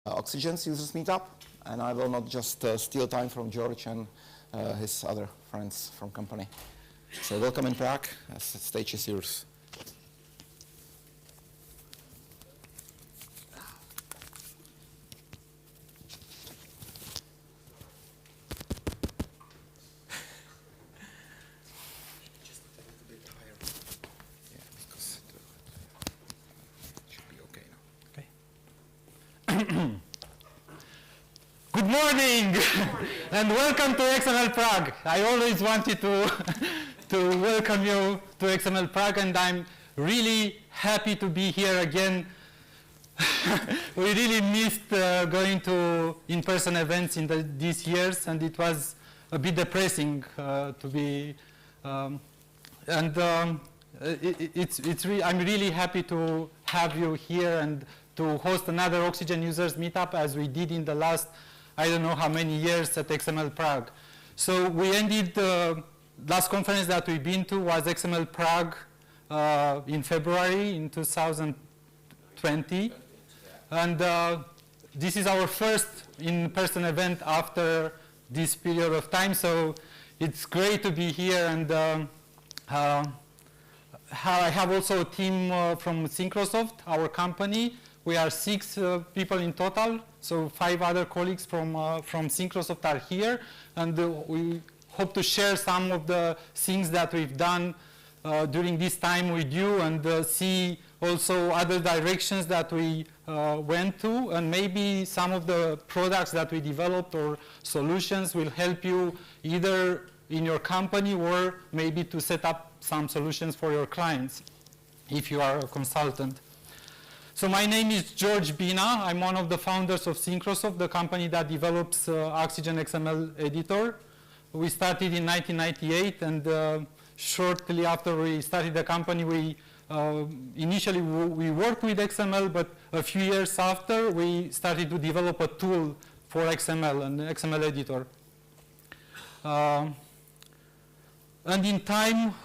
Oxygen's users meetup, and I will not just steal time from George and his other friends from company. So welcome in Prague. The stage is yours. Good morning and welcome to XML Prague. I always wanted to welcome you to XML Prague, and I'm really happy to be here again. We really missed going to in-person events in these years, and it was a bit depressing to be. I'm really happy to have you here and to host another Oxygen users meetup as we did in the last, I don't know how many years at XML Prague. So we ended the last conference that we've been to was XML Prague in February in 2020. And this is our first in-person event after this period of time. So it's great to be here. And I have also a team from Synchrosoft, our company. We are 6 people in total, so 5 other colleagues from Synchrosoft are here, and we hope to share some of the things that we've done during this time with you, and see also other directions that we went to, and maybe some of the products that we developed or solutions will help you either in your company or maybe to set up some solutions for your clients if you are a consultant. So my name is George Bina. I'm one of the founders of Synchrosoft, the company that develops Oxygen XML editor. We started in 1998, and shortly after we started the company, we initially we worked with XML, but a few years after, we started to develop a tool for XML, an XML editor. And in time,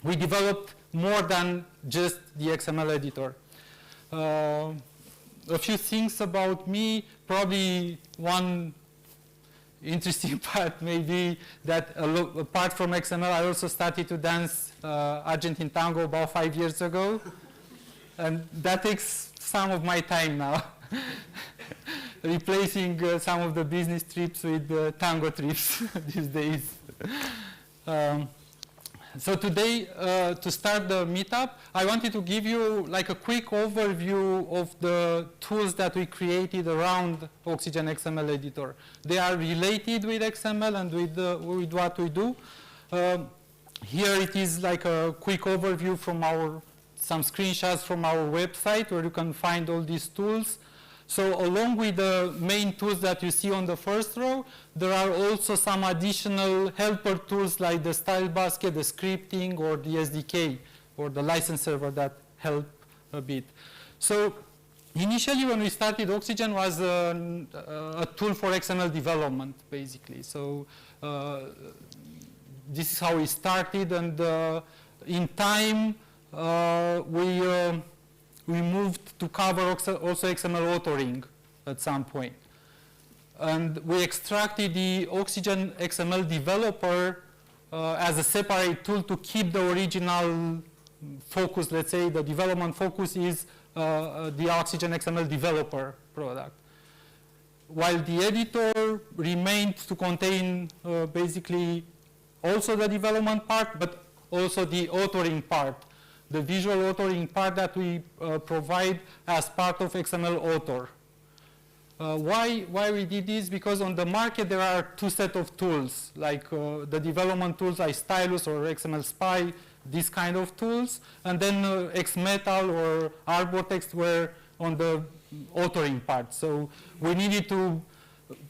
we developed more than just the XML editor. A few things about me, probably one interesting part may be that apart from XML, I also started to dance Argentine tango about 5 years ago. And that takes some of my time now, replacing some of the business trips with tango trips these days. So today, to start the meetup, I wanted to give you like a quick overview of the tools that we created around Oxygen XML editor. They are related with XML and with what we do. Here it is like a quick overview from some screenshots from our website where you can find all these tools. So along with the main tools that you see on the first row, there are also some additional helper tools like the style basket, the scripting, or the SDK, or the license server that help a bit. So initially when we started, Oxygen was a tool for XML development, basically. So this is how we started, and in time we moved to cover also XML authoring at some point. And we extracted the Oxygen XML developer as a separate tool to keep the original focus. Let's say the development focus is the Oxygen XML developer product, while the editor remained to contain basically also the development part, but also the authoring part, the visual authoring part that we provide as part of XML Author. Why we did this? Because on the market there are 2 sets of tools, like the development tools like Stylus or XML Spy, these kind of tools, and then XMetal or Arbortext were on the authoring part. So we needed to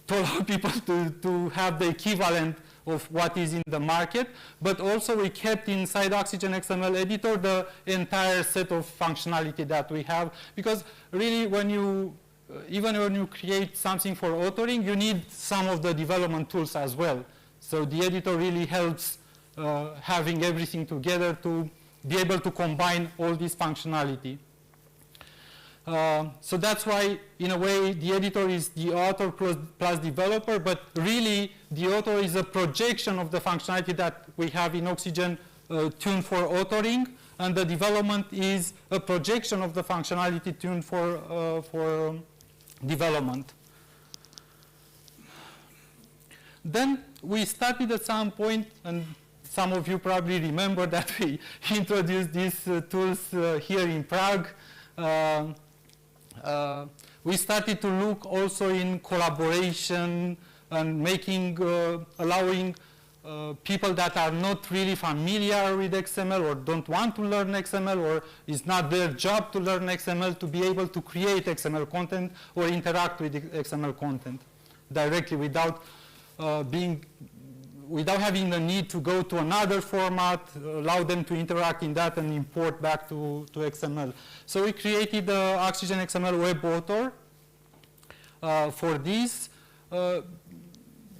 allow people to have the equivalent of what is in the market, but also we kept inside Oxygen XML editor the entire set of functionality that we have, because really even when you create something for authoring, you need some of the development tools as well. So the editor really helps having everything together to be able to combine all this functionality. So that's why, in a way, the editor is the author plus developer, but really the author is a projection of the functionality that we have in Oxygen tuned for authoring, and the development is a projection of the functionality tuned for development. Then we started at some point, and some of you probably remember that we introduced these tools here in Prague. We started to look also in collaboration and making, allowing people that are not really familiar with XML or don't want to learn XML or it's not their job to learn XML to be able to create XML content or interact with XML content directly without without having the need to go to another format, allow them to interact in that and import back to XML. So we created the Oxygen XML web author for this.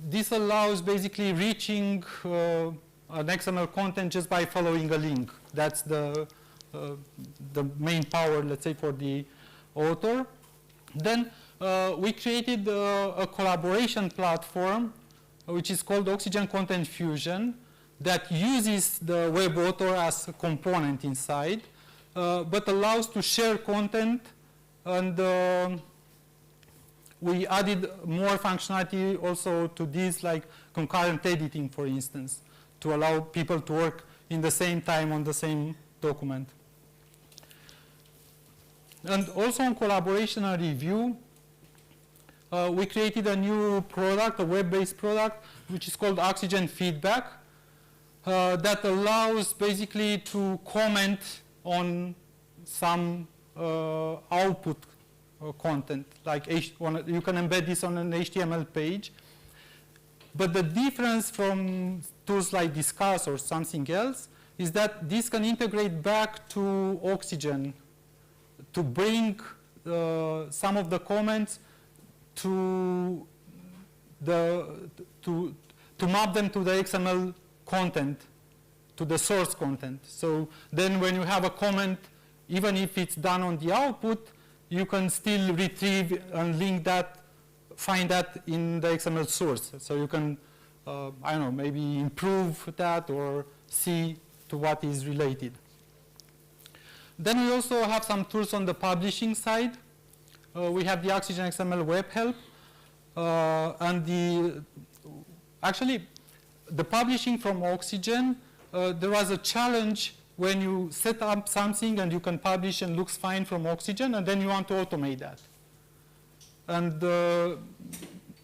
This allows basically reaching an XML content just by following a link. That's the main power, let's say, for the author. Then we created a collaboration platform which is called Oxygen Content Fusion that uses the web author as a component inside, but allows to share content, and we added more functionality also to this, like concurrent editing, for instance, to allow people to work in the same time on the same document. And also on collaboration and review, we created a new product, a web-based product, which is called Oxygen Feedback, that allows basically to comment on some output content. Like you can embed this on an HTML page. But the difference from tools like Discuss or something else is that this can integrate back to Oxygen to bring some of the comments to map them to the XML content, to the source content. So then when you have a comment, even if it's done on the output, you can still retrieve and link that, find that in the XML source. So you can, I don't know, maybe improve that or see to what is related. Then we also have some tools on the publishing side. We have the Oxygen XML web help, and actually the publishing from Oxygen, there was a challenge when you set up something and you can publish and looks fine from Oxygen, and then you want to automate that. And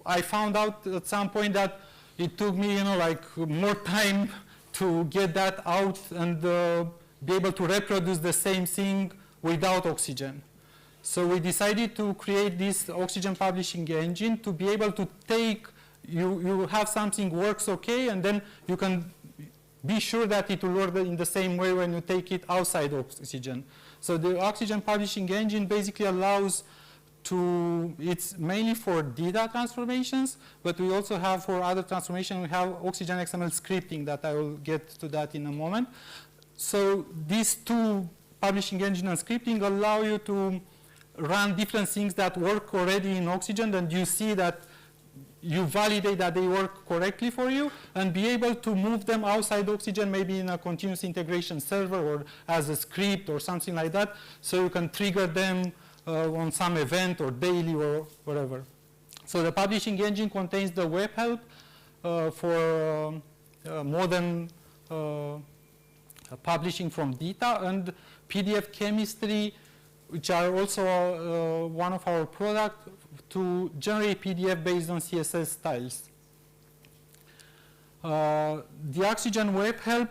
I found out at some point that it took me, like more time to get that out and be able to reproduce the same thing without Oxygen. So we decided to create this Oxygen publishing engine to be able to take, you have something works okay, and then you can be sure that it will work in the same way when you take it outside Oxygen. So the Oxygen publishing engine basically allows to, it's mainly for data transformations, but we also have for other transformations, we have Oxygen XML scripting that I will get to that in a moment. So these two, publishing engine and scripting, allow you to run different things that work already in Oxygen, and you see that you validate that they work correctly for you, and be able to move them outside Oxygen, maybe in a continuous integration server or as a script or something like that, so you can trigger them on some event or daily or whatever. So the publishing engine contains the web help for modern publishing from data, and PDF chemistry, which are also one of our products, to generate PDF based on CSS styles. The Oxygen web help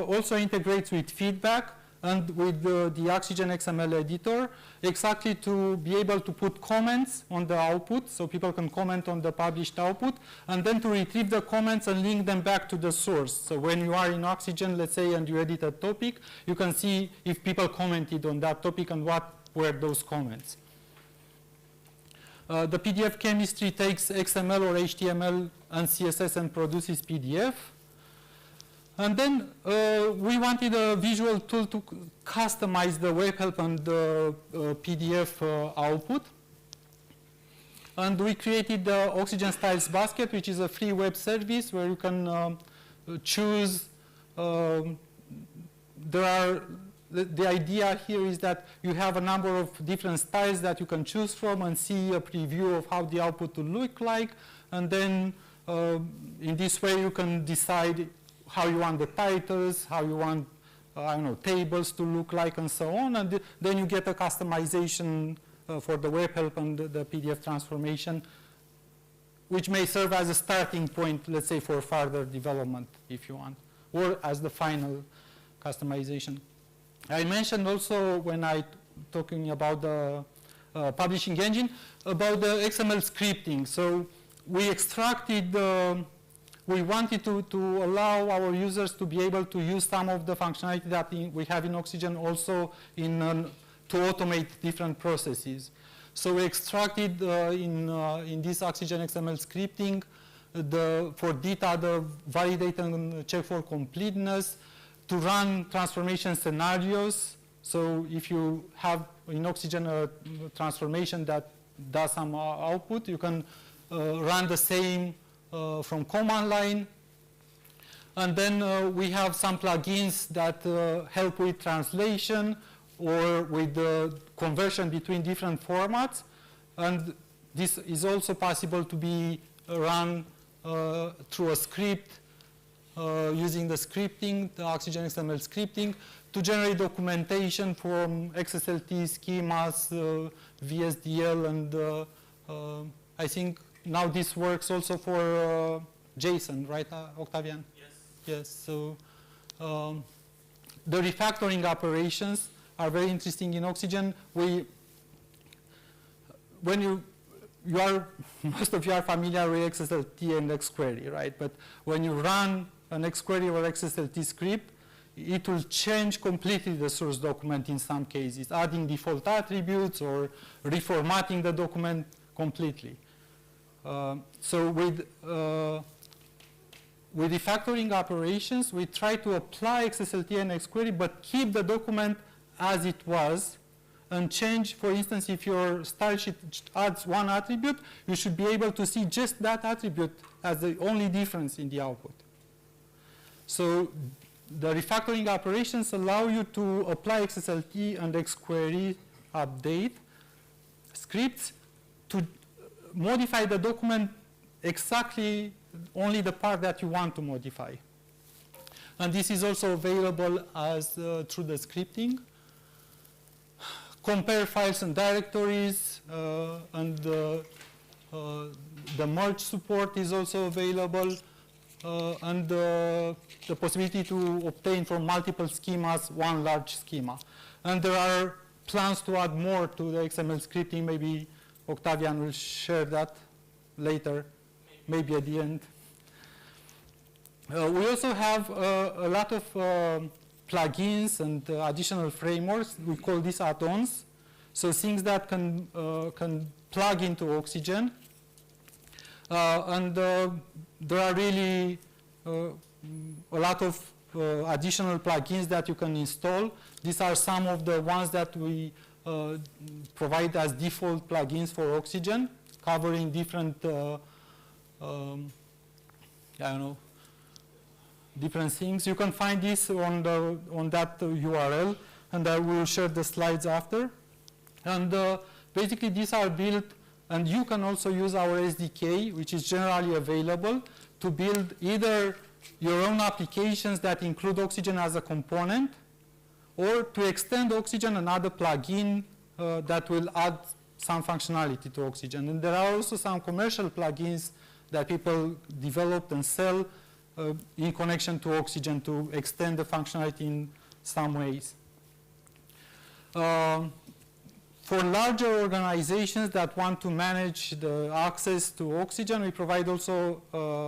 also integrates with feedback and with the Oxygen XML editor, exactly to be able to put comments on the output, so people can comment on the published output, and then to retrieve the comments and link them back to the source. So when you are in Oxygen, let's say, and you edit a topic, you can see if people commented on that topic and what were those comments. The PDF chemistry takes XML or HTML and CSS and produces PDF. And then we wanted a visual tool to customize the web help and the PDF output. And we created the Oxygen Styles Basket, which is a free web service where you can choose. The idea here is that you have a number of different styles that you can choose from and see a preview of how the output will look like. And then in this way, you can decide how you want the titles, how you want, I don't know, tables to look like, and so on. And then you get a customization for the web help and the PDF transformation, which may serve as a starting point, let's say, for further development, if you want, or as the final customization. I mentioned also, when I talking about the publishing engine, about the XML scripting. So we extracted we wanted to allow our users to be able to use some of the functionality that we have in Oxygen also to automate different processes. So we extracted in this Oxygen XML scripting for data, the validate and check for completeness, to run transformation scenarios. So if you have in Oxygen a transformation that does some output, you can run the same from command line. And then we have some plugins that help with translation or with the conversion between different formats. And this is also possible to be run through a script using the scripting, the Oxygen XML scripting, to generate documentation from XSLT schemas, VSDL, and I think now this works also for JSON, right, Octavian? Yes. Yes. So the refactoring operations are very interesting in Oxygen. When you are, most of you are familiar with XSLT and XQuery, right? But when you run an XQuery or XSLT script, it will change completely the source document in some cases, adding default attributes or reformatting the document completely. So with refactoring operations, we try to apply XSLT and XQuery, but keep the document as it was, and change, for instance, if your style sheet adds one attribute, you should be able to see just that attribute as the only difference in the output. So the refactoring operations allow you to apply XSLT and XQuery update scripts to modify the document exactly only the part that you want to modify. And this is also available as through the scripting. Compare files and directories, and the merge support is also available, and the possibility to obtain from multiple schemas one large schema. And there are plans to add more to the XML scripting. Maybe Octavian will share that later, maybe at the end. We also have a lot of plugins and additional frameworks. We call these add-ons. So things that can plug into Oxygen. And there are really a lot of additional plugins that you can install. These are some of the ones that we provide as default plugins for Oxygen, covering different, I don't know, different things. You can find this on that URL, and I will share the slides after. And basically, these are built, and you can also use our SDK, which is generally available, to build either your own applications that include Oxygen as a component, or to extend Oxygen another plugin that will add some functionality to Oxygen. And there are also some commercial plugins that people develop and sell in connection to Oxygen to extend the functionality in some ways. For larger organizations that want to manage the access to Oxygen, we provide also,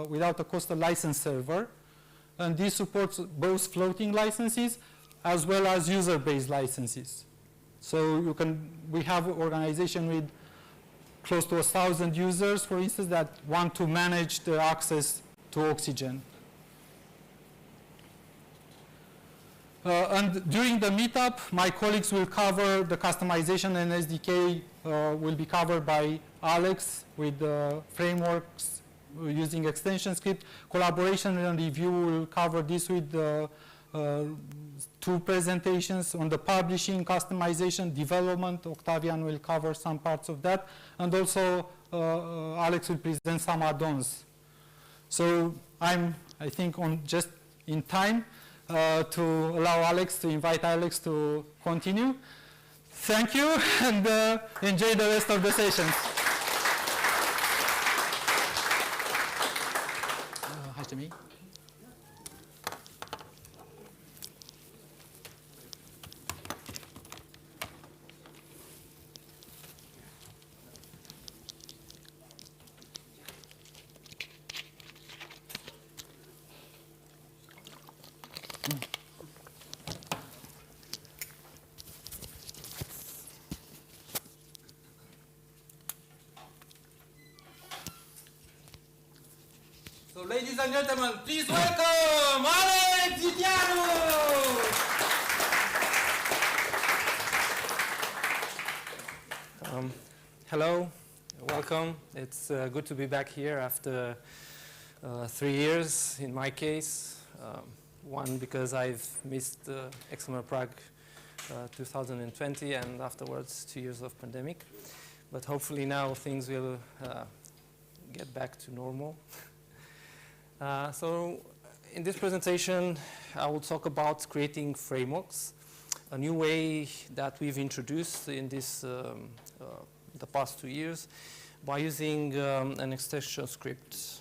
without a cost, a license server. And this supports both floating licenses as well as user-based licenses. So we have an organization with close to 1,000 users, for instance, that want to manage the access to Oxygen. And during the meetup, my colleagues will cover the customization, and SDK will be covered by Alex with the frameworks using extension script. Collaboration and review will cover this with two presentations on the publishing, customization, development. Octavian will cover some parts of that. And also, Alex will present some add-ons. So I think, just in time to invite Alex to continue. Thank you, and enjoy the rest of the sessions. Hi, Jimmy. So, ladies and gentlemen, please welcome Alex Zitianu! Hello, welcome. It's good to be back here after 3 years in my case. One, because I've missed XML Prague 2020 and afterwards 2 years of pandemic. But hopefully now things will get back to normal. So in this presentation, I will talk about creating frameworks, a new way that we've introduced in this the past 2 years by using an extension script.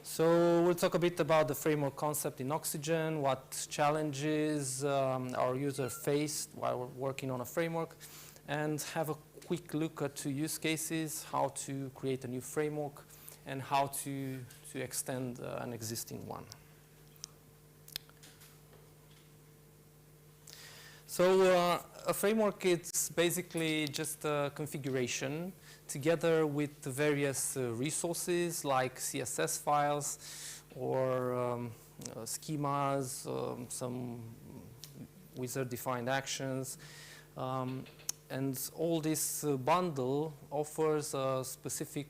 So we'll talk a bit about the framework concept in Oxygen, what challenges our user faced while we're working on a framework, and have a quick look at 2 use cases, how to create a new framework, and how to extend an existing one. So a framework is basically just a configuration together with the various resources like CSS files or schemas, some wizard-defined actions. And all this bundle offers a specific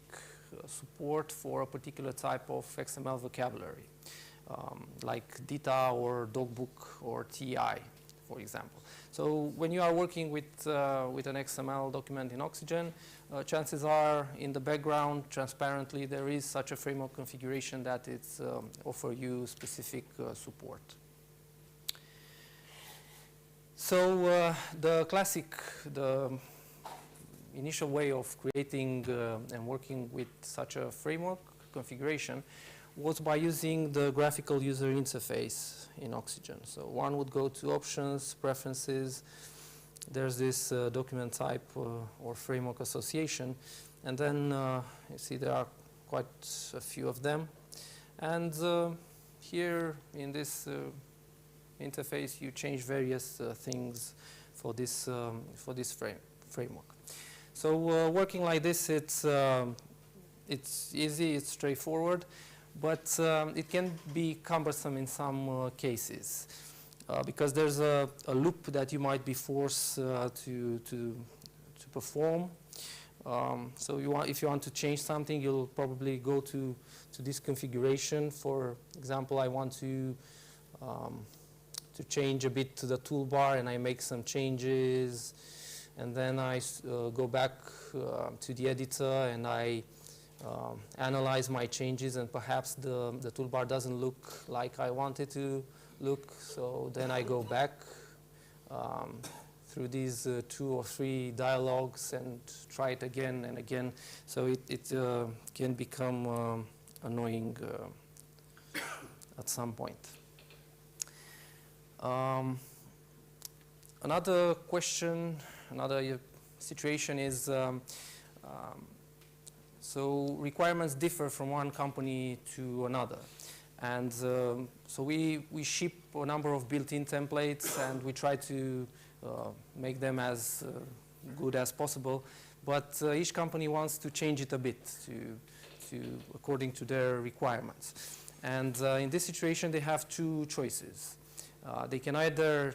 support for a particular type of XML vocabulary, like DITA or DocBook or TI, for example. So when you are working with an XML document in Oxygen, chances are in the background, transparently, there is such a framework configuration that it's offer you specific support. So the initial way of creating and working with such a framework configuration was by using the graphical user interface in Oxygen. So one would go to Options, Preferences. There's this document type or framework association. And then you see there are quite a few of them. And here in this interface, you change various things for this framework. So working like this, it's easy, it's straightforward. But it can be cumbersome in some cases because there's a loop that you might be forced to perform. So if you want to change something, you'll probably go to this configuration. For example, I want to change a bit to the toolbar, and I make some changes, and then I go back to the editor and I analyze my changes, and perhaps the toolbar doesn't look like I want it to look. So then I go back through these 2 or 3 dialogues and try it again and again. So it can become annoying at some point. Another question, another situation is so requirements differ from one company to another. And so we ship a number of built-in templates, and we try to make them as good as possible. But each company wants to change it a bit according to their requirements. And in this situation, they have 2 choices. They can either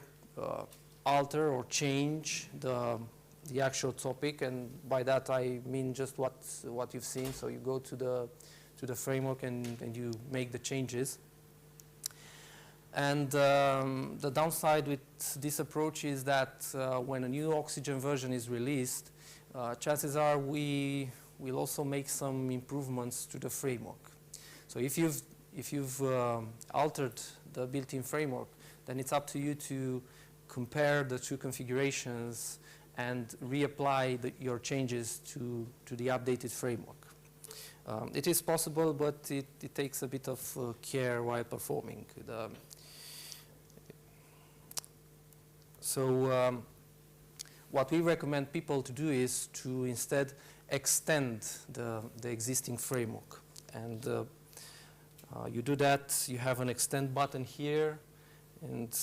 alter or change the actual topic, and by that I mean just what you've seen. So you go to the framework and you make the changes. And the downside with this approach is that when a new Oxygen version is released, chances are we will also make some improvements to the framework. So if you've altered the built-in framework, then it's up to you to compare the two configurations and reapply your changes to the updated framework. It is possible, but it takes a bit of care while performing. So what we recommend people to do is to instead extend the existing framework. And you do that, you have an extend button here, and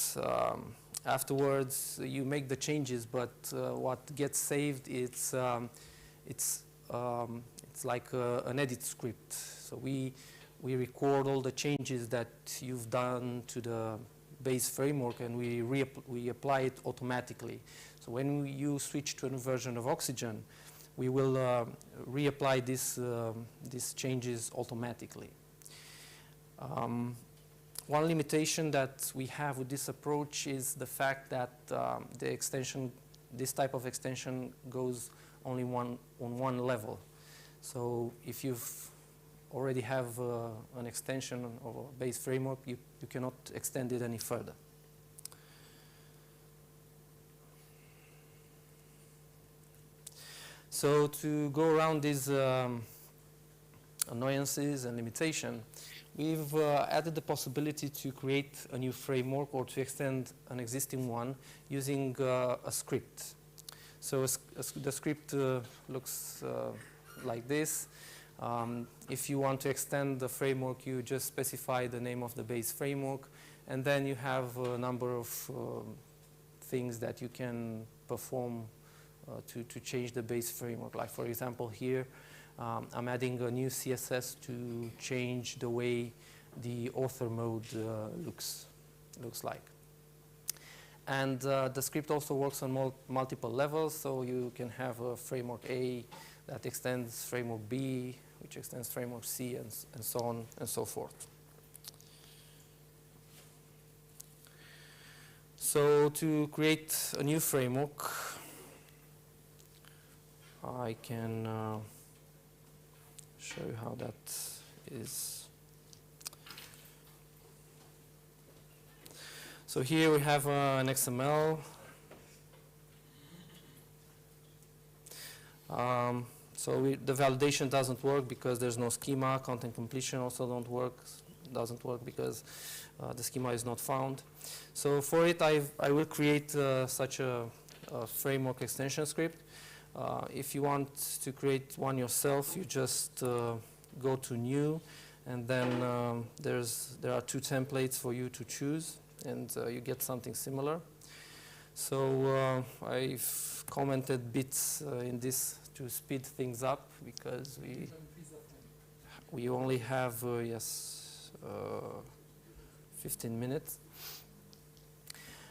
afterwards you make the changes, but what gets saved, it's like an edit script. So we record all the changes that you've done to the base framework, and we apply it automatically. So when you switch to a new version of Oxygen, we will reapply these changes automatically. One limitation that we have with this approach is the fact that this type of extension goes only on one level. So if you've already have an extension of a base framework, you cannot extend it any further. So to go around these annoyances and limitation, we've added the possibility to create a new framework or to extend an existing one using a script. So the script looks like this. If you want to extend the framework, you just specify the name of the base framework, and then you have a number of things that you can perform to change the base framework. Like for example here, I'm adding a new CSS to change the way the author mode looks like. And the script also works on multiple levels, so you can have a framework A that extends framework B, which extends framework C, and so on and so forth. So to create a new framework, I can show you how that is. So here we have an XML. So the validation doesn't work because there's no schema. Content completion also doesn't work because the schema is not found. So for it, I will create such a framework extension script. If you want to create one yourself, you just go to New, and then there are two templates for you to choose, and you get something similar. So I've commented bits in this to speed things up because we only have 15 minutes.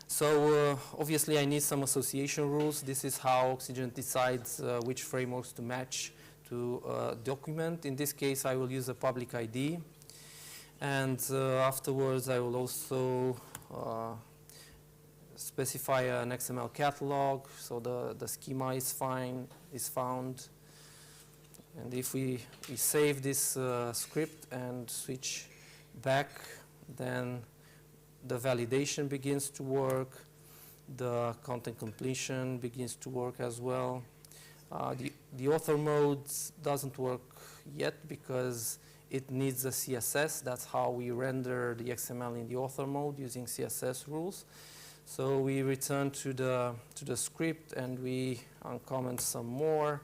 So obviously I need some association rules. This is how Oxygen decides which frameworks to match to a document. In this case, I will use a public ID, and afterwards I will also specify an XML catalog, so the schema is found. And if we save this script and switch back, then the validation begins to work, the content completion begins to work as well. The author mode doesn't work yet because it needs a CSS. That's how we render the XML in the author mode using CSS rules. So we return to the script and we uncomment some more.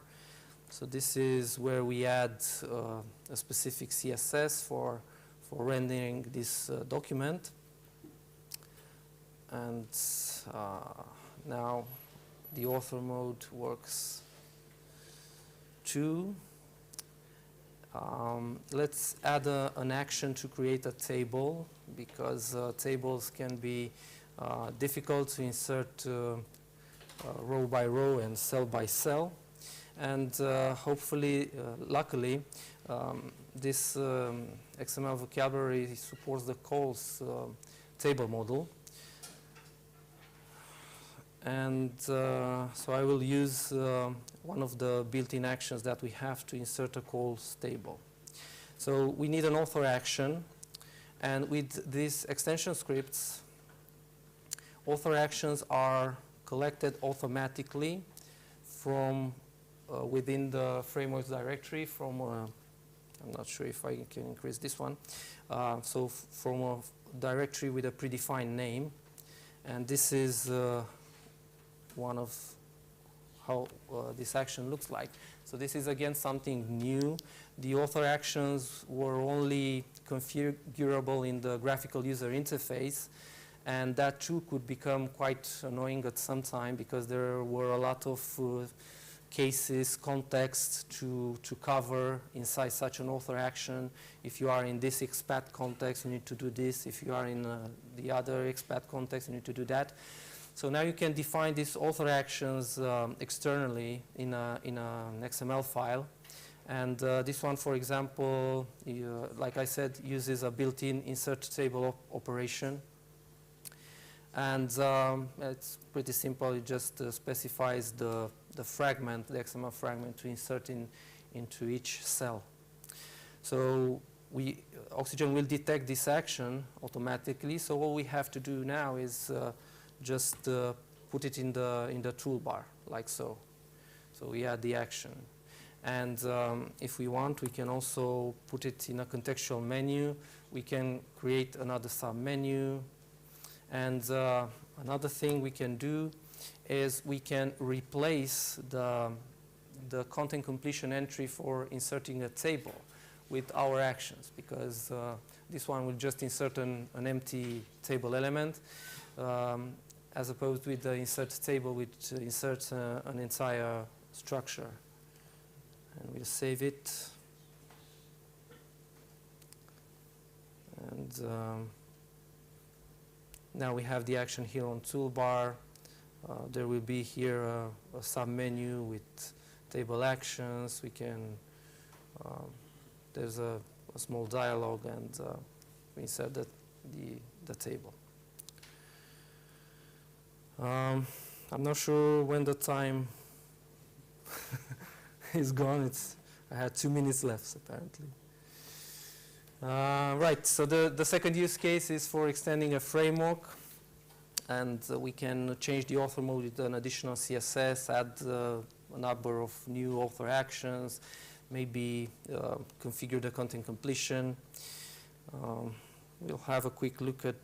So this is where we add a specific CSS for rendering this document. And now the author mode works too. Let's add an action to create a table, because tables can be difficult to insert row by row and cell by cell. And hopefully, luckily, this XML vocabulary supports the calls table model. And so I will use one of the built-in actions that we have to insert a calls table. So we need an author action. And with these extension scripts, author actions are collected automatically from within the frameworks directory from, I'm not sure if I can increase this one, so from a directory with a predefined name. And this is one of how this action looks like. So this is again something new. The author actions were only configurable in the graphical user interface, and that too could become quite annoying at some time because there were a lot of cases, context to cover inside such an author action. If you are in this XPath context, you need to do this. If you are in the other XPath context, you need to do that. So now you can define these author actions externally in an XML file. And this one, for example, like I said, uses a built-in insert table operation. And it's pretty simple. It just specifies the fragment, the XML fragment, to insert into each cell. So Oxygen will detect this action automatically. So all we have to do now is just put it in the toolbar, like so. So we add the action. And if we want, we can also put it in a contextual menu. We can create another sub-menu. And another thing we can do is we can replace the content completion entry for inserting a table with our actions, because this one will just insert an empty table element, as opposed with the insert table, which inserts an entire structure. And we'll save it. And now we have the action here on toolbar. There will be here a sub-menu with table actions. We can, there's a small dialogue, and we insert the table. I'm not sure when the time is gone. I had 2 minutes left, apparently. Right, so the second use case is for extending a framework, and we can change the author mode with an additional CSS, add a number of new author actions, maybe configure the content completion. We'll have a quick look at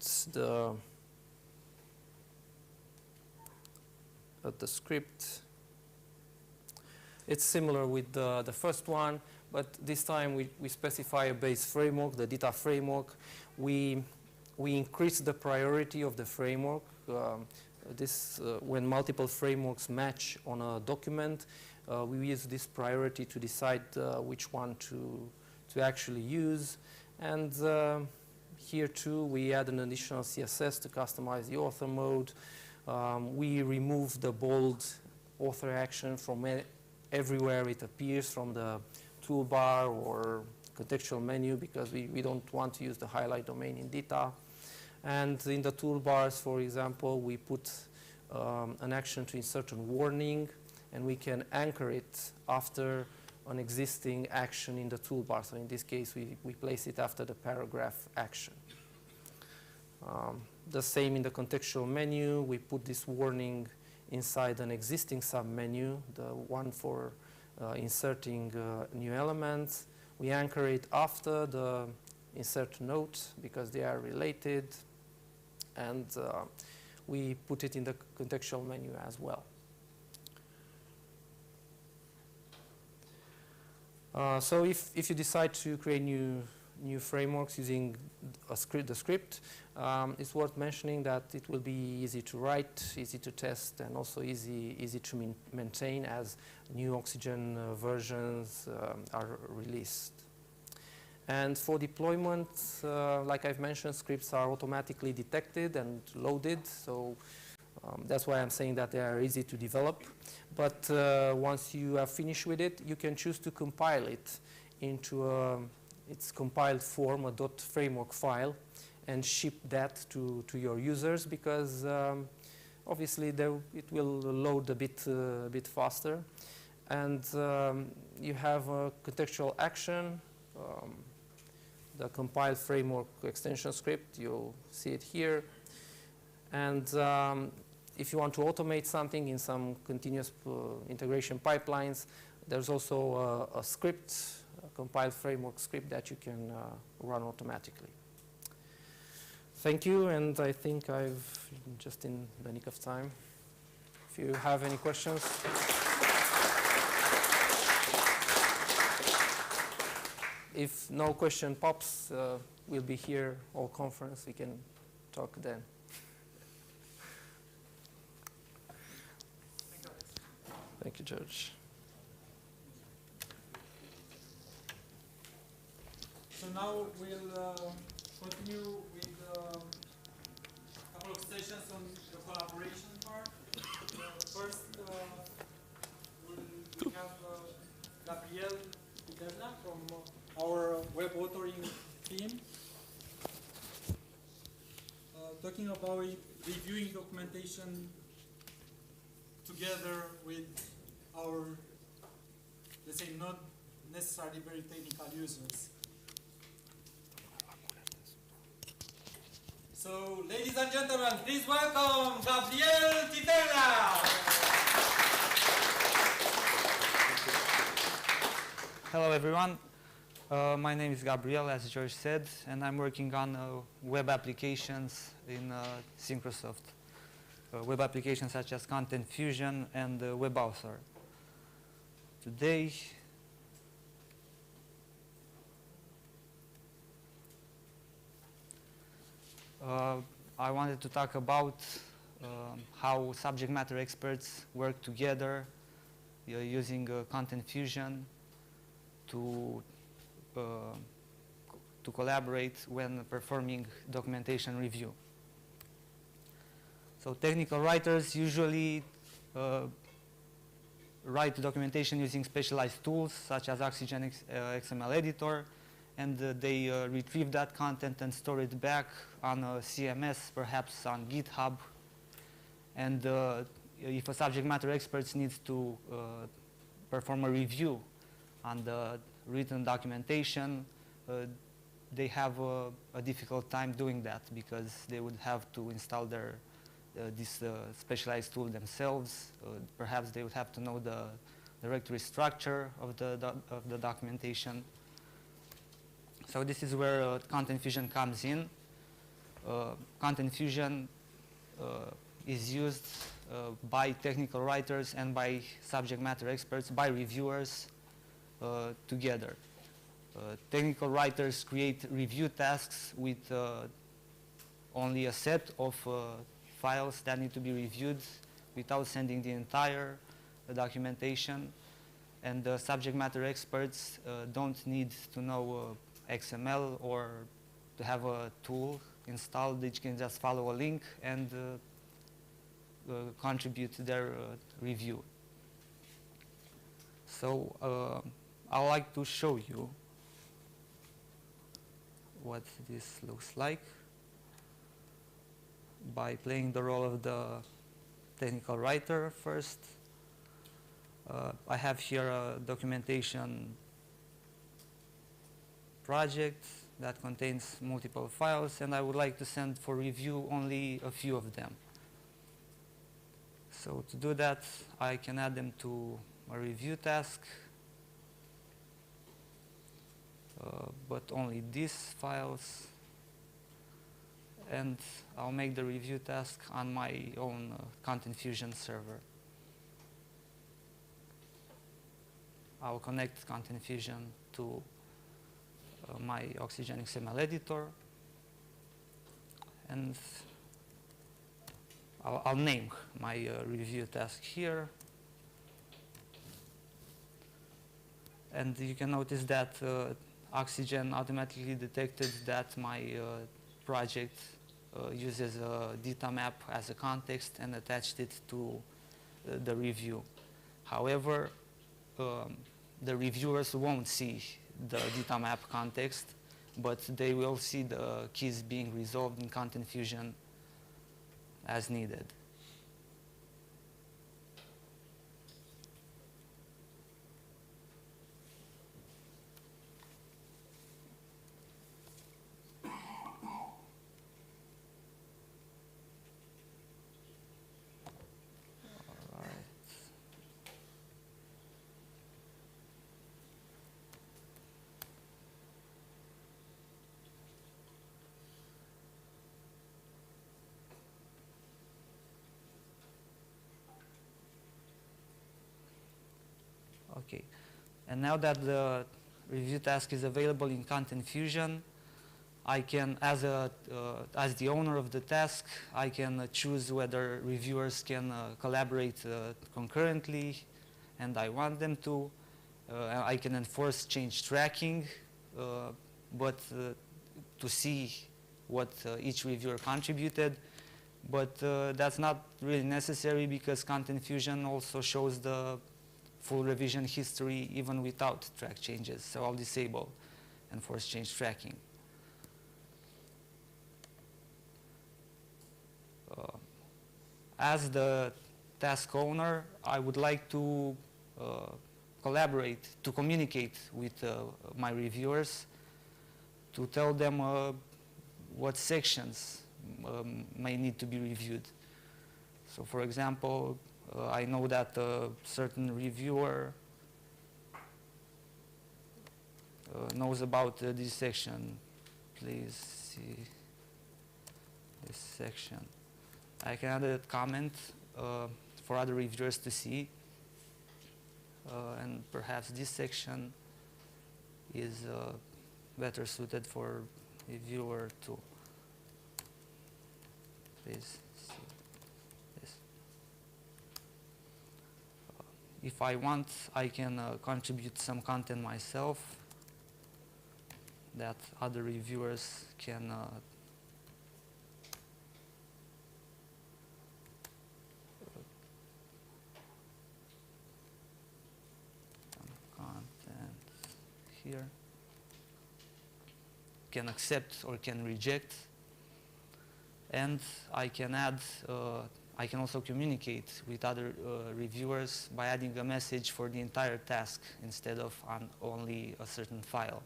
the script. It's similar with the first one, but this time we specify a base framework, the data framework. We increase the priority of the framework. When multiple frameworks match on a document, we use this priority to decide which one to actually use. And here too, we add an additional CSS to customize the author mode. We remove the bold author action from everywhere it appears, from the toolbar or contextual menu, because we don't want to use the highlight domain in data. And in the toolbars, for example, we put an action to insert a warning, and we can anchor it after an existing action in the toolbar. So in this case, we place it after the paragraph action. The same in the contextual menu. We put this warning inside an existing submenu, the one for inserting new elements. We anchor it after the insert note because they are related, and we put it in the contextual menu as well. So if you decide to create new frameworks using the script, it's worth mentioning that it will be easy to write, easy to test, and also easy to maintain as new Oxygen versions are released. And for deployment, like I've mentioned, scripts are automatically detected and loaded. So that's why I'm saying that they are easy to develop. But once you are finished with it, you can choose to compile it into its compiled form, a .framework file, and ship that to your users, because obviously it will load a bit faster. And you have a contextual action, the compile framework extension script. You'll see it here. And if you want to automate something in some continuous integration pipelines, there's also a script, a compile framework script that you can run automatically. Thank you, and I think I've just in the nick of time. If you have any questions. If no question pops, we'll be here all conference. We can talk then. Thank you, George. So now we'll continue with a couple of sessions on the collaboration part. First, we have Gabriel from our web authoring team, talking about reviewing documentation together with our, let's say, not necessarily very technical users. So, ladies and gentlemen, please welcome Gabriel Titella. Hello everyone, my name is Gabriel, as George said, and I'm working on web applications in Syncrosoft. Web applications such as Content Fusion and Web Author. Today, I wanted to talk about how subject matter experts work together using Content Fusion to collaborate when performing documentation review. So technical writers usually write documentation using specialized tools such as Oxygen XML editor, and they retrieve that content and store it back on a CMS, perhaps on GitHub. And if a subject matter expert needs to perform a review on the written documentation, they have a difficult time doing that, because they would have to install this specialized tool themselves. Perhaps they would have to know the directory structure of the documentation. So this is where Content Fusion comes in. Content Fusion is used by technical writers and by subject matter experts, by reviewers together. Technical writers create review tasks with only a set of files that need to be reviewed without sending the entire documentation. And the subject matter experts don't need to know XML or to have a tool installed. They can just follow a link and contribute to their review. So I'd like to show you what this looks like by playing the role of the technical writer first. I have here a documentation project that contains multiple files, and I would like to send for review only a few of them. So to do that, I can add them to a review task, but only these files, and I'll make the review task on my own Content Fusion server. I'll connect Content Fusion to my Oxygen XML editor, and I'll name my review task here. And you can notice that Oxygen automatically detected that my project uses a data map as a context and attached it to the review. However, the reviewers won't see the data map context, but they will see the keys being resolved in Content Fusion as needed. Okay, and now that the review task is available in Content Fusion, I can, as the owner of the task, I can choose whether reviewers can collaborate concurrently, and I want them to. I can enforce change tracking, but to see what each reviewer contributed. But that's not really necessary because Content Fusion also shows the full revision history even without track changes. So I'll disable enforce change tracking. As the task owner, I would like to collaborate, to communicate with my reviewers, to tell them what sections may need to be reviewed. So for example, I know that a certain reviewer knows about this section. Please see this section. I can add a comment for other reviewers to see. And perhaps this section is better suited for reviewer too. Please see this. If I want, I can contribute some content myself that other reviewers can here, can accept or can reject, and I can add, I can also communicate with other reviewers by adding a message for the entire task instead of on only a certain file.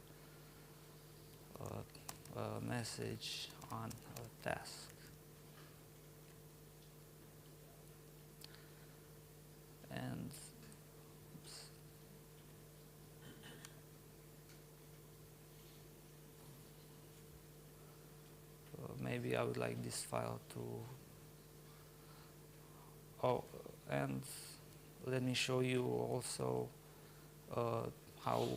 A message on a task. And maybe I would like this file to, oh, and let me show you also how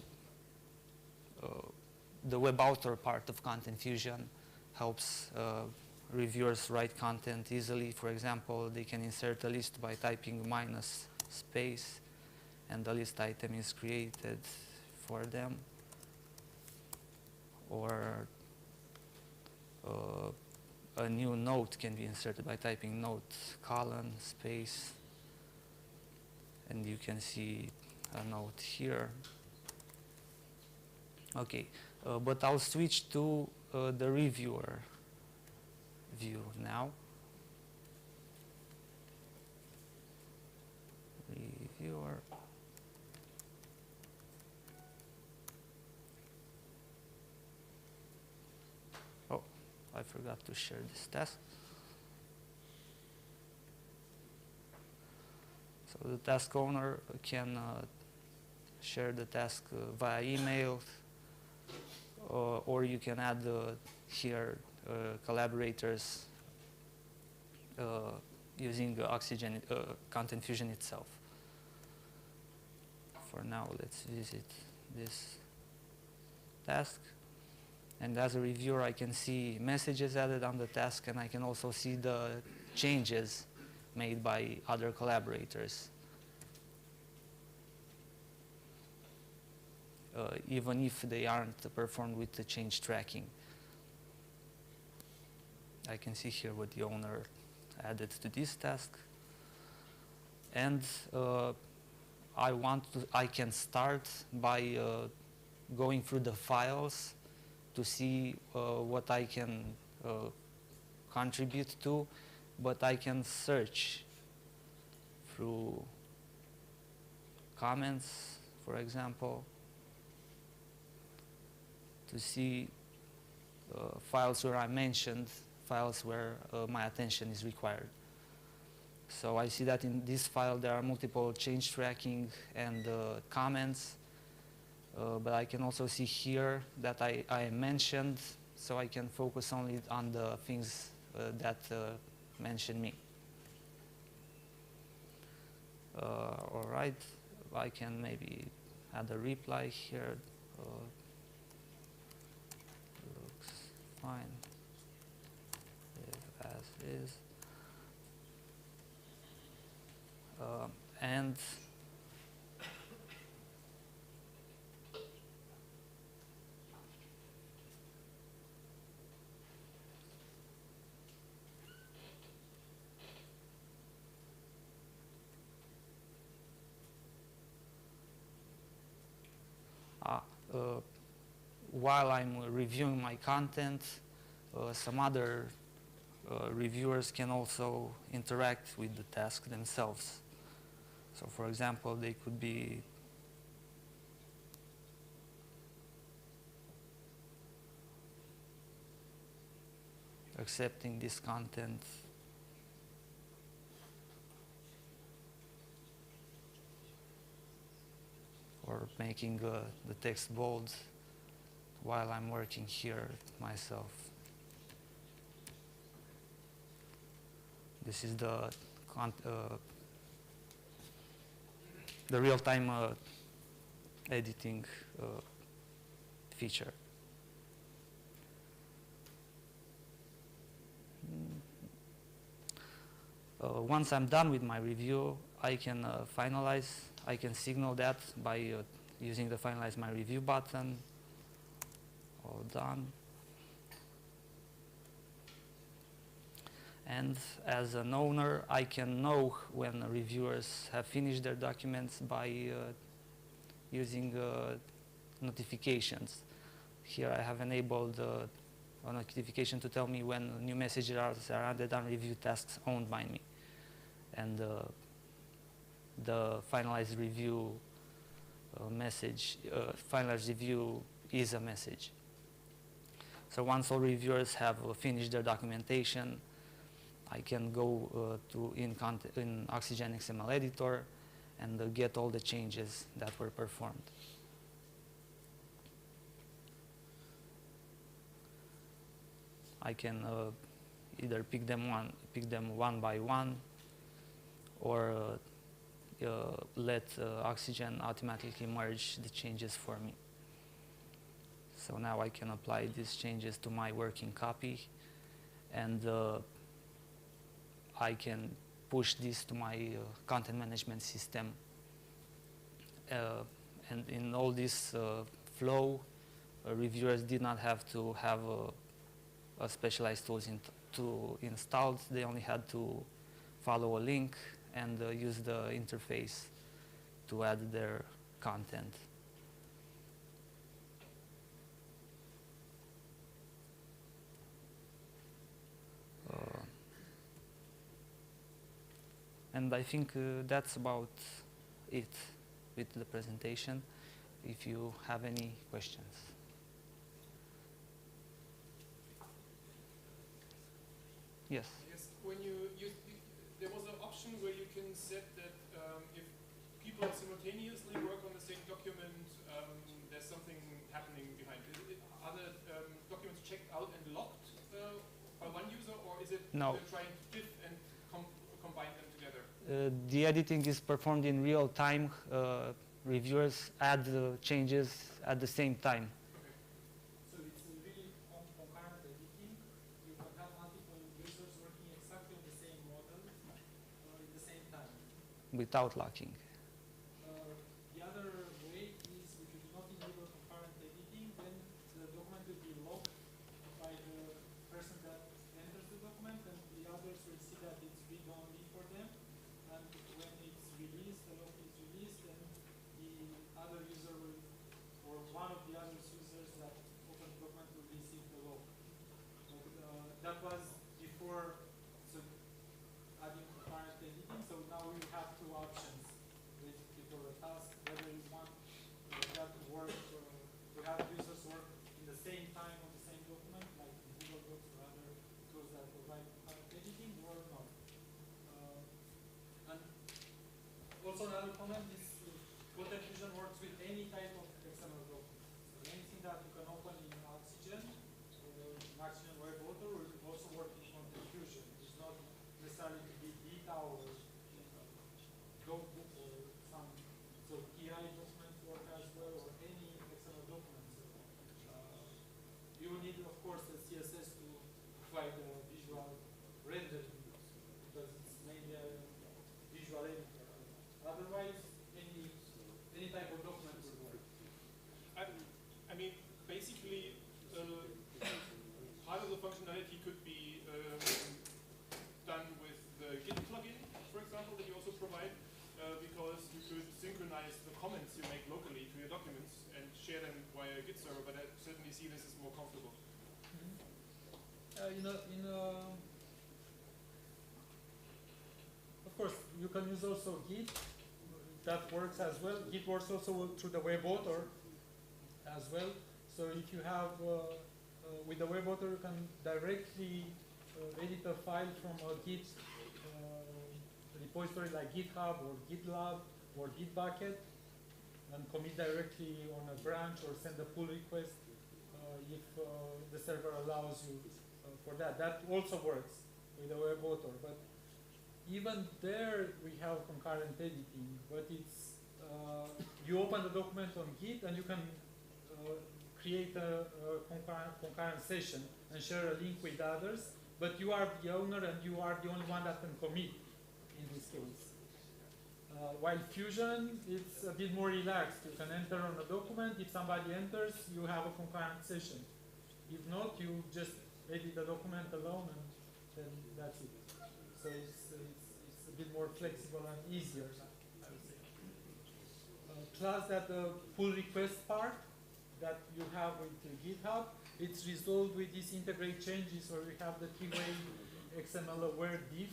the web author part of Content Fusion helps reviewers write content easily. For example, they can insert a list by typing minus space, and the list item is created for them. Or a new note can be inserted by typing note colon space, and you can see a note here. Okay, but I'll switch to the reviewer view now. Reviewer. Oh, I forgot to share this task. So the task owner can share the task via email, or you can add here collaborators using Oxygen Content Fusion itself. For now, let's visit this task. And as a reviewer, I can see messages added on the task, and I can also see the changes made by other collaborators. even if they aren't performed with the change tracking. I can see here what the owner added to this task. And I can start by going through the files to see what I can contribute to, but I can search through comments, for example, to see files where I mentioned, files where my attention is required. So I see that in this file there are multiple change tracking and comments, but I can also see here that I mentioned, so I can focus only on the things that mention me. All right, I can maybe add a reply here. Looks fine. Leave as is. And while I'm reviewing my content, some other reviewers can also interact with the task themselves. So for example, they could be accepting this content or making the text bold while I'm working here myself. This is the real-time editing feature. Once I'm done with my review, I can finalize. I can signal that by using the Finalize My Review button. All done. And as an owner, I can know when reviewers have finished their documents by using notifications. Here I have enabled a notification to tell me when new messages are added on review tasks owned by me. And the finalized review message, finalized review is a message. So once all reviewers have finished their documentation, I can go in Oxygen XML editor and get all the changes that were performed. I can either pick them one by one, or let Oxygen automatically merge the changes for me. So now I can apply these changes to my working copy, and I can push this to my content management system. And in all this flow, reviewers did not have to have a specialized tools installed. They only had to follow a link and use the interface to add their content. And I think that's about it with the presentation, if you have any questions. Yes? Yes, when there was an option where you can set that if people simultaneously work on the same document, there's something happening behind it. Are the documents checked out and locked by one user, or is it No. trying to diff and combine them together? The editing is performed in real time. Reviewers add the changes at the same time. Okay. So it's really concurrent editing. You can have multiple users working exactly on the same model at the same time. Without locking. The other way is if you do not enable other user will, or one of the other users that open the document will receive the log. But, that was before so adding concurrent editing. So now we have two options basically for a task, whether you want that to work, to have users work in the same time on the same document, like in Google Docs or other tools that provide concurrent editing, or not. And also another comment is Content Fusion works with any type of XML document. So anything that you can open in Oxygen or in Oxygen Web Author will also work in Content Fusion. It's not necessarily to be data or notebook or some. So PI documents work as well, or any XML documents. You will need, of course, the CSS to provide the visual rendering because it's mainly a visual editor. Otherwise, any type of document will work. I mean, basically, part of the functionality could be done with the Git plugin, for example, that you also provide, because you could synchronize the comments you make locally to your documents and share them via Git server, but I certainly see this as more comfortable. Of course, you can use also Git. That works as well. Git works also through the web author as well. So if you have, with the web author, you can directly edit a file from a Git repository like GitHub or GitLab or Bitbucket and commit directly on a branch or send a pull request if the server allows you for that. That also works with the web author. But even there, we have concurrent editing, but it's you open the document on Git and you can create a concurrent session and share a link with others, but you are the owner and you are the only one that can commit in this case. While Fusion, it's a bit more relaxed. You can enter on a document. If somebody enters, you have a concurrent session. If not, you just edit the document alone and then that's it. So it's a bit more flexible and easier, I would say. Plus that the pull request part that you have with GitHub, it's resolved with these integrate changes where we have the three-way XML aware div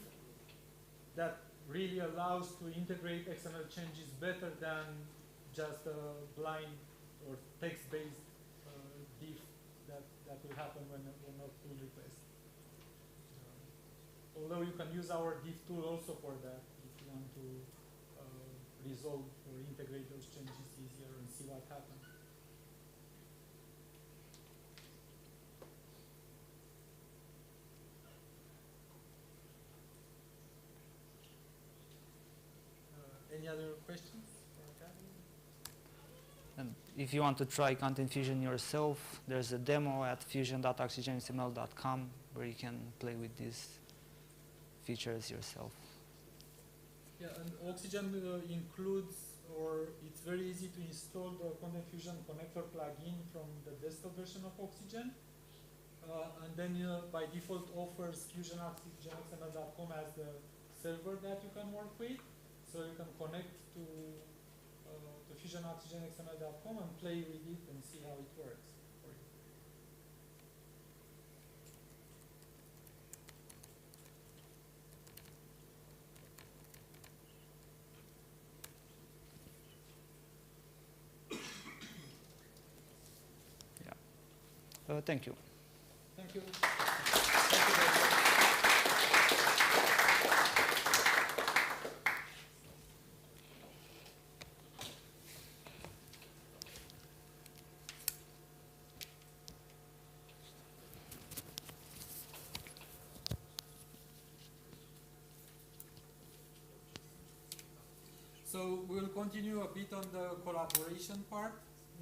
that really allows to integrate XML changes better than just a blind or text-based div that will happen when a pull request. Although you can use our div tool also for that if you want to resolve or integrate those changes easier and see what happens. Any other questions? And if you want to try Content Fusion yourself, there's a demo at fusion.oxygenxml.com where you can play with these features yourself. Yeah, and Oxygen includes, or it's very easy to install the Content Fusion connector plugin from the desktop version of Oxygen. And then by default offers fusion.oxygenxml.com as the server that you can work with. So you can connect to fusion.oxygenxml.com and play with it and see how it works for you. Thank you. Thank you. Thank you very much. So we'll continue a bit on the collaboration part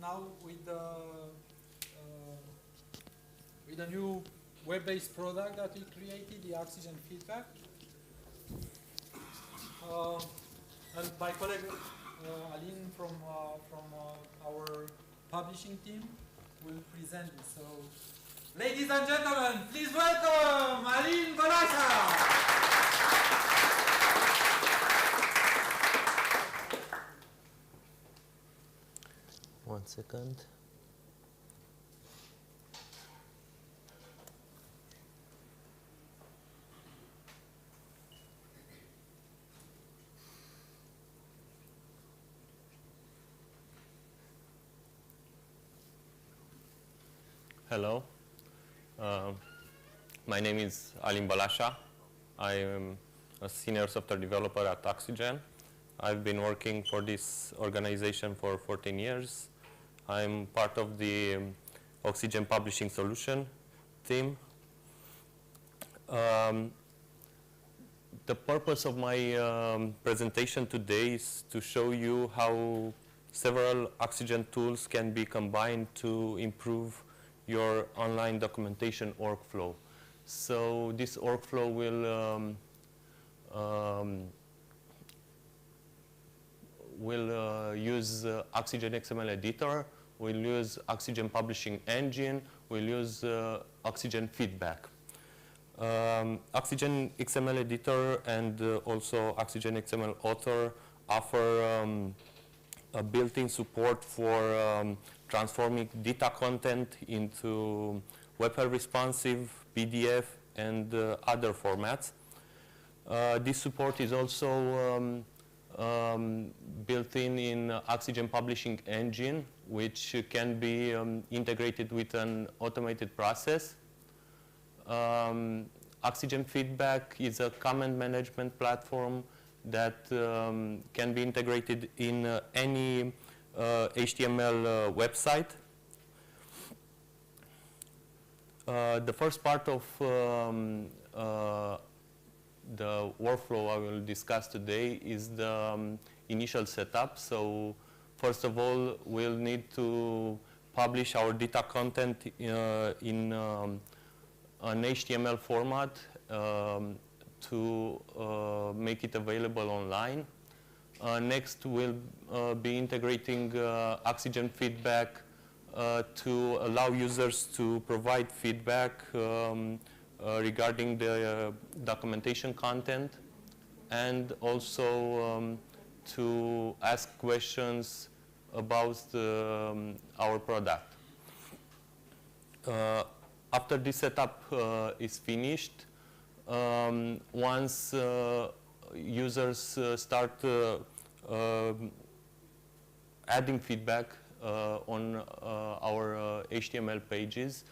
now with the new web-based product that we created, the Oxygen Feedback. And my colleague Aline from our publishing team will present it. So, ladies and gentlemen, please welcome Aline Balasha. second. Hello, my name is Alin Balasha. I am a senior software developer at Oxygen. I've been working for this organization for 14 years. I'm part of the Oxygen Publishing Solution team. The purpose of my presentation today is to show you how several Oxygen tools can be combined to improve your online documentation workflow. So this workflow will use Oxygen XML editor, will use Oxygen Publishing Engine, will use Oxygen Feedback. Oxygen XML editor and also Oxygen XML author offer a built-in support for transforming data content into web responsive, PDF, and other formats. This support is also built in Oxygen Publishing Engine, which can be integrated with an automated process. Oxygen Feedback is a comment management platform that can be integrated in any HTML website. The first part of the workflow I will discuss today is the initial setup. So first of all, we'll need to publish our data content in an HTML format to make it available online. Next, we'll be integrating Oxygen Feedback to allow users to provide feedback regarding the documentation content, and also to ask questions about our product. After this setup is finished, once users start adding feedback on our HTML pages,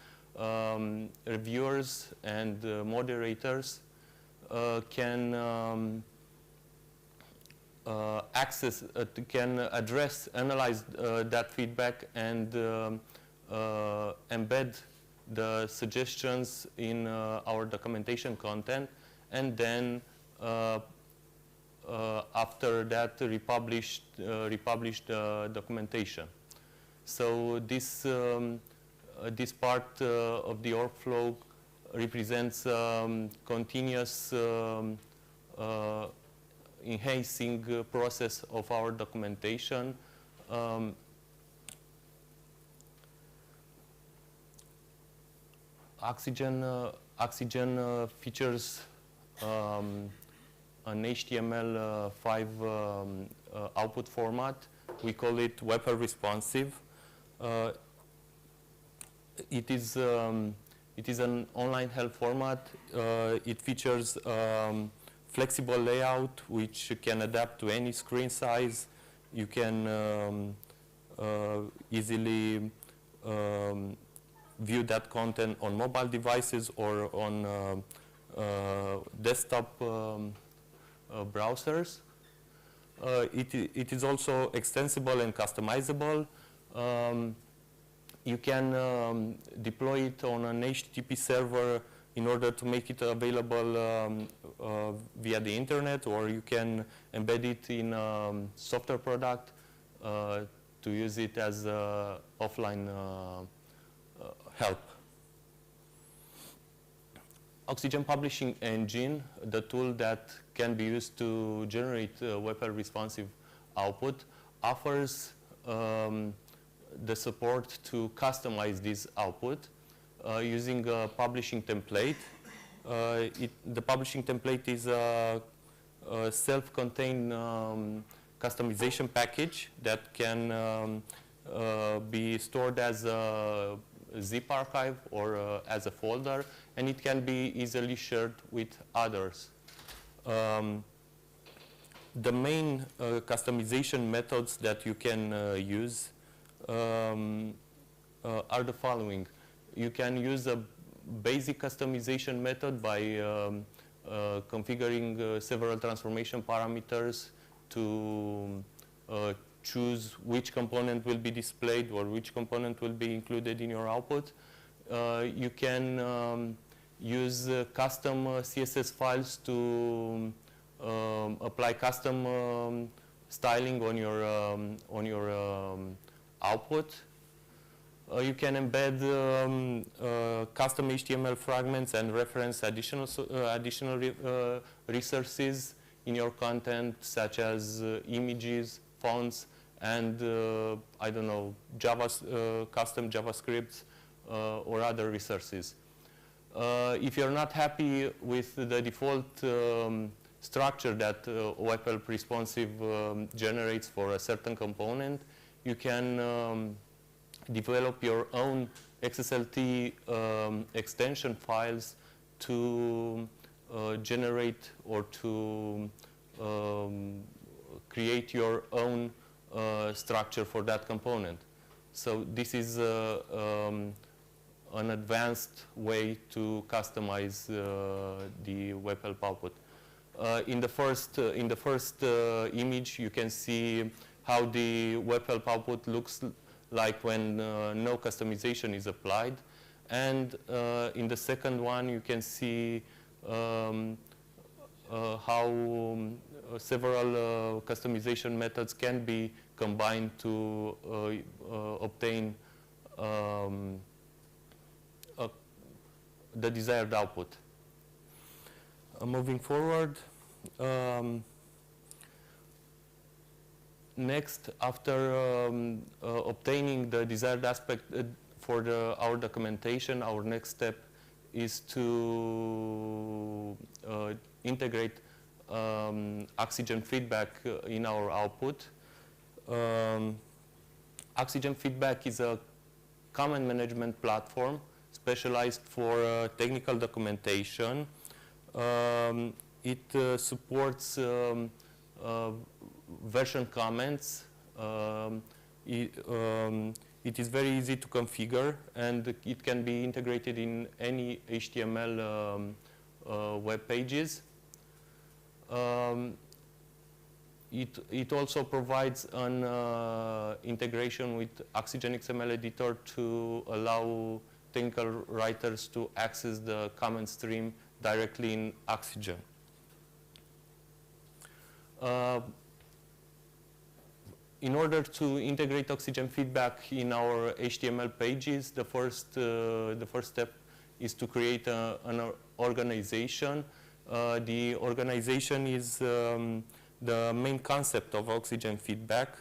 reviewers and moderators can analyze that feedback and embed the suggestions in our documentation content, and then after that republish the documentation. So this part of the workflow represents continuous enhancing process of our documentation. Oxygen features an HTML5 output format. We call it web responsive. It is an online help format. It features flexible layout which can adapt to any screen size. You can easily view that content on mobile devices or on desktop browsers. It is also extensible and customizable. You can deploy it on an HTTP server in order to make it available via the internet, or you can embed it in a software product to use it as offline help. Oxygen Publishing Engine, the tool that can be used to generate web responsive output, offers the support to customize this output using a publishing template. The publishing template is a self-contained customization package that can be stored as a zip archive or as a folder, and it can be easily shared with others. The main customization methods that you can use are the following. You can use a basic customization method by configuring several transformation parameters to choose which component will be displayed or which component will be included in your output. You can use custom CSS files to apply custom styling on your output. You can embed custom HTML fragments and reference additional resources in your content, such as images, fonts, and I don't know, custom JavaScripts or other resources. If you're not happy with the default structure that Web Help Responsive generates for a certain component, you can develop your own XSLT extension files to generate or to create your own structure for that component. So this is an advanced way to customize the Web Help output. In the first image, you can see how the Web Help output looks like when no customization is applied. And in the second one, you can see how several customization methods can be combined to obtain the desired output. Moving forward, next, after obtaining the desired aspect for our documentation, our next step is to integrate Oxygen feedback in our output. Oxygen feedback is a common management platform specialized for technical documentation. It supports version comments. It is very easy to configure, and it can be integrated in any HTML web pages. It also provides an integration with Oxygen XML editor to allow technical writers to access the comment stream directly in Oxygen. In order to integrate Oxygen feedback in our HTML pages, the first step is to create an organization. The organization is the main concept of Oxygen feedback.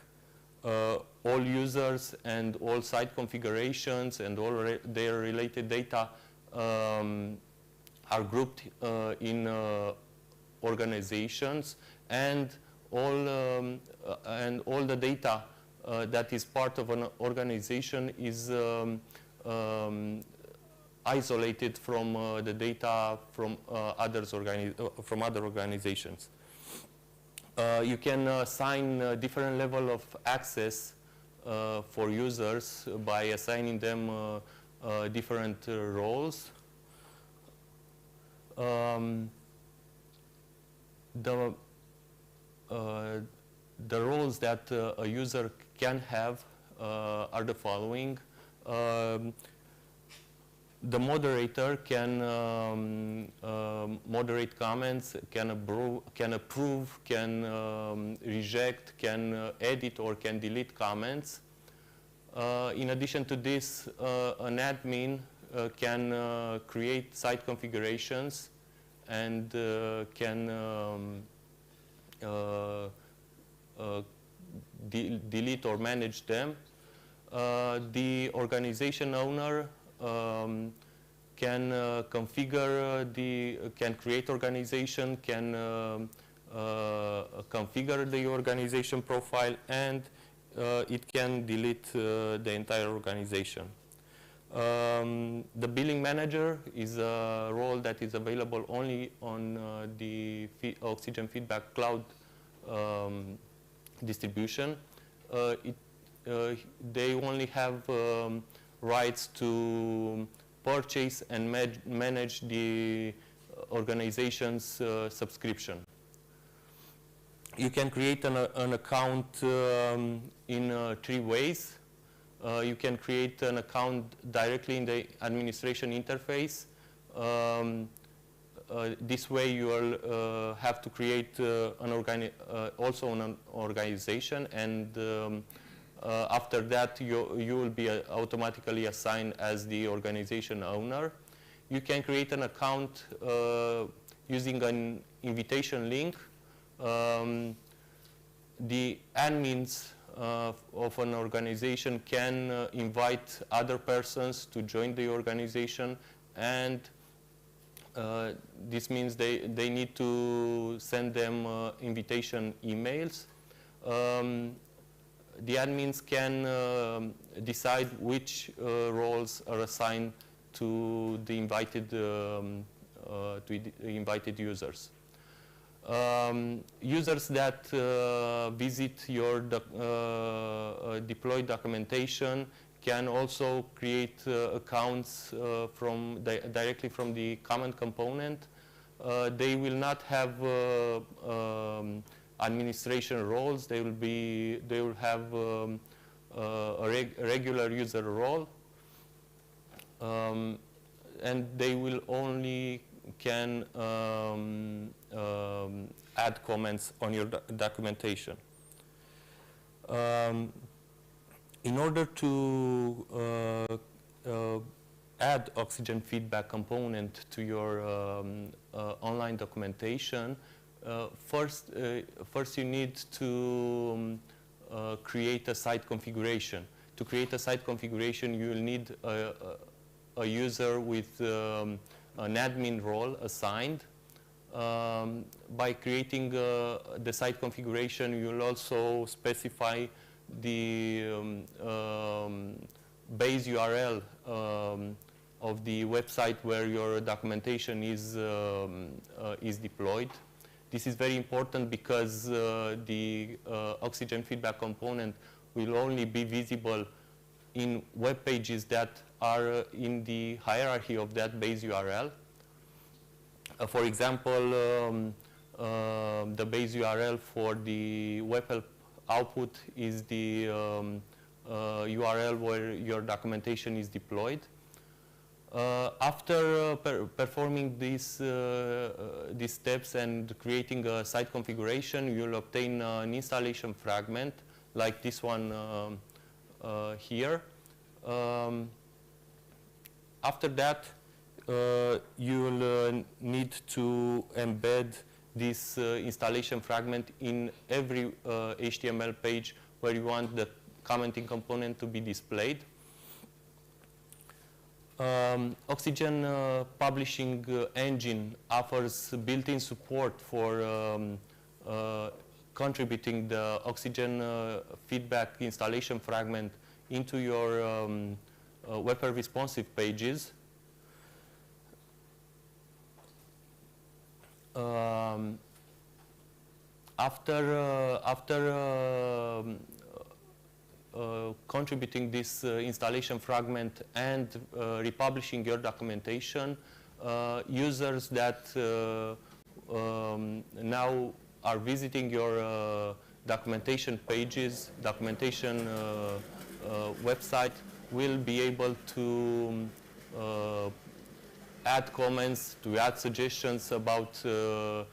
All users and all site configurations and all their related data are grouped in organizations, and all the data that is part of an organization is isolated from the data from other organizations. You can assign different level of access for users by assigning them different roles. The roles that a user can have are the following. The moderator can moderate comments, can approve, can reject, can edit, or can delete comments. In addition to this, an admin can create site configurations and can delete or manage them. The organization owner can configure can create organization, can configure the organization profile, and it can delete the entire organization. The billing manager is a role that is available only on the Oxygen Feedback Cloud distribution. They only have rights to purchase and manage the organization's subscription. You can create an account in 3 ways. You can create an account directly in the administration interface. This way you will have to create also an organization, and after that you will be automatically assigned as the organization owner. You can create an account using an invitation link. The admins of an organization can invite other persons to join the organization, and this means they need to send them invitation emails. The admins can decide which roles are assigned to the invited users. Users that visit your deployed documentation can also create accounts directly from the comment component. They will not have administration roles. They will have a regular user role, and they will only can add comments on your documentation. In order to add Oxygen feedback component to your online documentation, first you need to create a site configuration. To create a site configuration, you will need a user with an admin role assigned. By creating the site configuration, you will also specify the base URL of the website where your documentation is deployed. This is very important because the Oxygen feedback component will only be visible in web pages that are in the hierarchy of that base URL. For example, the base URL for the web help output is the URL where your documentation is deployed. After performing these steps and creating a site configuration, you'll obtain an installation fragment like this one here. After that, you'll need to embed this installation fragment in every HTML page where you want the commenting component to be displayed. Oxygen publishing engine offers built-in support for contributing the Oxygen feedback installation fragment into your web responsive pages. After contributing this installation fragment and republishing your documentation, users that now are visiting your documentation pages, documentation website, will be able to add comments, to add suggestions about the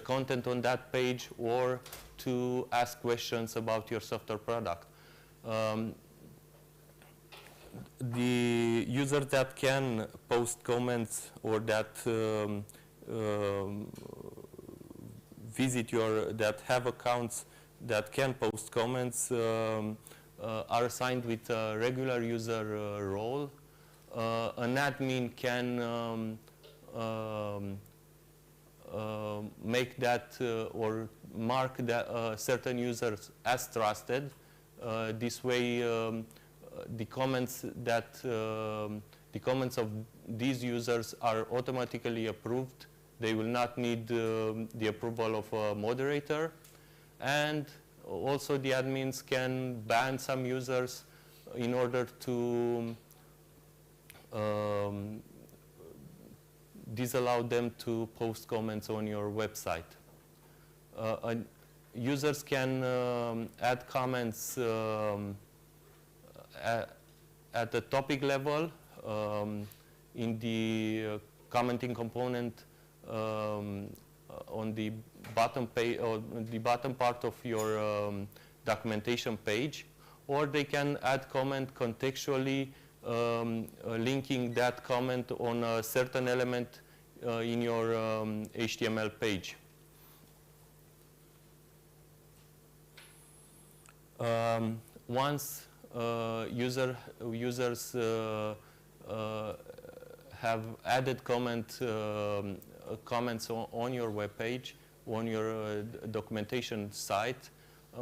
content on that page, or to ask questions about your software product. The users that can post comments or that that have accounts that can post comments are assigned with a regular user role. An admin can make that or mark that certain users as trusted. This way, the comments of these users are automatically approved. They will not need the approval of a moderator. And also the admins can ban some users in order to disallow them to post comments on your website. Users can add comments at the topic level in the commenting component on the bottom page or the bottom part of your documentation page, or they can add comment contextually linking that comment on a certain element in your HTML page. Once users have added comments on your web page, on your documentation site,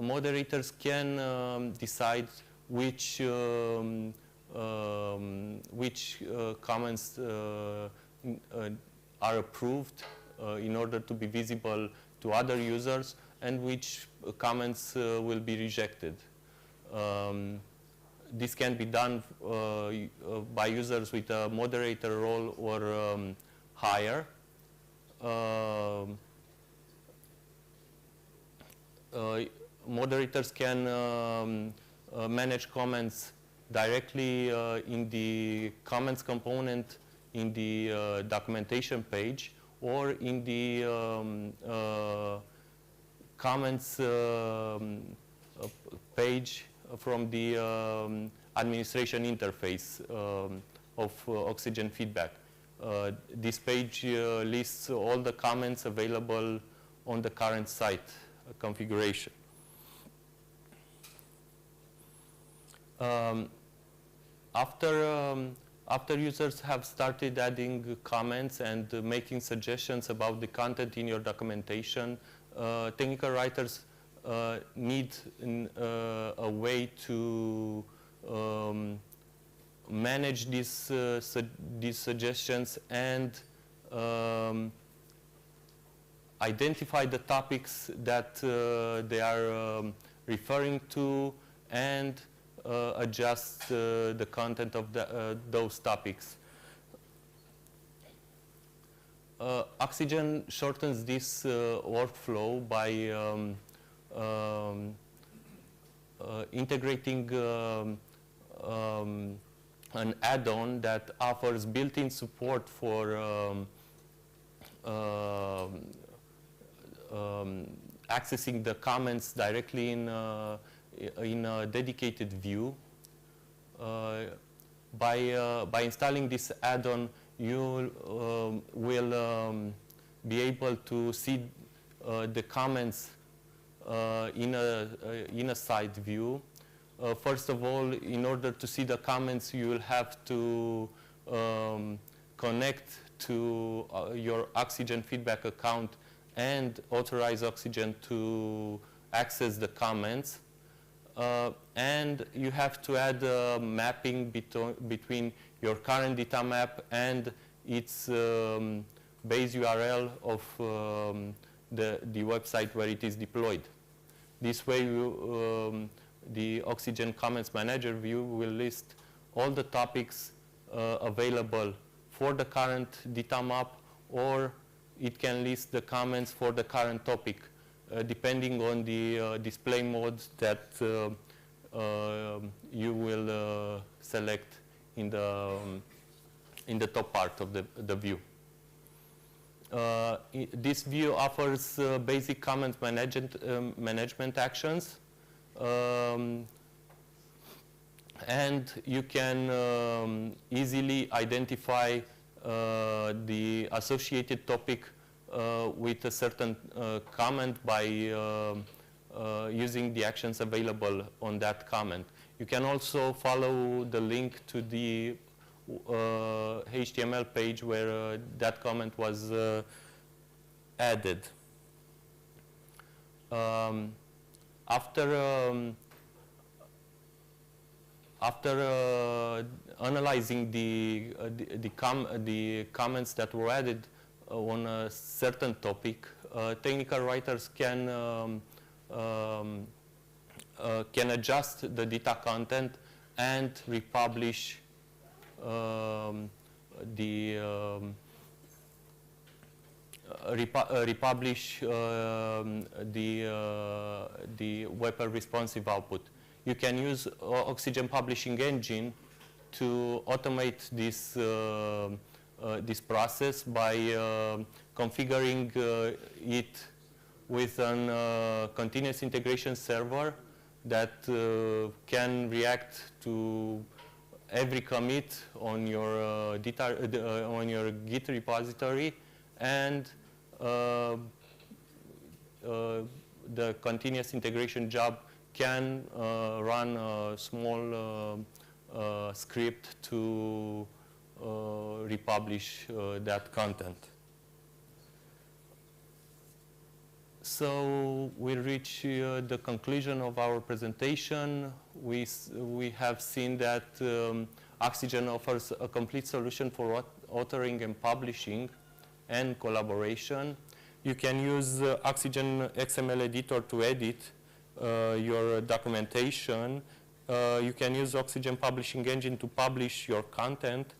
moderators can decide which comments are approved in order to be visible to other users, and which comments will be rejected. This can be done by users with a moderator role or higher. Moderators can manage comments directly in the comments component in the documentation page, or in the comments page from the administration interface of Oxygen Feedback. This page lists all the comments available on the current site configuration. After users have started adding comments and making suggestions about the content in your documentation, technical writers need a way to manage these suggestions and identify the topics that they are referring to, and adjust the content of those topics. Oxygen shortens this workflow by integrating an add-on that offers built-in support for accessing the comments directly in a dedicated view. By installing this add-on, you will be able to see the comments in a side view. First of all, in order to see the comments, you will have to connect to your Oxygen Feedback account and authorize Oxygen to access the comments. And you have to add a mapping between your current data map and its base URL of the website where it is deployed. This way, the Oxygen Comments Manager view will list all the topics available for the current data map, or it can list the comments for the current topic, depending on the display mode that you will select in the top part of the view. This view offers basic comment management actions, and you can easily identify the associated topic with a certain comment by using the actions available on that comment. You can also follow the link to the HTML page where that comment was added. After analyzing the comments that were added on a certain topic, technical writers can adjust the data content and republish the web responsive output. You can use Oxygen Publishing Engine to automate this this process by configuring it with a continuous integration server that can react to every commit on your Git repository, and the continuous integration job can run a small script to republish that content. So we reach the conclusion of our presentation. We have seen that Oxygen offers a complete solution for authoring and publishing and collaboration. You can use Oxygen XML editor to edit your documentation. You can use Oxygen Publishing Engine to publish your content.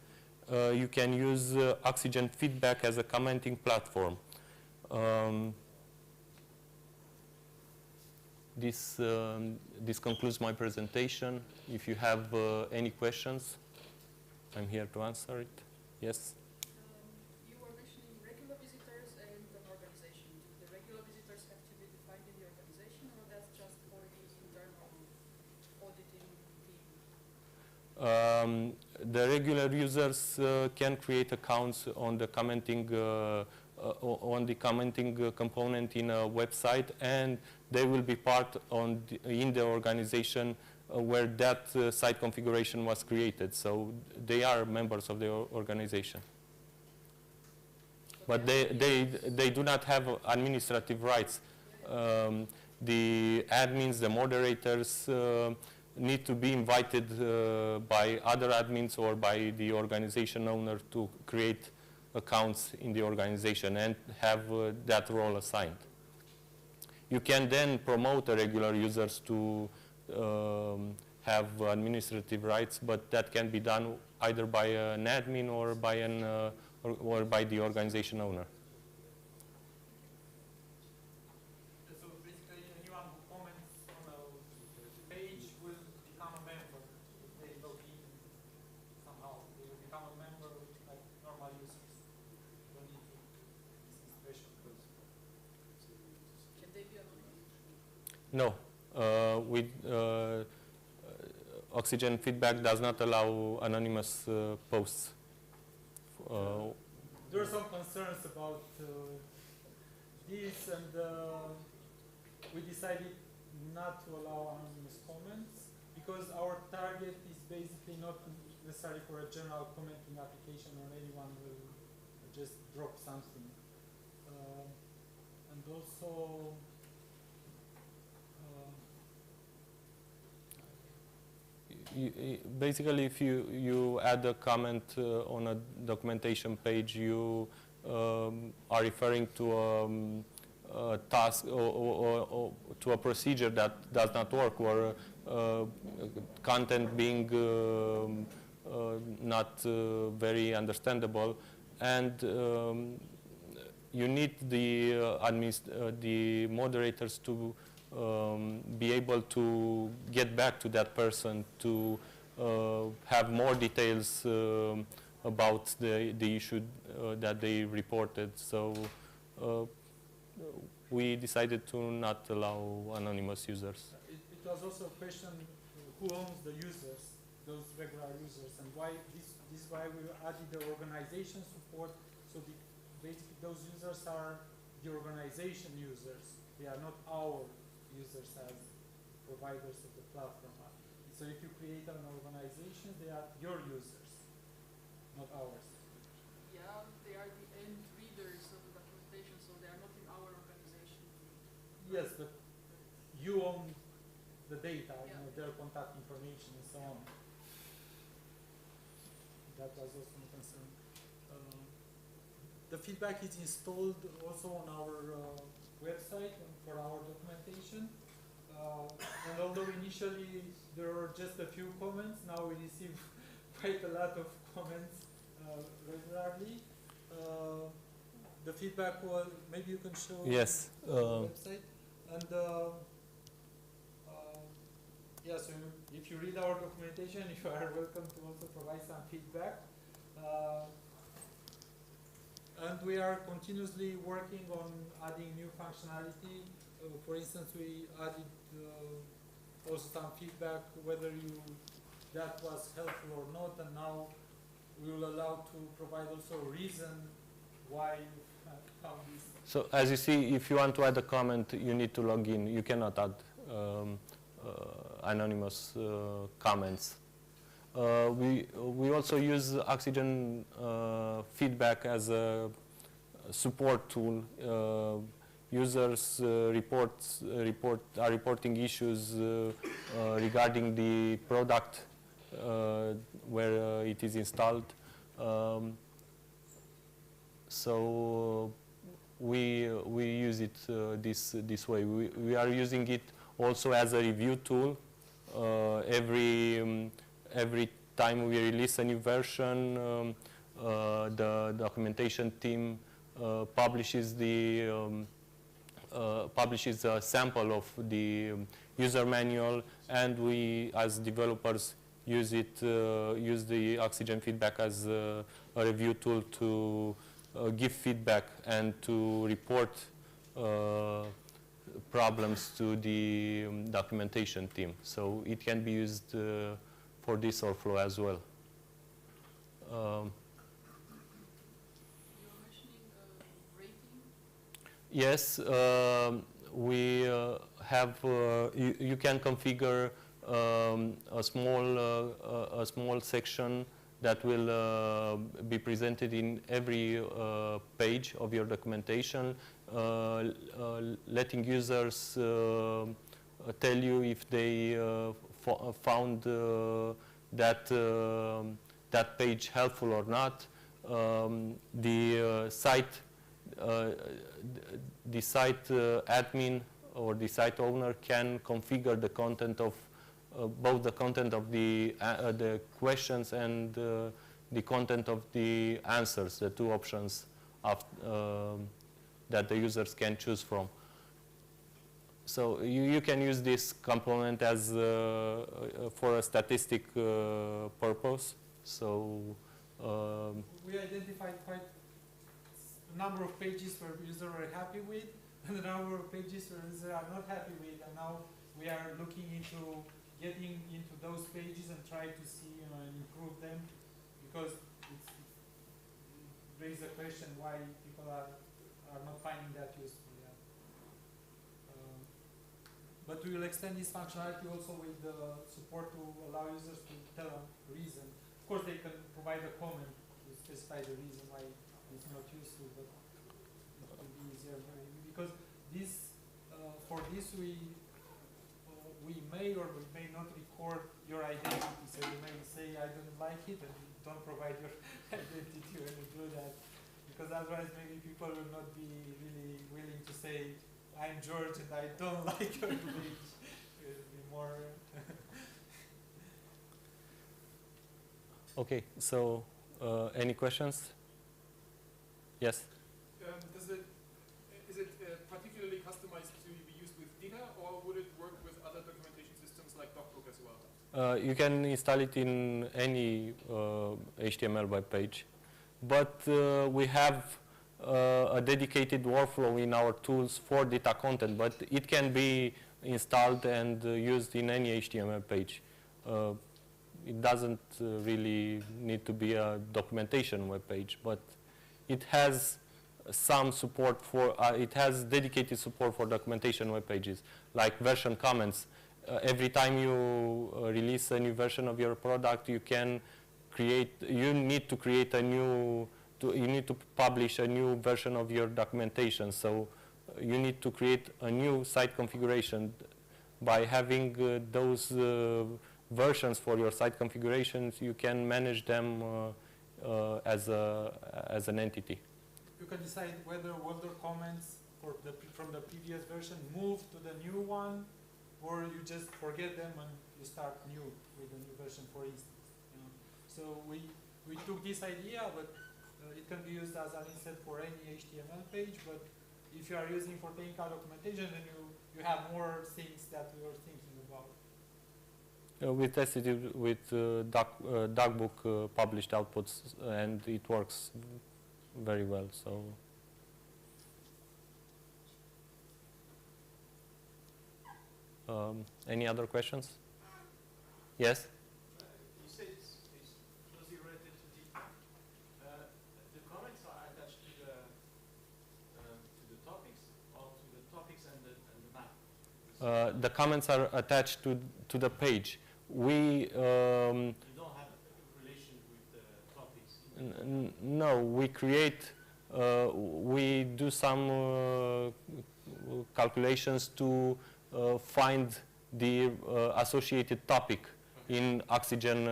You can use Oxygen Feedback as a commenting platform. This concludes my presentation. If you have any questions, I'm here to answer it. Yes? You were mentioning regular visitors and an organization. Do the regular visitors have to be defined in the organization, or that's just for the internal auditing team? The regular users can create accounts on the commenting component in a website, and they will be part in the organization where that site configuration was created. So they are members of the organization. But they do not have administrative rights. The admins, the moderators, need to be invited by other admins or by the organization owner to create accounts in the organization and have that role assigned. You can then promote the regular users to have administrative rights, but that can be done either by an admin or by or by the organization owner. So basically, anyone who comments on a page will become a member if they log in somehow. They will become a member like normal users. Don't need to special code. Can they be anonymous? No. Oxygen Feedback does not allow anonymous posts. There are some concerns about this, and we decided not to allow anonymous comments because our target is basically not necessarily for a general commenting application or anyone will just drop something. And also, basically, if you add a comment on a documentation page, you are referring to a task or to a procedure that does not work, or content being not very understandable, and you need the moderators to be able to get back to that person to have more details about the issue that they reported. So we decided to not allow anonymous users. it was also a question who owns the users, those regular users, and why this is why we added the organization support. So basically those users are the organization users. They are not our users as providers of the platform. So if you create an organization, they are your users, not ours. Yeah, they are the end readers of the documentation, so they are not in our organization. Yes, but you own the data, Yeah. their contact information and so on. that was also a concern. The feedback is installed also on our website for our documentation. And although initially there were just a few comments, now we receive quite a lot of comments regularly. The feedback was, maybe you can show Yes. the website. And yeah, so if you read our documentation, you are welcome to also provide some feedback. And we are continuously working on adding new functionality. For instance, we added also some feedback whether that was helpful or not, and now we will allow to provide also a reason why you found this. So as you see, if you want to add a comment, you need to log in. You cannot add anonymous comments. We also use Oxygen feedback as a support tool. Users are reporting issues regarding the product where it is installed. So we use it this way. We are using it also as a review tool. Every time we release a new version, the documentation team publishes a sample of the user manual, and we, as developers, use the Oxygen feedback as a review tool to give feedback and to report problems to the documentation team. So it can be used for this workflow as well. You were mentioning rating. Yes, we have. You can configure a small section that will be presented in every page of your documentation, letting users tell you if they found that page helpful or not. The site admin or the site owner can configure the content of both the content of the questions and the content of the answers, the two options that the users can choose from. So you can use this component as for a statistic purpose. So we identified quite a number of pages where users are happy with, and a number of pages where users are not happy with, and now we are looking into getting into those pages and try to see and improve them, because it raises a question why people are not finding that useful. Yeah. But we will extend this functionality also with the support to allow users to tell a reason. Of course, they can provide a comment to specify the reason why it's not useful, but it will be easier because this for this we may or we may not record your identity. So you may say I don't like it and don't provide your identity when you do that, because otherwise maybe people will not be really willing to say I'm George and I don't like your page. It will be more. okay, so any questions? Yes. Is it particularly customized to be used with Dina, or would it work with other documentation systems like DocBook as well? You can install it in any HTML web page, but we have a dedicated workflow in our tools for data content, but it can be installed and used in any HTML page. It doesn't really need to be a documentation web page, but it has some support for, it has dedicated support for documentation web pages, like version comments. Every time you release a new version of your product, you need to create a new, you need to publish a new version of your documentation. So you need to create a new site configuration. By having those versions for your site configurations, you can manage them as an entity. You can decide whether older comments from the previous version move to the new one, or you just forget them and you start new with the new version, for instance. You know? So we took this idea, but it can be used, as Alin said, for any HTML page. But if you are using for technical documentation, then you have more things that we were thinking about. We tested it with DocBook published outputs, and it works very well. So. Any other questions? Yes? You say it's closely related to DPath. The comments are attached to the topics, or to the topics and the map? The comments are attached to the page. We you don't have a relation with the topics? no, we create, we do some calculations to find the associated topic in Oxygen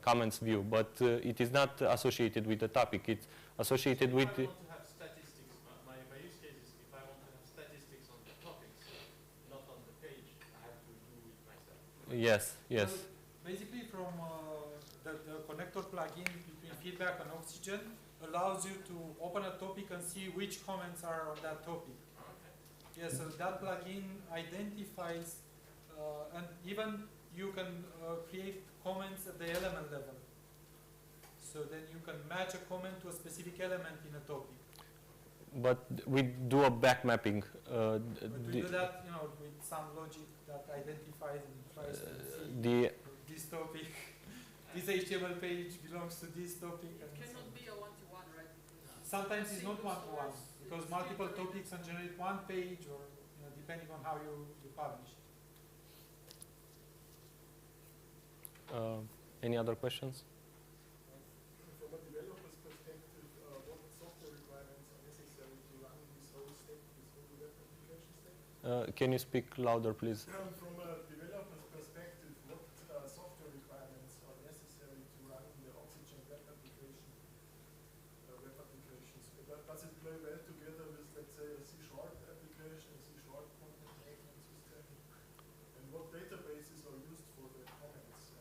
comments view, but it is not associated with the topic. It's associated with. If I want to have statistics, my use case is if I want to have statistics on the topics, not on the page, I have to do it myself. Yes, yes. So basically, from the connector plugin between Feedback and Oxygen allows you to open a topic and see which comments are on that topic. Yeah, so that plugin identifies, and even you can create comments at the element level. So then you can match a comment to a specific element in a topic. But we do a back mapping. But we do that, you know, with some logic that identifies and tries to see this topic. This HTML page belongs to this topic. It cannot be a one-to-one, right? Because sometimes it's not one-to-one, because multiple topics can generate one page, or you know, depending on how you publish. Any other questions? From a developer's perspective, what software requirements are necessary to run this whole stack, this whole web application stack? Can you speak louder, please? From a developer's perspective, what software requirements are necessary to run the Oxygen web applications? Does it play well together with, let's say, a C# application, a C# content management system? And what databases are used for the comments?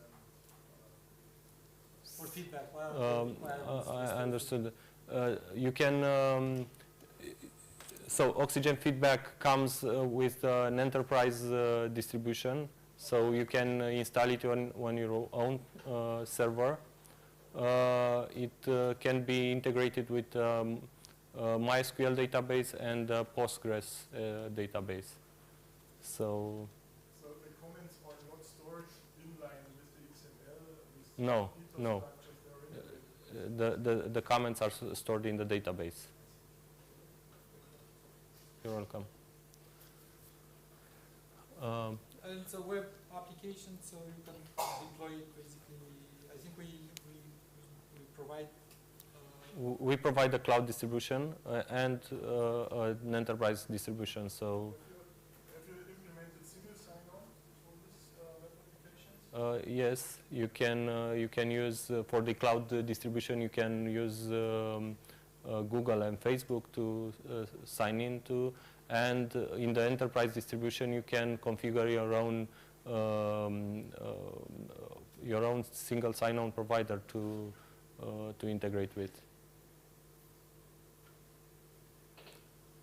For feedback. I understood. You can. So Oxygen Feedback comes with an enterprise distribution, so you can install it on your own server. It can be integrated with MySQL database and Postgres database. So the comments are not stored in line with the XML? No, no. The comments are stored in the database. You're welcome. And it's a web application, so you can deploy it basically. I think we provide. We provide a cloud distribution and an enterprise distribution. So. Have you implemented single sign-on for this web applications? Yes, you can use for the cloud distribution. You can use Google and Facebook to sign into, and in the enterprise distribution you can configure your own single sign-on provider to integrate with.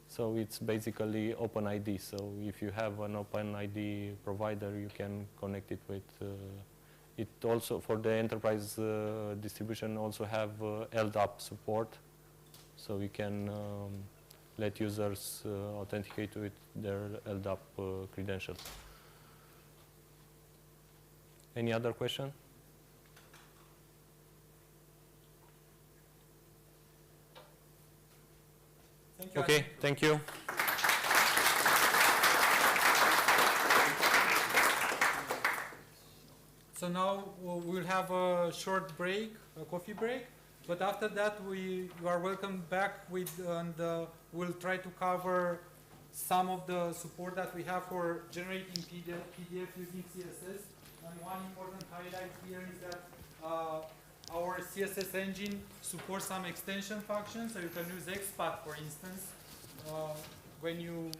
So it's basically OpenID. So if you have an OpenID provider, you can connect it with. It also for the enterprise distribution also have LDAP support. So we can let users authenticate with their LDAP credentials. Any other question? Thank you. Okay, thank you. So now we'll have a short break, a coffee break. But after that, you are welcome back and we'll try to cover some of the support that we have for generating PDF using CSS. And one important highlight here is that our CSS engine supports some extension functions, so you can use XPath, for instance, when you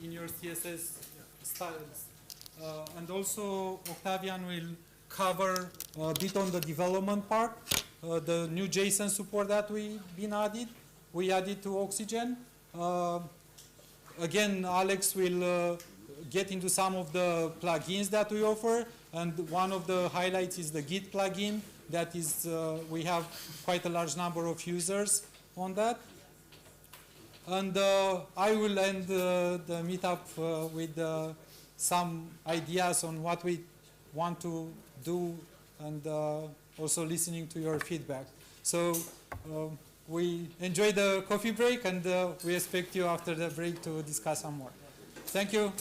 in your CSS styles. And also, Octavian will cover a bit on the development part. The new JSON support that we added to Oxygen. Again, Alex will get into some of the plugins that we offer, and one of the highlights is the Git plugin. That is, we have quite a large number of users on that. And I will end the meetup with some ideas on what we want to do, and also listening to your feedback. So we enjoy the coffee break, and we expect you after the break to discuss some more. Thank you.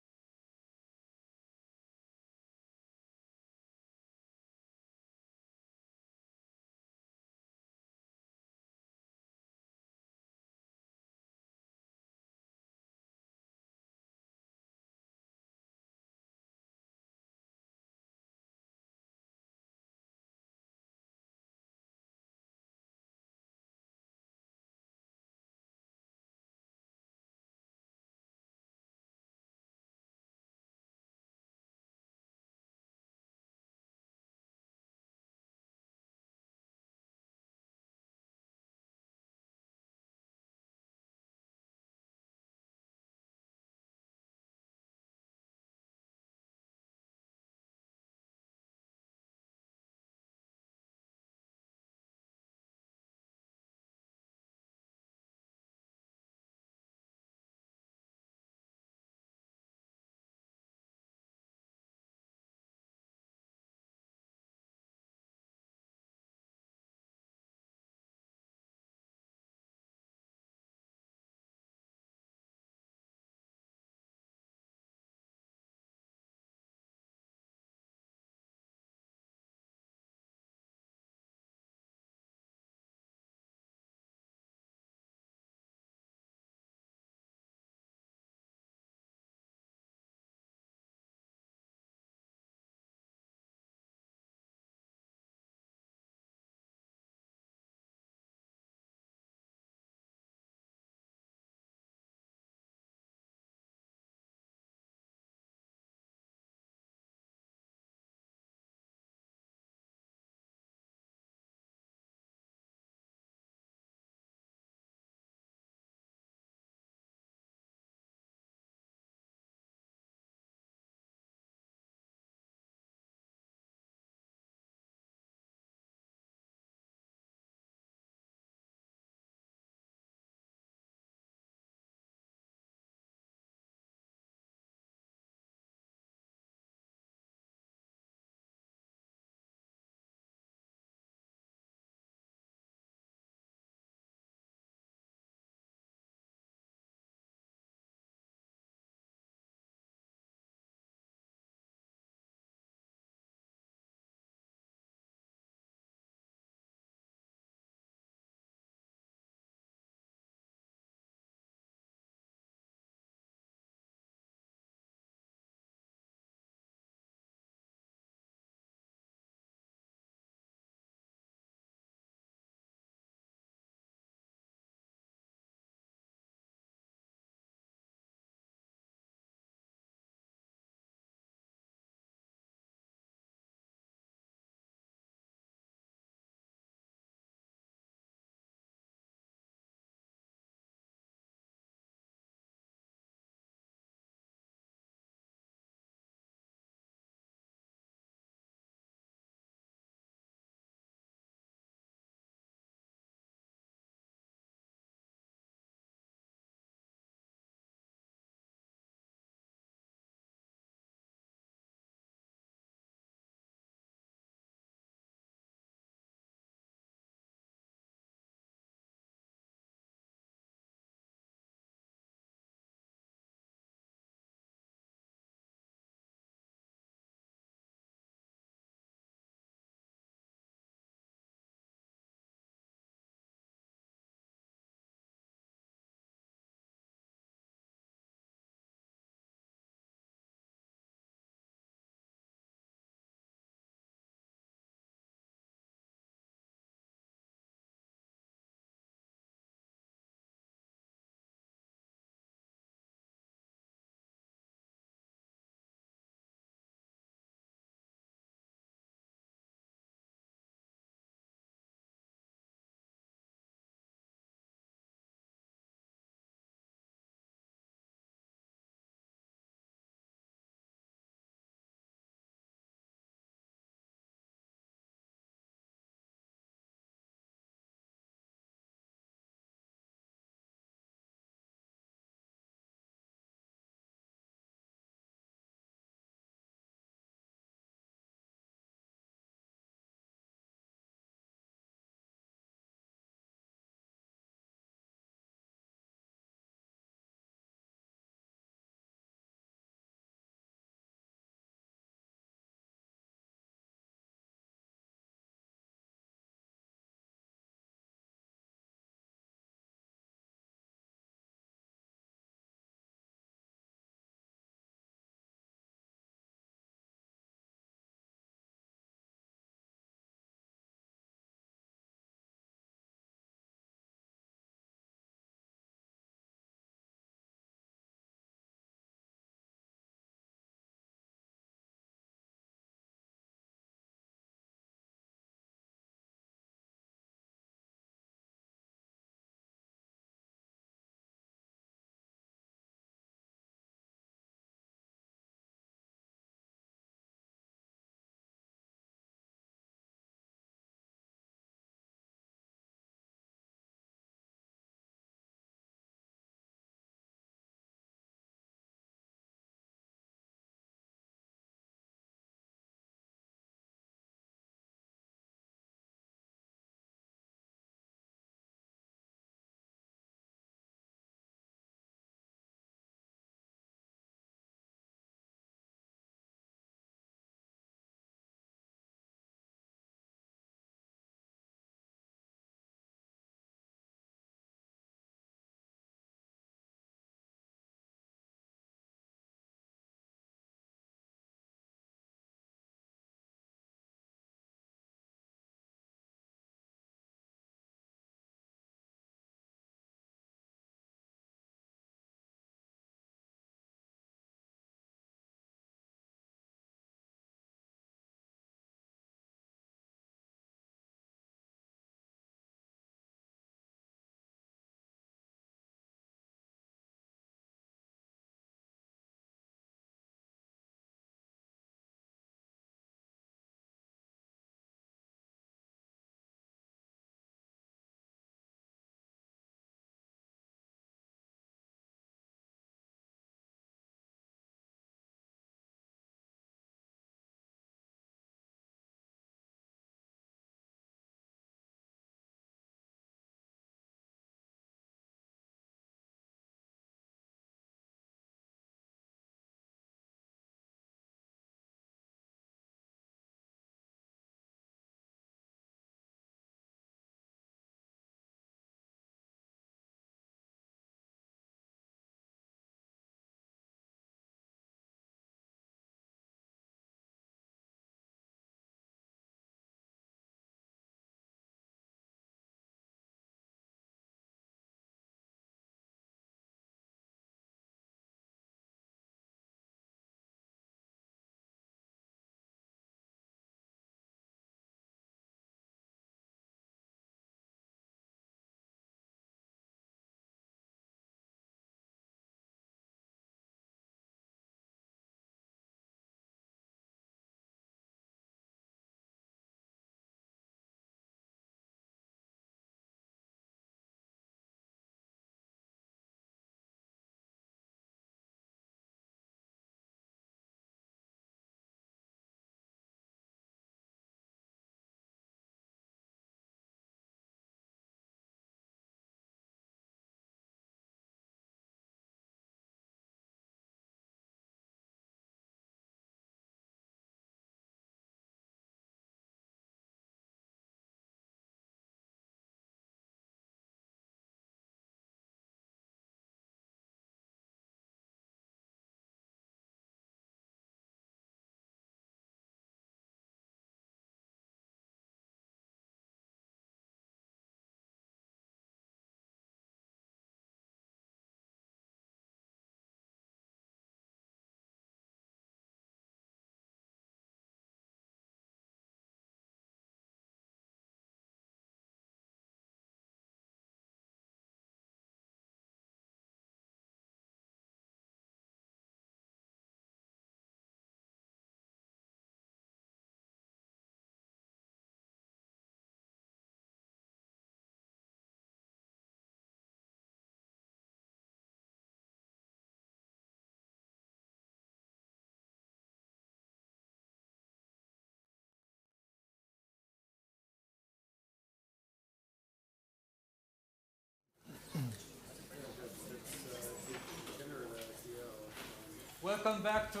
Welcome back to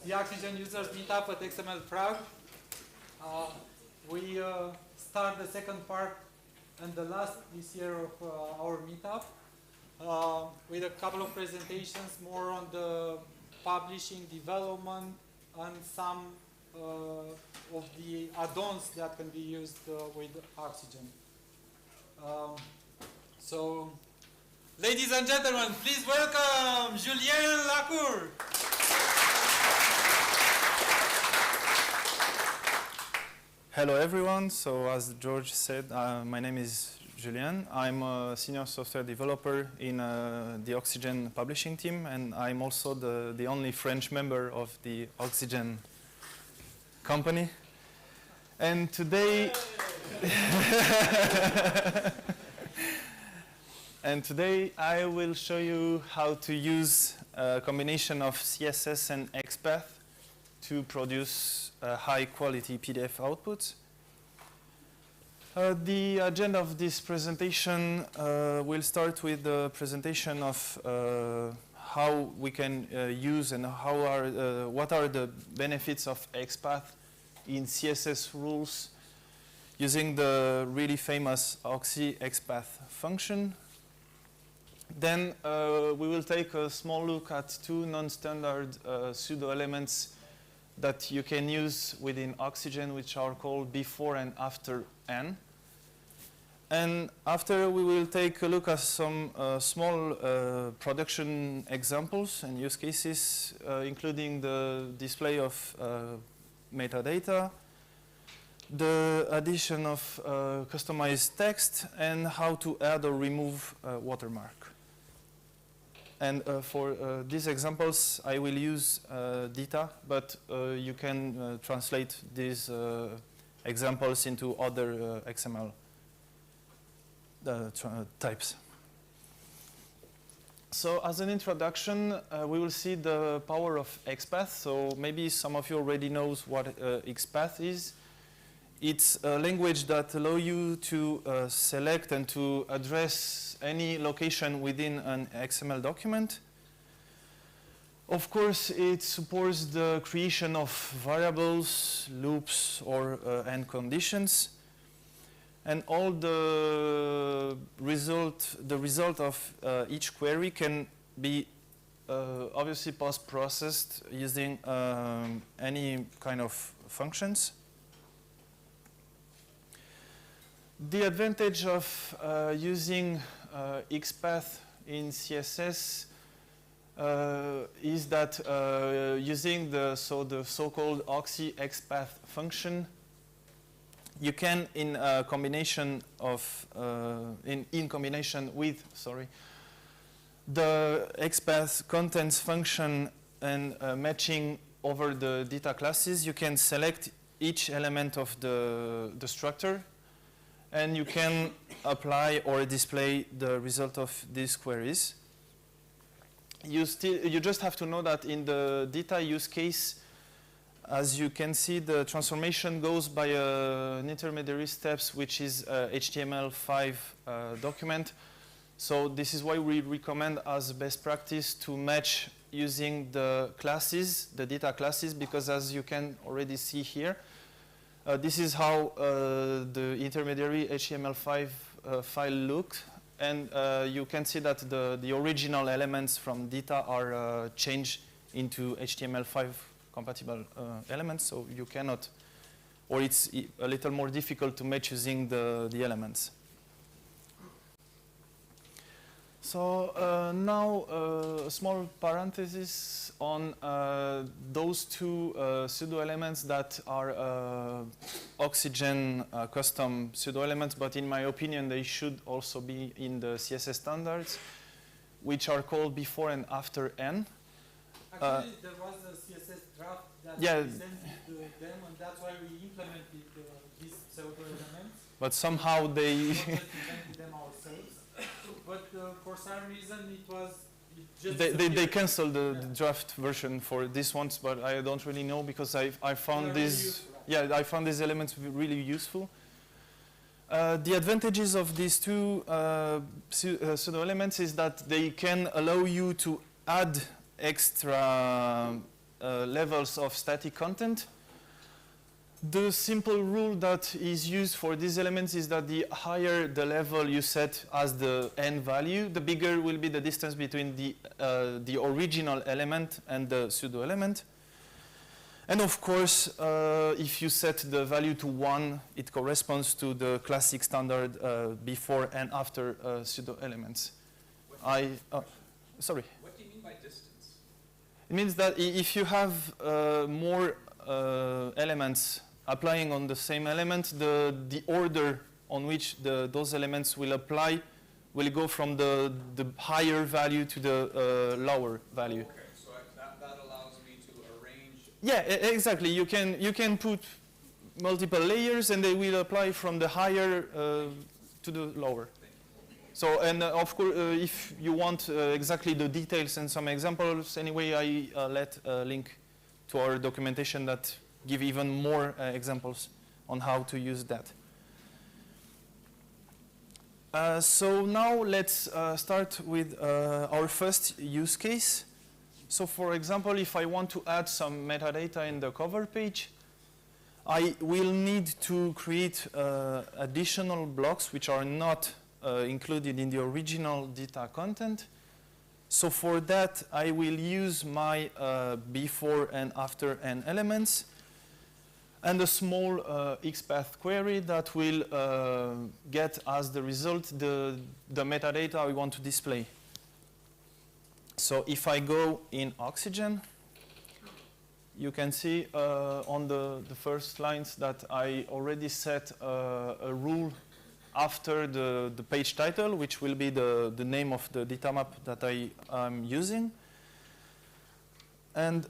the Oxygen users meetup at XML Prague. We start the second part and the last this year of our meetup with a couple of presentations more on the publishing, development, and some of the add-ons that can be used with Oxygen. So, ladies and gentlemen, please welcome Julien Lacour. Hello everyone, so as George said, my name is Julien. I'm a senior software developer in the Oxygen publishing team, and I'm also the only French member of the Oxygen company. And today, I will show you how to use a combination of CSS and XPath to produce high quality PDF outputs. The agenda of this presentation will start with the presentation of how we can use and what are the benefits of XPath in CSS rules using the really famous Oxy XPath function. Then we will take a small look at two non-standard pseudo elements that you can use within Oxygen, which are called before and after n. And after, we will take a look at some small production examples and use cases, including the display of metadata, the addition of customized text, and how to add or remove a watermark. And for these examples, I will use data, but you can translate these examples into other XML types. So as an introduction, we will see the power of XPath. So maybe some of you already knows what XPath is. It's a language that allows you to select and to address any location within an XML document. Of course, it supports the creation of variables, loops, or end conditions. And all the result of each query can be obviously post-processed using any kind of functions. The advantage of using XPath in CSS is that using the so-called Oxy XPath function, you can, in combination with the XPath contents function and matching over the data classes, you can select each element of the structure, and you can apply or display the result of these queries. You just have to know that in the data use case, as you can see, the transformation goes by an intermediary steps, which is HTML5 document. So this is why we recommend as best practice to match using the classes, the data classes, because as you can already see here, this is how the intermediary HTML5 file looked. And you can see that the original elements from data are changed into HTML5 compatible elements, so you cannot, or it's a little more difficult to match using the elements. So now a small parenthesis on those two pseudo elements that are Oxygen custom pseudo elements, but in my opinion they should also be in the CSS standards, which are called before and after n. Actually, there was a CSS draft that we sent to them, and that's why we implemented these pseudo elements. But somehow they We not just invented them ourselves. But for some reason, it was just they canceled the draft version for these ones, but I don't really know because I found these I found these elements really useful. The advantages of these two pseudo elements is that they can allow you to add extra levels of static content. The simple rule that is used for these elements is that the higher the level you set as the n value, the bigger will be the distance between the original element and the pseudo element. And of course, if you set the value to 1, it corresponds to the classic standard before and after pseudo elements. Sorry. What do you mean by distance? It means that if you have more elements applying on the same element, the order on which those elements will apply will go from the higher value to the lower value. Okay, so that allows me to arrange. Yeah, exactly. You can put multiple layers, and they will apply from the higher to the lower. So, and of course, if you want exactly the details and some examples, anyway, I let link to our documentation that give even more examples on how to use that. So now let's start with our first use case. So for example, if I want to add some metadata in the cover page, I will need to create additional blocks which are not included in the original data content. So for that, I will use my before and after n elements and a small XPath query that will get as the result the metadata I want to display. So if I go in Oxygen, you can see on the first lines that I already set a rule after the page title, which will be the name of the data map that I am using. And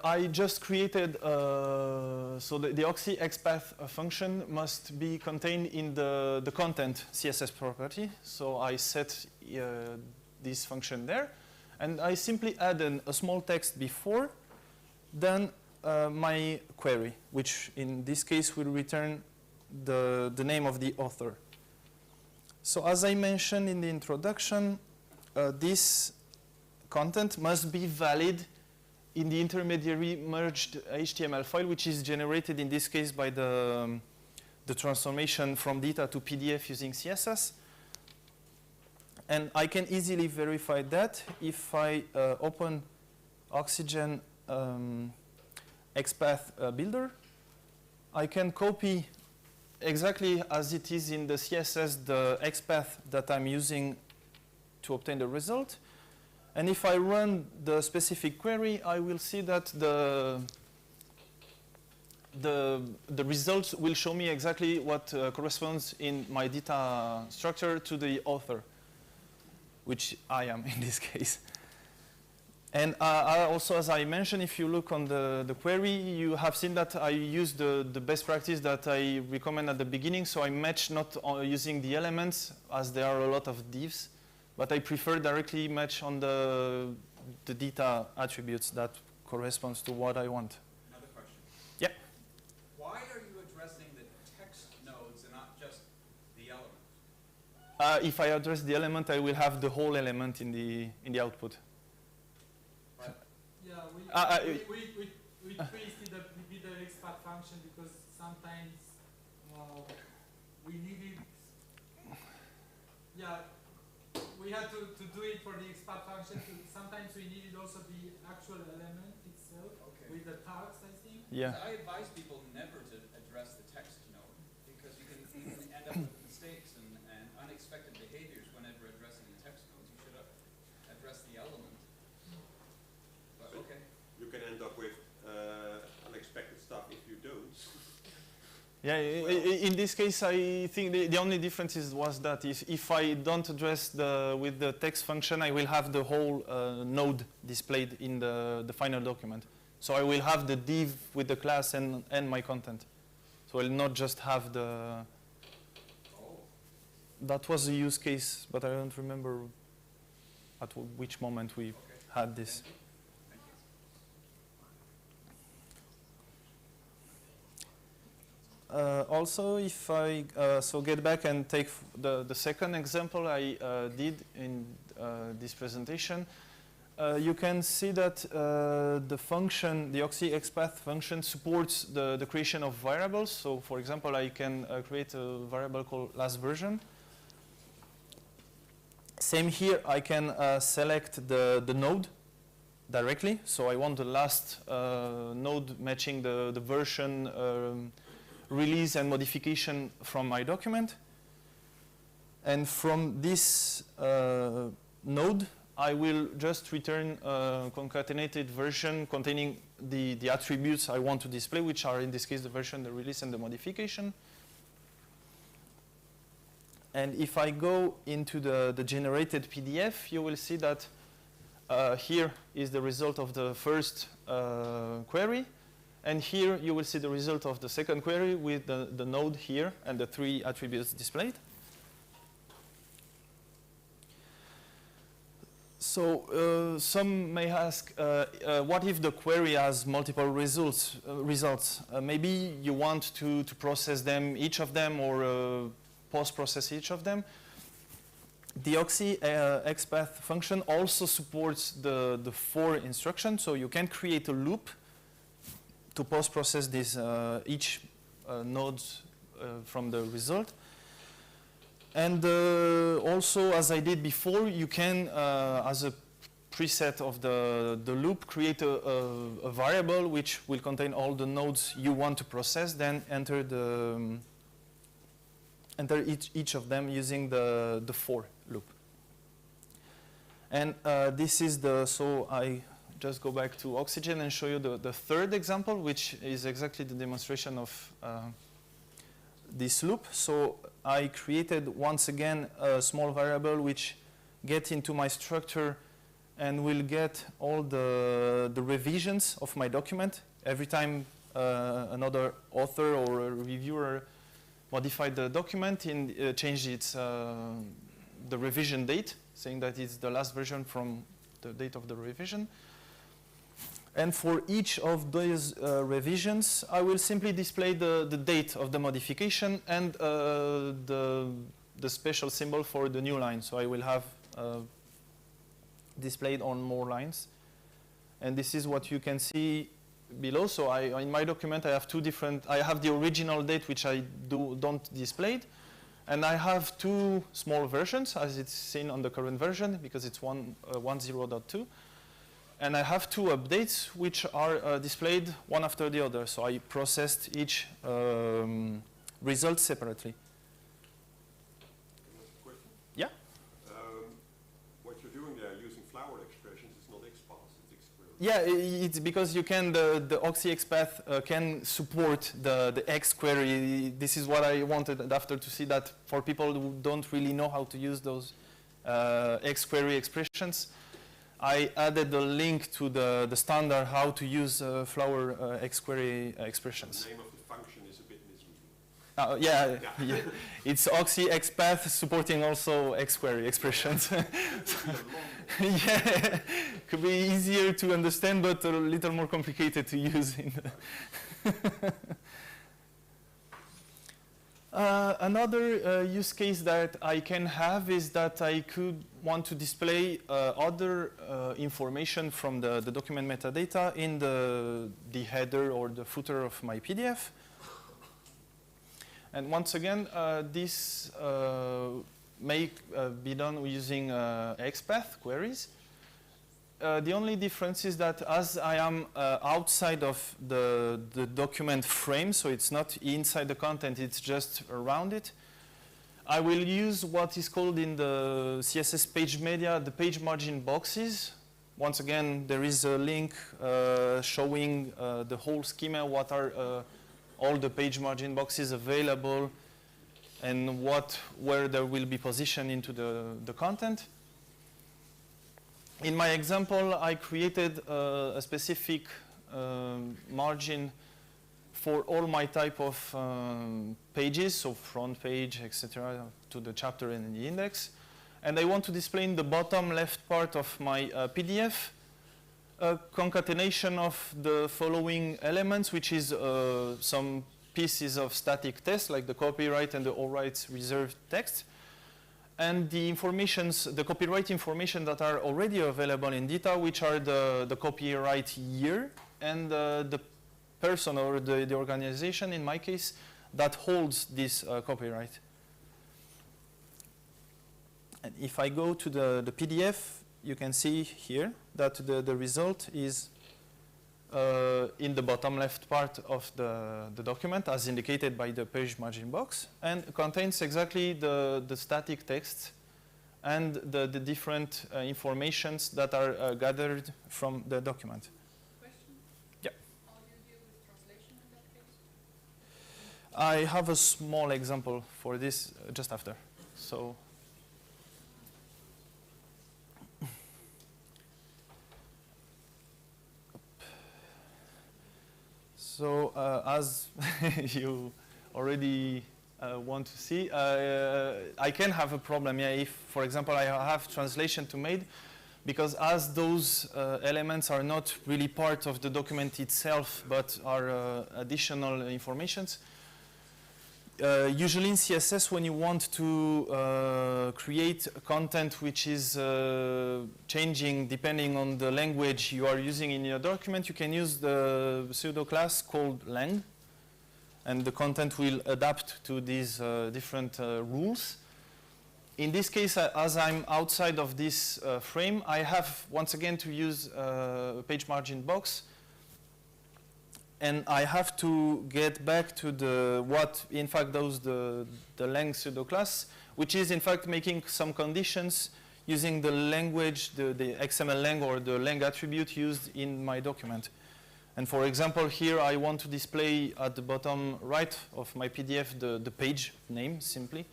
I just created, so the Oxy XPath function must be contained in the content CSS property. So I set this function there. And I simply add a small text before, then my query, which in this case will return the name of the author. So as I mentioned in the introduction, this content must be valid in the intermediary merged HTML file, which is generated in this case by the transformation from data to PDF using CSS. And I can easily verify that if I open Oxygen XPath builder. I can copy exactly as it is in the CSS the XPath that I'm using to obtain the result. And if I run the specific query, I will see that the results will show me exactly what corresponds in my data structure to the author, which I am in this case. And also, as I mentioned, if you look on the query, you have seen that I use the best practice that I recommend at the beginning. So I match not using the elements, as there are a lot of divs, but I prefer directly match on the data attributes that corresponds to what I want. Another question. Yeah. Why are you addressing the text nodes and not just the element? If I address the element, I will have the whole element in the output. Yeah, we twisted the XPath function because sometimes we needed, we had to do it for the XPath function. Sometimes we needed also the actual element itself with the tags, I think. Yeah. I advise people never to address the text node because you can end up with mistakes and unexpected behaviors whenever addressing the text nodes. You should address the element. But okay. You can end up with unexpected stuff if you don't. Yeah, in this case, I think the only difference was that if I don't address with the text function, I will have the whole node displayed in the final document. So I will have the div with the class and my content. So I'll not just have the... That was the use case, but I don't remember at which moment we had this. Also, if I get back and take the second example I did in this presentation, you can see that the function, the Oxy XPath function, supports the creation of variables. So, for example, I can create a variable called last version. Same here, I can select the node directly. So I want the last node matching the version, release, and modification from my document. And from this node, I will just return a concatenated version containing the attributes I want to display, which are in this case the version, the release, and the modification. And if I go into the generated PDF, you will see that here is the result of the first query. And here you will see the result of the second query with the node here and the 3 attributes displayed. So some may ask, what if the query has multiple results? Maybe you want to process them, each of them, or post-process each of them. The Oxy XPath function also supports the for instruction, so you can create a loop to post-process this each nodes from the result. And also, as I did before, you can, as a preset of the loop, create a variable which will contain all the nodes you want to process, then enter each of them using the for loop. And this is so I just go back to Oxygen and show you the third example, which is exactly the demonstration of this loop. So I created, once again, a small variable which gets into my structure and will get all the revisions of my document. Every time another author or a reviewer modified the document and changed its the revision date, saying that it's the last version from the date of the revision. And for each of those revisions, I will simply display the date of the modification and the special symbol for the new line. So I will have displayed on more lines. And this is what you can see below. So in my document, I have 2 different, I have the original date, which I don't display. And I have 2 small versions, as it's seen on the current version, because it's 1.0.2. And I have 2 updates, which are displayed one after the other. So I processed each result separately. Question? Yeah? What you're doing there, using flower expressions, is not XPath, it's XQuery. Yeah, it's because you can, the Oxy XPath can support the X query. This is what I wanted after to see that for people who don't really know how to use those X query expressions. I added a link to the standard how to use flower X query expressions. The name of the function is a bit misleading. Yeah. It's Oxy XPath supporting also X query expressions. Yeah, could be easier to understand, but a little more complicated to use. Another use case that I can have is that I could want to display other information from the document metadata in the header or the footer of my PDF. And once again, this may be done using XPath queries. The only difference is that as I am outside of the document frame, so it's not inside the content, it's just around it, I will use what is called in the CSS page media the page margin boxes. Once again, there is a link showing the whole schema, what are all the page margin boxes available, and where there will be positioned into the content. In my example, I created a specific margin for all my type of pages, so front page, etc., to the chapter and the index. And I want to display in the bottom left part of my PDF a concatenation of the following elements, which is some pieces of static text, like the copyright and the all rights reserved text. and the informations, the copyright information that are already available in DITA, which are the copyright year and the person or the organization, in my case, that holds this copyright. And if I go to the PDF, you can see here that the result is in the bottom left part of the document, as indicated by the page margin box, and contains exactly the static text and the different informations that are gathered from the document. Question? Yeah. How do you deal with translation in that case? I have a small example for this just after. So as you already want to see, I can have a problem if, for example, I have translation to made, because as those elements are not really part of the document itself, but are additional informations. Usually in CSS, when you want to create content which is changing depending on the language you are using in your document, you can use the pseudo class called lang, and the content will adapt to these different rules. In this case, as I'm outside of this frame, I have once again to use a page margin box. And I have to get back to what in fact does the lang pseudo class, which is in fact making some conditions using the language, the XML lang or the lang attribute used in my document. And for example, here I want to display at the bottom right of my PDF the page name simply.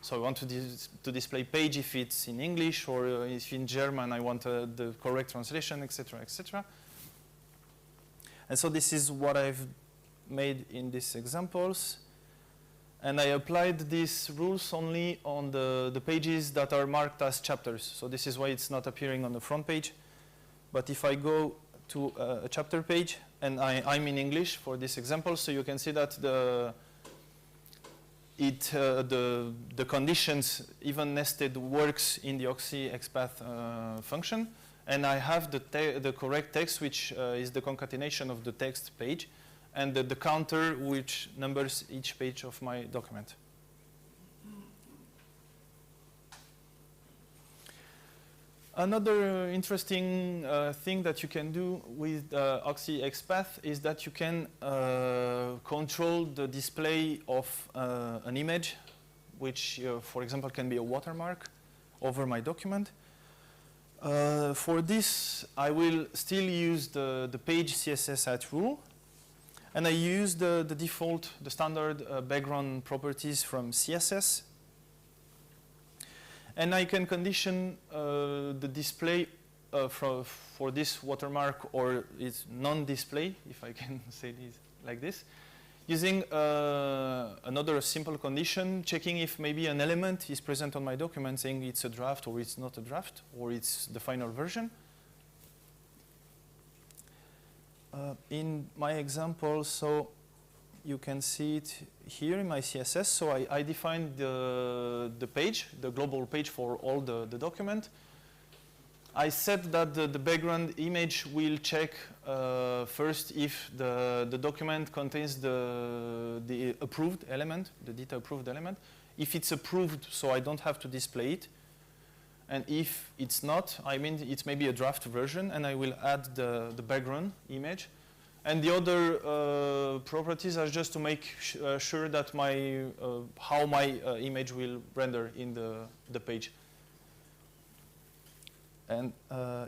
So I want to display page if it's in English, or if in German I want the correct translation, etc., etc. And so this is what I've made in these examples. And I applied these rules only on the pages that are marked as chapters. So this is why it's not appearing on the front page. But if I go to a chapter page, and I'm in English for this example, so you can see that the conditions, even nested, works in the Oxy XPath function. And I have the correct text, which is the concatenation of the text page, and the counter, which numbers each page of my document. Another interesting thing that you can do with Oxy XPath is that you can control the display of an image, which, for example, can be a watermark over my document. For this, I will still use the page CSS at rule, and I use the default, the standard background properties from CSS. And I can condition the display for this watermark or its non-display, if I can say this like this, using another simple condition, checking if maybe an element is present on my document, saying it's a draft or it's not a draft, or it's the final version. In my example, so you can see it here in my CSS. So I defined the page, the global page for all the document. I said that the background image will check first if the document contains the approved element, the DITA approved element. If it's approved, so I don't have to display it. And if it's not, I mean it's maybe a draft version, and I will add the background image. And the other properties are just to make sure that how my image will render in the page. And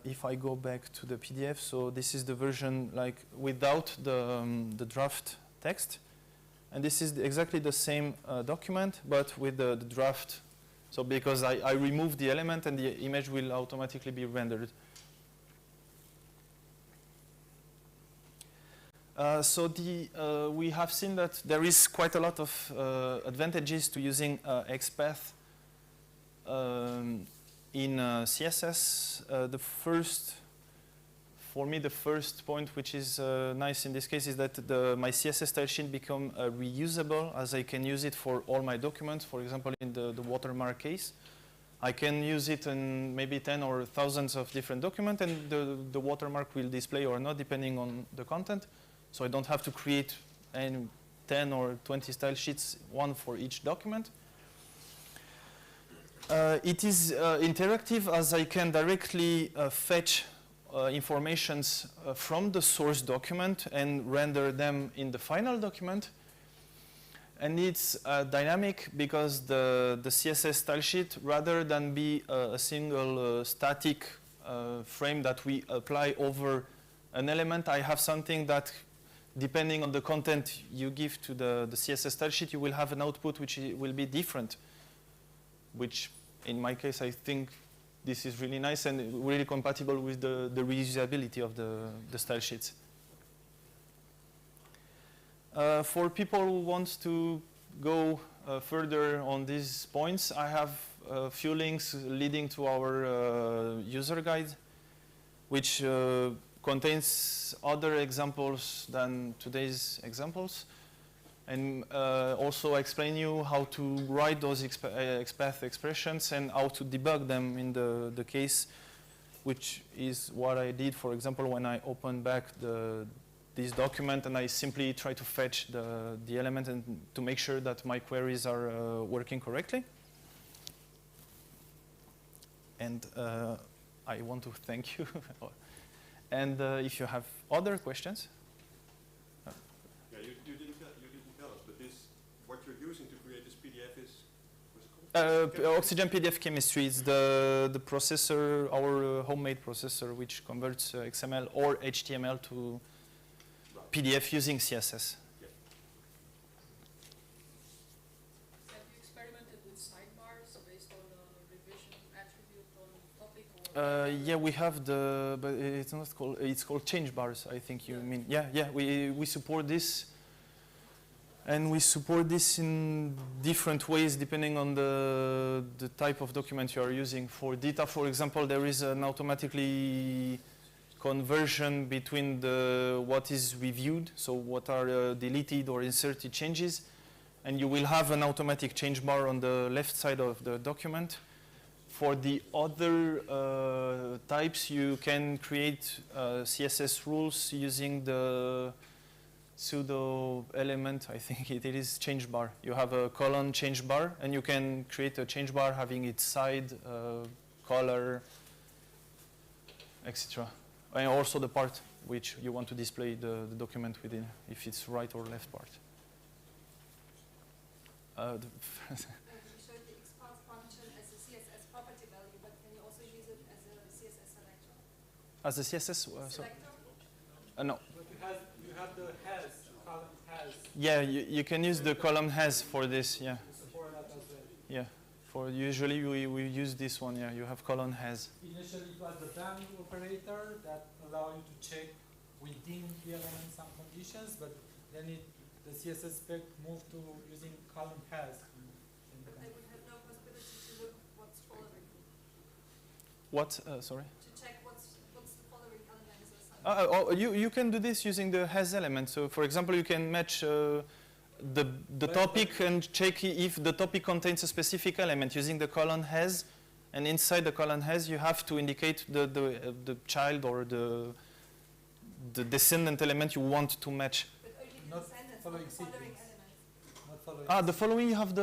if I go back to the PDF, so this is the version like without the draft text. And this is exactly the same document, but with the draft. So because I remove the element, and the image will automatically be rendered. So we have seen that there is quite a lot of advantages to using XPath in CSS. For me, the first point, which is nice in this case, is that my CSS style sheet become reusable, as I can use it for all my documents. For example, in the watermark case, I can use it in maybe 10 or thousands of different documents, and the watermark will display or not depending on the content. So I don't have to create 10 or 20 style sheets, one for each document. It is interactive, as I can directly fetch informations from the source document and render them in the final document. And it's dynamic because the CSS style sheet, rather than be a single static frame that we apply over an element, I have something that, depending on the content you give to the CSS style sheet, you will have an output which will be different, which in my case, I think this is really nice and really compatible with the reusability of the style sheets. For people who want to go further on these points, I have a few links leading to our user guide, which contains other examples than today's examples, and also explain you how to write those XPath expressions and how to debug them in the case, which is what I did, for example, when I opened back this document and I simply try to fetch the element and to make sure that my queries are working correctly. And I want to thank you. And if you have other questions. Yeah, you didn't tell us, but what you're using to create this PDF is, what's it called? Oxygen PDF Chemistry is the processor, our homemade processor, which converts XML or HTML to PDF using CSS. Yeah. Have you experimented with sidebars based on revision attribute on topic? Or Yeah, we have but it's not called, it's called change bars, I think you mean. Yeah, we support this. And we support this in different ways depending on the type of document you are using. For data, for example, there is an automatically conversion between what is reviewed, so what are deleted or inserted changes, and you will have an automatic change bar on the left side of the document. For the other types, you can create CSS rules using the pseudo element, I think it is change bar. You have a colon change bar, and you can create a change bar having its side, color, etc. And also the part which you want to display the document within, if it's right or left part. You showed the XPath function as a CSS property value, but can you also use it as a CSS selector? As a CSS? Selector? No. But you have the has, column has. Yeah, you can use the column has for this, yeah. You support that as well. Yeah, for usually we use this one, yeah, you have column has. Initially it was the bang operator that allow you to check within the element some conditions, but then the CSS spec moved to using column has. But they would have no possibility to look what's following. What, sorry? To check what's the following element or something. You can do this using the has element. So for example, you can match the topic and check if the topic contains a specific element using the colon has, and inside the colon has you have to indicate the child or the descendant element you want to match. But only the Not descendants, following not the following sequence. elements. Not following. The following you have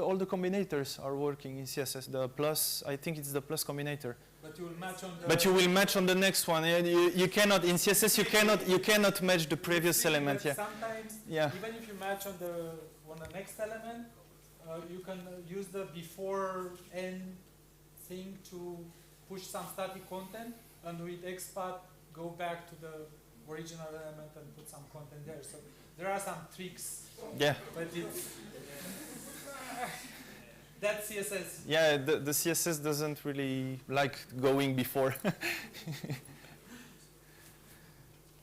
all the combinators are working in CSS. The plus, I think it's the plus combinator. But you will match on the. But you will match on the next one. And you cannot in CSS. You cannot match the previous element. Yeah. Sometimes, Yeah. even if you match on the next element, you can use the before end thing to push some static content, and with XPath go back to the original element and put some content there. So there are some tricks. Yeah. But it's that's CSS. Yeah. The CSS doesn't really like going before. There.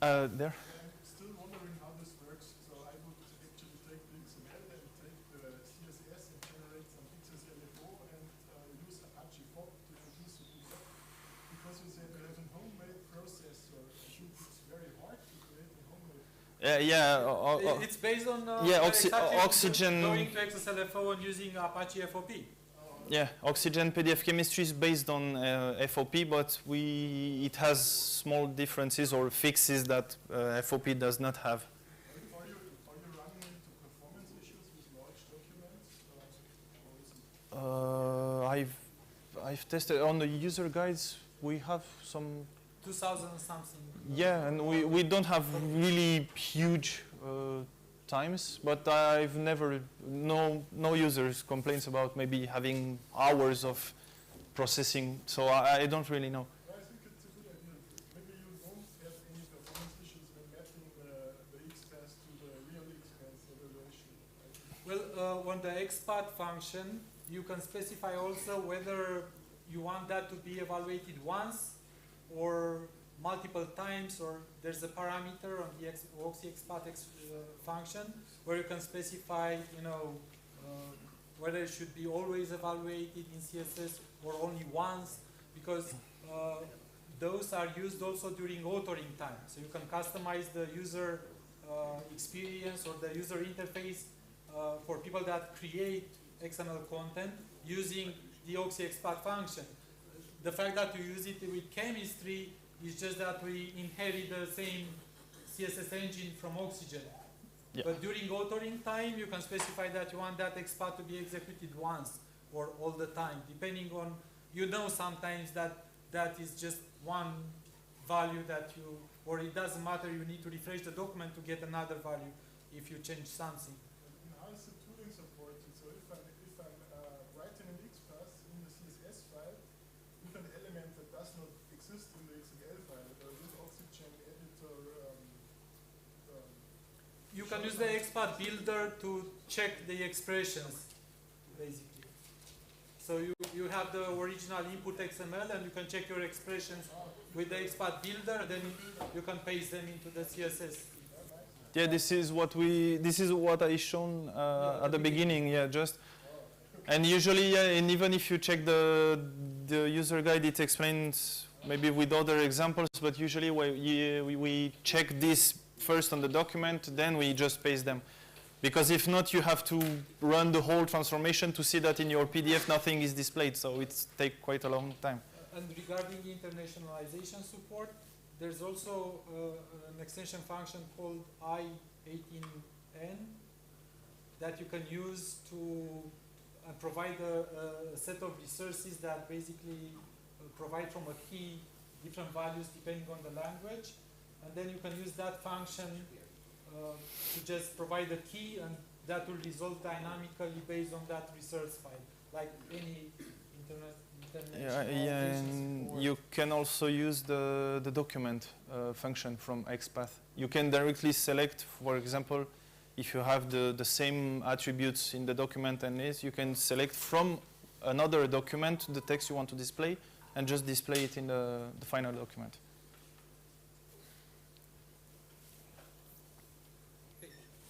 I'm still wondering how this works. So I would actually take the XML and take the CSS and generate some XSLFO and use Apache FOB to produce a PDF. Because you said you have a homemade processor, I think it's very hard to create a homemade. It's based on yeah, exactly Oxygen. going to XSLFO and using Apache FOP. Yeah, Oxygen PDF chemistry is based on FOP, but it has small differences or fixes that FOP does not have. Are you running into performance issues with large documents? Or is it I've tested on the user guides. We have some. 2000 something. Yeah, and we don't have really huge times, but I've never no users complains about maybe having hours of processing. So I don't really know. I think it's a good idea. Maybe you don't have any performance issues when mapping the XPath to the real XPath evaluation. Well, on the XPath function, you can specify also whether you want that to be evaluated once or multiple times, or there's a parameter on the XPath function where you can specify, whether it should be always evaluated in CSS or only once, because those are used also during authoring time. So you can customize the user experience or the user interface for people that create XML content using the XPath function. The fact that we use it with chemistry is just that we inherit the same CSS engine from Oxygen. Yeah. But during authoring time, you can specify that you want that XPath to be executed once or all the time, depending on, sometimes that is just one value that or it doesn't matter, you need to refresh the document to get another value if you change something. And how is the tooling supported? So if I'm writing an XPath in the CSS file with an element that does not exist in the XML file, with Oxygen editor, you can use the XPath builder to check the expressions, basically. So you have the original input XML and you can check your expressions with the XPath builder, then you can paste them into the CSS. Yeah, this is what I shown at the beginning. Yeah, and usually, and even if you check the user guide, it explains maybe with other examples, but usually we check this first on the document, then we just paste them. Because if not, you have to run the whole transformation to see that in your PDF nothing is displayed, so it takes quite a long time. And regarding internationalization support, there's also an extension function called I18N that you can use to provide a set of resources that basically provide from a key different values depending on the language. And then you can use that function to just provide a key, and that will resolve dynamically based on that resource file, like any internet. And you can also use the document function from XPath. You can directly select, for example, if you have the same attributes in the document and you can select from another document the text you want to display and just display it in the final document.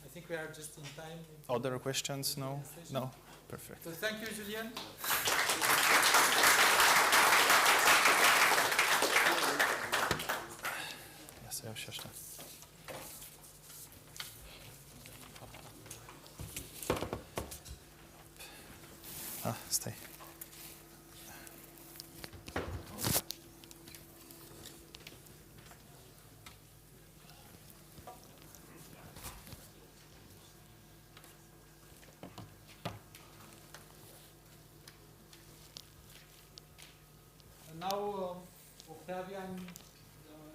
I think we are just in time. Other questions? No? No? Perfect. So thank you, Julien. Yes, I have stay. And now Octavian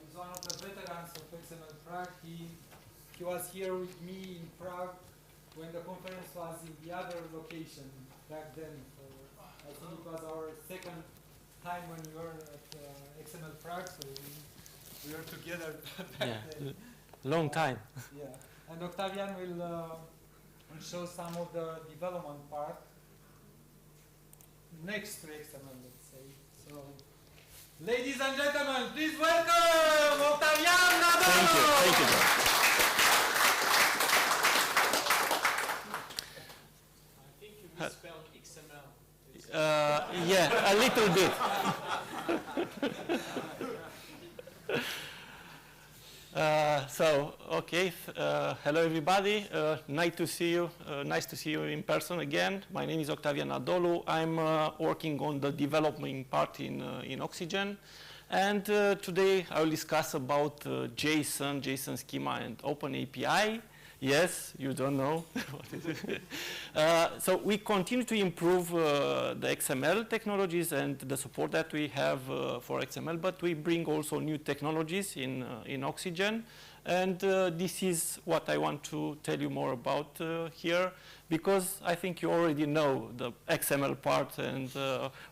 is one of the veterans of XML Prague. He was here with me in Prague when the conference was in the other location back then. So I think it was our second time when we were at XML Prague, so we were together back then. Long time. Yeah, and Octavian will show some of the development part next to XML, let's say. So, ladies and gentlemen, please welcome Octavian Nadal! Thank you. I think you misspelled XML. Yeah, a little bit. Hello everybody. Nice to see you. Nice to see you in person again. My name is Octavian Adolu. I'm working on the development part in Oxygen, and today I will discuss about JSON schema, and Open API. Yes, you don't know what is it. So we continue to improve the XML technologies and the support that we have for XML, but we bring also new technologies in Oxygen. And this is what I want to tell you more about here, because I think you already know the XML part, and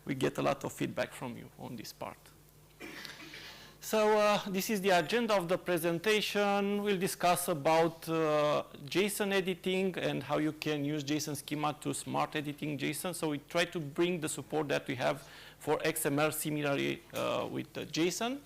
we get a lot of feedback from you on this part. So this is the agenda of the presentation. We'll discuss about JSON editing and how you can use JSON schema to smart editing JSON. So we try to bring the support that we have for XML similarly with JSON.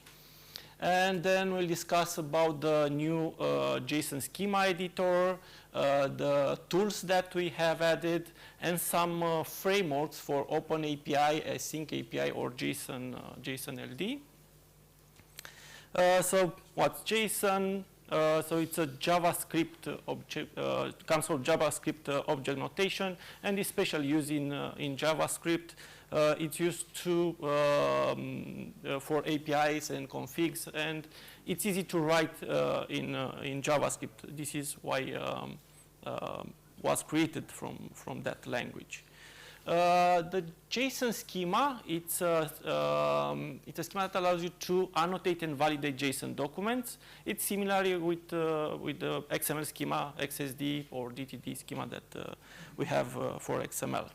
And then we'll discuss about the new JSON schema editor, the tools that we have added, and some frameworks for Open API, Async API, or JSON LD. So what's JSON? So it's a JavaScript object, comes from JavaScript object notation, and is especially used in JavaScript. It's used to for APIs and configs, and it's easy to write in JavaScript. This is why was created from that language. The JSON schema, it's a schema that allows you to annotate and validate JSON documents. It's similar with the XML schema, XSD or DTD schema that we have for XML.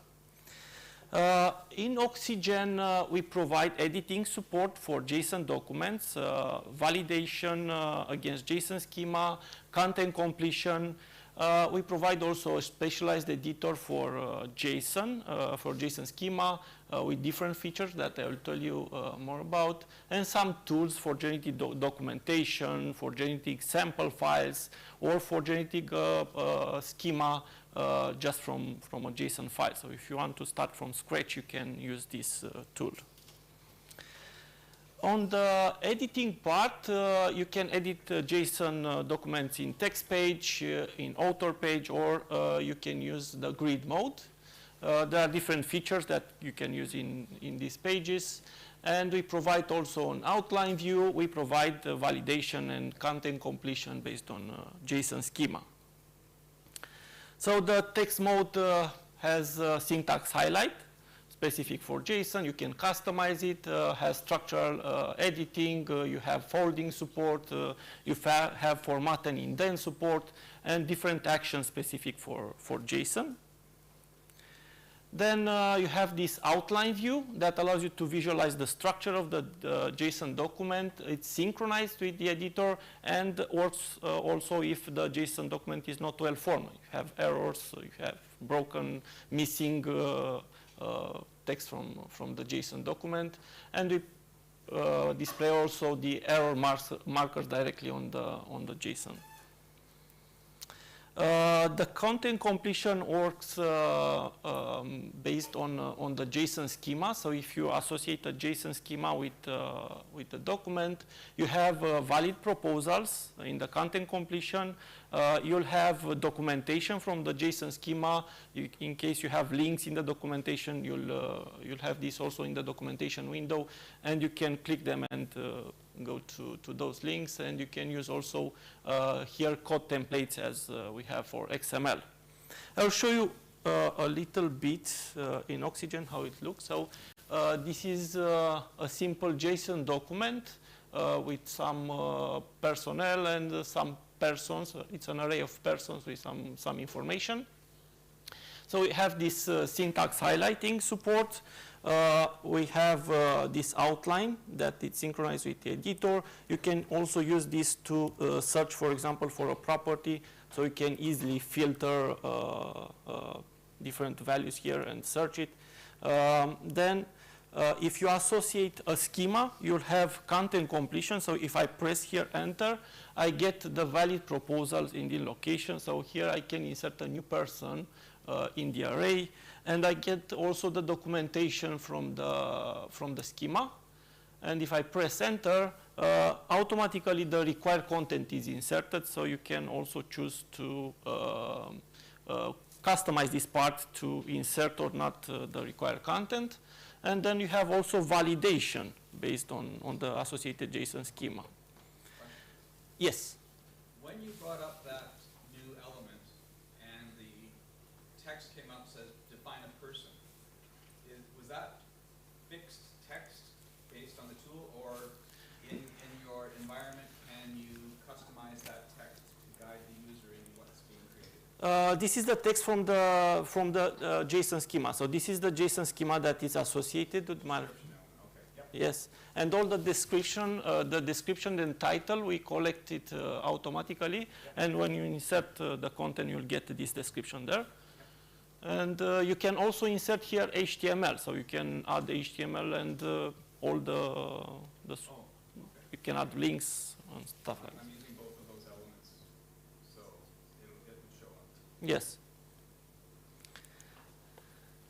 In Oxygen, we provide editing support for JSON documents, validation against JSON schema, content completion. We provide also a specialized editor for JSON schema with different features that I will tell you more about, and some tools for generating documentation, for generating sample files, or for generating schema just from a JSON file. So if you want to start from scratch, you can use this tool. On the editing part, you can edit JSON documents in text page, in author page, or you can use the grid mode. There are different features that you can use in these pages. And we provide also an outline view. We provide validation and content completion based on JSON schema. So the text mode has syntax highlight, specific for JSON. You can customize it, has structural editing, you have folding support, you have format and indent support, and different actions specific for JSON. Then you have this outline view that allows you to visualize the structure of the JSON document. It's synchronized with the editor and works also if the JSON document is not well formed. You have errors, you have broken, missing text from the JSON document, and we display also the error markers directly on the JSON. The content completion works based on the JSON schema. So if you associate a JSON schema with the document, you have valid proposals in the content completion. You'll have documentation from the JSON schema. In case you have links in the documentation, you'll have this also in the documentation window, and you can click them and go to those links, and you can use also here code templates as we have for XML. I'll show you a little bit in Oxygen how it looks. So this is a simple JSON document with some personnel and some persons. It's an array of persons with some information. So we have this syntax highlighting support. We have this outline that it's synchronized with the editor. You can also use this to search, for example, for a property. So you can easily filter different values here and search it. Then if you associate a schema, you'll have content completion. So if I press here enter, I get the valid proposals in the location. So here I can insert a new person in the array, and I get also the documentation from the schema. And if I press enter, automatically the required content is inserted, so you can also choose to customize this part to insert or not the required content. And then you have also validation based on the associated JSON schema. Yes? When you brought up that new element and the text came up says define a person, was that fixed text based on the tool, or in your environment can you customize that text to guide the user in what's being created? This is the text from the JSON schema. So this is the JSON schema that is associated with my. Yes, and all the description and title, we collect it automatically, and when you insert the content, you'll get this description there. And you can also insert here HTML, so you can add HTML and all you can add links and stuff like that. I'm using both of those elements, so it will show up. Yes.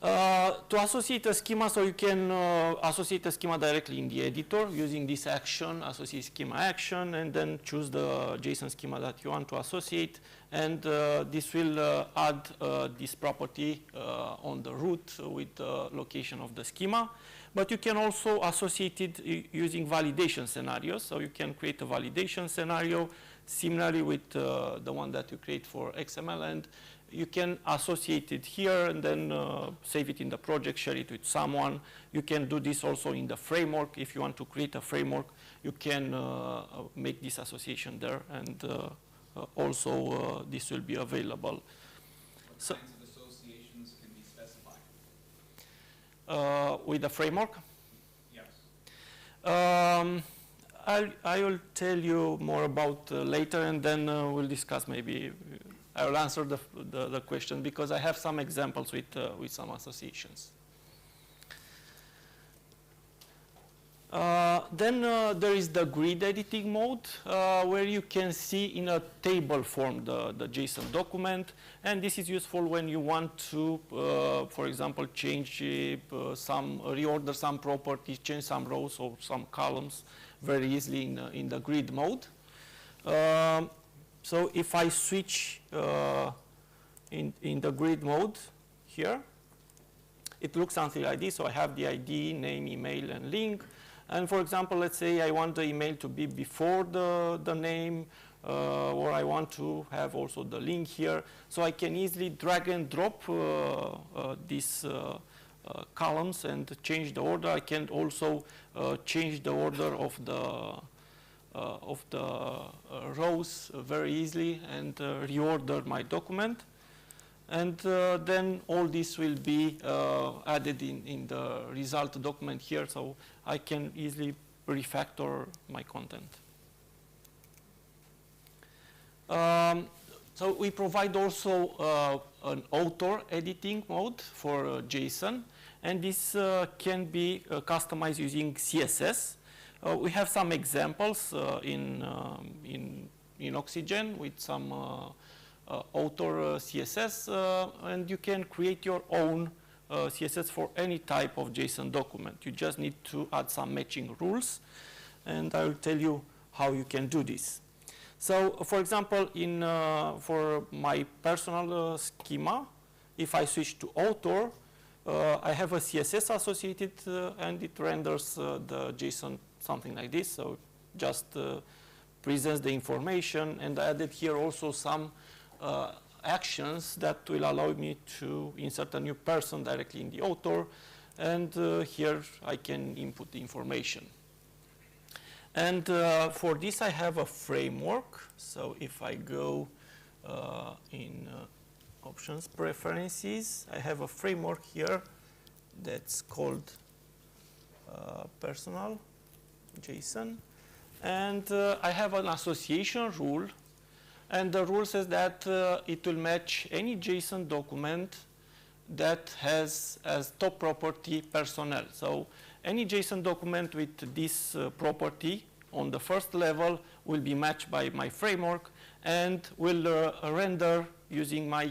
To associate a schema, so you can associate a schema directly in the editor using this action, associate schema action, and then choose the JSON schema that you want to associate. And this will add this property on the root with the location of the schema. But you can also associate it using validation scenarios. So you can create a validation scenario similarly with the one that you create for XML, and you can associate it here and then save it in the project, share it with someone. You can do this also in the framework. If you want to create a framework, you can make this association there, and also this will be available. What kinds of associations can be specified? With the framework? Yes. I will tell you more about later, and then we'll discuss maybe. I will answer the question because I have some examples with some associations. Then there is the grid editing mode where you can see in a table form the JSON document, and this is useful when you want to, for example, change reorder some properties, change some rows or some columns very easily in the grid mode. So if I switch in the grid mode here, it looks something like this. So I have the ID, name, email, and link. And for example, let's say I want the email to be before the name, or I want to have also the link here. So I can easily drag and drop these columns and change the order. I can also change the order of the rows very easily and reorder my document. And then all this will be added in the result document here, so I can easily refactor my content. So we provide also an author editing mode for JSON, and this can be customized using CSS. We have some examples in Oxygen with some author CSS, and you can create your own CSS for any type of JSON document. You just need to add some matching rules, and I will tell you how you can do this. So, for example, for my personal schema, if I switch to author, I have a CSS associated, and it renders the JSON something like this. So just presents the information, and I added here also some actions that will allow me to insert a new person directly in the author, and here I can input the information. And for this I have a framework. So if I go in options, preferences, I have a framework here that's called personal JSON, and I have an association rule, and the rule says that it will match any JSON document that has as top property personnel. So any JSON document with this property on the first level will be matched by my framework and will render using my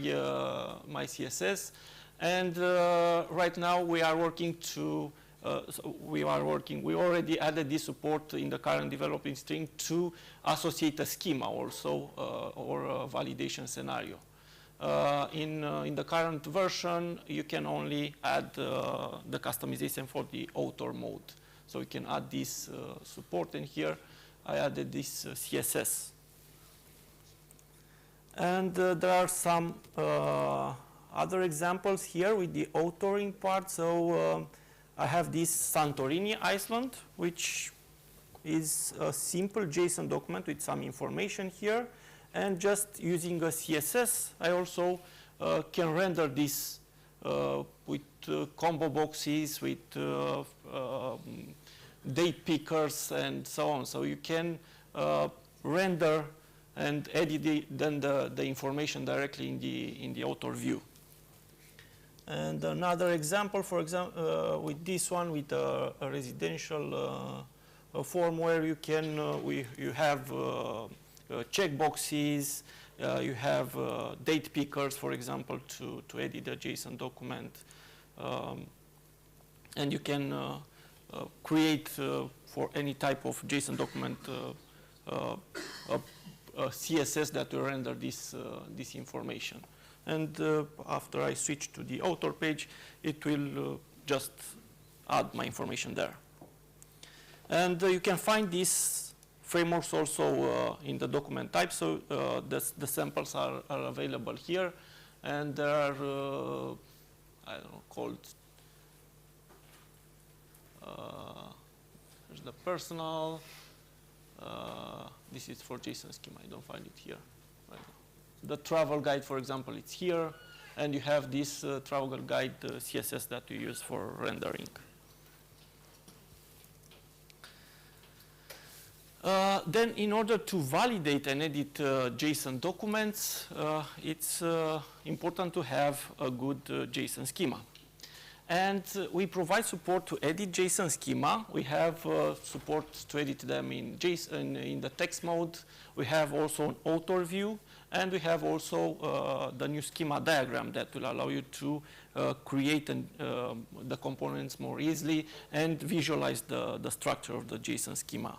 my CSS. And right now we are working to so we already added this support in the current developing string to associate a schema also or a validation scenario. In the current version, you can only add the customization for the author mode. So you can add this support, and here I added this CSS. And there are some other examples here with the authoring part. So I have this Santorini Iceland, which is a simple JSON document with some information here. And just using a CSS, I also can render this with combo boxes, with date pickers, and so on. So you can render and edit the information directly in the author view. And another example, for example, with this one, with a residential form where you can you have checkboxes, you have date pickers, for example, to edit a JSON document, and you can create for any type of JSON document a CSS that will render this information. And after I switch to the author page, it will just add my information there. And you can find these frameworks also in the document type. So the samples are available here. And there are, I don't know, called, there's the personal. This is for JSON schema. I don't find it here right now. The travel guide, for example, it's here. And you have this travel guide CSS that you use for rendering. Then in order to validate and edit JSON documents, it's important to have a good JSON schema. And we provide support to edit JSON schema. We have support to edit them in JSON in the text mode. We have also an author view, and we have also the new schema diagram that will allow you to create the components more easily and visualize the structure of the JSON schema.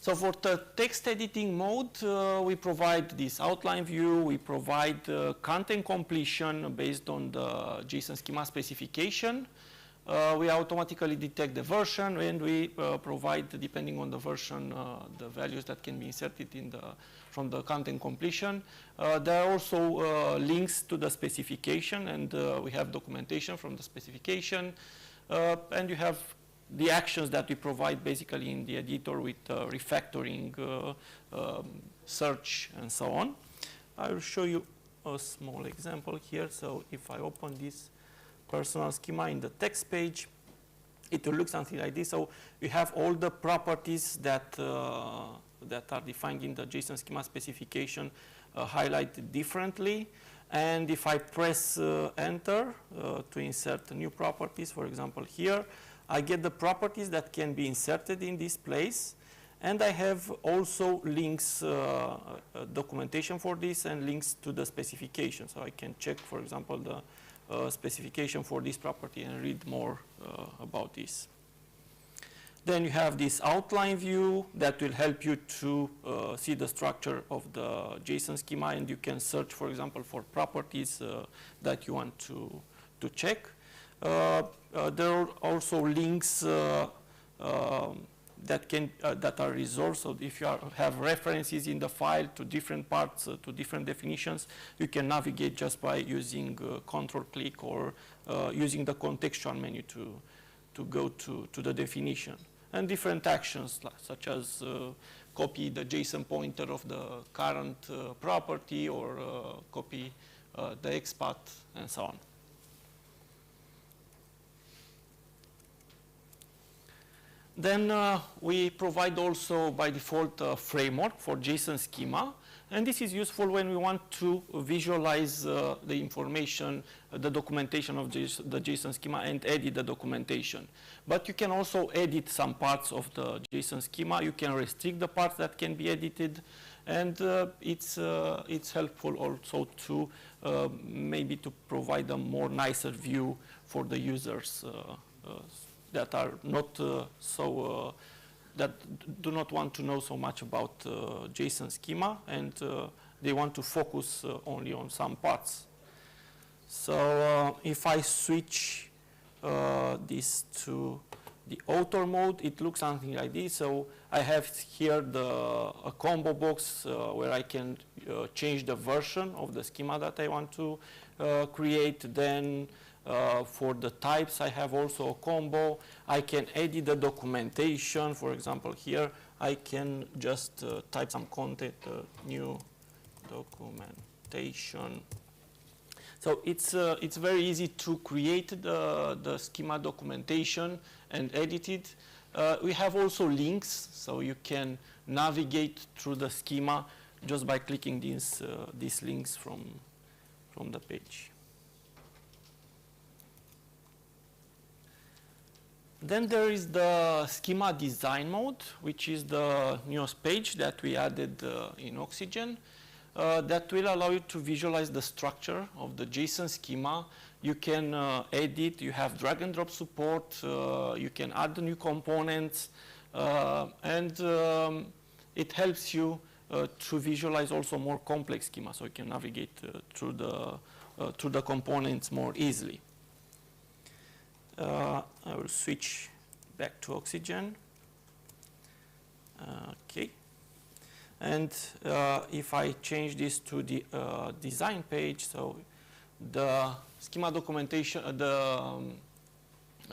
So for the text editing mode, we provide this outline view. We provide content completion based on the JSON schema specification. We automatically detect the version, and we provide, depending on the version, the values that can be inserted from the content completion. There are also links to the specification, and we have documentation from the specification. And you have the actions that we provide basically in the editor with refactoring, search, and so on. I will show you a small example here. So if I open this personal schema in the text page, it will look something like this. So we have all the properties that are defined in the JSON schema specification highlighted differently. And if I press enter to insert new properties, for example here, I get the properties that can be inserted in this place. And I have also links, documentation for this, and links to the specification. So I can check, for example, the specification for this property and read more about this. Then you have this outline view that will help you to see the structure of the JSON schema, and you can search, for example, for properties that you want to check. There are also links that are resolved. So if you have references in the file to different parts, to different definitions, you can navigate just by using control-click or using the contextual menu to go to the definition. And different actions, such as copy the JSON pointer of the current property, or copy the XPath, and so on. Then we provide also by default a framework for JSON schema. And this is useful when we want to visualize the information, the documentation of the JSON schema, and edit the documentation. But you can also edit some parts of the JSON schema. You can restrict the parts that can be edited. And it's helpful also to maybe to provide a more nicer view for the users that are not that do not want to know so much about JSON schema, and they want to focus only on some parts. So if I switch this to the author mode, it looks something like this. So I have here a combo box where I can change the version of the schema that I want to create. Then for the types, I have also a combo. I can edit the documentation. For example, here I can just type some content, new documentation. So it's very easy to create the schema documentation and edit it. We have also links, so you can navigate through the schema just by clicking these links from the page. Then there is the schema design mode, which is the newest page that we added in Oxygen. That will allow you to visualize the structure of the JSON schema. You can edit, you have drag and drop support, you can add the new components, and it helps you to visualize also more complex schema, so you can navigate through the components more easily. I will switch back to Oxygen. Okay. And if I change this to the design page, so the schema documentation, the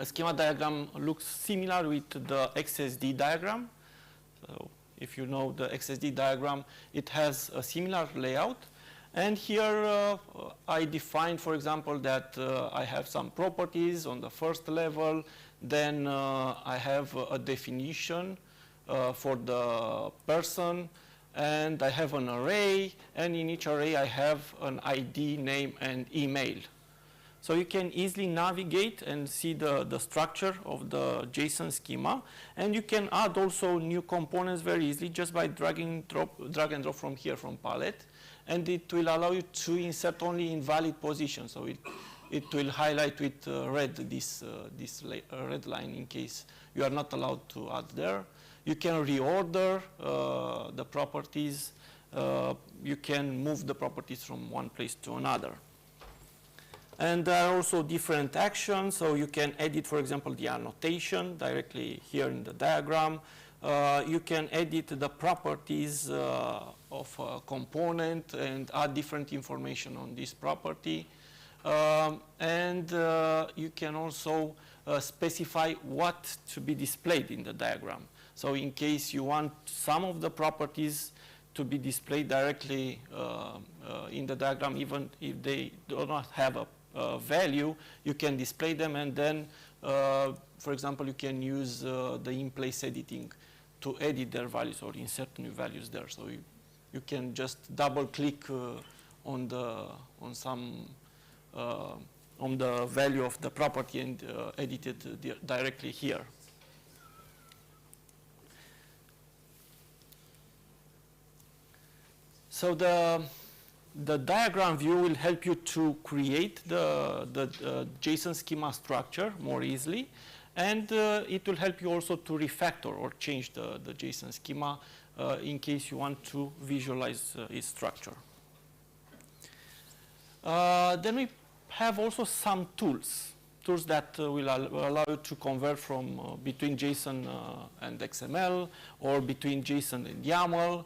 schema diagram looks similar with the XSD diagram. So if you know the XSD diagram, it has a similar layout. And here I defined, for example, that I have some properties on the first level. Then I have a definition for the person. And I have an array, and in each array I have an ID, name, and email. So you can easily navigate and see the structure of the JSON schema. And you can add also new components very easily just by drag and drop from here from palette. And it will allow you to insert only in valid position. So it will highlight with red this red line in case you are not allowed to add there. You can reorder the properties. You can move the properties from one place to another. And there are also different actions. So you can edit, for example, the annotation directly here in the diagram. You can edit the properties of a component and add different information on this property. And you can also specify what to be displayed in the diagram. So in case you want some of the properties to be displayed directly in the diagram, even if they do not have a value, you can display them. And then, for example, you can use the in-place editing to edit their values or insert new values there. So you can just double-click on the value of the property and edit it directly here. So the diagram view will help you to create the JSON schema structure more easily, and it will help you also to refactor or change the JSON schema in case you want to visualize its structure. Then we have also some tools that will allow you to convert from between JSON and XML, or between JSON and YAML.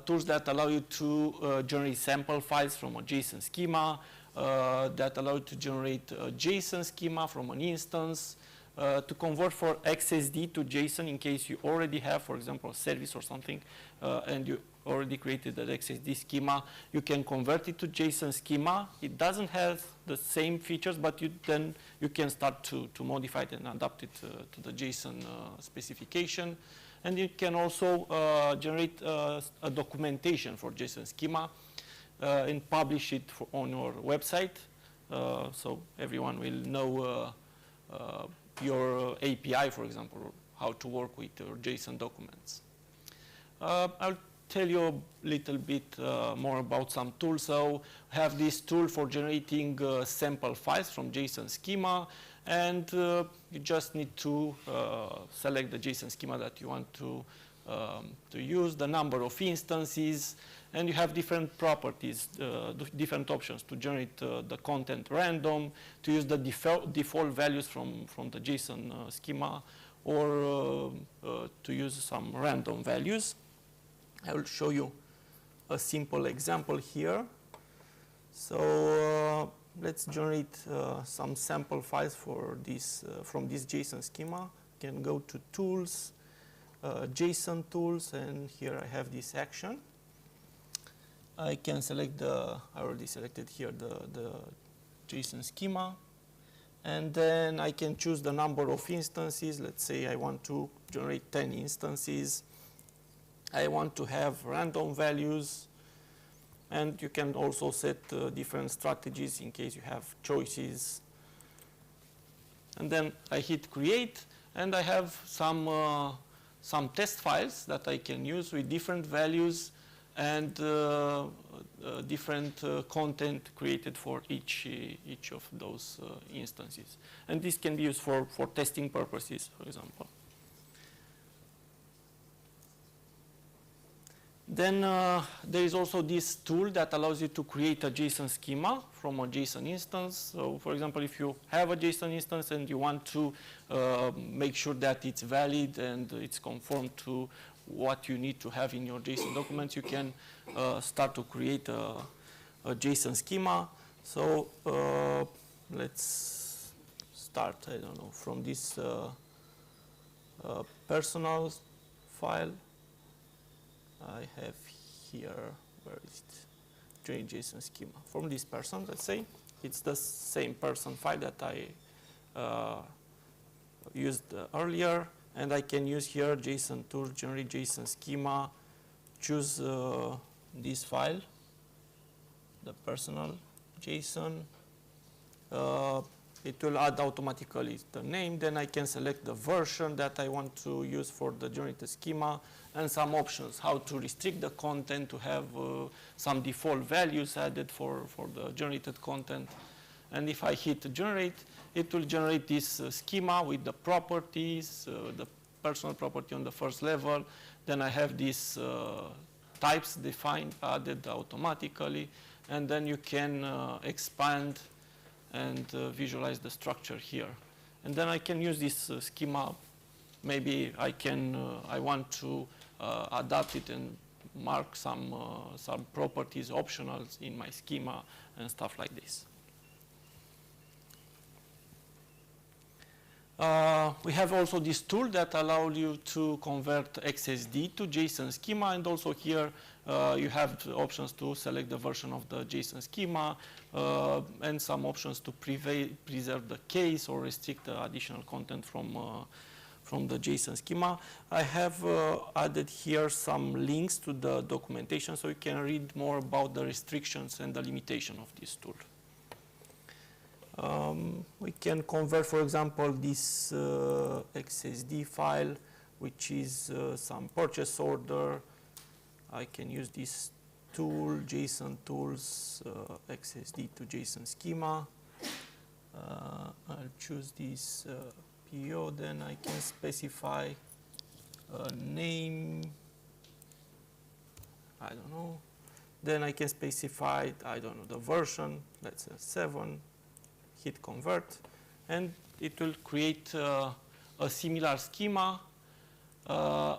Tools that allow you to generate sample files from a JSON schema, that allow you to generate a JSON schema from an instance, to convert for XSD to JSON in case you already have, for example, a service or something, and you already created an XSD schema. You can convert it to JSON schema. It doesn't have the same features, but then you can start to modify it and adapt it to the JSON specification. And you can also generate a documentation for JSON schema and publish it on your website, so everyone will know your API, for example, how to work with your JSON documents. I'll tell you a little bit more about some tools. So I have this tool for generating sample files from JSON schema. and you just need to select the JSON schema that you want to use, the number of instances, and you have different properties, different options to generate the content random, to use the default values from the JSON schema, or to use some random values. I will show you a simple example here. So let's generate some sample files for this from this JSON schema. You can go to Tools, JSON Tools, and here I have this action. I can select I already selected here the JSON schema, and then I can choose the number of instances. Let's say I want to generate 10 instances. I want to have random values, and you can also set different strategies in case you have choices. And then I hit create, and I have some test files that I can use with different values and different content created for each of those instances. And this can be used for testing purposes, for example. Then there is also this tool that allows you to create a JSON schema from a JSON instance. So, for example, if you have a JSON instance and you want to make sure that it's valid and it's conform to what you need to have in your JSON documents, you can start to create a JSON schema. So let's start, I don't know, from this personal file. I have here, where is it? JSON schema. From this person, let's say. It's the same person file that I used earlier. And I can use here JSON tool, generate JSON schema, choose this file, the personal JSON. It will add automatically the name. Then I can select the version that I want to use for the generated schema, and some options, how to restrict the content, to have some default values added for the generated content. And if I hit generate, it will generate this schema with the properties, the personal property on the first level. Then I have these types defined, added automatically. And then you can expand and visualize the structure here. And then I can use this schema. Maybe I want to adapt it and mark some properties optionals in my schema and stuff like this. We have also this tool that allows you to convert XSD to JSON schema, and also here you have options to select the version of the JSON schema and some options to preserve the case or restrict the additional content from the JSON schema. I have added here some links to the documentation so you can read more about the restrictions and the limitation of this tool. We can convert, for example, this XSD file, which is some purchase order. I can use this tool, JSON tools, XSD to JSON schema. I'll choose this PO, then I can specify a name, I don't know. Then I can specify, I don't know, the version, let's say 7. Hit convert, and it will create a similar schema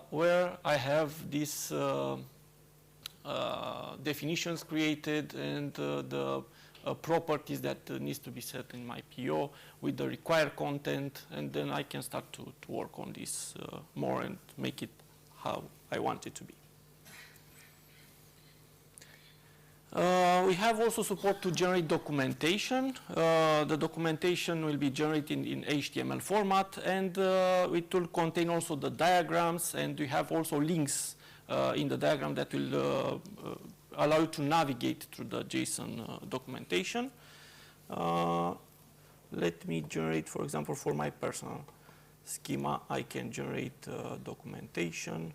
where I have these definitions created and the properties that needs to be set in my PO with the required content, and then I can start to work on this more and make it how I want it to be. We have also support to generate documentation. The documentation will be generated in HTML format, and it will contain also the diagrams, and we have also links in the diagram that will allow you to navigate through the JSON documentation. Let me generate, for example, for my personal schema, I can generate documentation,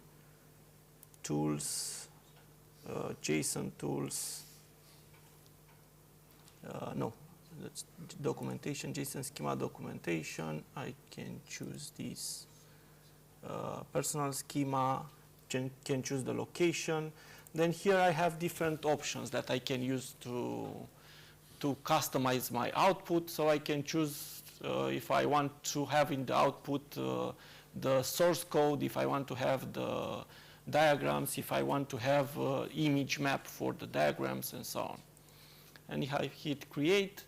tools, JSON tools. No, that's documentation, JSON schema documentation. I can choose this personal schema, can choose the location. Then here I have different options that I can use to customize my output. So I can choose if I want to have in the output the source code, if I want to have the diagrams, if I want to have image map for the diagrams and so on. And if I hit create,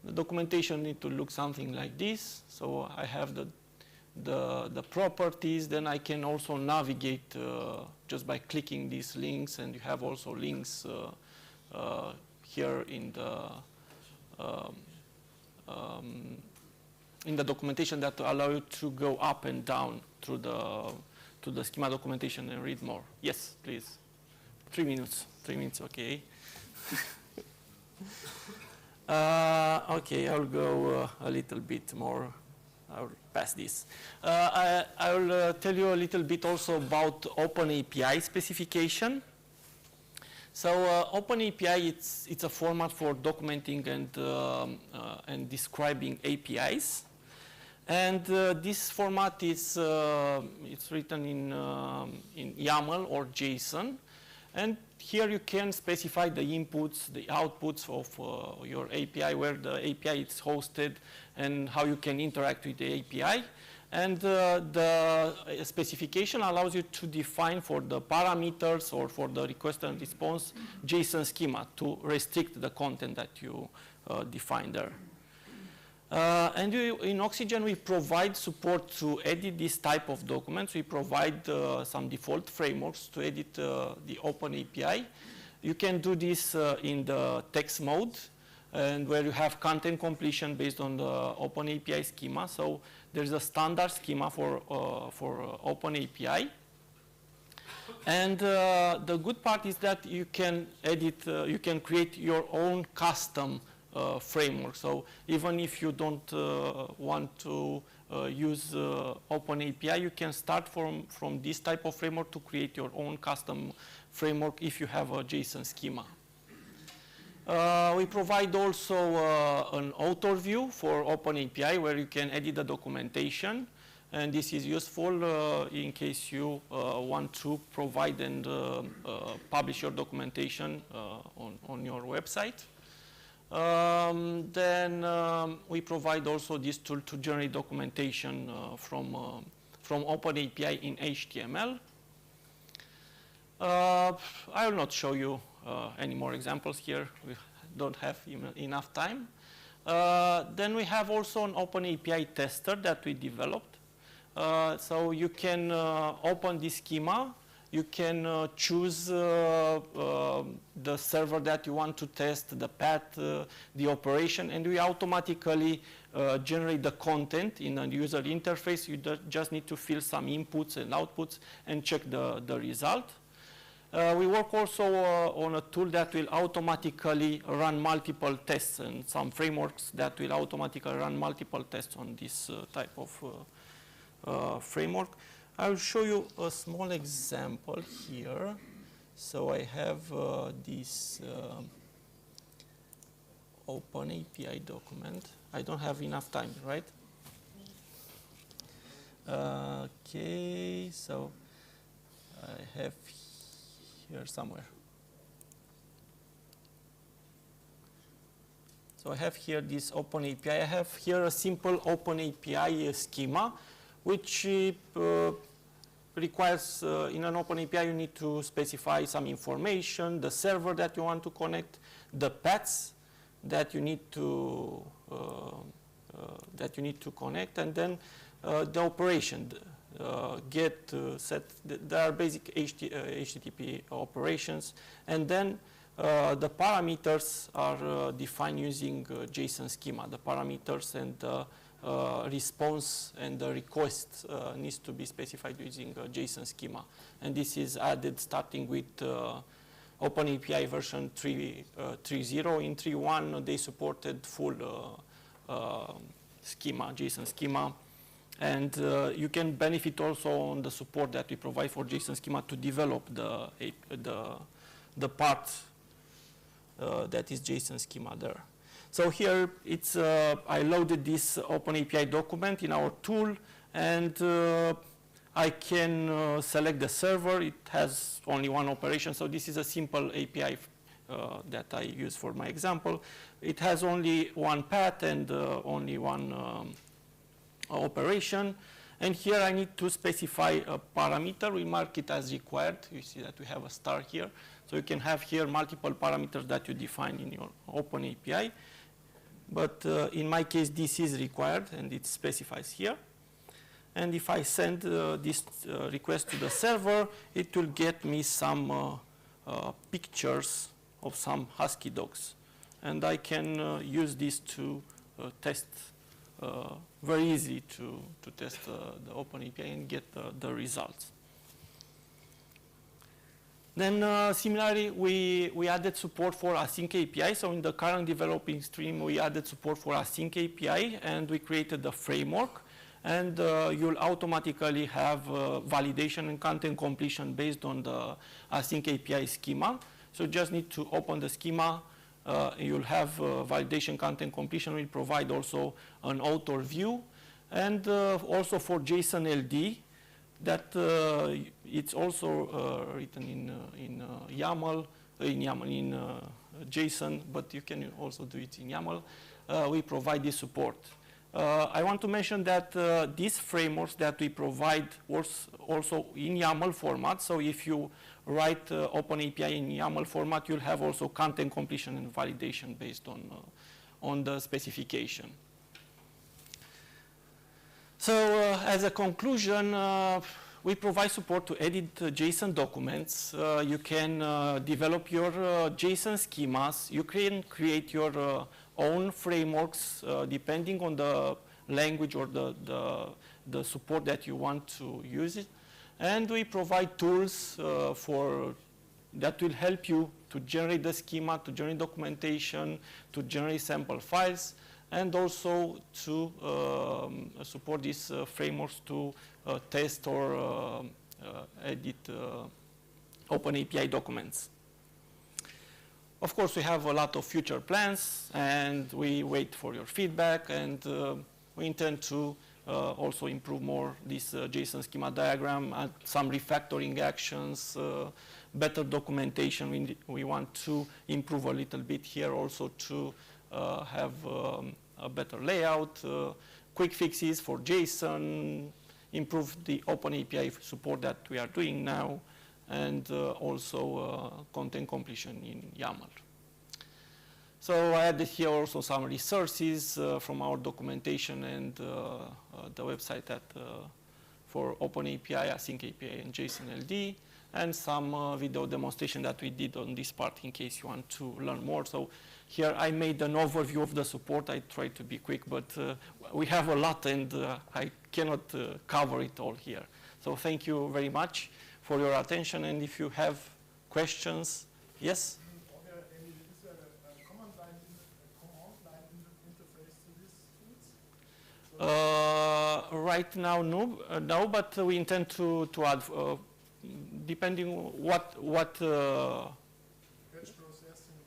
the documentation need to look something like this. So I have the properties, then I can also navigate just by clicking these links, and you have also links here in the documentation that allow you to go up and down through the schema documentation and read more. Yes, please. 3 minutes. 3 minutes, okay. Okay, I'll go a little bit more. I'll pass this. I will tell you a little bit also about OpenAPI specification. So OpenAPI, it's a format for documenting and describing APIs. And this format is it's written in YAML or JSON. And here you can specify the inputs, the outputs of your API, where the API is hosted, and how you can interact with the API. And the specification allows you to define for the parameters or for the request and response JSON schema to restrict the content that you define there. And in Oxygen, we provide support to edit this type of documents. We provide some default frameworks to edit the OpenAPI. You can do this in the text mode, and where you have content completion based on the OpenAPI schema. So there's a standard schema for OpenAPI. And the good part is that you can edit, you can create your own custom framework. So even if you don't want to use OpenAPI, you can start from this type of framework to create your own custom framework if you have a JSON schema. We provide also an author view for OpenAPI where you can edit the documentation, and this is useful in case you want to provide and publish your documentation on your website. Then we provide also this tool to generate documentation from OpenAPI in HTML. I will not show you any more examples here. We don't have enough time. Then we have also an OpenAPI tester that we developed. So you can open this schema. You can choose the server that you want to test, the path, the operation, and we automatically generate the content in a user interface. You just need to fill some inputs and outputs and check the result. We work also on a tool that will automatically run multiple tests, and some frameworks that will automatically run multiple tests on this type of framework. I'll show you a small example here. So I have this OpenAPI document. I don't have enough time, right? Okay, so I have here somewhere. So I have here this OpenAPI. I have here a simple OpenAPI schema, which requires, in an OpenAPI, you need to specify some information, the server that you want to connect, the paths that you need to connect, and then the operation, get, set. There are basic HTTP operations, and then the parameters are defined using JSON schema. The parameters and the response and the request needs to be specified using JSON schema. And this is added starting with OpenAPI version 3.0. In 3.1, they supported full schema, JSON schema. And you can benefit also on the support that we provide for JSON schema to develop the part that is JSON schema there. So here it's I loaded this OpenAPI document in our tool, and I can select the server. It has only one operation, so this is a simple API that I use for my example. It has only one path and only one operation. And here I need to specify a parameter. We mark it as required. You see that we have a star here. So you can have here multiple parameters that you define in your OpenAPI. But in my case, this is required, and it specifies here. And if I send this request to the server, it will get me some pictures of some husky dogs. And I can use this to test very easy to test the OpenAPI and get the results. Then similarly, we added support for async API. So in the current developing stream, we added support for async API, and we created the framework. And you'll automatically have validation and content completion based on the async API schema. So you just need to open the schema. You'll have validation content completion. Will provide also an author view, and also for JSON LD, that it's also written in YAML, in JSON, but you can also do it in YAML. We provide this support. I want to mention that these frameworks that we provide also in YAML format. So if you write OpenAPI in YAML format, you'll have also content completion and validation based on the specification. So as a conclusion, we provide support to edit JSON documents. You can develop your JSON schemas. You can create your own frameworks depending on the language or the support that you want to use it. And we provide tools that will help you to generate the schema, to generate documentation, to generate sample files, and also to support these frameworks to test or edit OpenAPI documents. Of course, we have a lot of future plans, and we wait for your feedback, and we intend to also improve more this JSON schema diagram, add some refactoring actions, better documentation. We want to improve a little bit here also to have a better layout, quick fixes for JSON, improve the OpenAPI support that we are doing now, and also content completion in YAML. So I added here also some resources from our documentation and the website for OpenAPI, Async API, and JSON LD, and some video demonstration that we did on this part in case you want to learn more. So here I made an overview of the support. I tried to be quick, but we have a lot, and I cannot cover it all here. So thank you very much for your attention, and if you have questions, yes? Right now, no, but we intend to add, depending what batch processing,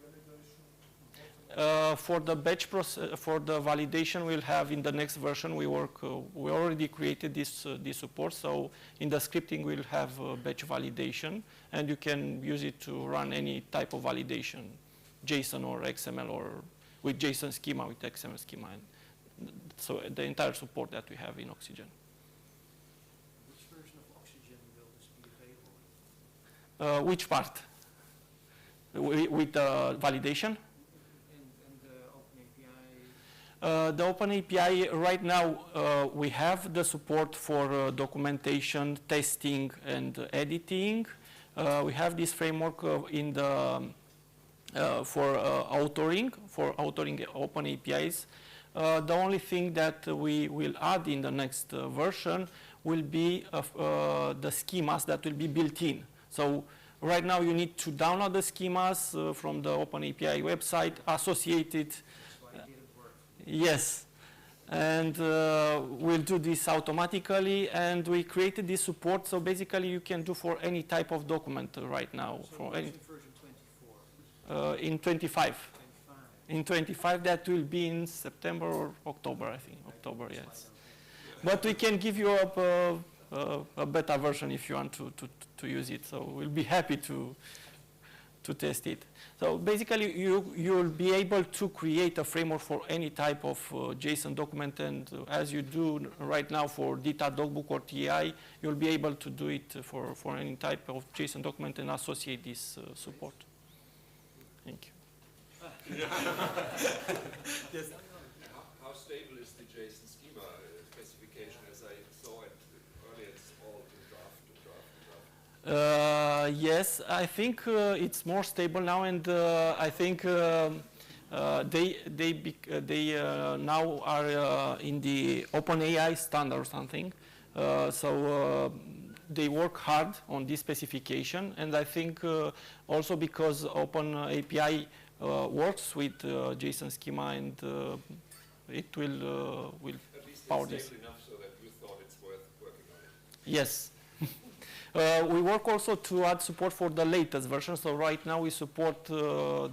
validation. For the batch process, for the validation, we'll have in the next version. We already created this support. So in the scripting, we'll have batch validation, and you can use it to run any type of validation, JSON or XML, or with JSON schema, with XML schema. So the entire support that we have in Oxygen. Which version of Oxygen will this be available? Which part? With the validation? And the OpenAPI? The OpenAPI, right now, we have the support for documentation, testing, and editing. We have this framework in the for authoring OpenAPIs. The only thing that we will add in the next version will be the schemas that will be built in. So right now you need to download the schemas from the OpenAPI website, associate it. Yes, and we'll do this automatically, and we created this support, so basically you can do for any type of document right now. So for any version 24? in 25. In 25, that will be in September or October, I think. October, yes. But we can give you a beta version if you want to use it. So we'll be happy to test it. So basically, you'll be able to create a framework for any type of JSON document, and as you do right now for DITA, Dogbook, or TI, you'll be able to do it for any type of JSON document and associate this support. Thank you. Yes. How stable is the JSON schema specification? As I saw it earlier, it's all in draft. Yes, I think it's more stable now, and I think they now are in the OpenAI standard or something. So they work hard on this specification, and I think also because OpenAPI works with JSON schema, and it will power this. At least it's stable enough so that you thought it's worth working on it. Yes. We work also to add support for the latest version. So right now we support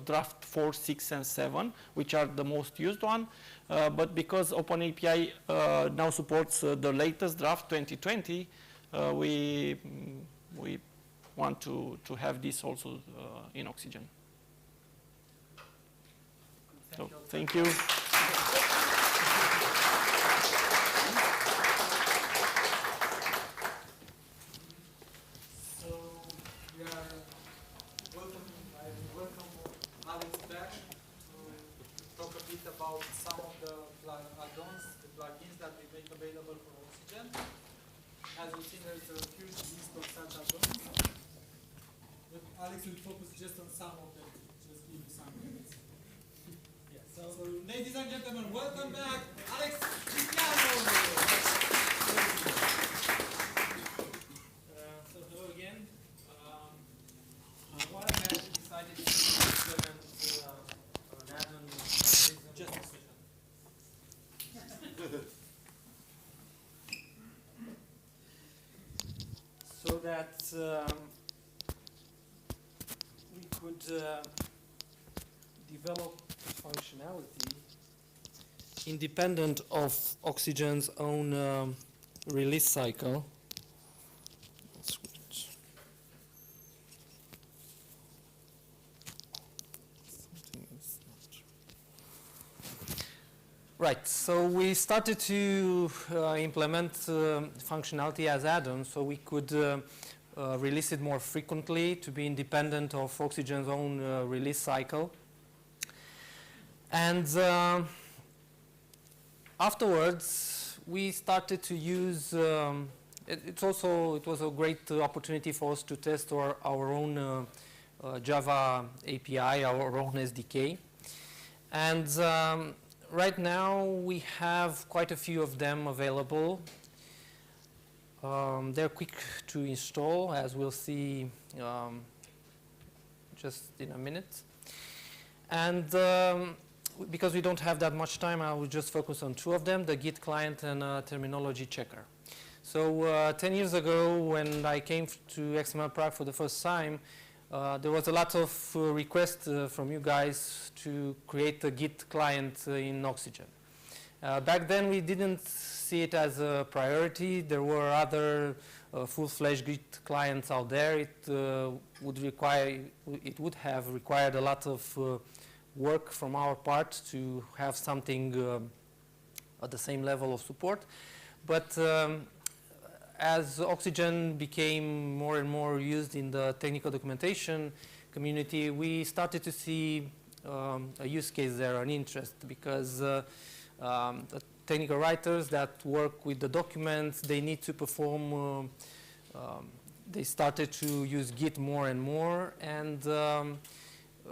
draft 4, 6, and 7, which are the most used one. But because OpenAPI now supports the latest draft 2020, we want to have this also in Oxygen. So thank you. About some of the add-ons, the plugins that we make available for Oxygen. As you've seen, there's a huge list of such add-ons. But Alex will focus just on some of them, just give you some minutes. Yeah, so ladies and gentlemen, welcome back, Alex Cristiano. So hello again. Why I decided to implement an add-on just a second. So that we could develop functionality independent of Oxygen's own release cycle. Right, so we started to implement functionality as add-ons so we could release it more frequently to be independent of Oxygen's own release cycle. And afterwards, we started to use, it was a great opportunity for us to test our own Java API, our own SDK. And right now, we have quite a few of them available. They're quick to install, as we'll see just in a minute. And because we don't have that much time, I will just focus on two of them, the Git client and terminology checker. So 10 years ago, when I came to XML Prague for the first time, there was a lot of requests from you guys to create a Git client in Oxygen. Back then, we didn't see it as a priority. There were other full-fledged Git clients out there. It would have required a lot of work from our part to have something at the same level of support. But as Oxygen became more and more used in the technical documentation community, we started to see a use case there, an interest, because the technical writers that work with the documents, they need to perform, they started to use Git more and more, and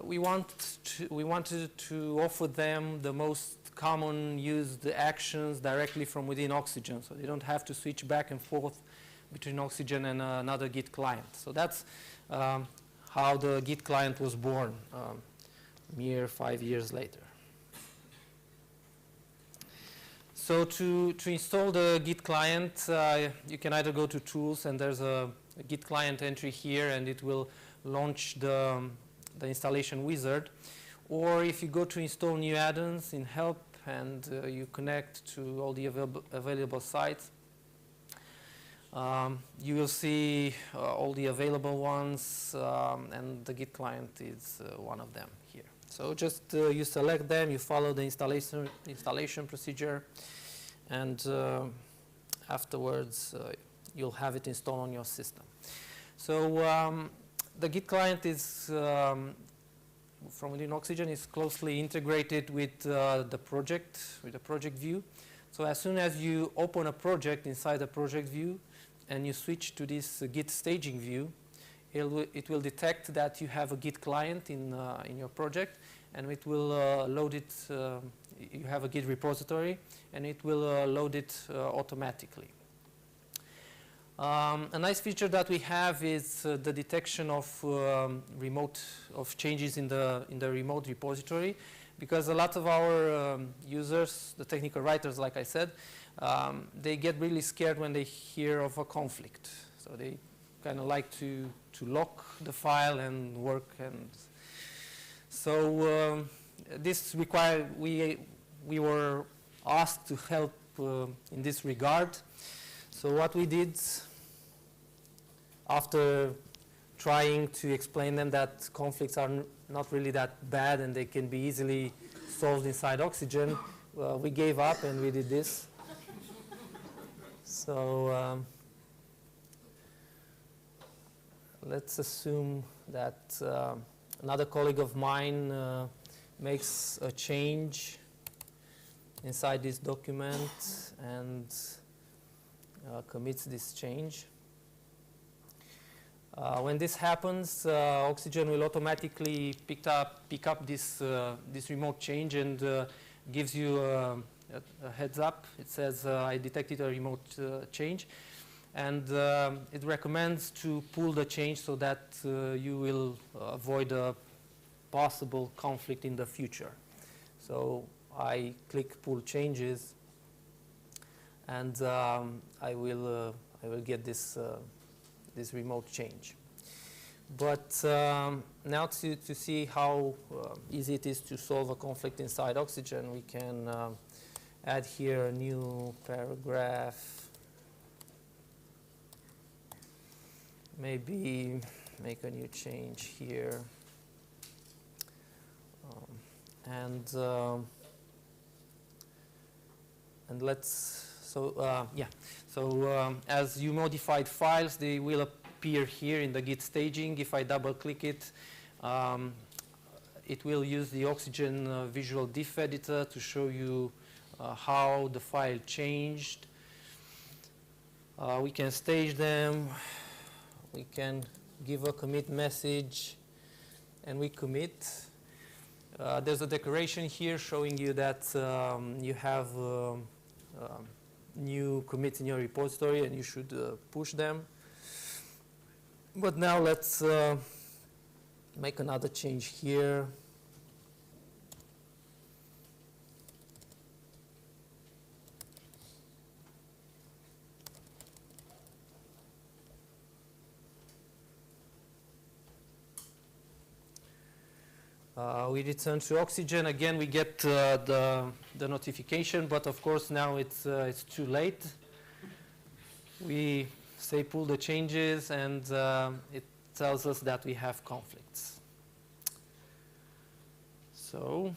we wanted to offer them the most common used actions directly from within Oxygen, so they don't have to switch back and forth between Oxygen and another Git client. So that's how the Git client was born, mere 5 years later. So to install the Git client, you can either go to Tools, and there's a Git client entry here, and it will launch the installation wizard. Or if you go to install new add-ons in help and you connect to all the available sites, you will see all the available ones, and the Git client is one of them here. So just you select them, you follow the installation procedure, and afterwards you'll have it installed on your system. So the Git client is from within Oxygen is closely integrated with the project view. So as soon as you open a project inside the project view and you switch to this Git staging view, it will detect that you have a Git client in your project, and it will load it. You have a Git repository, and it will load it automatically. A nice feature that we have is the detection of changes in the remote repository, because a lot of our users, the technical writers, like I said, they get really scared when they hear of a conflict. So they kind of like to lock the file and work. And so this required, we were asked to help in this regard. So what we did, after trying to explain them that conflicts are not really that bad and they can be easily solved inside Oxygen, we gave up and we did this. So let's assume that another colleague of mine makes a change inside this document and commits this change. When this happens, Oxygen will automatically pick up this remote change and gives you a heads up. It says, I detected a remote change. And it recommends to pull the change so that you will avoid a possible conflict in the future. So I click pull changes, and I will get this remote change. But now to see how easy it is to solve a conflict inside Oxygen, we can add here a new paragraph. Maybe make a new change here. And let's, so yeah. So as you modified files, they will appear here in the Git staging. If I double click it, it will use the Oxygen Visual Diff Editor to show you how the file changed. We can stage them. We can give a commit message, and we commit. There's a decoration here showing you that you have new commits in your repository and you should push them. But now let's make another change here. We return to Oxygen. Again, we get the notification, but of course now it's too late. We say pull the changes, and it tells us that we have conflicts. So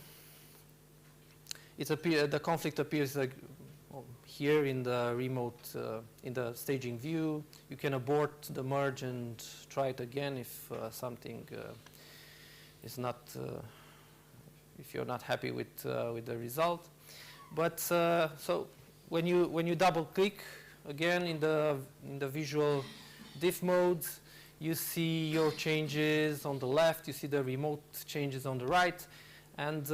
the conflict appears here in the remote, in the staging view. You can abort the merge and try it again if something is not, if you're not happy with the result. But so when you double click again in the visual diff modes, you see your changes on the left, you see the remote changes on the right, and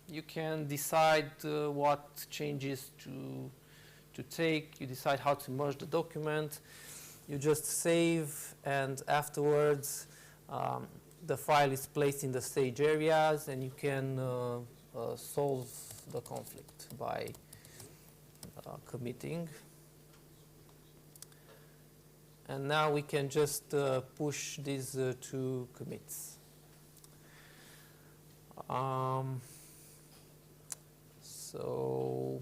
you can decide what changes to take. You decide how to merge the document. You just save, and afterwards the file is placed in the stage areas, and you can solve the conflict by committing. And now we can just push these two commits. So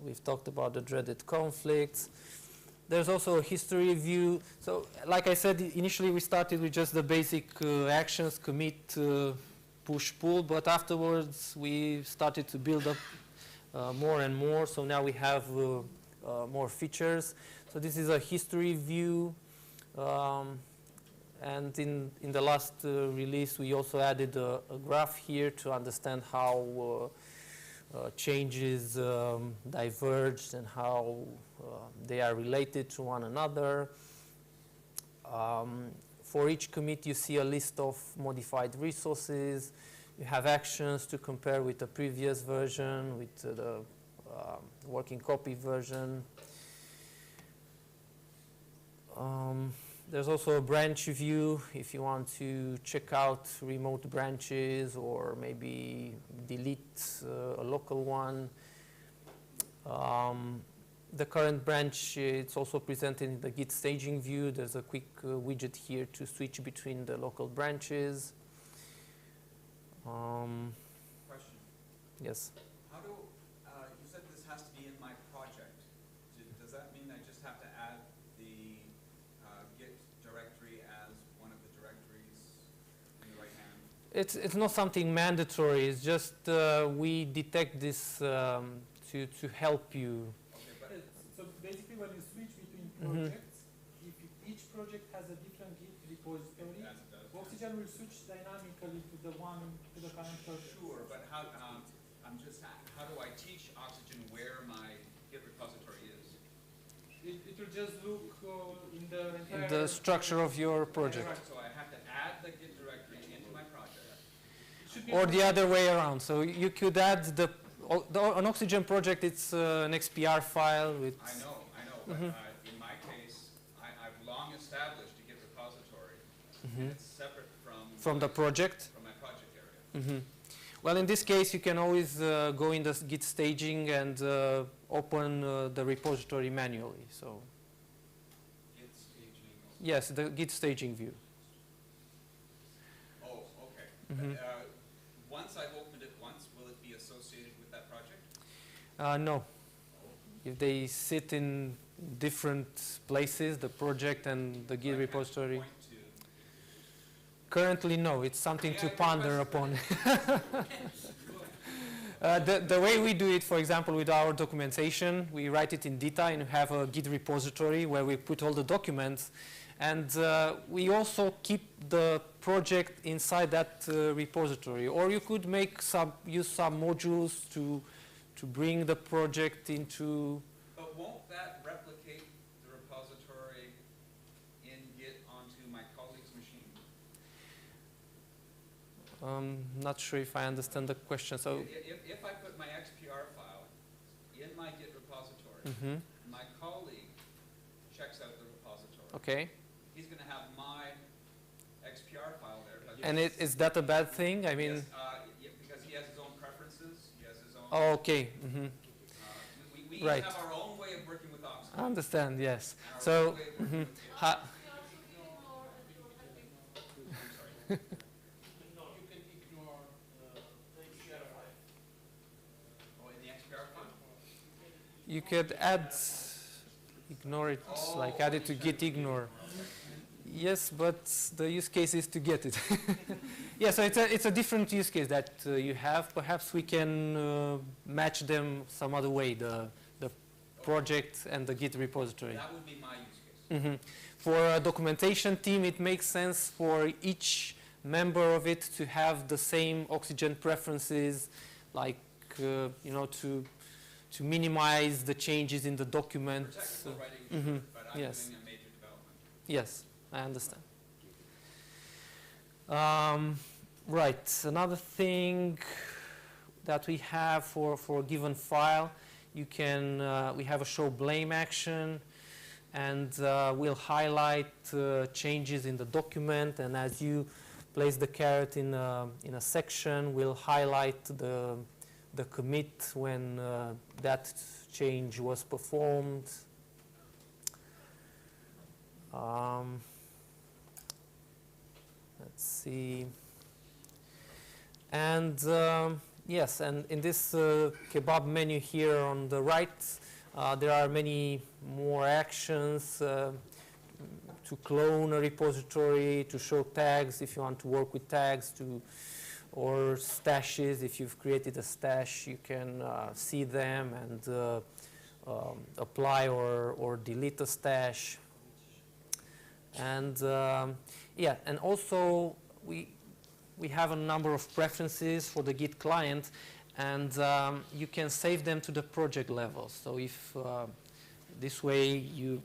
we've talked about the dreaded conflicts. There's also a history view. So like I said, initially we started with just the basic actions, commit, push, pull, but afterwards we started to build up more and more. So now we have more features. So this is a history view. And in the last release, we also added a graph here to understand how changes diverged and how they are related to one another. For each commit, you see a list of modified resources. You have actions to compare with the previous version, with the working copy version. There's also a branch view if you want to check out remote branches or maybe delete a local one. The current branch, it's also presented in the Git staging view. There's a quick widget here to switch between the local branches. Question. Yes. How do, you said this has to be in my project. Does that mean I just have to add the Git directory as one of the directories in the right hand? It's not something mandatory. It's just we detect this to help you. Okay, so basically when you switch between projects, if each project has a different Git repository, Oxygen will switch dynamically to the current project. Sure, but how, how do I teach Oxygen where my Git repository is? It will just look in the entire... In the structure of your project. Right, so I have to add the Git directory into my project. Or the other way around. So you could add an Oxygen project, it's an XPR file with... I know, but in my case, I've long established a Git repository. And it's separate from the project? From my project area. Well, in this case, you can always go in the Git staging and open the repository manually. So, Git staging? yes, the Git staging view. Oh, okay. Once I've opened it once, will it be associated with that project? No. If they sit in different places, the project and the Git repository. Currently, no. It's something to ponder upon. The way we do it, for example, with our documentation, we write it in Dita and have a Git repository where we put all the documents. And we also keep the project inside that repository. Or you could use some modules to bring the project into... But won't that replicate the repository in Git onto my colleague's machine? Not sure if I understand the question. So, if I put my XPR file in my Git repository, my colleague checks out the repository. Okay. He's going to have my XPR file there. And is that a bad thing? I mean, yes, because he has his own preferences. He has his own. Oh, okay. We Right. have our own way of working with Oxygen. I understand. Yes. So. You could ignore it, like add it to git ignore. Yes, but the use case is to get it. Yeah, so it's a different use case that you have. Perhaps we can match them some other way, the project and the Git repository. That would be my use case. For a documentation team, it makes sense for each member of it to have the same Oxygen preferences, like to minimize the changes in the document. For technical writing, but I'm yes. doing a major development. Yes, I understand. Right, another thing that we have for a given file, we have a show blame action, and we'll highlight changes in the document, and as you place the caret in a section, we'll highlight the commit when that change was performed. Let's see. And yes, and in this kebab menu here on the right, there are many more actions to clone a repository, to show tags if you want to work with tags, or stashes. If you've created a stash, you can see them and apply or delete a stash. And yeah, and also we have a number of preferences for the Git client, and you can save them to the project level. So if this way you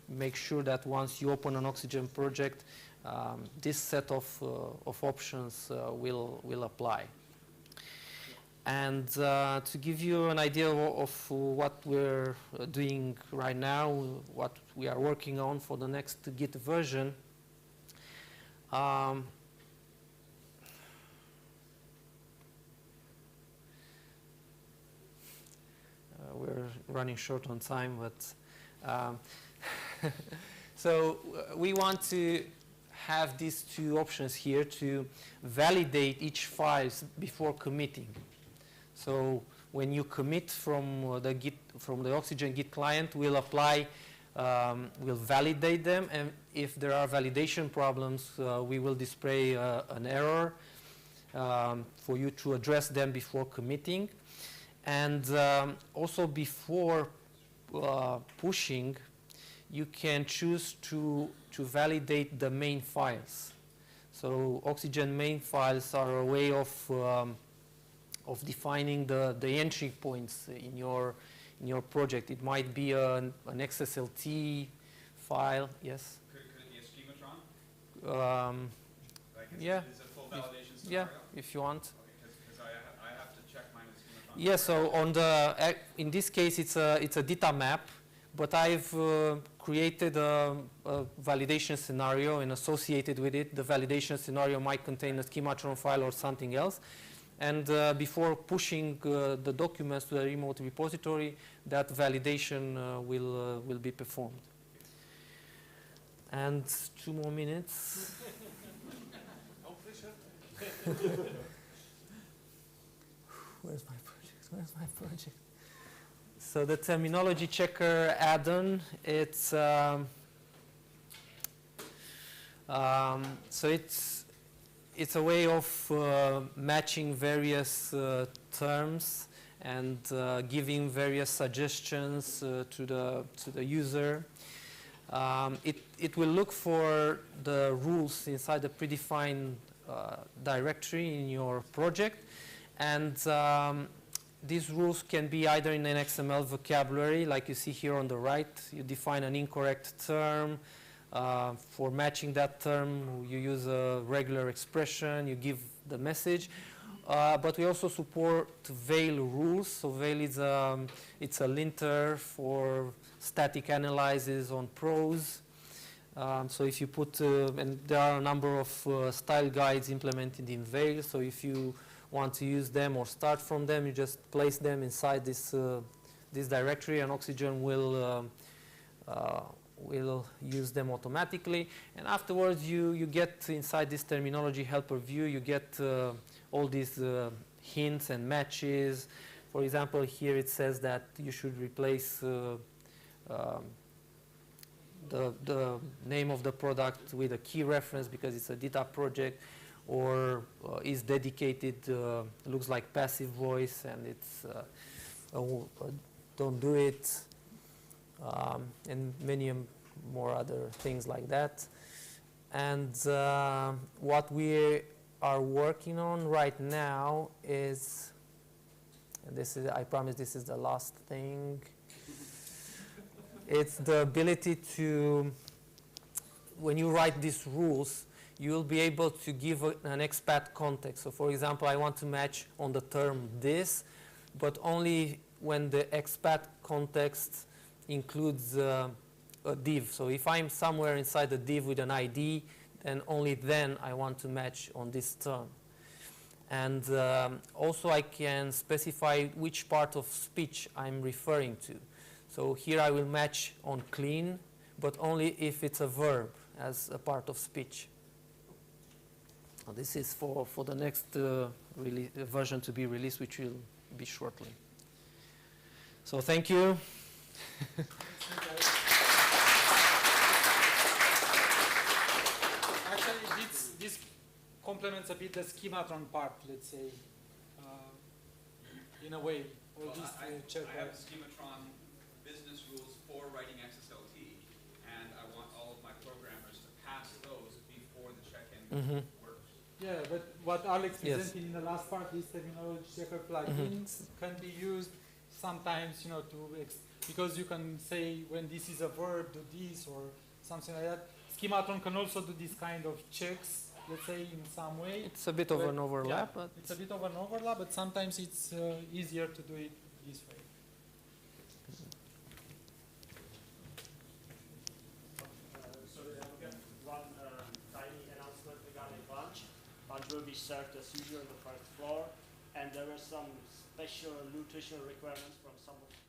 make sure that once you open an Oxygen project, this set of options will apply. And to give you an idea of what we're doing right now, what we are working on for the next Git version, we're running short on time, but so we want to have these two options here to validate each file before committing. So when you commit from the Oxygen Git client, we'll apply, we'll validate them, and if there are validation problems, we will display an error for you to address them before committing. And also before pushing, you can choose to validate the main files. So Oxygen main files are a way of defining the entry points in your project. It might be an XSLT file. Yes. Could it be a schematron? Like yeah. Is it full validation scenario? Yeah, if you want. Because I have to check mine with schematron. Yeah. So on the in this case, it's a data map, but I've created a validation scenario, and associated with it, the validation scenario might contain a schematron file or something else. And before pushing the documents to the remote repository, that validation will be performed. And 2 more minutes. Where's my project? Where's my project? So the terminology checker add-on, it's so it's a way of matching various terms and giving various suggestions to the user. It will look for the rules inside the predefined directory in your project, and these rules can be either in an XML vocabulary, like you see here on the right. You define an incorrect term. For matching that term, you use a regular expression, you give the message. But we also support veil rules. So veil is it's a linter for static analysis on prose. So if you put, and there are a number of style guides implemented in veil. So if you want to use them or start from them, you just place them inside this directory, and Oxygen will use them automatically. And afterwards, you get inside this terminology helper view, you get all these hints and matches. For example, here it says that you should replace the name of the product with a key reference because it's a data project, or is dedicated, looks like passive voice, and it's don't do it, and many more other things like that. And what we are working on right now is, and this is, I promise this is the last thing, it's the ability to, when you write these rules, you'll be able to give an XPath context. So for example, I want to match on the term this, but only when the XPath context includes a div. So if I'm somewhere inside the div with an ID, then only then I want to match on this term. And also I can specify which part of speech I'm referring to. So here I will match on clean, but only if it's a verb as a part of speech. This is for the next version to be released, which will be shortly. So thank you. Actually, this complements a bit the schematron part, let's say, in a way. All these I have checkers. schematron business rules for writing XSLT, and I want all of my programmers to pass those before the check-in works. Yeah, but what Alex Yes. presented in the last part, these terminology checker plugins can be used sometimes, you know, because you can say when this is a verb, do this or something like that. Schematron can also do this kind of checks, let's say, in some way. It's a bit of an overlap, yeah, but it's a bit of an overlap, but sometimes it's easier to do it this way. So we have one tiny announcement regarding lunch. Lunch will be served as usual on the first floor, and there were some special nutritional requirements from some of you.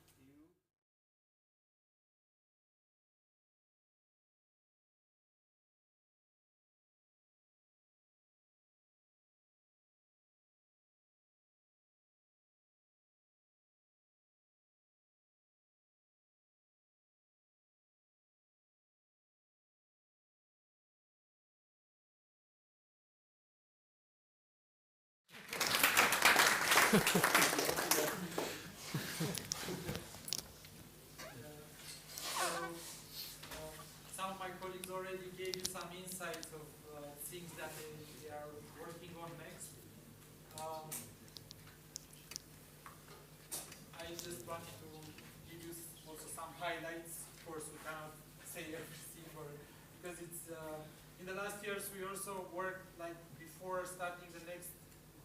Some of my colleagues already gave you some insights of things that they are working on next. I just wanted to give you also some highlights. Of course, we cannot say everything, because it's in the last years we also worked, like before starting the next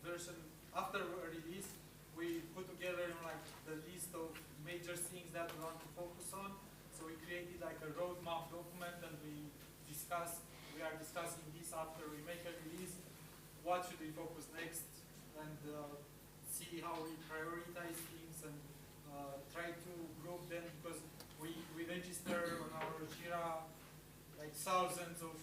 version after a release, we put together like the list of major things that we want to focus on. So we created like a roadmap document, and we are discussing this after we make a release. What should we focus next, and see how we prioritize things, and try to group them, because we register on our Jira like thousands of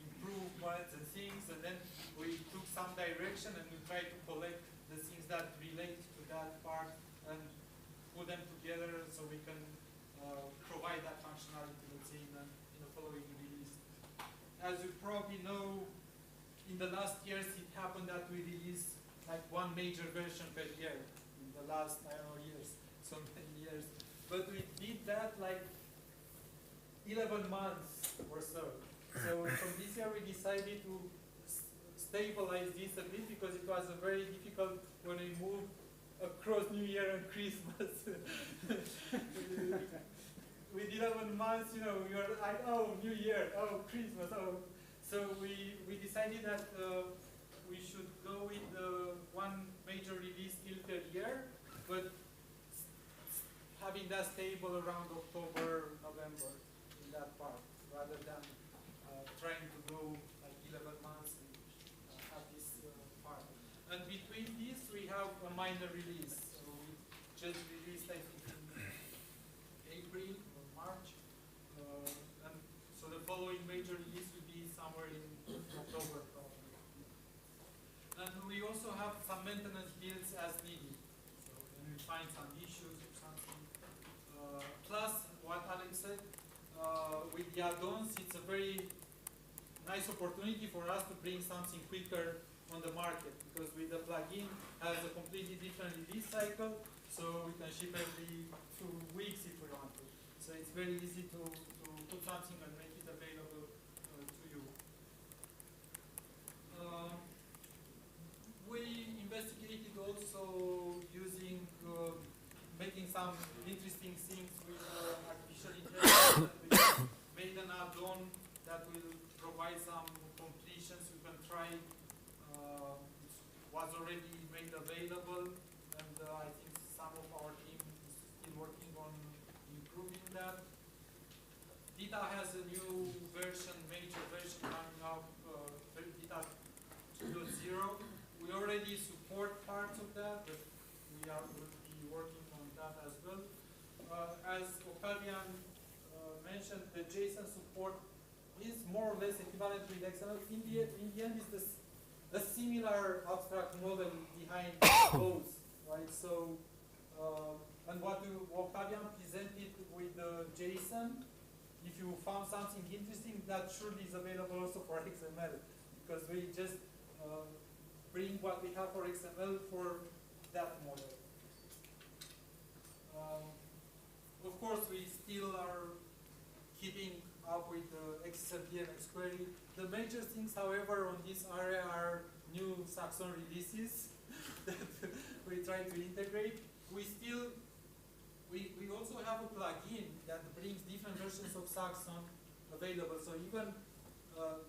improvements and things, and then we took some direction and we try to collect the things that relate to that part and put them together so we can provide that functionality, let's say, in the following release. As you probably know, in the last years it happened that we released like one major version per year in the last, I don't know, years, so many years. But we did that like 11 months or so. So from this year we decided to stabilize this a bit, because it was very difficult when we moved across New Year and Christmas. With 11 months, you know, we were like, oh, New Year, oh, Christmas, oh. So we decided that we should go with one major release till per year, but having that stable around October, November in that part, rather than trying to go like 11 months and have this part. And between these, we have a minor release. So we just released, I think, in April or March. And so the following major release will be somewhere in October, probably. And we also have some maintenance builds as needed. So when we find some issues or something. Plus, what Alex said, with the add-ons, it's a very nice opportunity for us to bring something quicker on the market, because with the plugin has a completely different release cycle, so we can ship every 2 weeks if we want to. So it's very easy to put something and make it available to you. We investigated also using, making some interesting things with artificial intelligence. We made an add-on that will provide some completions you can try. It was already made available, and I think some of our team is still working on improving that. Dita has a new version, major version coming up, Dita 2.0. We already support parts of that, but we will be working on that as well. As Octavian mentioned, the JSON support is more or less equivalent with XML. In the end, it's a similar abstract model behind both, right? So, and what Fabian presented with JSON, if you found something interesting, that surely is available also for XML, because we just bring what we have for XML for that model. Of course, we still are keeping up with XML and XQuery. The major things, however, on this area are new Saxon releases that we try to integrate. We also have a plugin that brings different versions of Saxon available. So even,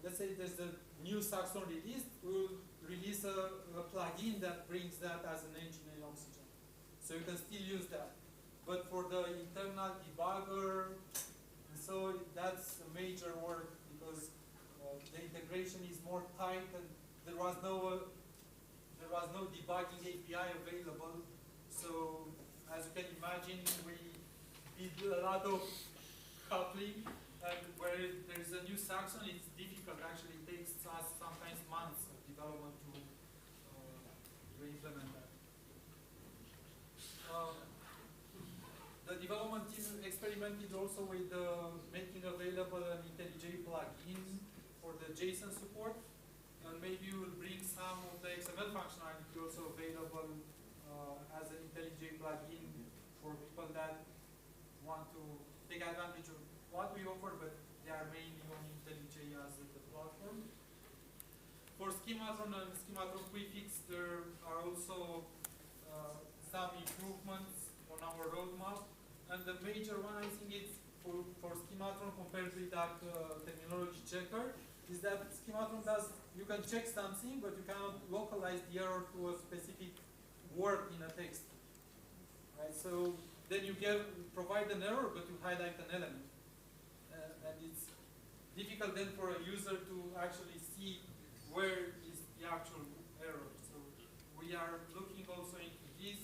let's say there's a new Saxon release, we'll release a plugin that brings that as an engine in Oxygen. So you can still use that. But for the internal debugger, so that's a major work because the integration is more tight and there was no debugging API available. So as you can imagine, we did a lot of coupling, and where there's a new Saxon, it's difficult. Actually, it takes us sometimes months of development to implement that. The development team experimented also with making available an IntelliJ plugin for the JSON support, and maybe we'll bring some of the XML functionality also available as an IntelliJ plugin for people that want to take advantage of what we offer, but they are mainly on IntelliJ as the platform. For Schematron and Schematron Prefix, there are also some improvements on our roadmap. And the major one, I think, is for Schematron compared with that terminology checker, is that Schematron does, you can check something, but you cannot localize the error to a specific word in a text. Right? So then you provide an error, but you highlight an element. And it's difficult then for a user to actually see where is the actual error. So we are looking also into this.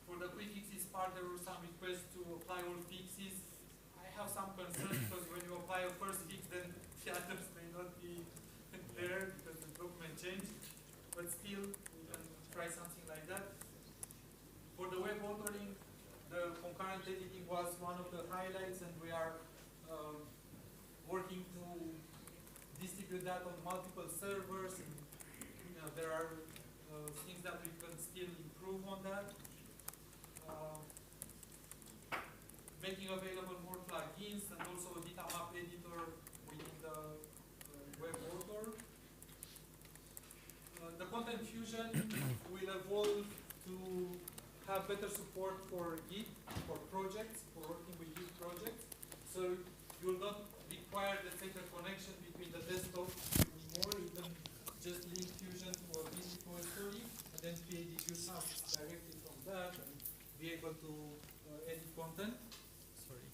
For the prefixes part, there were some requests to apply all fixes. I have some concerns because when you apply a first fix, then the others may not be there because the document changed. But still, we can try something like that. For the web authoring, the concurrent editing was one of the highlights, and we are working to distribute that on multiple servers. And, there are things that we can still improve on that. Making available more plugins and also a data map editor within the web author. The content fusion will evolve to have better support for Git, for projects, for working with Git projects. So you will not require the second connection between the desktop anymore. You can just link Fusion to a Git repository and then create the use tasks directly from that and be able to edit content. Sorry.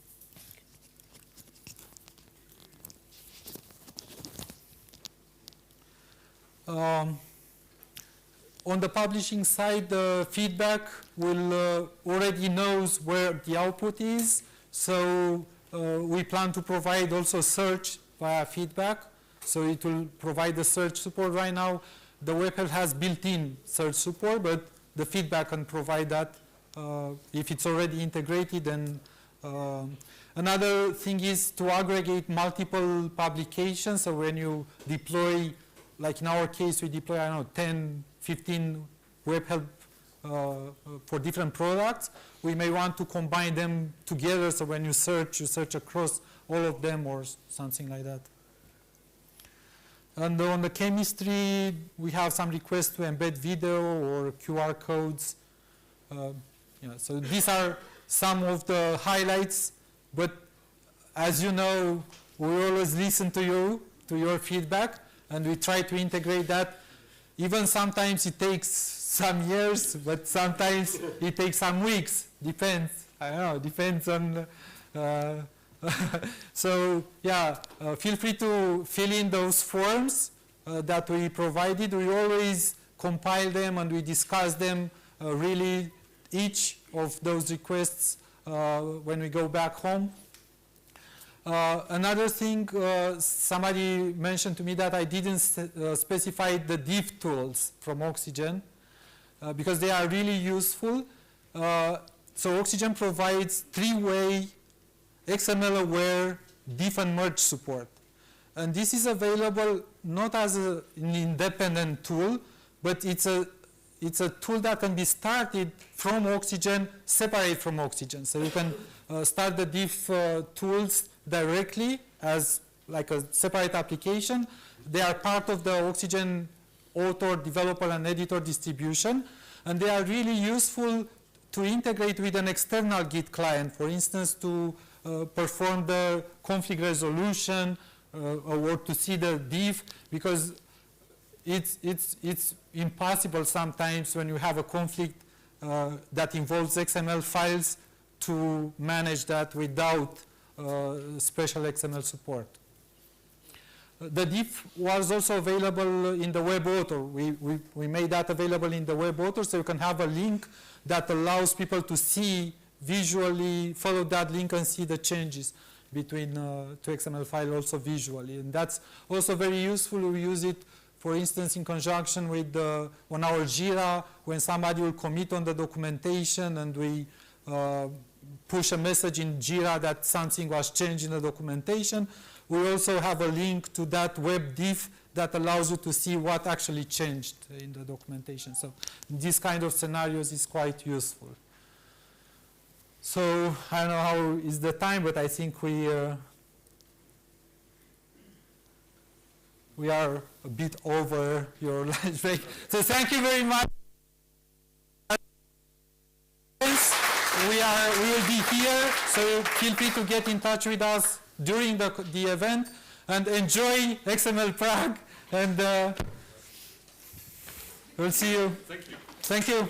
On the publishing side, the feedback will already knows where the output is. So we plan to provide also search via feedback. So it will provide the search support. Right now, the webhelp has built-in search support, but the feedback can provide that if it's already integrated. And another thing is to aggregate multiple publications. So when you deploy, like in our case, we deploy, I don't know, 10, 15 webhelp for different products. We may want to combine them together. So when you search across all of them or something like that. And on the chemistry, we have some requests to embed video or QR codes. So these are some of the highlights. But as you know, we always listen to you, to your feedback, and we try to integrate that. Even sometimes it takes some years, but sometimes it takes some weeks. Depends. I don't know. Depends on. So yeah, feel free to fill in those forms that we provided. We always compile them and we discuss them really each of those requests when we go back home. Another thing, somebody mentioned to me that I didn't specify the div tools from Oxygen because they are really useful. So Oxygen provides three-way XML-aware div and merge support. And this is available not as an independent tool, but it's a tool that can be started from Oxygen, separate from Oxygen. So you can start the div tools directly as like a separate application. They are part of the Oxygen author, developer, and editor distribution. And they are really useful to integrate with an external Git client, for instance, to perform the config resolution or to see the div, because it's impossible sometimes when you have a conflict that involves XML files to manage that without special XML support. The div was also available in the web author. We made that available in the web author, so you can have a link that allows people to see visually, follow that link and see the changes between two XML files also visually. And that's also very useful. We use it, for instance, in conjunction with on our Jira, when somebody will commit on the documentation and we push a message in Jira that something was changed in the documentation. We also have a link to that web div that allows you to see what actually changed in the documentation. So this kind of scenarios is quite useful. So I don't know how is the time, but I think we are a bit over your lunch break. So thank you very much. We will be here, so feel free to get in touch with us during the event, and enjoy XML Prague, and we'll see you. Thank you. Thank you.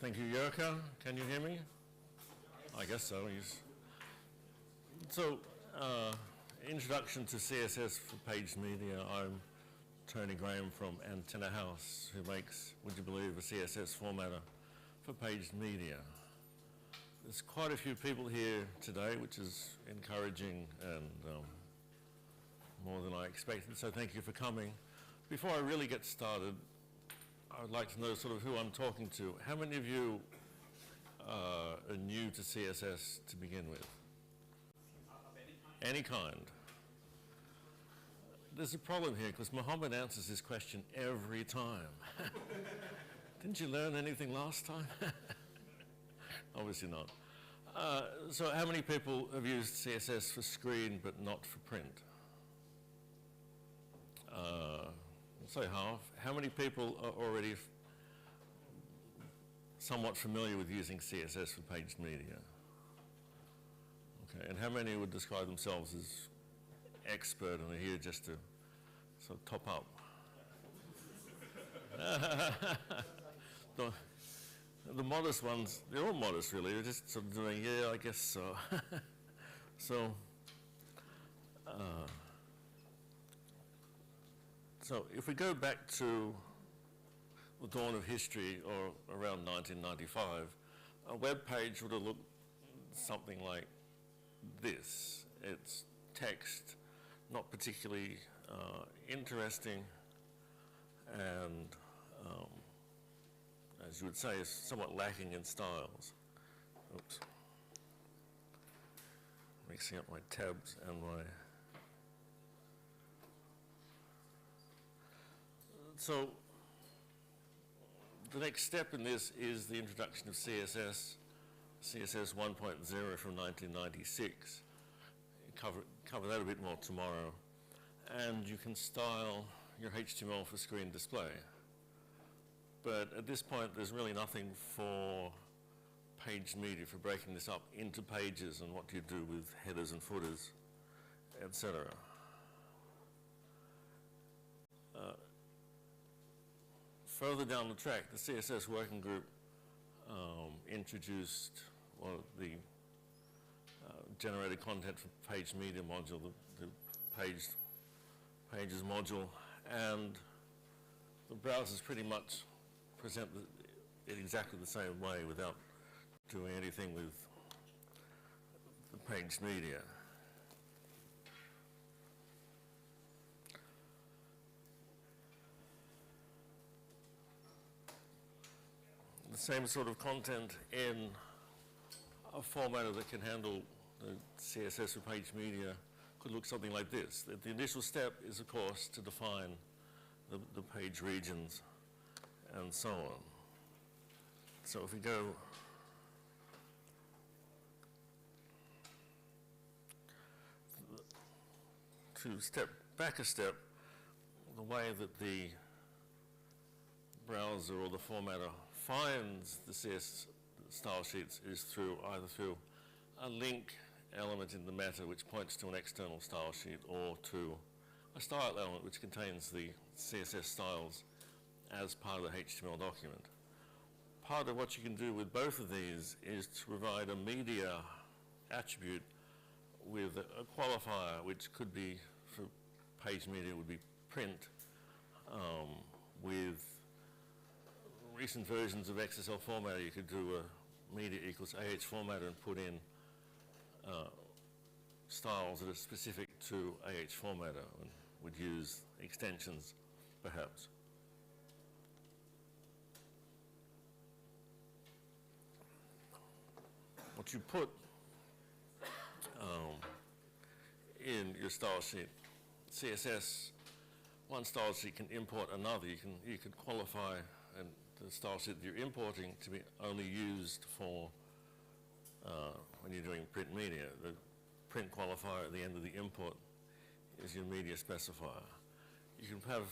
Thank you, Jurka. Can you hear me? I guess so. So, introduction to CSS for paged media. I'm Tony Graham from Antenna House, who makes, would you believe, a CSS formatter for paged media. There's quite a few people here today, which is encouraging and more than I expected, so thank you for coming. Before I really get started, I would like to know sort of who I'm talking to. How many of you are new to CSS to begin with? Any kind. There's a problem here because Mohammed answers this question every time. Didn't you learn anything last time? Obviously not. So how many people have used CSS for screen but not for print? Say half. How many people are already somewhat familiar with using CSS for paged media? Okay, and how many would describe themselves as expert and are here just to sort of top up? The modest ones, they're all modest really, they're just sort of doing, yeah, I guess so. So if we go back to the dawn of history, or around 1995, a web page would have looked something like this. It's text, not particularly interesting, and as you would say, is somewhat lacking in styles. Oops. Mixing up my tabs and my... So the next step in this is the introduction of CSS 1.0 from 1996. Cover that a bit more tomorrow. And you can style your HTML for screen display. But at this point, there's really nothing for paged media, for breaking this up into pages and what do you do with headers and footers, etc. Further down the track, the CSS working group introduced the generated content for page media module, the pages module, and the browsers pretty much present it exactly the same way without doing anything with the paged media. The same sort of content in a formatter that can handle the CSS for page media could look something like this. The initial step is, of course, to define the page regions and so on. So if we go to step back a step, the way that the browser or the formatter finds the CSS style sheets is either through a link element in the meta which points to an external style sheet, or to a style element which contains the CSS styles as part of the HTML document. Part of what you can do with both of these is to provide a media attribute with a qualifier, which could be, for page media, would be print, with recent versions of XSL formatter. You could do a media equals AH formatter and put in styles that are specific to AH formatter, and would use extensions perhaps. What you put in your style sheet, CSS, one style sheet can import another. You can qualify the style sheet that you're importing to be only used for when you're doing print media. The print qualifier at the end of the import is your media specifier. You can have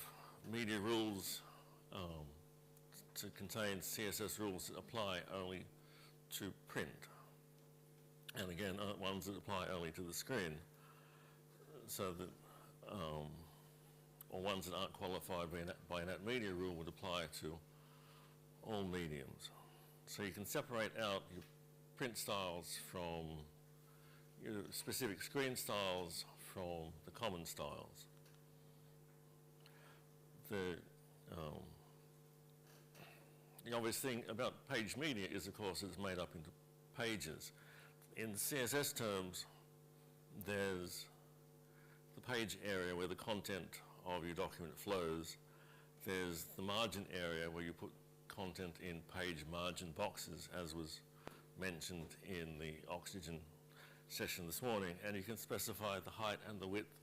media rules to contain CSS rules that apply only to print, and again ones that apply only to the screen, so that or ones that aren't qualified by an at media rule would apply to all mediums. So you can separate out your print styles from your specific screen styles from the common styles. The obvious thing about page media is, of course, it's made up into pages. In CSS terms, there's the page area where the content of your document flows. There's the margin area where you put content in page margin boxes, as was mentioned in the Oxygen session this morning, and you can specify the height and the width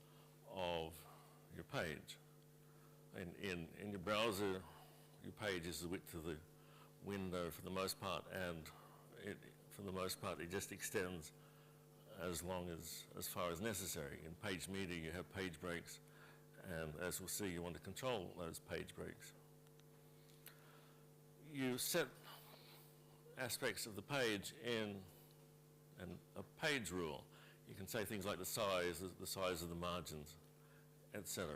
of your page. In your browser, your page is the width of the window for the most part, and for the most part it just extends as far as necessary. In page media you have page breaks, and as we'll see, you want to control those page breaks. You set aspects of the page in a page rule. You can say things like the size of the margins, etc.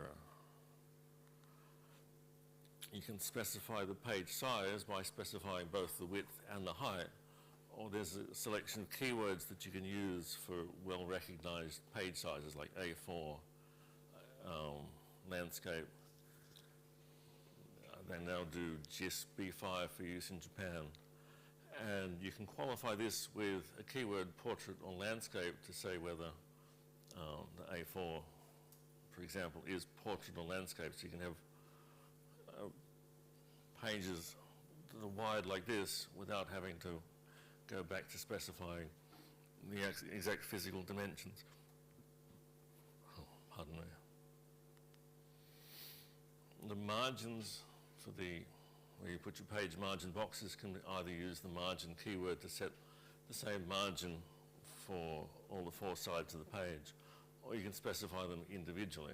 You can specify the page size by specifying both the width and the height, or there's a selection of keywords that you can use for well-recognized page sizes like A4, landscape. They now do GIS B5 for use in Japan. And you can qualify this with a keyword portrait or landscape to say whether the A4, for example, is portrait or landscape. So you can have pages that are wide like this without having to go back to specifying the exact physical dimensions. Oh, pardon me. The margins for where you put your page margin boxes can either use the margin keyword to set the same margin for all the 4 sides of the page, or you can specify them individually.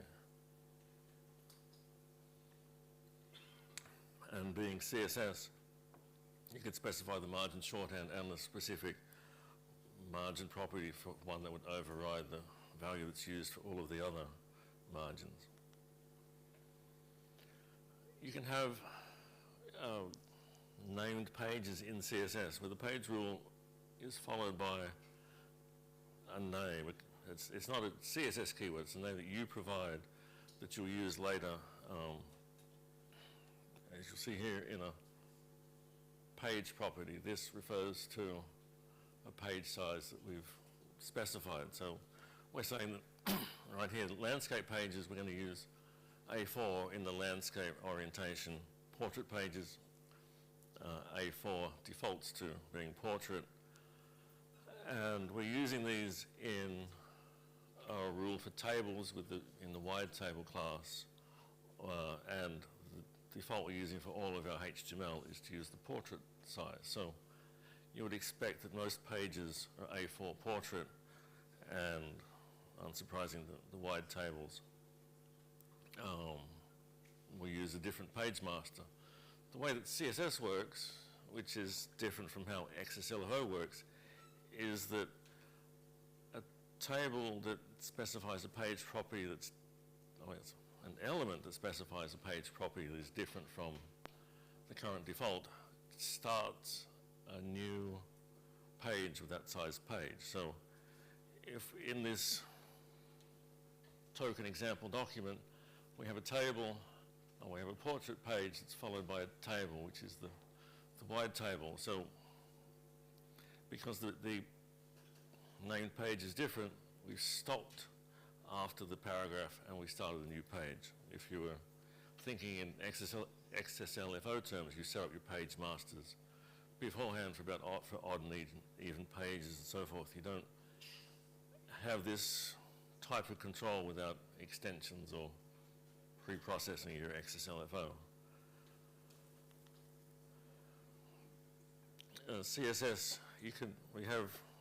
And being CSS, you could specify the margin shorthand and the specific margin property for one that would override the value that's used for all of the other margins. You can have named pages in CSS where the page rule is followed by a name. It's not a CSS keyword, it's a name that you provide that you'll use later. As you'll see here in a page property, this refers to a page size that we've specified. So we're saying that right here, landscape pages, we're going to use A4 in the landscape orientation. Portrait pages, A4 defaults to being portrait. And we're using these in our rule for tables in the wide table class. And the default we're using for all of our HTML is to use the portrait size. So you would expect that most pages are A4 portrait, and unsurprising, the wide tables we use a different page master. The way that CSS works, which is different from how XSLFO works, is that a table that specifies a page property that's an element that specifies a page property that is different from the current default starts a new page with that size page. So if in this token example document we have a table and we have a portrait page that's followed by a table, which is the wide table. So because the named page is different, we've stopped after the paragraph and we started a new page. If you were thinking in XSLFO terms, you set up your page masters beforehand for odd and even pages and so forth. You don't have this type of control without extensions or pre-processing your XSLFO. CSS, we've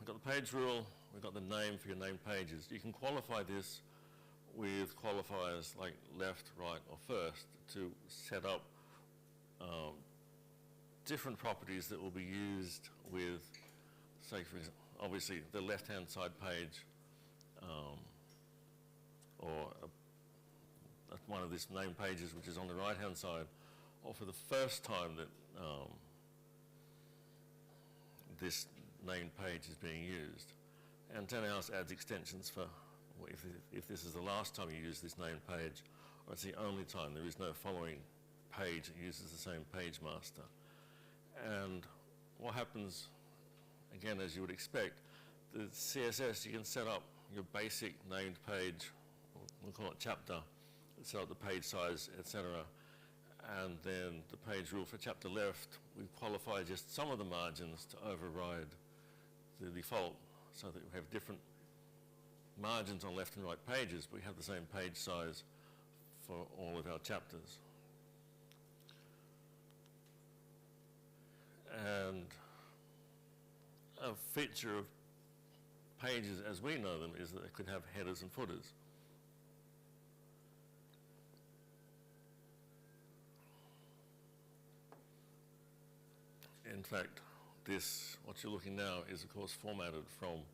got the page rule, we've got the name for your named pages. You can qualify this with qualifiers like left, right, or first to set up different properties that will be used with, say, for example, obviously the left-hand side page or one of these named pages which is on the right-hand side, or for the first time that this named page is being used. Antenna House adds extensions for if this is the last time you use this named page, or it's the only time. There is no following page that uses the same page master. And what happens, again, as you would expect, the CSS, you can set up your basic named page, we'll call it chapter, set up the page size, etc. And then the page rule for chapter left, we qualify just some of the margins to override the default so that we have different margins on left and right pages, but we have the same page size for all of our chapters. And a feature of pages as we know them is that they could have headers and footers. In fact, this, what you're looking now, is of course formatted from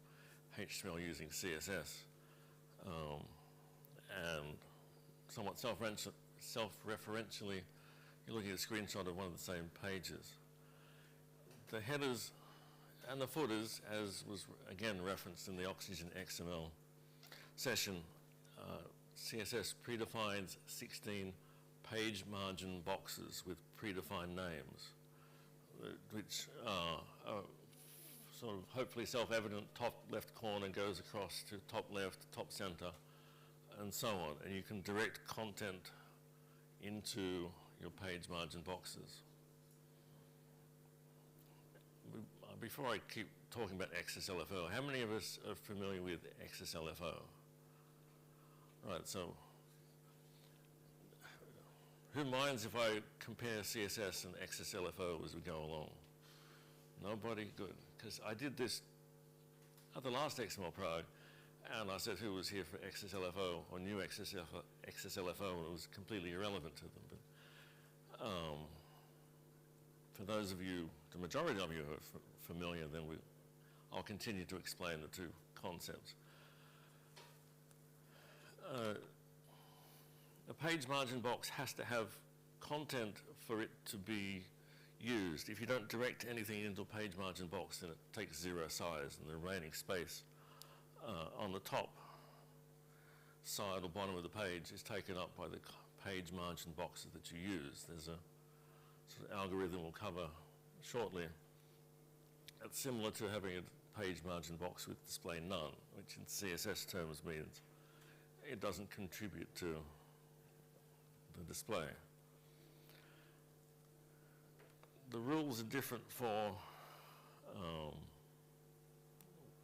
HTML using CSS, and somewhat self-referentially, you're looking at a screenshot of one of the same pages. The headers and the footers, as was again referenced in the Oxygen XML session, CSS predefines 16 page margin boxes with predefined names, which are sort of hopefully self-evident. Top left corner goes across to top left, top center, and so on. And you can direct content into your page margin boxes. Before I keep talking about XSLFO, how many of us are familiar with XSLFO? Right, so who minds if I compare CSS and XSLFO as we go along? Nobody? Good. Because I did this at the last XML Prague, and I said who was here for XSLFO or knew XSLFO, and it was completely irrelevant to them. But for those of you, the majority of you who are familiar, then I'll continue to explain the two concepts. A page margin box has to have content for it to be used. If you don't direct anything into a page margin box, then it takes zero size, and the remaining space on the top side or bottom of the page is taken up by the page margin boxes that you use. There's a sort of algorithm we'll cover shortly. It's similar to having a page margin box with display none, which in CSS terms means it doesn't contribute to the display. The rules are different for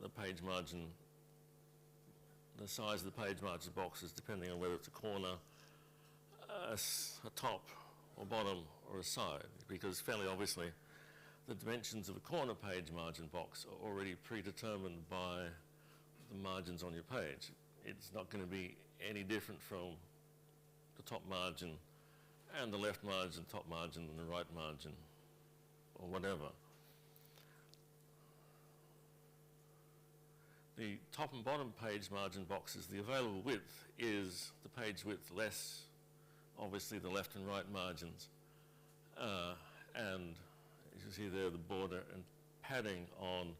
the page margin, the size of the page margin boxes, depending on whether it's a corner, a top or bottom, or a side, because fairly obviously the dimensions of a corner page margin box are already predetermined by the margins on your page. It's not going to be any different from the top margin and the left margin, top margin, and the right margin, or whatever. The top and bottom page margin boxes, the available width is the page width less, obviously, the left and right margins. And as you see there, the border and padding on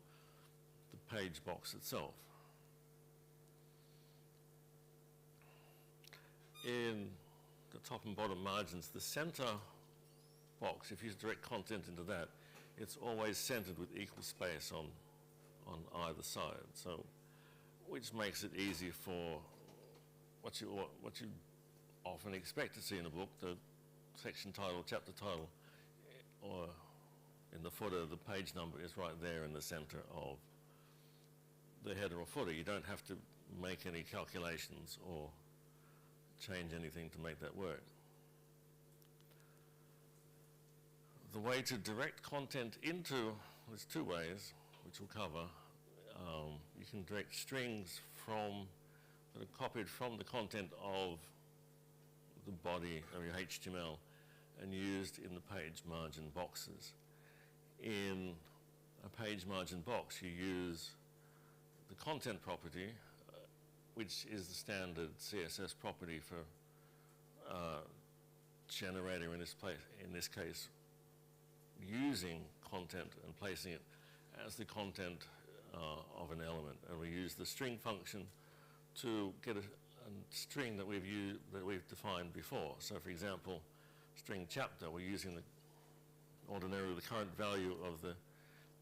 the page box itself. In the top and bottom margins, the center box, if you direct content into that, it's always centered with equal space on either side. So, which makes it easy for what you often expect to see in a book, the section title, chapter title, or in the footer, the page number is right there in the center of the header or footer. You don't have to make any calculations or change anything to make that work. The way to direct content into, there's two ways, which we'll cover. You can direct strings that are copied from the content of the body of your HTML and used in the page margin boxes. In a page margin box, you use the content property, which is the standard CSS property for generator in this case, using content and placing it as the content of an element, and we use the string function to get a string that we've defined before. So, for example, string chapter, we're using ordinarily the current value of the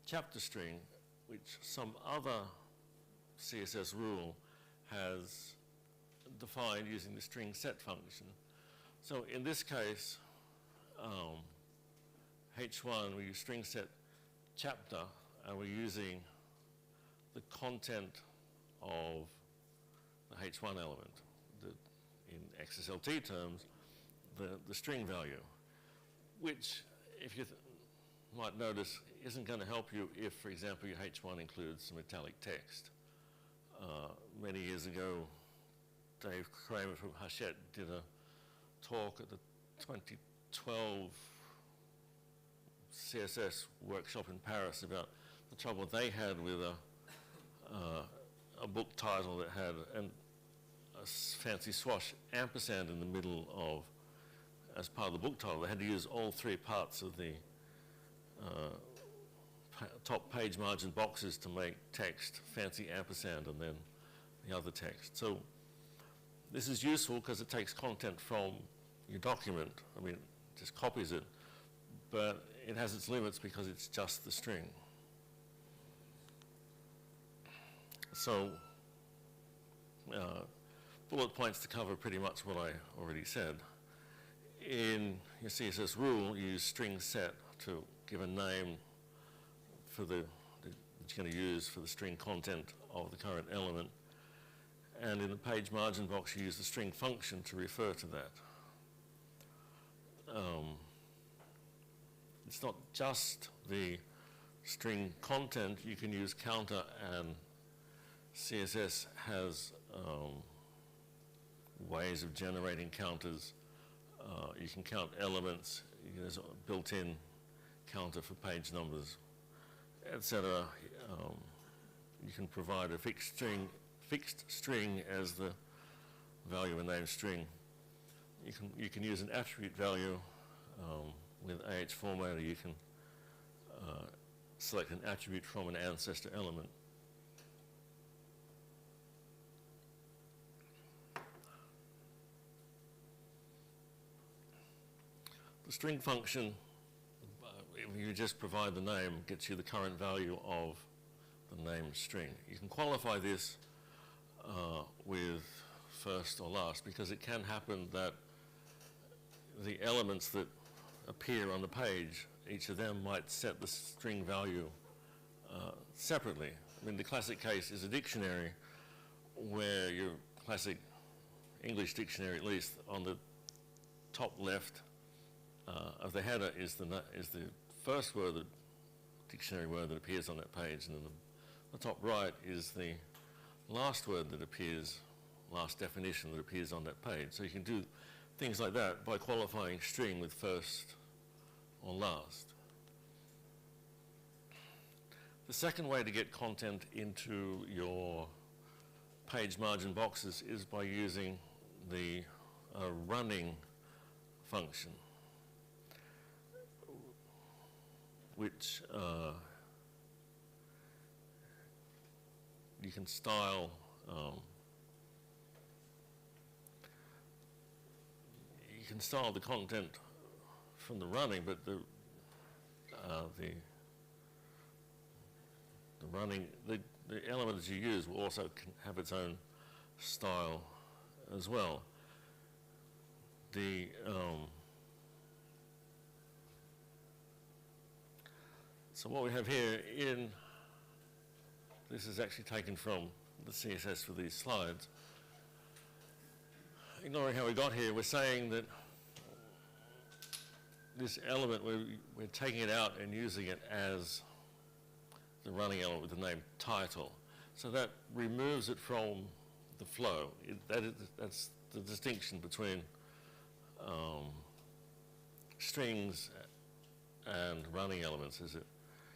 chapter string, which some other CSS rule has defined using the string set function. So in this case, H1, we use string set chapter, and we're using the content of the H1 element, in XSLT terms, the string value, which, if you might notice, isn't going to help you if, for example, your H1 includes some italic text. Many years ago, Dave Kramer from Hachette did a talk at the 2012 CSS workshop in Paris about the trouble they had with a book title that had a fancy swash ampersand in the middle of, as part of the book title. They had to use all three parts of the top page margin boxes to make text fancy ampersand and then the other text. So this is useful because it takes content from your document. I mean, it just copies it, but it has its limits because it's just the string. So bullet points to cover pretty much what I already said. In your CSS rule, you use string set to give a name for that you're going to use for the string content of the current element. And in the page margin box, you use the string function to refer to that. It's not just the string content. You can use counter, and CSS has ways of generating counters. You can count elements. There's a built-in counter for page numbers, etc. You can provide a fixed string as the value of a named string. You can use an attribute value with AH formatter. You can select an attribute from an ancestor element. The string function, if you just provide the name, gets you the current value of the named string. You can qualify this with first or last, because it can happen that the elements that appear on the page, each of them might set the string value separately. I mean, the classic case is a dictionary, where your classic English dictionary, at least, on the top left of the header is the first word, the dictionary word that appears on that page, and then the top right is the last word that appears, last definition that appears on that page. So you can do things like that by qualifying string with first or last. The second way to get content into your page margin boxes is by using the running function, which you can style. You can style the content from the running, but the element that you use will also have its own style as well. So what we have here this is actually taken from the CSS for these slides. Ignoring how we got here, we're saying that this element, we're taking it out and using it as the running element with the name title. So that removes it from the flow. That's the distinction between strings and running elements, is it?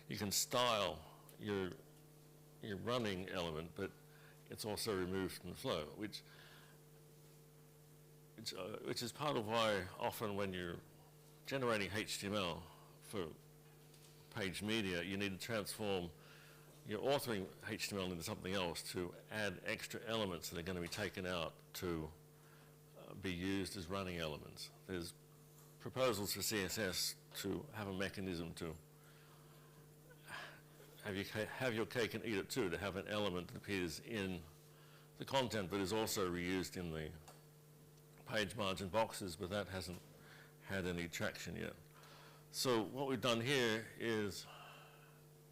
You can style your running element, but it's also removed from the flow, which is part of why often when you're generating HTML for page media, you need to transform you're authoring HTML into something else to add extra elements that are going to be taken out to be used as running elements. There's proposals for CSS to have a mechanism to have your cake and eat it too, to have an element that appears in the content but is also reused in the page margin boxes, but that hasn't had any traction yet. So what we've done here is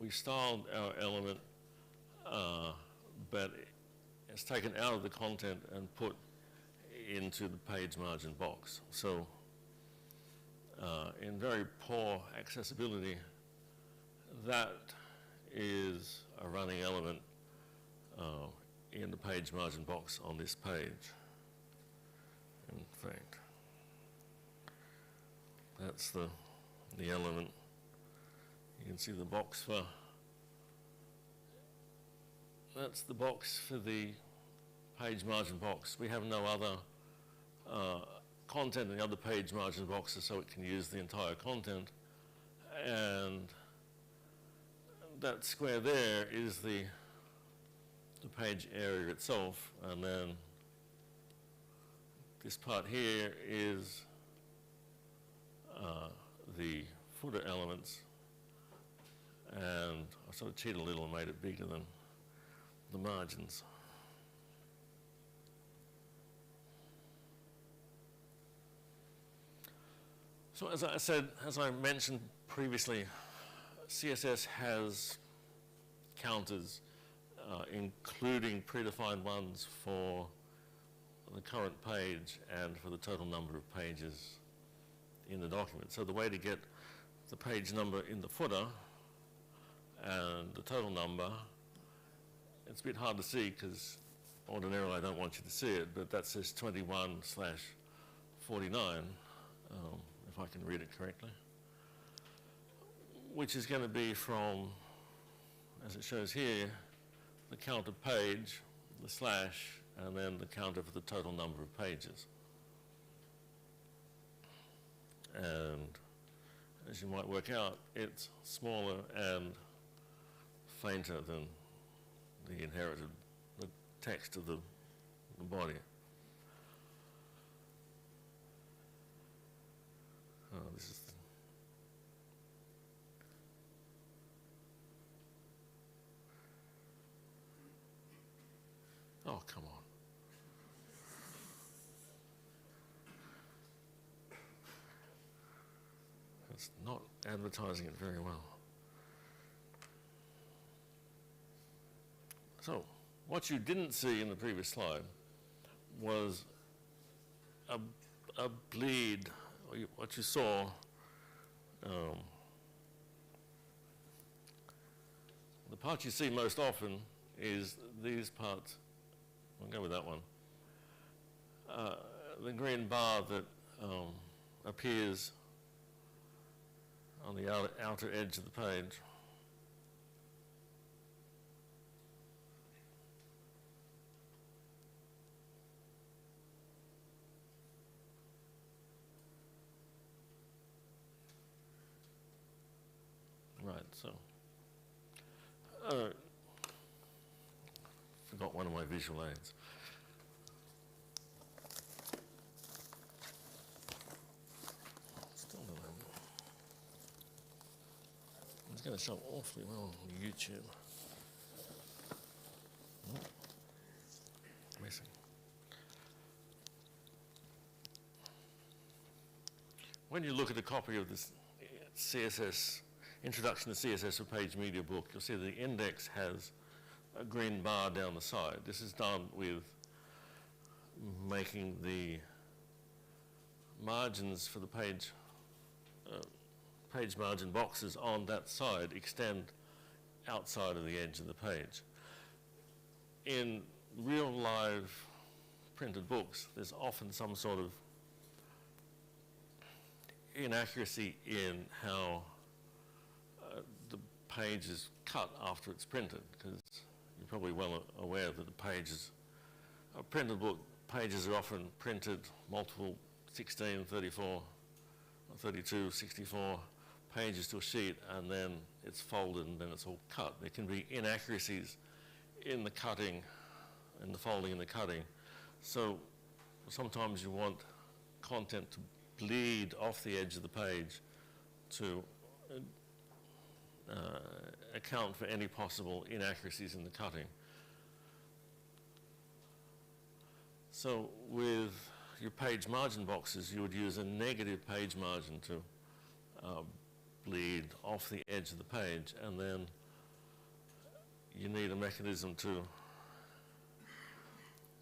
we styled our element, but it's taken out of the content and put into the page margin box. So in very poor accessibility, that is a running element in the page margin box on this page. In fact, that's the element. You can see the box for, that's the box for the page margin box. We have no other content in the other page margin boxes, so it can use the entire content. And that square there is the page area itself, and then this part here is the footer elements, and I sort of cheated a little and made it bigger than the margins. So as I said, as I mentioned previously, CSS has counters, including predefined ones for the current page and for the total number of pages in the document. So the way to get the page number in the footer and the total number, it's a bit hard to see because ordinarily I don't want you to see it, but that says 21/49, if I can read it correctly, which is going to be from, as it shows here, the count of page, the slash, and then the counter for the total number of pages. And as you might work out, it's smaller and fainter than the inherited, the text of the body. This is oh, come on. It's not advertising it very well. So, what you didn't see in the previous slide was a bleed. What you saw, the part you see most often is these parts. I'll go with that one. The green bar that appears on the outer edge of the page. Right, so forgot one of my visual aids. Still don't have it. It's going to show awfully well on YouTube. Oh, missing. When you look at a copy of this CSS Introduction to CSS for Page Media book, you'll see the index has a green bar down the side. This is done with making the margins for the page margin boxes on that side extend outside of the edge of the page. In real live printed books, there's often some sort of inaccuracy in how the page is cut after it's printed, because you're probably well aware that the pages, a printed book, pages are often printed multiple 16, 34, 32, 64 pages to a sheet and then it's folded and then it's all cut. There can be inaccuracies in the cutting, in the folding and the cutting. So sometimes you want content to bleed off the edge of the page to account for any possible inaccuracies in the cutting. So with your page margin boxes, you would use a negative page margin to bleed off the edge of the page, and then you need a mechanism to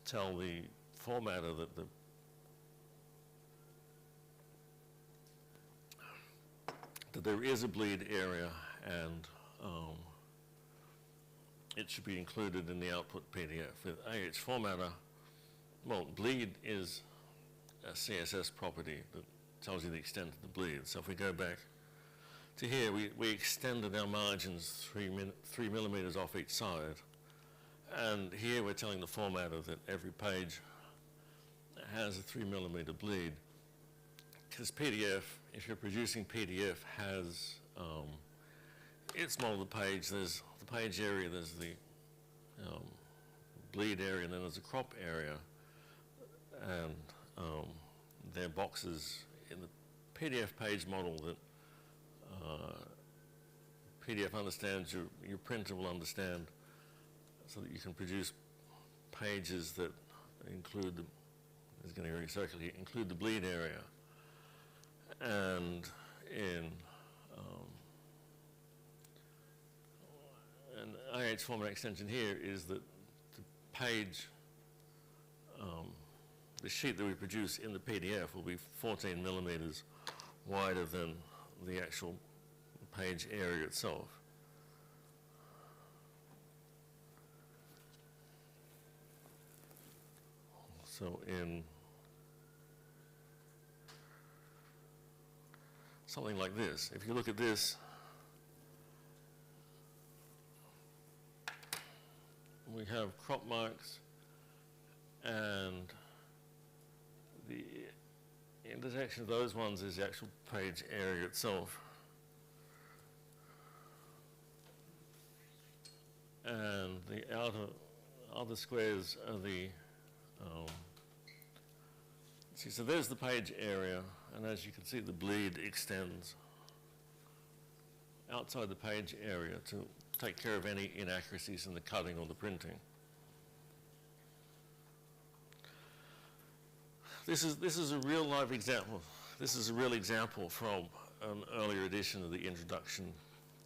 tell the formatter that there is a bleed area and it should be included in the output PDF. With AH formatter, well, bleed is a CSS property that tells you the extent of the bleed. So if we go back to here, we extended our margins 3 millimeters off each side. And here we're telling the formatter that every page has a 3 millimeter bleed. Because PDF, if you're producing PDF, has, it's more of the page. There's the page area, there's the bleed area, and then there's a crop area. And there are boxes in the PDF page model that PDF understands, your printer will understand, so that you can produce pages that include the, it's going to recircle here, include the bleed area. And in an AH format extension here is that the page, the sheet that we produce in the PDF will be 14 millimeters wider than the actual page area itself. So in something like this, if you look at this, we have crop marks and the intersection of those ones is the actual page area itself. And the outer squares are the, see, so there's the page area, and as you can see, the bleed extends outside the page area to take care of any inaccuracies in the cutting or the printing. This is a real live example. This is a real example from an earlier edition of the Introduction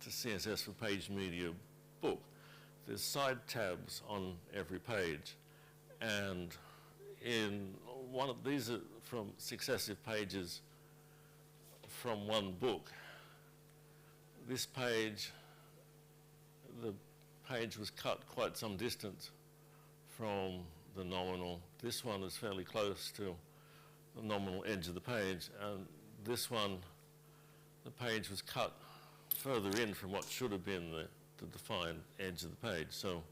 to CSS for Page Media book. There's side tabs on every page, and in one of these are from successive pages from one book. This page, the page was cut quite some distance from the nominal. This one is fairly close to the nominal edge of the page, and this one, the page was cut further in from what should have been the defined edge of the page. So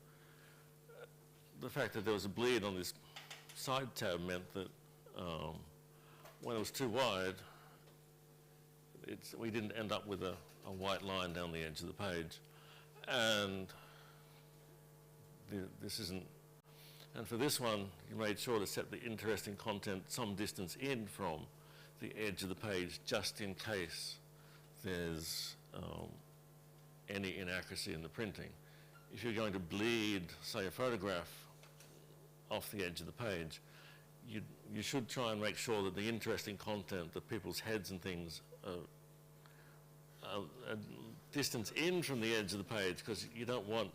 the fact that there was a bleed on this side tab meant that when it was too wide, we didn't end up with a white line down the edge of the page. And this isn't, and for this one, you made sure to set the interesting content some distance in from the edge of the page, just in case there's any inaccuracy in the printing. If you're going to bleed, say, a photograph off the edge of the page, you should try and make sure that the interesting content, that people's heads and things are a distance in from the edge of the page, because you don't want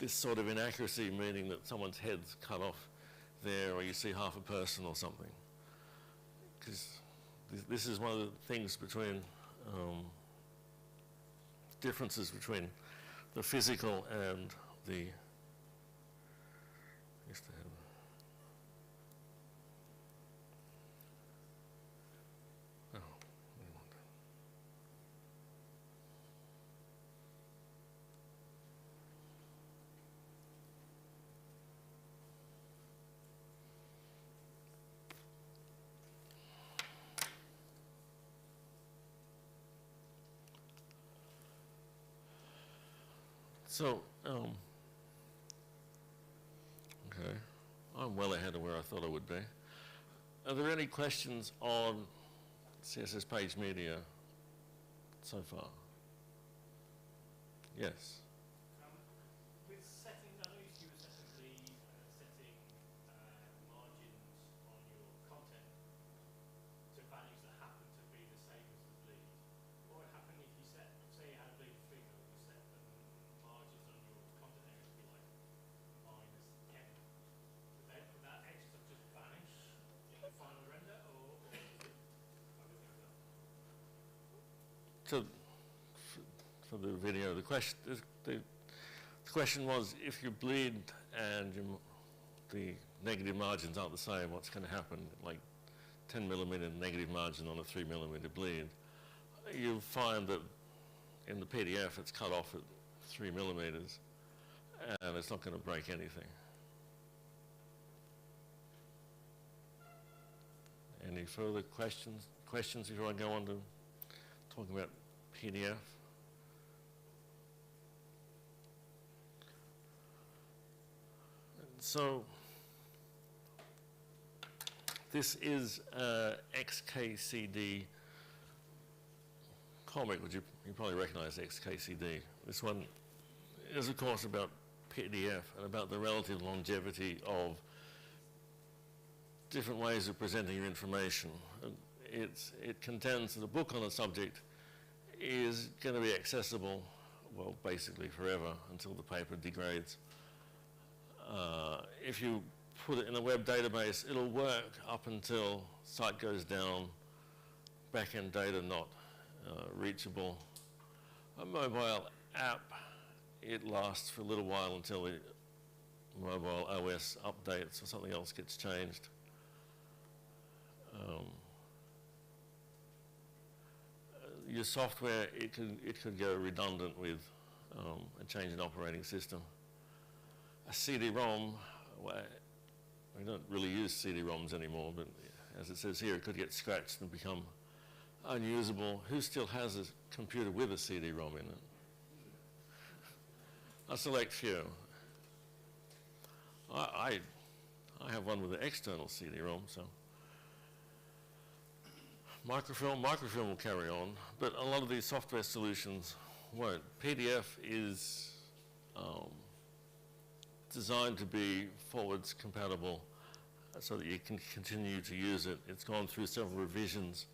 this sort of inaccuracy, meaning that someone's head's cut off there, or you see half a person or something. Because this is one of the things between differences between the physical and the So, okay, I'm well ahead of where I thought I would be. Are there any questions on CSS page media so far? Yes. With setting, I know you use setting margins on your content to values that happen to be the same as the bleed. What would happen if you set, say you had a bleed 3 mil, you set the margins on your content area to be like -10? Would that extra just vanish in the final render, or is it everything else? So, for the video, the question was, if you bleed and the negative margins aren't the same, what's going to happen? Like 10 millimeter negative margin on a 3 millimeter bleed. You'll find that in the PDF it's cut off at 3 millimeters and it's not going to break anything. Any further questions before I go on to talk about PDF? So this is XKCD comic, which you probably recognize XKCD. This one is, of course, about PDF and about the relative longevity of different ways of presenting your information. It contends that a book on a subject is going to be accessible, well, basically forever until the paper degrades. If you put it in a web database, it'll work up until site goes down, back-end data not reachable. A mobile app, it lasts for a little while until the mobile OS updates or something else gets changed. Your software, it could go redundant with a change in operating system. A CD-ROM, we don't really use CD-ROMs anymore, but as it says here, it could get scratched and become unusable. Who still has a computer with a CD-ROM in it? A select few. I have one with an external CD-ROM, so. Microfilm will carry on, but a lot of these software solutions won't. PDF is designed to be forwards compatible so that you can continue to use it. It's gone through several revisions,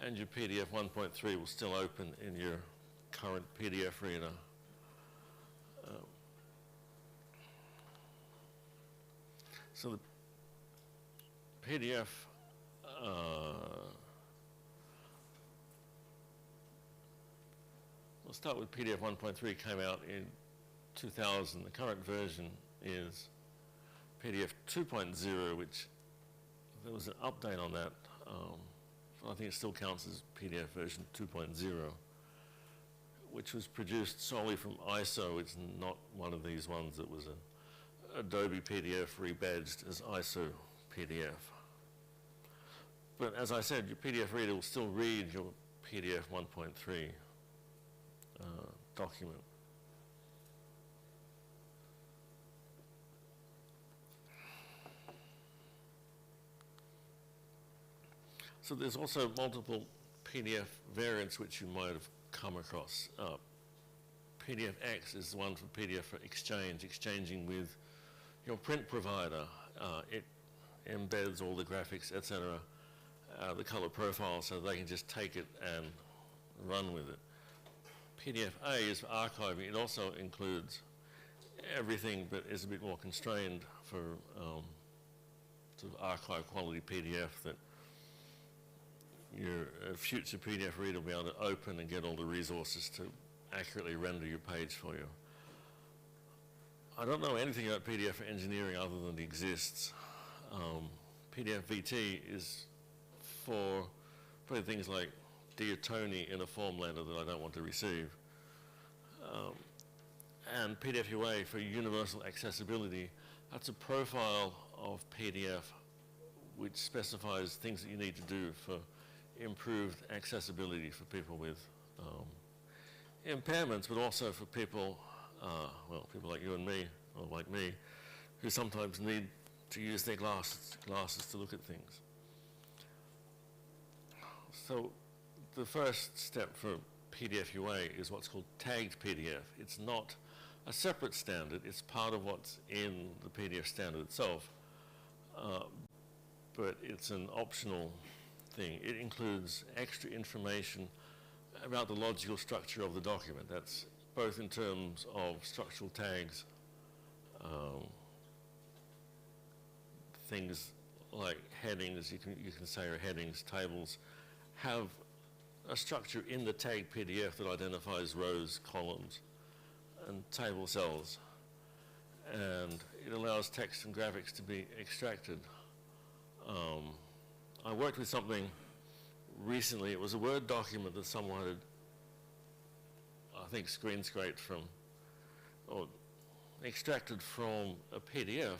and your PDF 1.3 will still open in your current PDF reader. So the PDF we'll start with PDF 1.3, came out in 2000. The current version is PDF 2.0, which there was an update on that. I think it still counts as PDF version 2.0, which was produced solely from ISO. It's not one of these ones that was an Adobe PDF rebadged as ISO PDF. But as I said, your PDF reader will still read your PDF 1.3 document. So there's also multiple PDF variants which you might have come across. PDFX is the one for PDF for exchanging with your print provider. It embeds all the graphics, etc., the color profile, so they can just take it and run with it. PDFA is for archiving. It also includes everything, but is a bit more constrained for sort of archive quality PDF that your future PDF reader will be able to open and get all the resources to accurately render your page for you. I don't know anything about PDF for engineering other than it exists. PDF VT is for probably things like Dear Tony in a form letter that I don't want to receive. And PDF UA for universal accessibility. That's a profile of PDF which specifies things that you need to do for improved accessibility for people with impairments, but also for people well, people like you and me, or like me, who sometimes need to use their glasses to look at things. So the first step for PDF UA is what's called tagged PDF. It's not a separate standard, it's part of what's in the PDF standard itself, but it's an optional thing. It includes extra information about the logical structure of the document. That's both in terms of structural tags, things like headings, you can say are headings, tables, have a structure in the tagged PDF that identifies rows, columns, and table cells. And it allows text and graphics to be extracted. I worked with something recently. It was a Word document that someone had, I think, screen scraped from, or extracted from a PDF.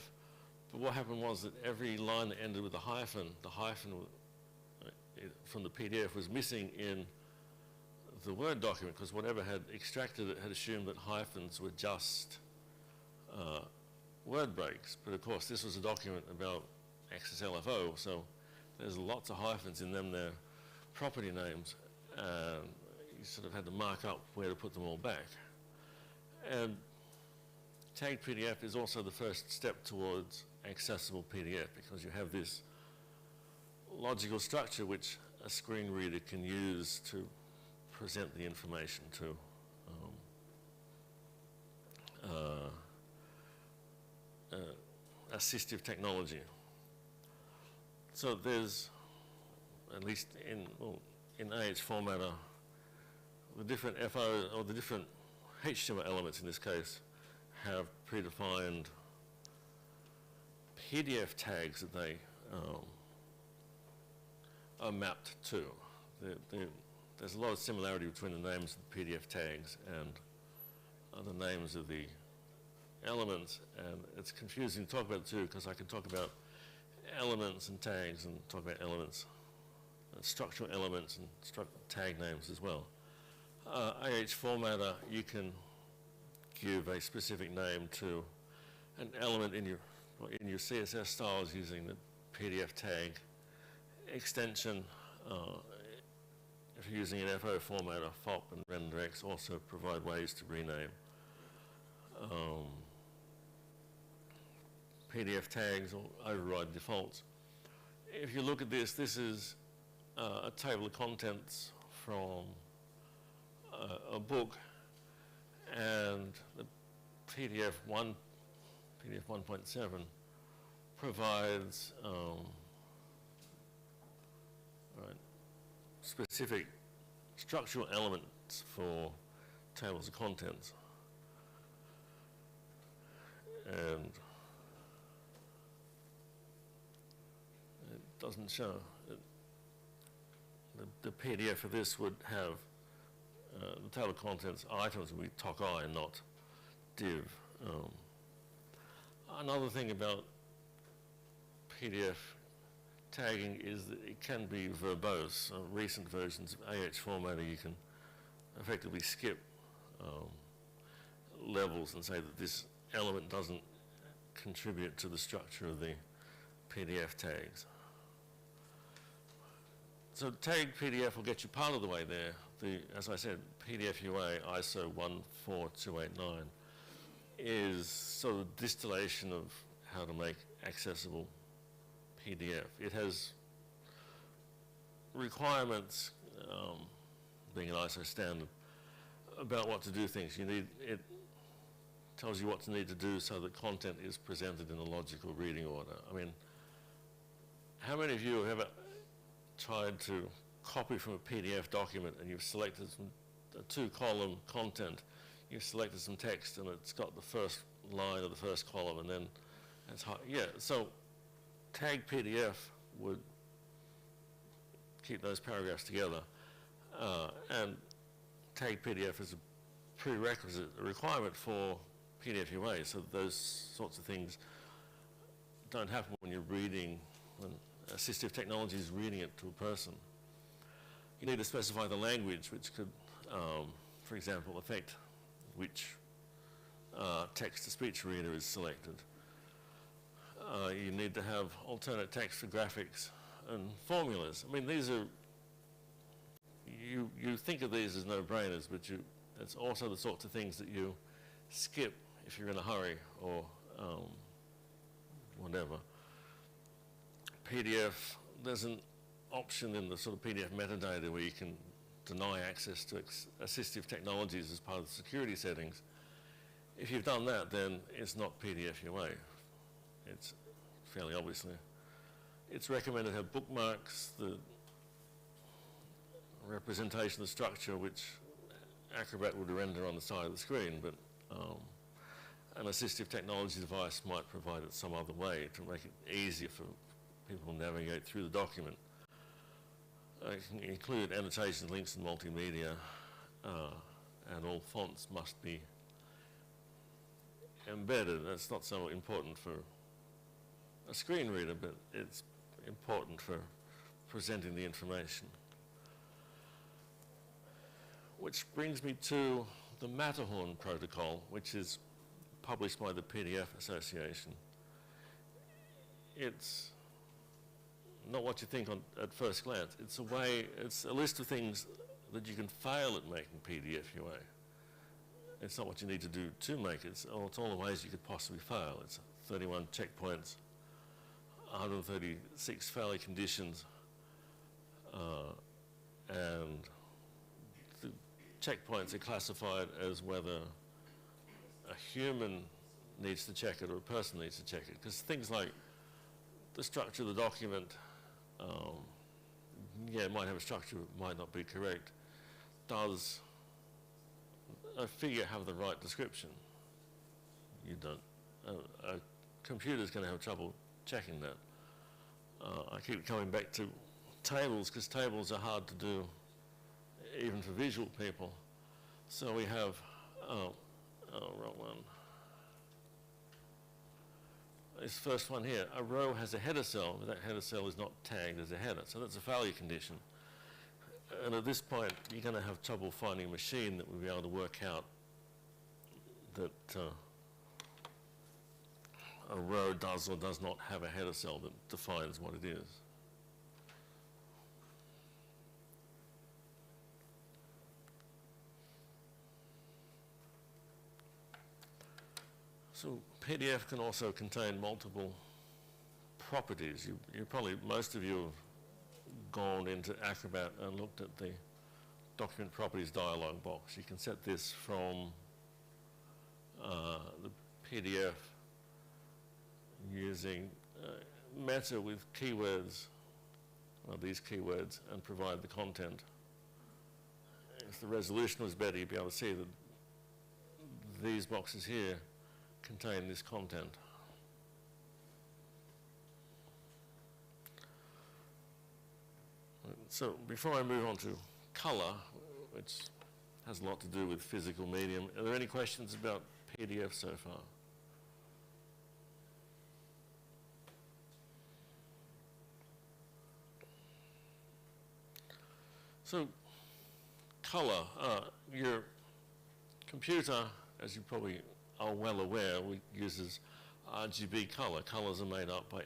But what happened was that every line that ended with a hyphen, the hyphen from the PDF was missing in the Word document, because whatever had extracted it had assumed that hyphens were just word breaks. But of course, this was a document about XSLFO, so there's lots of hyphens in them, their property names, and you sort of had to mark up where to put them all back. And tagged PDF is also the first step towards accessible PDF, because you have this logical structure which a screen reader can use to present the information to assistive technology. So there's, at least in AH formatter, the different FO, or the different HTML elements in this case, have predefined PDF tags that they are mapped to. There's a lot of similarity between the names of the PDF tags and the names of the elements, and it's confusing to talk about the two, because I can talk about elements and tags and talk about elements, structural elements and tag names as well. AH formatter, you can give a specific name to an element in your CSS styles using the PDF tag extension. If you're using an FO formatter, FOP and renderx also provide ways to rename. PDF tags or override defaults. If you look at this, this is a table of contents from a book, and the PDF 1.7 provides specific structural elements for tables of contents. And it doesn't show. The PDF of this would have the table of contents items would be TOC-I and not div. Another thing about PDF tagging is that it can be verbose. Recent versions of AH formatter, you can effectively skip levels and say that this element doesn't contribute to the structure of the PDF tags. So tagged PDF will get you part of the way there. As I said, PDF UA ISO 14289 is sort of distillation of how to make accessible PDF. It has requirements, being an ISO standard, about what to do things. It tells you what to need to do so that content is presented in a logical reading order. I mean, how many of you have ever tried to copy from a PDF document and you've selected a two-column content, you've selected some text and it's got the first line of the first column, and then it's hard. Yeah, so tagged PDF would keep those paragraphs together, and tagged PDF is a prerequisite, a requirement for PDF UA, so those sorts of things don't happen when you're reading, when assistive technology is reading it to a person. You need to specify the language, which could, for example, affect which text-to-speech reader is selected. You need to have alternate text for graphics and formulas. I mean, these are, you think of these as no-brainers, but it's also the sorts of things that you skip if you're in a hurry or whatever. PDF, there's an option in the sort of PDF metadata where you can deny access to assistive technologies as part of the security settings. If you've done that, then it's not PDF your way. It's fairly obviously. It's recommended to have bookmarks, the representation of the structure which Acrobat would render on the side of the screen, but an assistive technology device might provide it some other way to make it easier for people to navigate through the document. It can include annotations, links, and multimedia, and all fonts must be embedded. That's not so important for a screen reader, but it's important for presenting the information. Which brings me to the Matterhorn protocol, which is published by the PDF Association. It's not what you think at first glance. It's a list of things that you can fail at making PDF your way. It's not what you need to do to make it. It's all the ways you could possibly fail. It's 31 checkpoints, 136 failure conditions, and the checkpoints are classified as whether a human needs to check it or a person needs to check it. Because things like the structure of the document, yeah, it might have a structure, it might not be correct. Does a figure have the right description? You don't. A computer's going to have trouble checking that. I keep coming back to tables because tables are hard to do even for visual people. So we have, wrong one. This first one here, a row has a header cell, but that header cell is not tagged as a header, so that's a failure condition. And at this point, you're going to have trouble finding a machine that will be able to work out that a row does or does not have a header cell that defines what it is. So PDF can also contain multiple properties. You probably, most of you have gone into Acrobat and looked at the document properties dialog box. You can set this from the PDF using meta with keywords, well, these keywords, and provide the content. If the resolution was better, you'd be able to see that these boxes here contain this content. So before I move on to color, which has a lot to do with physical medium, are there any questions about PDF so far? So color, your computer, as you probably are well aware, uses RGB color. Colors are made up by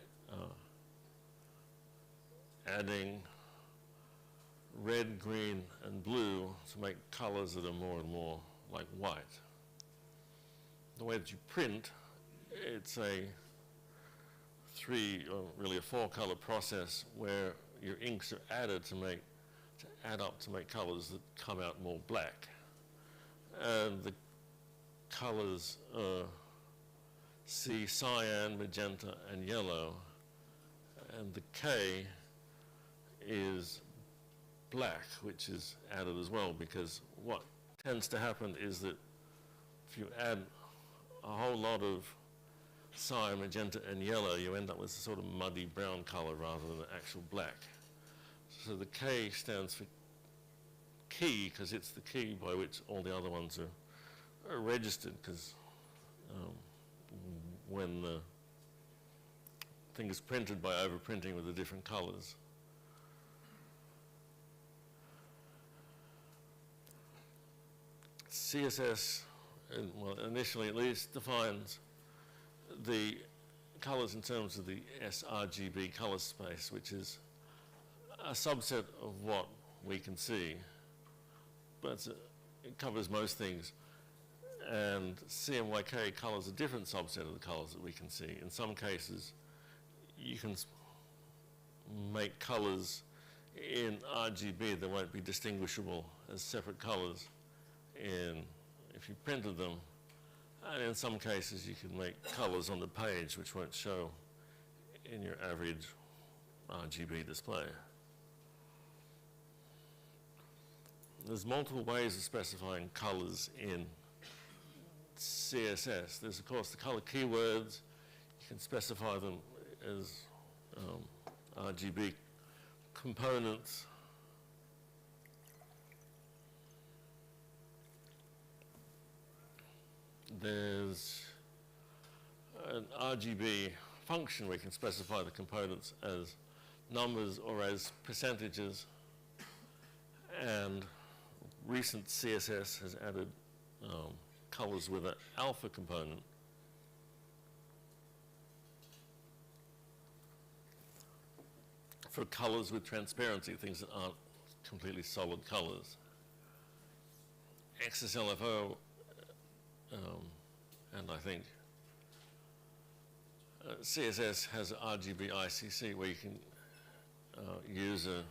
adding red, green, and blue to make colors that are more and more like white. The way that you print, it's a really a four-color process where your inks are added to add up to make colors that come out more black. And the colors C, cyan, magenta, and yellow, and the K is black, which is added as well, because what tends to happen is that if you add a whole lot of cyan, magenta, and yellow, you end up with a sort of muddy brown color rather than actual black. So the K stands for key, because it's the key by which all the other ones are registered, because when the thing is printed by overprinting with the different colors. CSS well, initially at least, defines the colors in terms of the sRGB color space, which is a subset of what we can see, but it covers most things. And CMYK colors a different subset of the colors that we can see. In some cases, you can make colors in RGB that won't be distinguishable as separate colors if you printed them. And in some cases, you can make colors on the page which won't show in your average RGB display. There's multiple ways of specifying colors in CSS. There's, of course, the color keywords. You can specify them as RGB components. There's an RGB function where you can specify the components as numbers or as percentages. And recent CSS has added colors with an alpha component. For colors with transparency, things that aren't completely solid colors. XSLFO, and I think CSS has RGB ICC where you can use a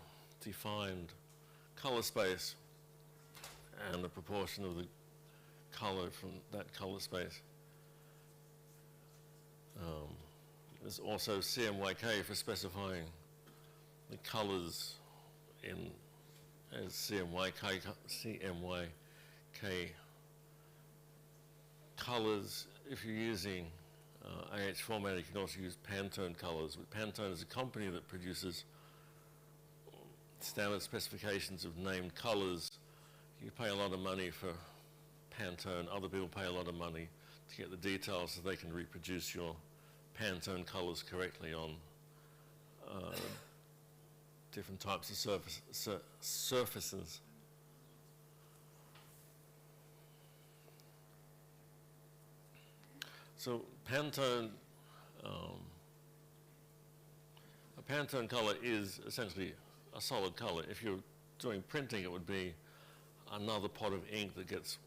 defined color space and the proportion of the color from that color space. There's also CMYK for specifying the colors as CMYK colors. If you're using AH format, you can also use Pantone colors. Pantone is a company that produces standard specifications of named colors. You pay a lot of money for Pantone. Other people pay a lot of money to get the details so they can reproduce your Pantone colors correctly on different types of surfaces. So Pantone, a Pantone color is essentially a solid color. If you're doing printing, it would be another pot of ink that gets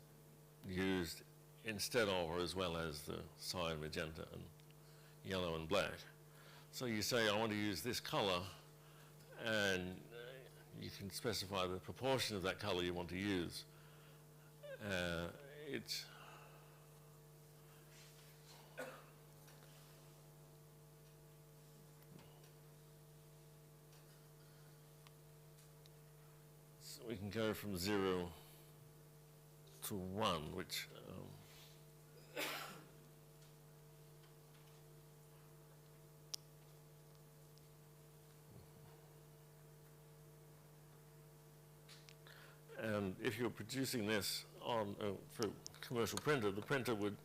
used instead of or as well as the cyan, magenta, and yellow and black. So you say, I want to use this color, and you can specify the proportion of that color you want to use. So we can go from 0 to 1, which and if you're producing this on for a commercial printer, the printer would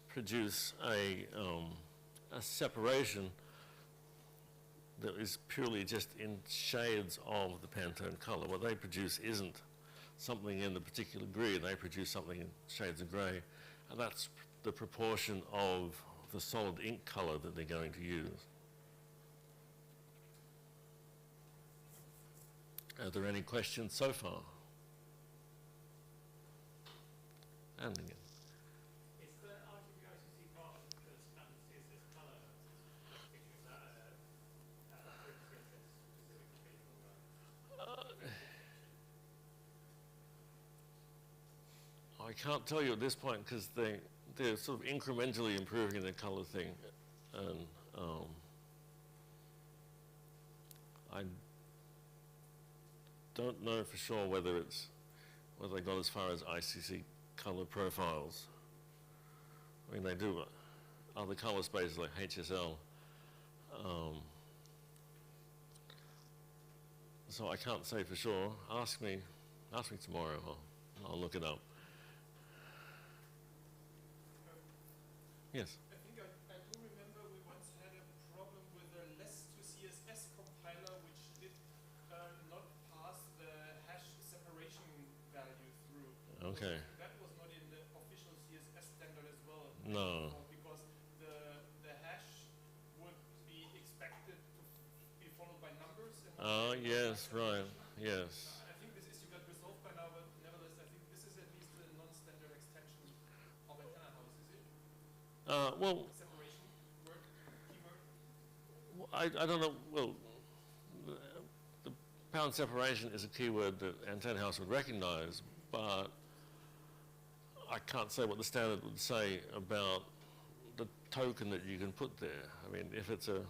produce a separation that is purely just in shades of the Pantone color. What they produce isn't something in the particular grid. They produce something in shades of gray, and that's the proportion of the solid ink color that they're going to use. Are there any questions so far? And again. Is the RGB ICC part of the standard CSS color fixture? Is that for CSS specifically? I can't tell you at this point because they're sort of incrementally improving the color thing, and I don't know for sure whether they got as far as ICC color profiles. I mean, they do other color spaces like HSL. So I can't say for sure. Ask me tomorrow. I'll look it up. Yes. I think I do remember we once had a problem with a less to CSS compiler which did not pass the hash separation value through. Okay. That was not No. Because the hash would be expected to be followed by numbers. And Yes, right, yes. I think this issue got resolved by now, but nevertheless, I think this is at least a non-standard extension of antenna house, is it? Well, Separation word, keyword. I don't know. Well, the pound separation is a keyword that Antenna House would recognize, but I can't say what the standard would say about the token that you can put there. I mean, if it's a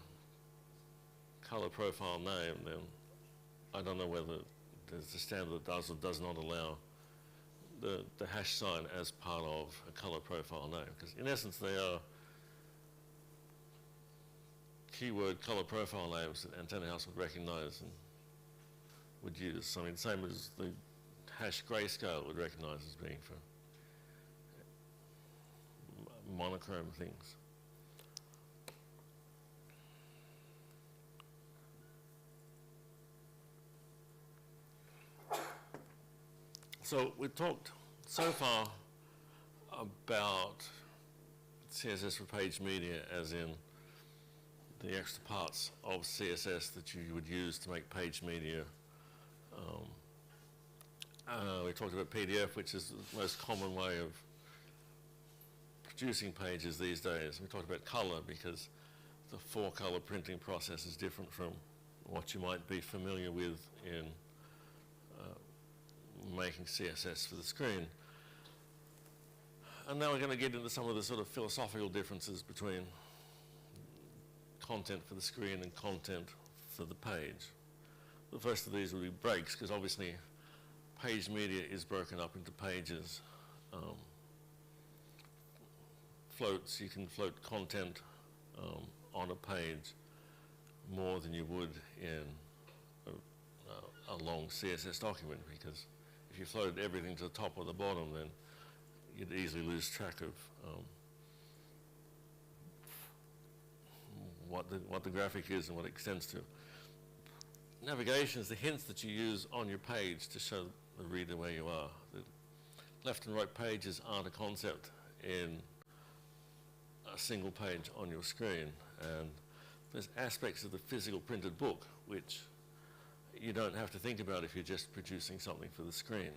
color profile name, then I don't know whether there's a standard that does or does not allow the hash sign as part of a color profile name, because in essence they are keyword color profile names that Antenna House would recognize and would use. I mean, same as the hash grayscale would recognize as being for monochrome things. So we've talked so far about CSS for page media as in the extra parts of CSS that you would use to make page media. We talked about PDF, which is the most common way of producing pages these days. We talked about color because the 4-color printing process is different from what you might be familiar with in making CSS for the screen. And now we're going to get into some of the sort of philosophical differences between content for the screen and content for the page. The first of these would be breaks, because obviously page media is broken up into pages. Floats, you can float content on a page more than you would in a long CSS document, because if you floated everything to the top or the bottom, then you'd easily lose track of what the graphic is and what it extends to. Navigation is the hints that you use on your page to show the reader where you are. The left and right pages aren't a concept in a single page on your screen, and there's aspects of the physical printed book which you don't have to think about if you're just producing something for the screen.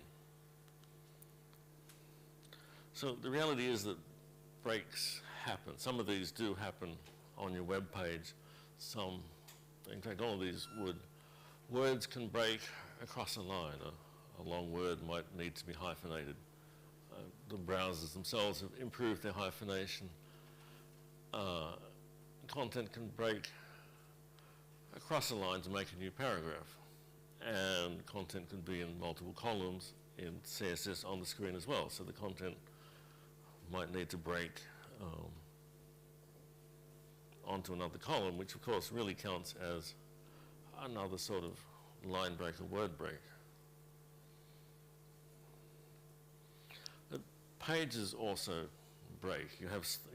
So the reality is that breaks happen. Some of these do happen on your web page. Some, in fact, all of these would. Words can break across a line. A long word might need to be hyphenated. The browsers themselves have improved their hyphenation. Content can break across a line to make a new paragraph. And content can be in multiple columns in CSS on the screen as well. So the content might need to break onto another column, which of course really counts as another sort of line break or word break. The pages also break. You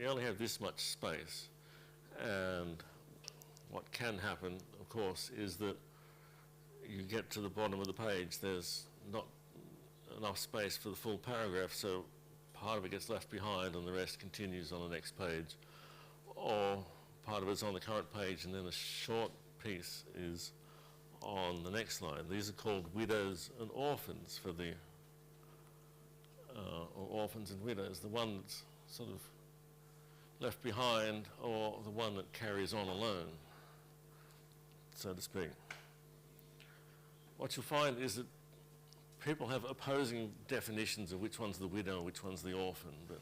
only have this much space, and what can happen, of course, is that you get to the bottom of the page, there's not enough space for the full paragraph, so part of it gets left behind and the rest continues on the next page, or part of it's on the current page and then a short piece is on the next line. These are called widows and orphans for the, or orphans and widows, the one that's sort of left behind or the one that carries on alone, so to speak. What you'll find is that people have opposing definitions of which one's the widow and which one's the orphan, but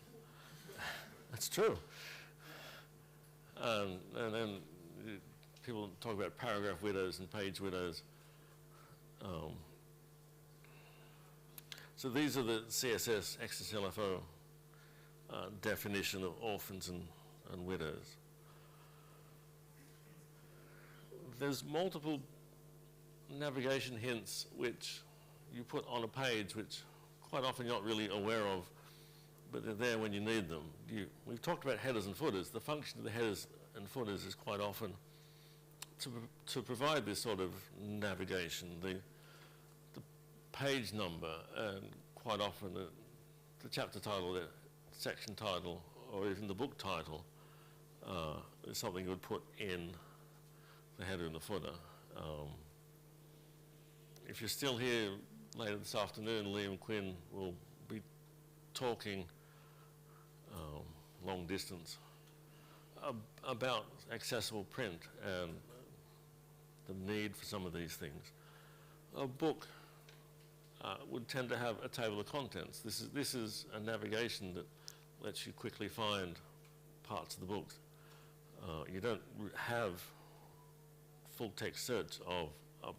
that's true. And then people talk about paragraph widows and page widows. So these are the CSS XSLFO definition of orphans and widows. There's multiple navigation hints which you put on a page which quite often you're not really aware of, but they're there when you need them. We've talked about headers and footers. The function of the headers and footers is quite often to provide this sort of navigation. The page number and quite often the chapter title, the section title, or even the book title is something you would put in the header and the footer. If you're still here later this afternoon, Liam Quinn will be talking long distance about accessible print and the need for some of these things. A book would tend to have a table of contents. This is a navigation that lets you quickly find parts of the book. You don't have full text search of a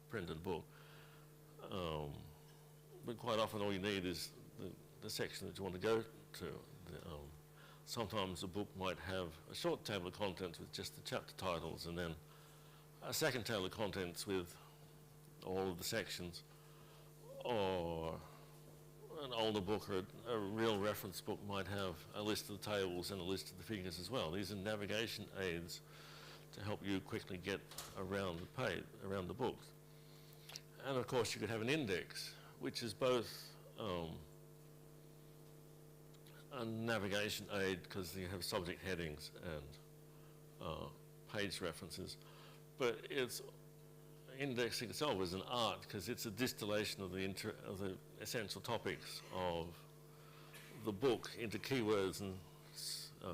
printed book, but quite often all you need is the section that you want to go to. Sometimes a book might have a short table of contents with just the chapter titles, and then a second table of contents with all of the sections, or an older book or a real reference book might have a list of the tables and a list of the figures as well. These are navigation aids to help you quickly get around the page, around the book. And of course you could have an index, which is both a navigation aid because you have subject headings and page references, but it's indexing itself is an art because it's a distillation of the essential topics of the book into keywords and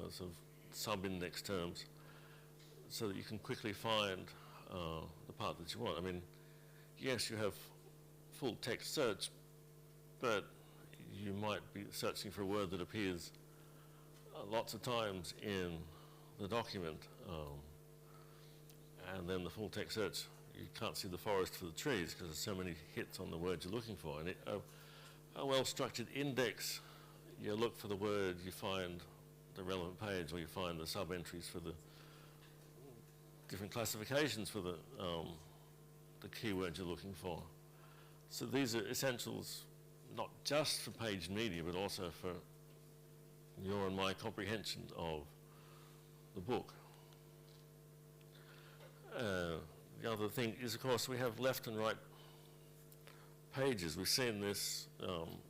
sort of sub-index terms, so that you can quickly find the part that you want. I mean, yes, you have full text search, but you might be searching for a word that appears lots of times in the document, and then the full text search, you can't see the forest for the trees because there's so many hits on the word you're looking for. And a well-structured index, you look for the word, you find the relevant page, or you find the sub-entries for the different classifications for the keyword you're looking for. So these are essentials not just for page media, but also for your and my comprehension of the book. The other thing is, of course, we have left and right pages. We've seen this,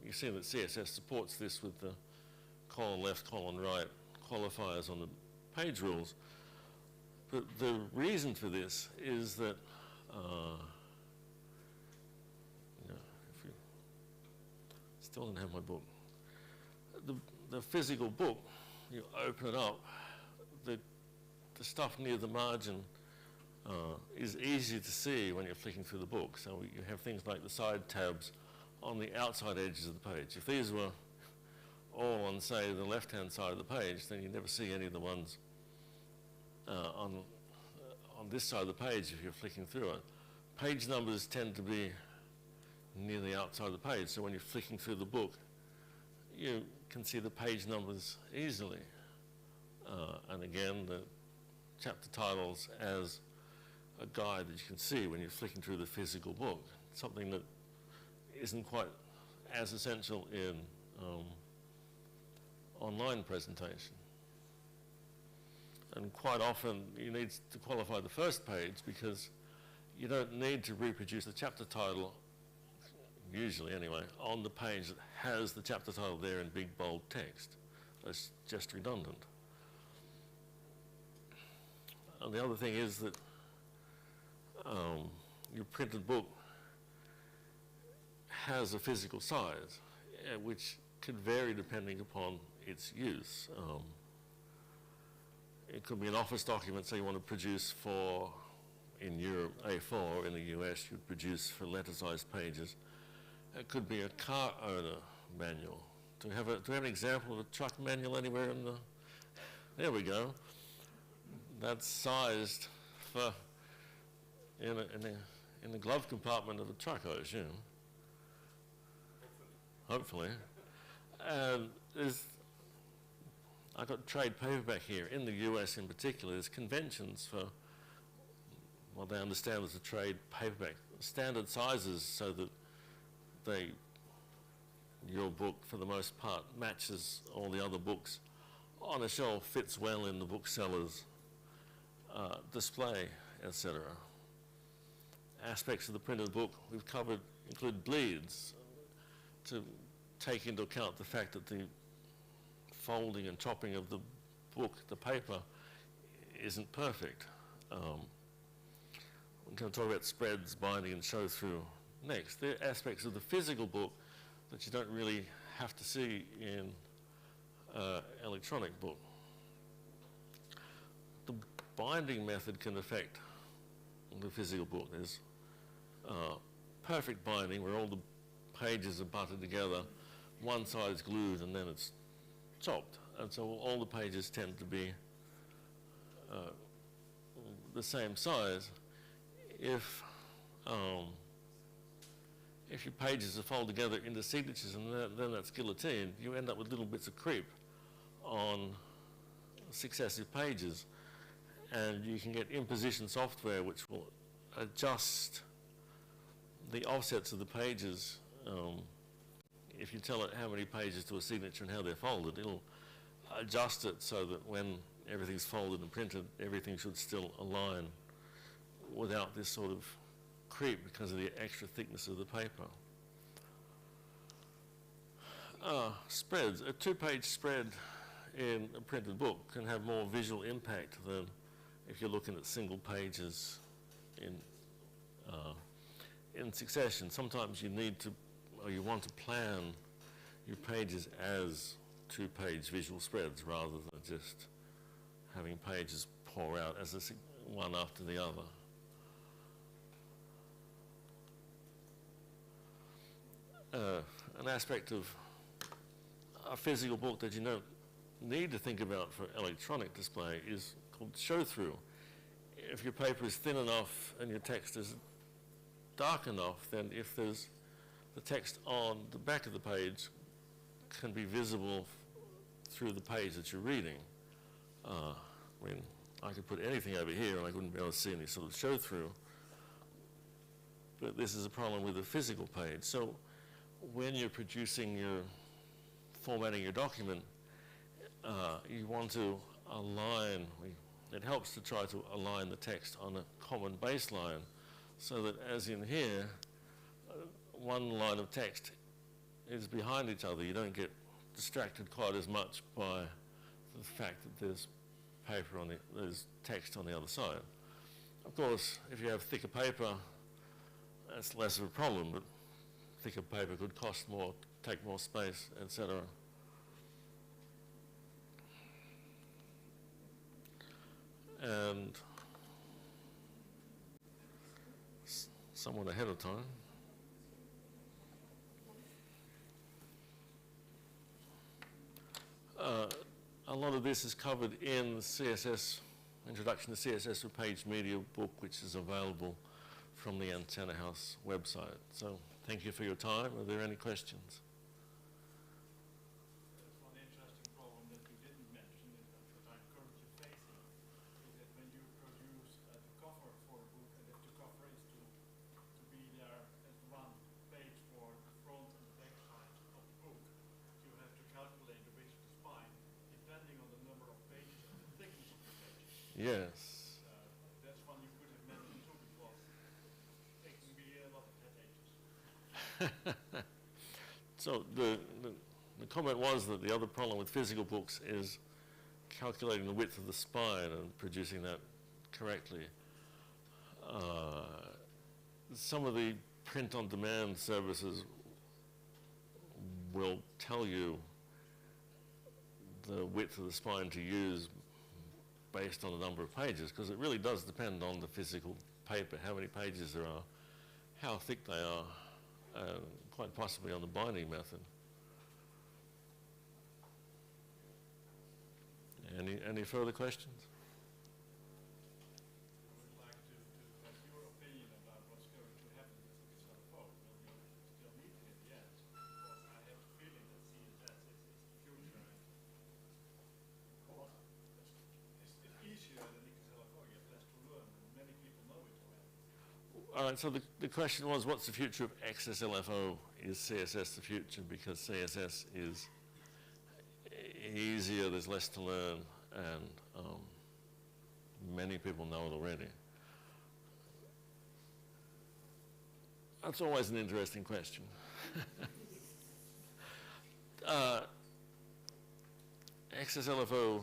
you've seen that CSS supports this with the colon left, colon right qualifiers on the page rules. But the reason for this is that if you still don't have my book, the physical book, you open it up, the stuff near the margin is easy to see when you're flicking through the book. So you have things like the side tabs on the outside edges of the page. If these were all on, say, the left-hand side of the page, then you never see any of the ones on this side of the page if you're flicking through it. Page numbers tend to be near the outside of the page, so when you're flicking through the book, you can see the page numbers easily. And again, the chapter titles as a guide that you can see when you're flicking through the physical book, something that isn't quite as essential in online presentation. And quite often you need to qualify the first page because you don't need to reproduce the chapter title, usually anyway, on the page that has the chapter title there in big bold text. That's just redundant. And the other thing is that your printed book has a physical size, which could vary depending upon its use. It could be an office document, say you want to produce for, in Europe, A4, in the US, you'd produce for letter-sized pages. It could be a car owner manual. Do we have an example of a truck manual anywhere in the... There we go. That's sized for in the glove compartment of a truck, I assume. Hopefully. And I've got trade paperback here. In the US in particular, there's conventions for what they understand as a trade paperback. Standard sizes so that your book, for the most part, matches all the other books on a shelf, fits well in the bookseller's display, etc. Aspects of the printed book we've covered include bleeds, to take into account the fact that the folding and chopping of the book, the paper, isn't perfect. We're going to talk about spreads, binding, and show-through next. There are aspects of the physical book that you don't really have to see in electronic book. The binding method can affect the physical book. There's perfect binding where all the pages are butted together, one side is glued and then it's chopped, and so all the pages tend to be the same size. If your pages are folded together into signatures and then that's guillotined, you end up with little bits of creep on successive pages, and you can get imposition software which will adjust the offsets of the pages. If you tell it how many pages to a signature and how they're folded, it'll adjust it so that when everything's folded and printed, everything should still align without this sort of creep because of the extra thickness of the paper. Spreads. A 2-page spread in a printed book can have more visual impact than if you're looking at single pages in succession. Sometimes you need to, or you want to plan your pages as 2-page visual spreads rather than just having pages pour out as one after the other. An aspect of a physical book that you don't need to think about for electronic display is called show-through. If your paper is thin enough and your text is dark enough, then if there's the text on the back of the page can be visible through the page that you're reading. I mean, I could put anything over here and I wouldn't be able to see any sort of show-through. But this is a problem with a physical page. So when you're formatting your document, you want to align, it helps to try to align the text on a common baseline so that, as in here, one line of text is behind each other. You don't get distracted quite as much by the fact that there's there's text on the other side. Of course, if you have thicker paper, that's less of a problem, but thicker paper could cost more, take more space, etc. And somewhat ahead of time. A lot of this is covered in the CSS, Introduction to CSS with Page Media book, which is available from the Antenna House website. So thank you for your time. Are there any questions? There's one interesting problem that you didn't mention that I'm currently facing, is that when you produce the cover for a book, and if the cover is to be there as one page for the front and the back side of the book, you have to calculate the width of the spine depending on the number of pages and the thickness of the pages. Yes. That's one you could have mentioned too, because it can be a lot of headaches. So the comment was that the other problem with physical books is calculating the width of the spine and producing that correctly. Some of the print-on-demand services will tell you the width of the spine to use based on the number of pages, because it really does depend on the physical paper, how many pages there are, how thick they are, and quite possibly on the binding method. Any further questions? I would like to have your opinion about what's going to happen with XML. Will you still need it in the end? Because I have a feeling that CSS is the future. It's easier than XML. You have less to learn. Many people know it already. All right, so the question was, what's the future of XSLFO? Is CSS the future? Because CSS is easier, there's less to learn, and many people know it already. That's always an interesting question. XSLFO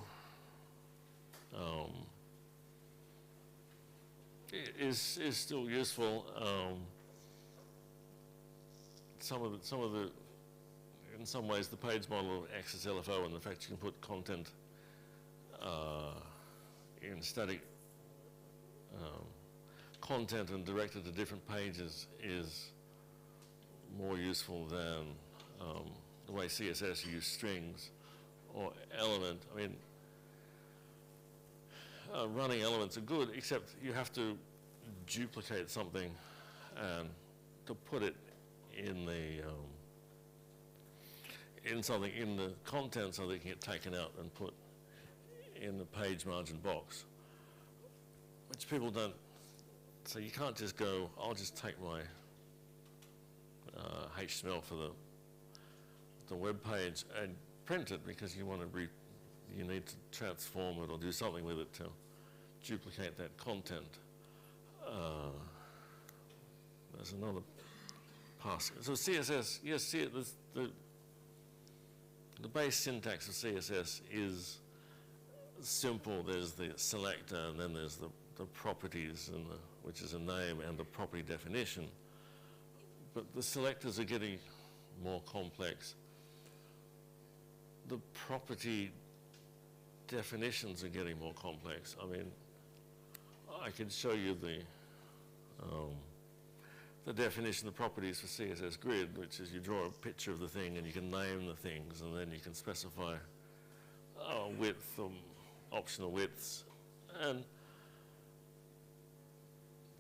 is still useful. In some ways, the page model of XSLFO and the fact you can put content in static content and direct it to different pages is more useful than the way CSS use strings or element. I mean, running elements are good, except you have to duplicate something and to put it in the in something in the content so that it can get taken out and put in the page margin box, which people don't. So you can't just go, I'll just take my HTML for the web page and print it, because you want to you need to transform it or do something with it to duplicate that content. There's another pass. So CSS, yes, see, the base syntax of CSS is simple. There's the selector, and then there's the properties, and which is a name, and the property definition. But the selectors are getting more complex. The property definitions are getting more complex. I mean, I could show you the definition of properties for CSS Grid, which is you draw a picture of the thing and you can name the things, and then you can specify width, optional widths. And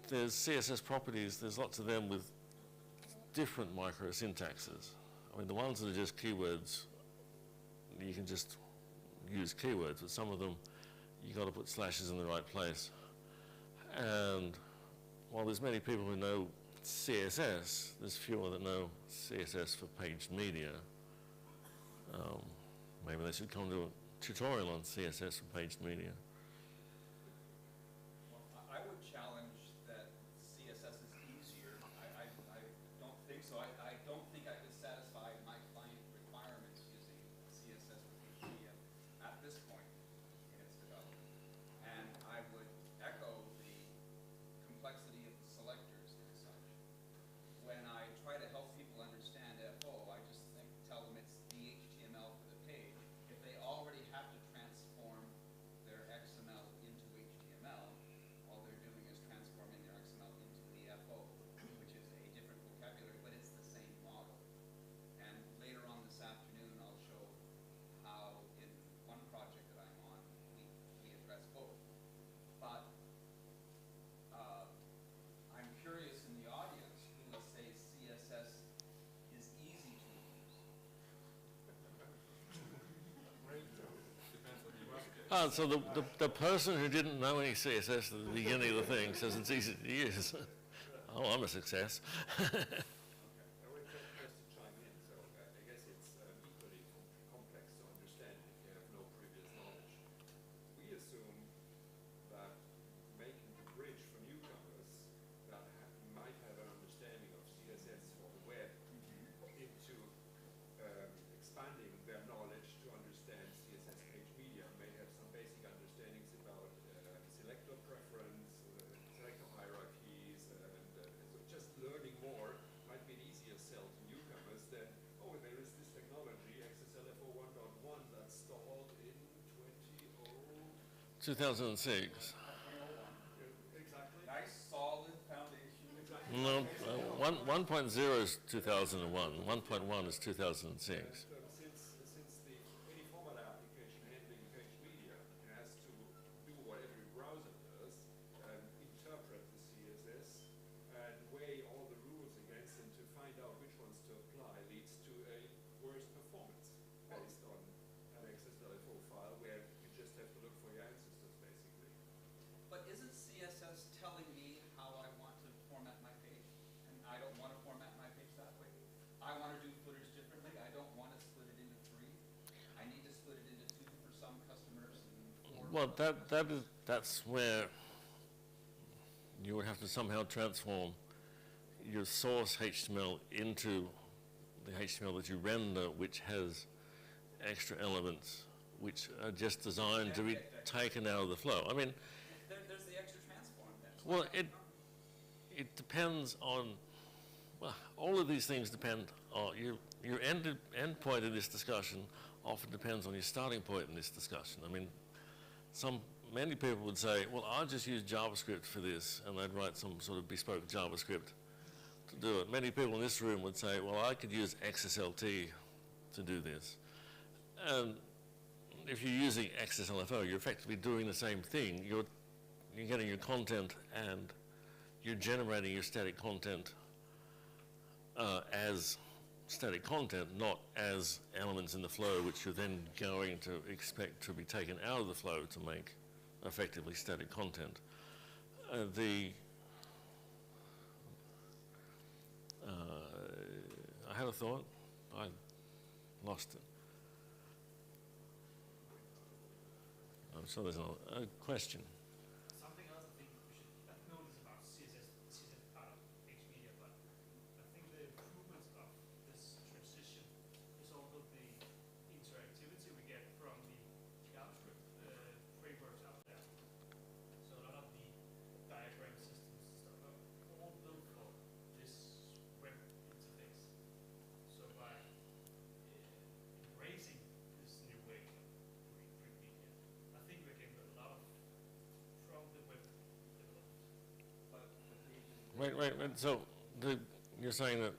there's CSS properties, there's lots of them with different micro syntaxes. I mean, the ones that are just keywords, you can just use keywords, but some of them, you've got to put slashes in the right place. And while there's many people who know CSS, there's fewer that know CSS for paged media. Maybe they should come to a tutorial on CSS for paged media. Well, I would challenge that CSS is easier. I don't think so. I don't think I could satisfy my client requirements using CSS for paged media at this point in its development. And I would echo the complexity of the selectors and such. When I try to help people understand FO, I just tell them it's the HTML for the page. If they already have to transform their XML into HTML, all they're doing is transforming their XML into the FO, which is a different vocabulary, but it's the same model. And later on this afternoon, I'll show how in one project that I'm on, we address both. But I'm curious in the audience who would say CSS is easy to use. So the person who didn't know any CSS at the beginning of the thing says it's easy to use. Oh, I'm a success. I would just to chime in. So I guess it's equally complex to understand if you have no previous knowledge. We assume that making the bridge for newcomers that might have an understanding of CSS for the web into expanding their knowledge to understand CSS page media, may have some basic understandings about selector preference, selector hierarchies, and so just learning more might be an easier sell to newcomers than, oh, there is this technology, XSLFO 1.1, that's stalled in 2006. Exactly. Nice, solid foundation. Exactly. No, 1.0 is 2001. 1.1 is 2006. Since any format application handling page media has to do what every browser does and interpret the CSS and weigh all the rules against them to find out which ones to apply, leads to a worse performance based on an XSLFO file where you just have to look for your ancestors, basically. But isn't CSS telling me how I want to format my page? And I don't want to format my page that way. I want to do footers differently. I don't want to split it into 3. I need to split it into 2 for some customers and 4 Well, for others. that's where you would have to somehow transform your source HTML into the HTML that you render, which has extra elements which are just designed to be taken out of the flow. I mean, There's the extra transform then. well, it depends on, well, all of these things depend on your end point of this discussion often depends on your starting point in this discussion. I mean, many people would say, well, I'll just use JavaScript for this, and they'd write some sort of bespoke JavaScript to do it. Many people in this room would say, well, I could use XSLT to do this. And if you're using XSLFO, you're effectively doing the same thing. You're getting your content and you're generating your static content as static content, not as elements in the flow, which you're then going to expect to be taken out of the flow to make effectively static content. I had a thought, I lost it. I'm sure there's a question. Something else I think we should, I've known this about CSS part of HMedia, but I think the improvements of this transition is also the interactivity we get from the JavaScript frameworks out there. So a lot of the diagram systems and stuff are all built for this web interface. So by embracing this new way of doing print media, I think we're getting a lot from the web developers. Wait. So you're saying that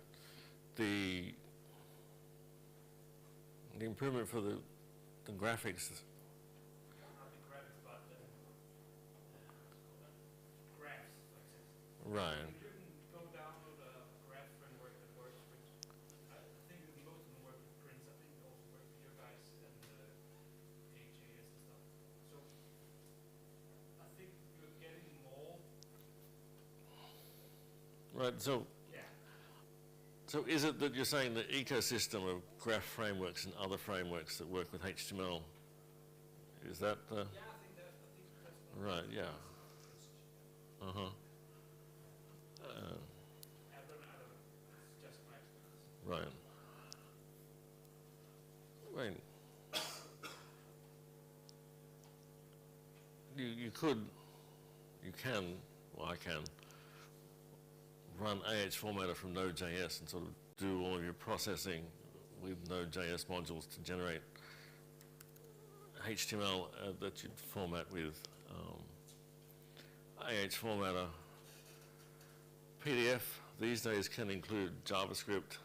the improvement for the graphics. Not the graphics, but the graphs, for example. Right. You can go download a graph framework that works with, I think most of them work with prints. I think they also work with your guys and AJS and stuff. So I think you're getting more. Right, so is it that you're saying the ecosystem of graph frameworks and other frameworks that work with HTML, is that Yeah, I think that's right, yeah. Uh-huh. I don't know, it's just my experience. Right. I can run AH formatter from Node.js and sort of do all of your processing with Node.js modules to generate HTML that you'd format with AH formatter. PDF these days can include JavaScript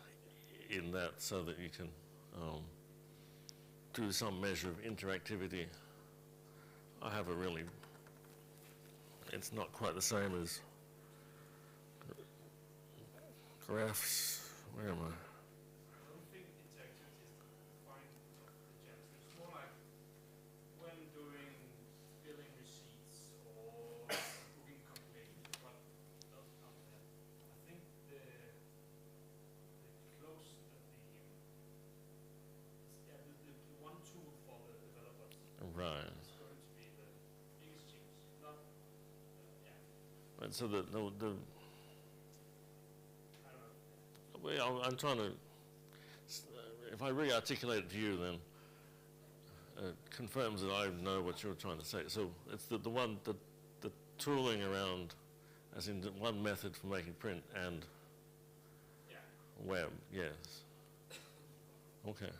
in that so that you can do some measure of interactivity. I have it's not quite the same as graphs. Where am I? I don't think interactivity is defined of the JavaScript. It's more like when doing billing receipts or booking calculations, what else comes there. I think the one tool for the developers Right. is going to be the biggest change. Not, Right, so well, I'm trying to, if I re-articulate it to you, then it confirms that I know what you're trying to say. So it's the tooling around, as in one method for making print and web, yes. Okay.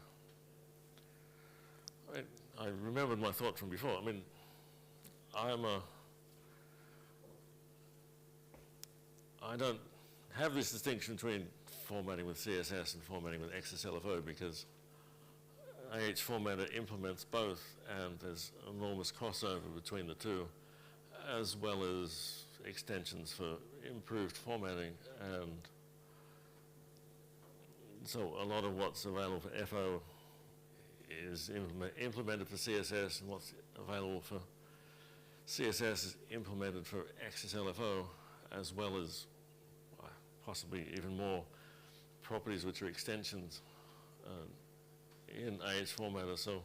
I remembered my thought from before. I mean, I don't have this distinction between formatting with CSS and formatting with XSLFO because AH formatter implements both and there's enormous crossover between the two, as well as extensions for improved formatting. And so a lot of what's available for FO is implemented for CSS, and what's available for CSS is implemented for XSLFO, as well as possibly even more properties which are extensions in AH formatter. So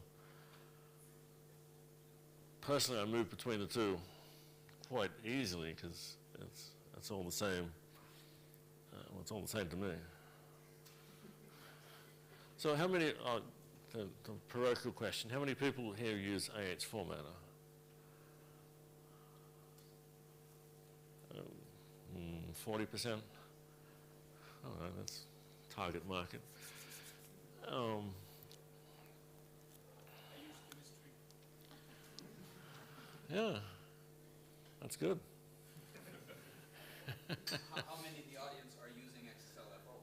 personally, I move between the two quite easily because it's all the same. It's all the same to me. So how many? the parochial question. How many people here use AH formatter? 40%? Oh, that's target market. Yeah, that's good. How many in the audience are using XSLFO?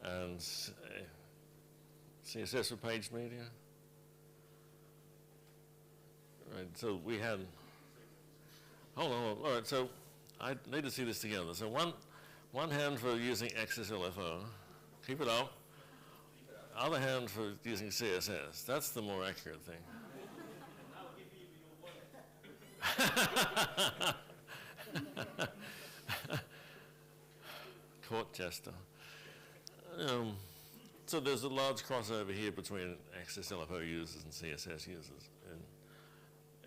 And CSS for page media. Right, so we had, hold on, all right, so I need to see this together. So one hand for using XSLFO, keep it up. Other hand for using CSS. That's the more accurate thing. Court jester. So there's a large crossover here between XSLFO users and CSS users. And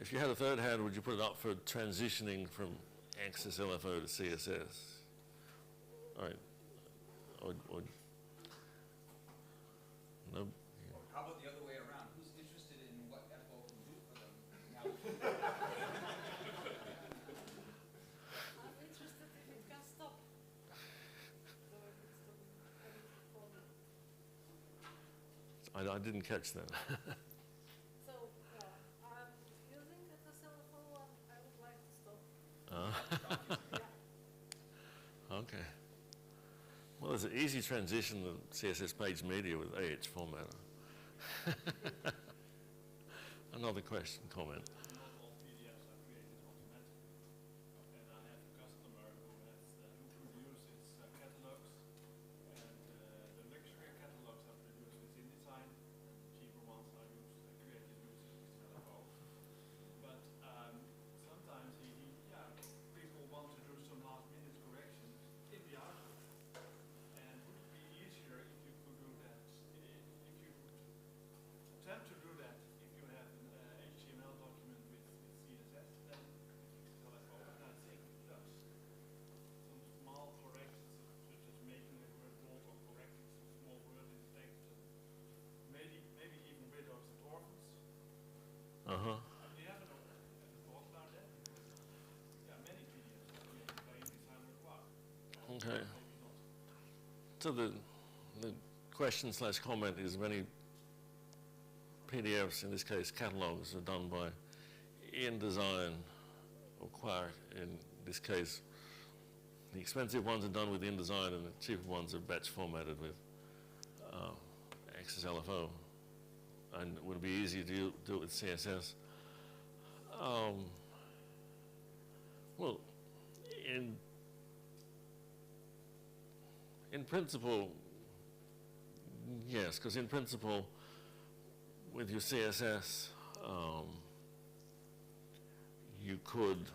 if you had a third hand, would you put it up for transitioning from XSLFO to CSS? All right. Or no. How about the other way around? Who's interested in what FO can do for them? Now I'm interested if it can stop. I didn't catch that. So, I'm using XSLFO and I would like to stop. Okay. Well, there's an easy transition to CSS page media with AH formatter. Another question, comment. Not all PDFs are created automatically. And I have a customer who produces catalogs, and the luxury catalogs are produced with InDesign, and the cheaper ones are created using XMLFO. But sometimes people want to do some last-minute corrections in the output. And would it be easier if you could do that, if you could attempt to do that if you have an HTML document with CSS, then XMLFO, and I think it does. Some small corrections, such as making a word bold or correcting some small word in text, maybe even with those orphans. Uh-huh. Do you have a thought about that? Because, many PDFs are created by InDesign or Prague. Okay. So the question / comment is many PDFs, in this case catalogs, are done by InDesign or Quark. In this case, the expensive ones are done with InDesign and the cheaper ones are batch formatted with XSLFO. And would it be easier to do it with CSS? Well, in principle, yes, because in principle, with your CSS, you could,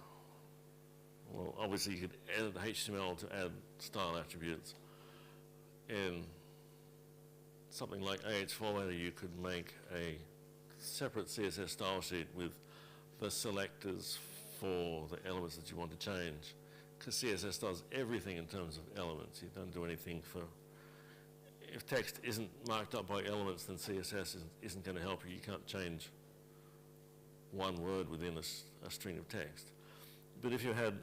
well, obviously you could edit HTML to add style attributes. In something like AH formatter, you could make a separate CSS style sheet with the selectors for the elements that you want to change. Because CSS does everything in terms of elements. You don't do anything for, if text isn't marked up by elements, then CSS isn't going to help you. You can't change one word within a string of text. But if you had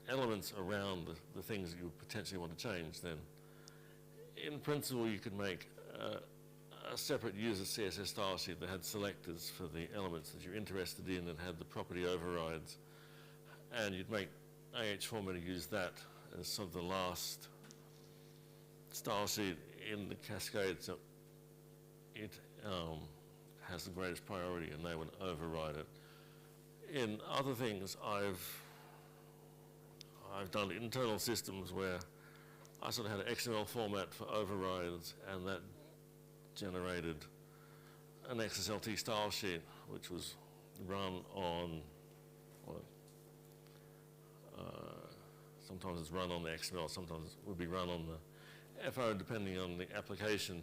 elements around the things that you potentially want to change, then in principle you could make a separate user CSS style sheet that had selectors for the elements that you're interested in and had the property overrides. And you'd make AH formatter use that as sort of the last style sheet in the cascade, so it has the greatest priority and they would override it. In other things, I've done internal systems where I sort of had an XML format for overrides, and that generated an XSLT style sheet, which was run on, sometimes it's run on the XML, sometimes it would be run on the FO, depending on the application.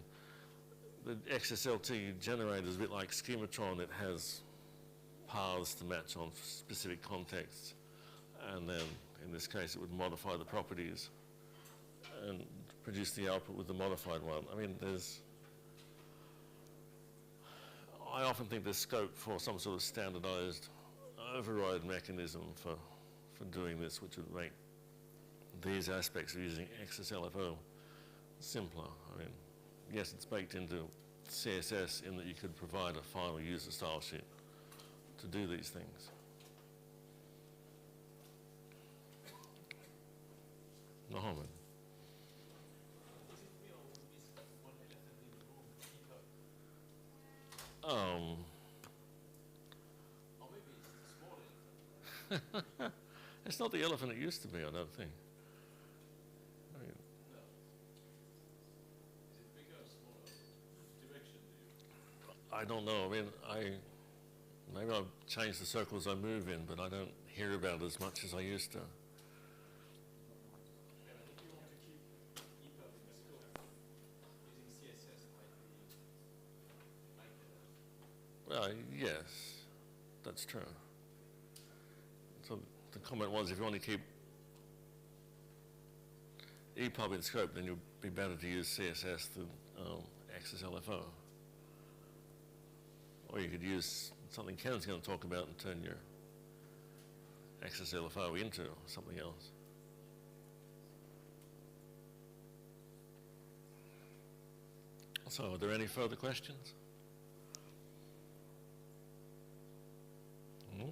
The XSLT generator is a bit like schematron. It has paths to match on specific contexts, and then in this case it would modify the properties and produce the output with the modified one. I mean, I often think there's scope for some sort of standardized override mechanism for doing this, which would make these aspects of using XSLFO simpler. I mean, yes, it's baked into CSS in that you could provide a final user style sheet to do these things. Mohammed. It's not the elephant it used to be, I don't think. I mean, I don't know. I mean, maybe I've changed the circles I move in, but I don't hear about it as much as I used to. Well, yes, that's true. So the comment was, if you want to keep EPUB in scope, then it would be better to use CSS than XSLFO. Or you could use something Ken's going to talk about and turn your XSLFO into something else. So, are there any further questions? No?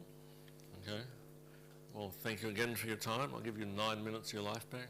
Okay. Well, thank you again for your time. I'll give you 9 minutes of your life back.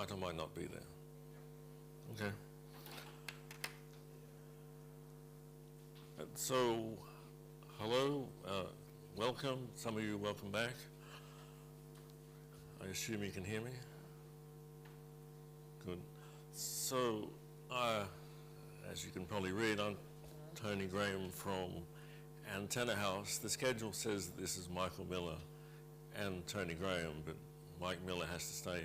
might or might not be there. Okay. So, hello, welcome. Some of you, welcome back. I assume you can hear me? Good. So, as you can probably read, I'm Tony Graham from Antenna House. The schedule says this is Michael Miller and Tony Graham, but Mike Miller has to stay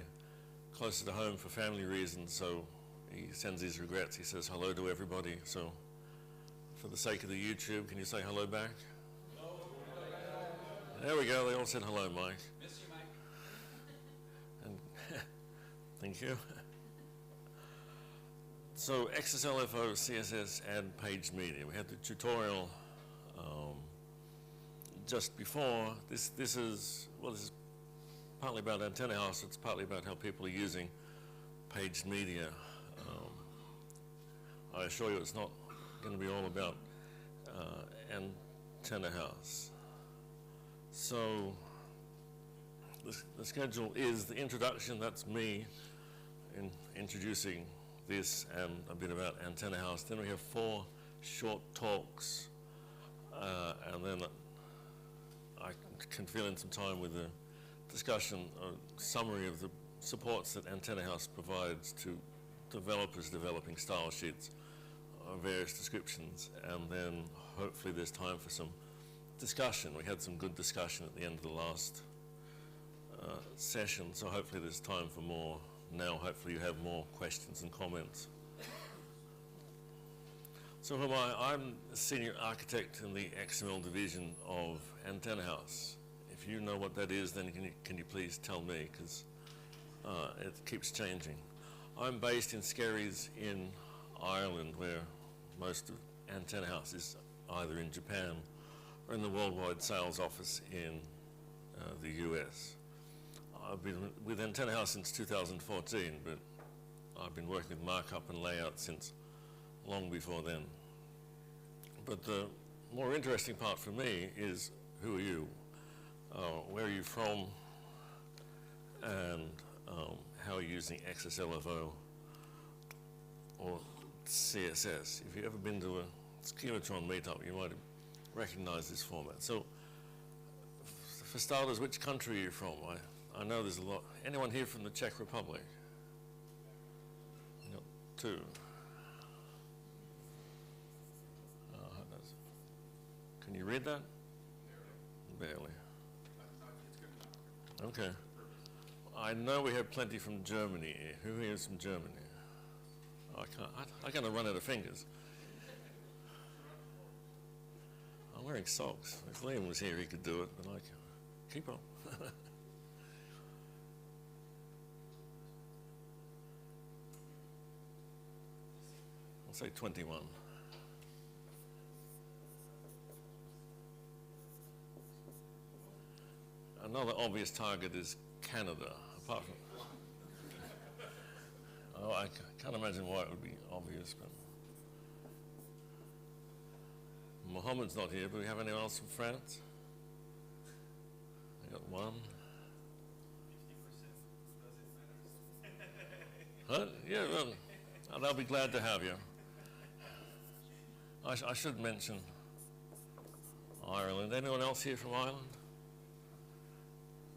closer to home for family reasons, so he sends his regrets. He says hello to everybody. So for the sake of the YouTube, can you say hello back? Hello. There we go. They all said hello, Mike. Miss you, Mike. And thank you. So XSLFO, CSS, and page media. We had the tutorial just before. This is partly about Antenna House. It's partly about how people are using page media. I assure you it's not going to be all about Antenna House. So the schedule is the introduction. That's me in introducing this and a bit about Antenna House. Then we have 4 short talks, and then I can fill in some time with a discussion, a summary of the supports that Antenna House provides to developers developing style sheets of various descriptions, and then hopefully there's time for some discussion. We had some good discussion at the end of the last session, so hopefully there's time for more now. Hopefully you have more questions and comments. So who am I? I'm a senior architect in the XML division of Antenna House. If you know what that is, then can you please tell me, because it keeps changing. I'm based in Skerries in Ireland, where most of Antenna House is either in Japan or in the worldwide sales office in the US. I've been with Antenna House since 2014, but I've been working with markup and layout since long before then. But the more interesting part for me is, who are you? Where are you from? And how are you using XSLFO or CSS? If you've ever been to a Schematron meetup, you might recognize this format. So, for starters, which country are you from? I know there's a lot. Anyone here from the Czech Republic? Got 2. Can you read that? Barely. Okay. I know we have plenty from Germany. Who here is from Germany? I kind of run out of fingers. I'm wearing socks. If Liam was here, he could do it, but I can't. Keep on. I'll say 21. Another obvious target is Canada, apart from... Oh, I can't imagine why it would be obvious, but... Mohammed's not here, but we have anyone else from France? I got 1. 50%. Huh? Yeah, well, they'll be glad to have you. I should mention Ireland. Anyone else here from Ireland?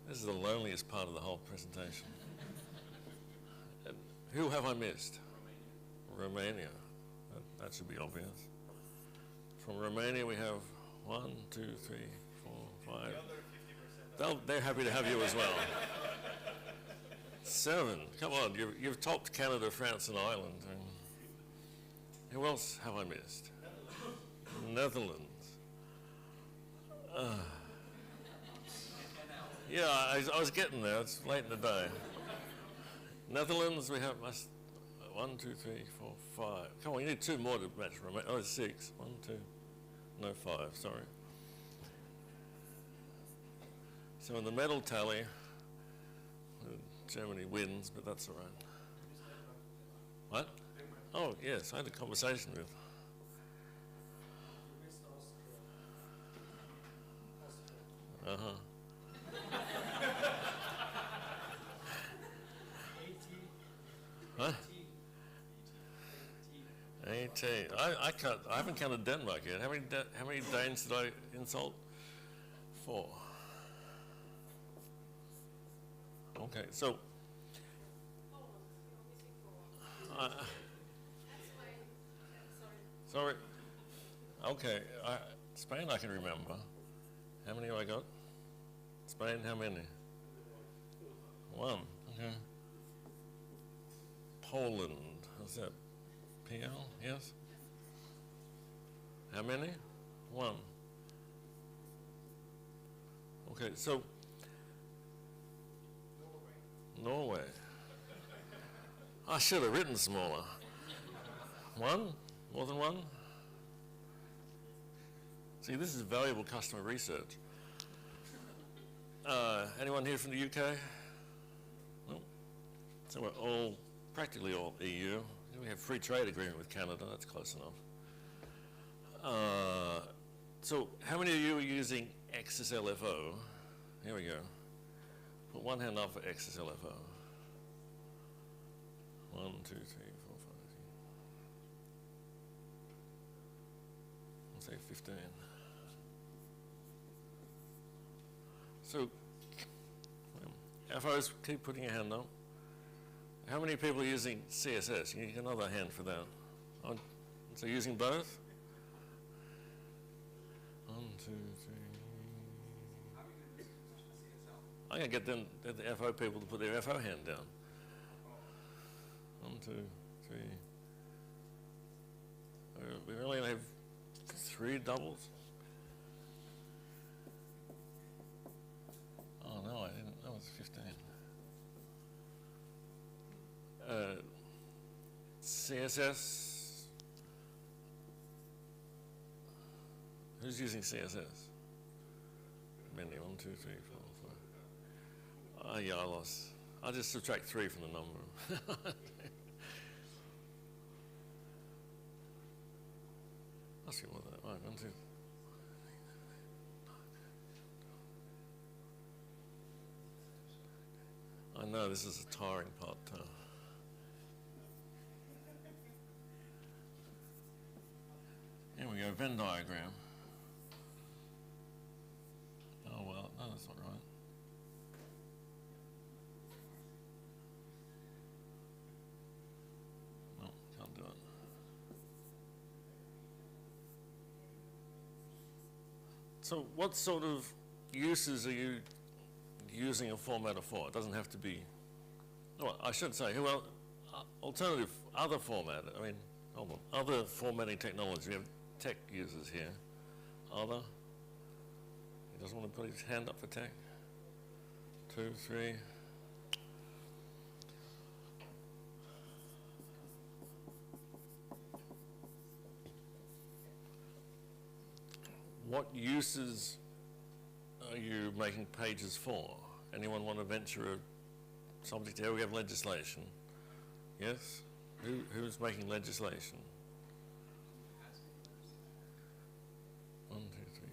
This is the loneliest part of the whole presentation. Who have I missed? Romania. That should be obvious. From Romania we have 1, 2, 3, 4, 5. They're happy to have you as well. 7. Come on, you've topped Canada, France, and Ireland. Who else have I missed? Netherlands. Yeah, I was getting there. It's late in the day. Netherlands, we have 1, 2, 3, 4, 5. Come on, you need 2 more to match Romania. Oh, 6. 1, 2. No, 5, sorry. So in the medal tally, Germany wins, but that's all right. What? Oh, yes, I had a conversation with. tell you, I haven't counted Denmark yet. How many Danes did I insult? 4. Okay, so. Sorry. Okay, Spain I can remember. How many have I got? Spain, how many? 1, okay. Poland, is that PL? Yes? How many? 1. Okay, so Norway. I should have written smaller. 1? More than 1? See, this is valuable customer research. Anyone here from the UK? No? So we're practically all EU. We have free trade agreement with Canada, that's close enough. So how many of you are using XSLFO? Here we go. Put one hand up for XSLFO. 1, 2, 3, 4, 5. I'll say 15. So, FOs, keep putting your hand up. How many people are using CSS? You need another hand for that. So using both? 1, 2, 3. I'm going to get them, the FO people to put their FO hand down. 1, 2, 3. We only have 3 doubles. Oh no, I didn't. That was 15. CSS. Who's using CSS? Many. 1, 2, 3, 4, 5. Oh yeah, I lost. I'll just subtract 3 from the number. I'll see what that. Right, 1, 2. I know this is a tiring part. Here we go, Venn diagram. Oh well, no, that's not right. No, can't do it. So what sort of uses are you using a formatter for? It doesn't have to be, well, I should say, well, alternative, other format, I mean, hold on, other formatting technology. We have tech users here. Other? He doesn't want to put his hand up for tech? 2, 3. What uses are you making pages for? Anyone want to venture a subject here? We have legislation. Yes? Who's making legislation? 1, 2, 3,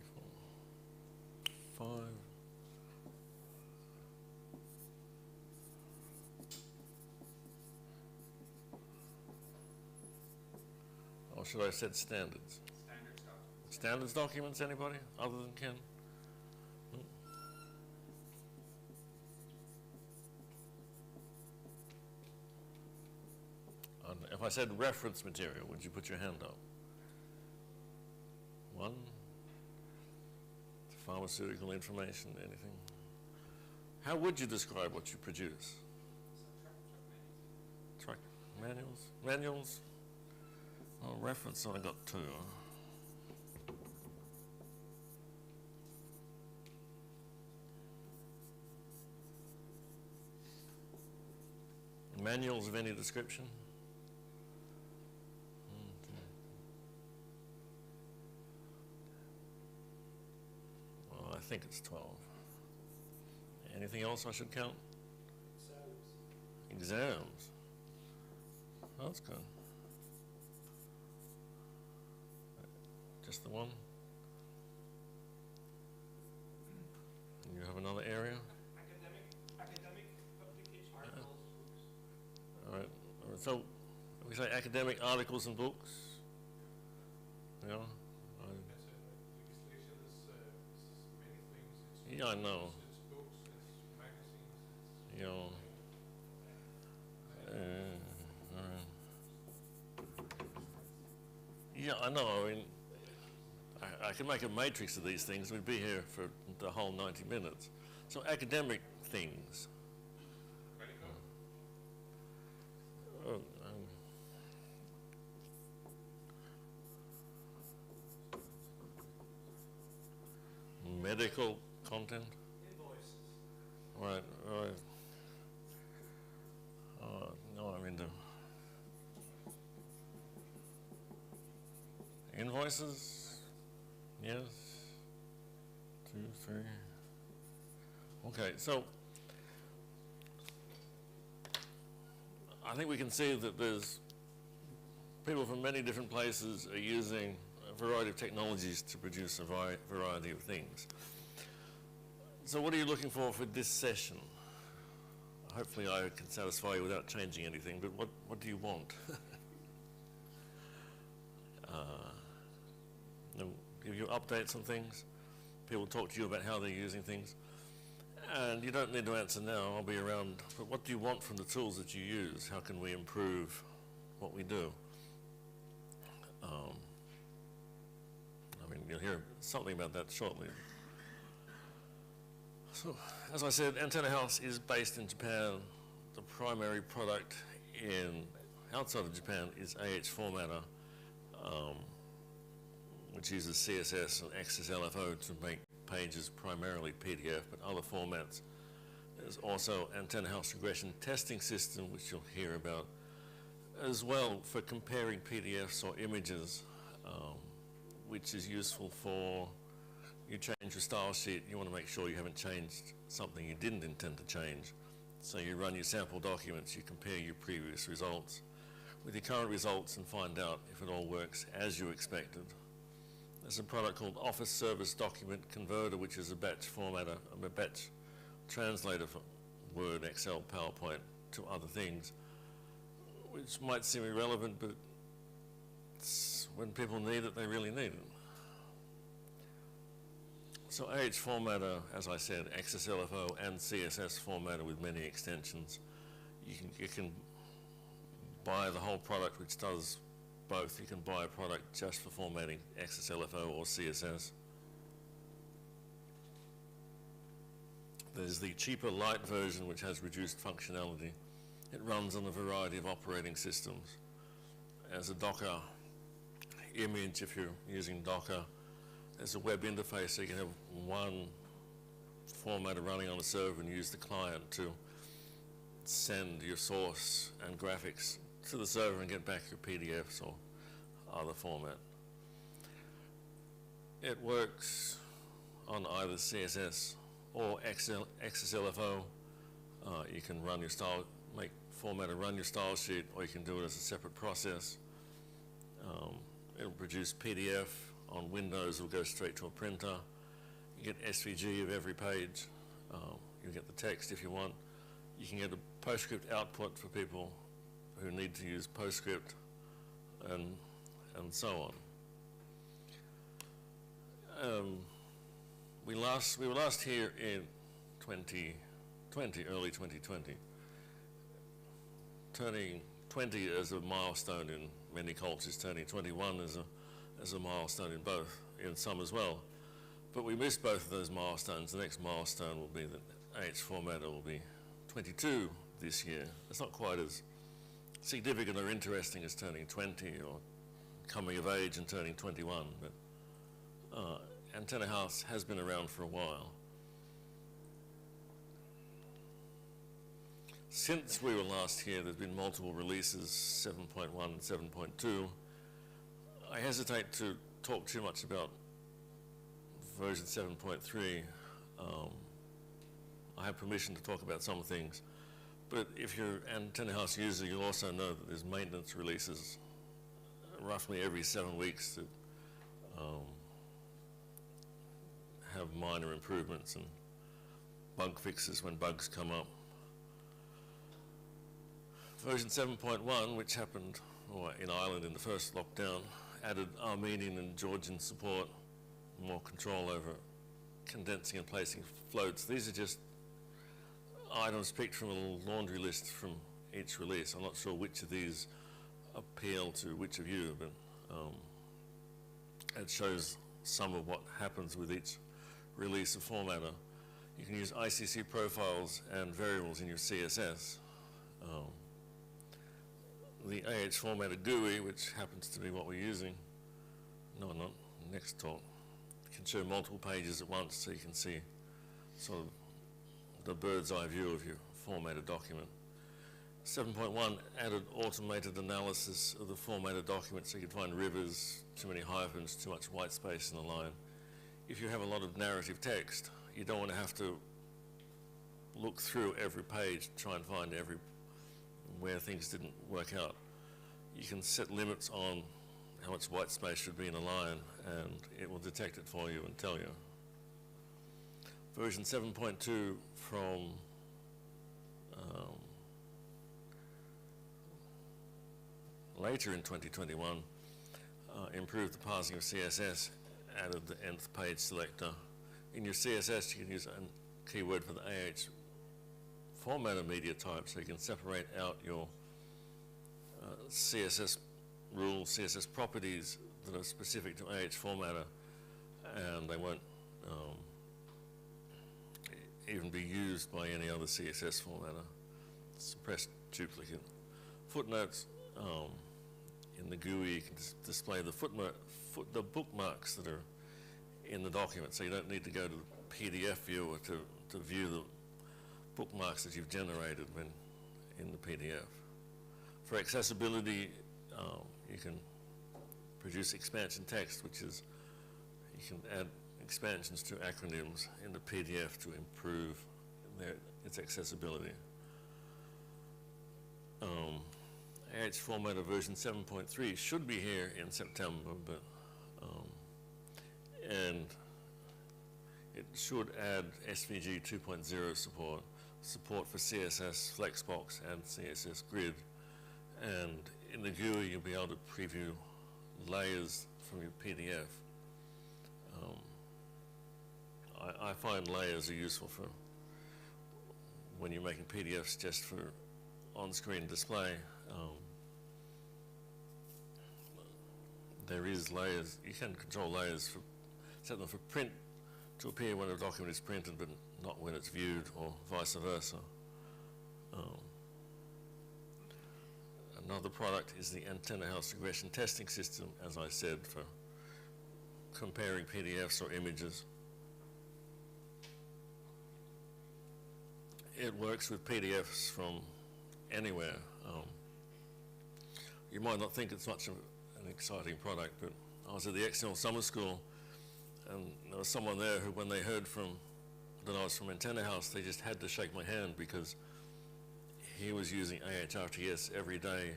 4, 5. Or should I have said standards? Standards documents, anybody other than Ken? If I said reference material, would you put your hand up? 1. Pharmaceutical information, anything? How would you describe what you produce? Truck manuals? Manuals? Oh, reference, I got 2. Manuals of any description? Well, I think it's 12. Anything else I should count? Exams. Oh, that's good. Just the one? You have another area? Academic publication articles, All right. So we say academic articles and books. Yeah, I know. It's books, it's magazines. You know. Yeah, I know. I mean, I can make a matrix of these things. We'd be here for the whole 90 minutes. So academic things. Medical content? Invoices. Right, right. No, I mean the invoices? Yes. 2, 3. Okay, so I think we can see that there's people from many different places are using a variety of technologies to produce a variety of things. So what are you looking for this session? Hopefully I can satisfy you without changing anything, but what do you want? Give you updates on things. People talk to you about how they're using things. And you don't need to answer now, I'll be around. But what do you want from the tools that you use? How can we improve what we do? I mean, you'll hear something about that shortly. So, as I said, Antenna House is based in Japan. The primary product outside of Japan is AH Formatter, which uses CSS and XSLFO to make pages primarily PDF, but other formats. There's also Antenna House Regression Testing System, which you'll hear about, as well for comparing PDFs or images, which is useful for you change your style sheet, you want to make sure you haven't changed something you didn't intend to change. So you run your sample documents, you compare your previous results with your current results and find out if it all works as you expected. There's a product called Office Service Document Converter, which is a batch formatter, a batch translator for Word, Excel, PowerPoint to other things, which might seem irrelevant, but when people need it, they really need it. So AH Formatter, as I said, XSLFO and CSS Formatter with many extensions. You can buy the whole product, which does both. You can buy a product just for formatting XSLFO or CSS. There's the cheaper light version, which has reduced functionality. It runs on a variety of operating systems. As a Docker image, if you're using Docker, there's a web interface, so you can have one formatter running on a server and use the client to send your source and graphics to the server and get back your PDFs or other format. It works on either CSS or XSLFO. You can run your style, make formatter run your style sheet, or you can do it as a separate process. It'll produce PDF. On Windows, it'll go straight to a printer. You get SVG of every page. You get the text if you want. You can get a PostScript output for people who need to use PostScript, and so on. We were last here in 2020, early 2020, turning 20 as a milestone in many cultures, turning 21 as a milestone in some as well. But we missed both of those milestones. The next milestone will be that AH Formatter will be 22 this year. It's not quite as significant or interesting as turning 20 or coming of age and turning 21, but Antenna House has been around for a while. Since we were last here, there's been multiple releases, 7.1 and 7.2. I hesitate to talk too much about version 7.3. I have permission to talk about some things, but if you're an Antenna House user, you'll also know that there's maintenance releases roughly every 7 weeks that have minor improvements and bug fixes when bugs come up. Version 7.1, which happened in Ireland in the first lockdown, added Armenian and Georgian support, more control over condensing and placing floats. These are just items picked from a laundry list from each release. I'm not sure which of these appeal to which of you, but it shows some of what happens with each release of formatter. You can use ICC profiles and variables in your CSS. The AH formatter GUI, which happens to be what we're using, no, not next talk, can show multiple pages at once, so you can see sort of the bird's eye view of your formatted document. 7.1 added automated analysis of the formatted document, so you can find rivers, too many hyphens, too much white space in the line. If you have a lot of narrative text, you don't want to have to look through every page, try and find where things didn't work out. You can set limits on how much white space should be in a line, and it will detect it for you and tell you. Version 7.2 from later in 2021 improved the parsing of CSS, added the nth page selector. In your CSS, you can use a keyword for the AH formatter media type, so you can separate out your CSS rules, CSS properties that are specific to AH formatter, and they won't even be used by any other CSS formatter. Suppress duplicate. Footnotes, in the GUI, you can display the bookmarks that are in the document, so you don't need to go to the PDF viewer to view the bookmarks that you've generated when in the PDF. For accessibility, you can produce expansion text, which is, you can add expansions to acronyms in the PDF to improve its accessibility. AH formatter version 7.3 should be here in September, but and it should add SVG 2.0 support for CSS Flexbox and CSS Grid, and in the GUI you'll be able to preview layers from your PDF. I find layers are useful for when you're making PDFs just for on-screen display. There is layers, you can control layers, set them for print to appear when a document is printed but not when it's viewed, or vice versa. Another product is the Antenna House regression testing system, as I said, for comparing PDFs or images. It works with PDFs from anywhere. You might not think it's much of an exciting product, but I was at the XML summer school, and there was someone there who, when they heard that I was from Antenna House, they just had to shake my hand, because he was using AHRTS every day,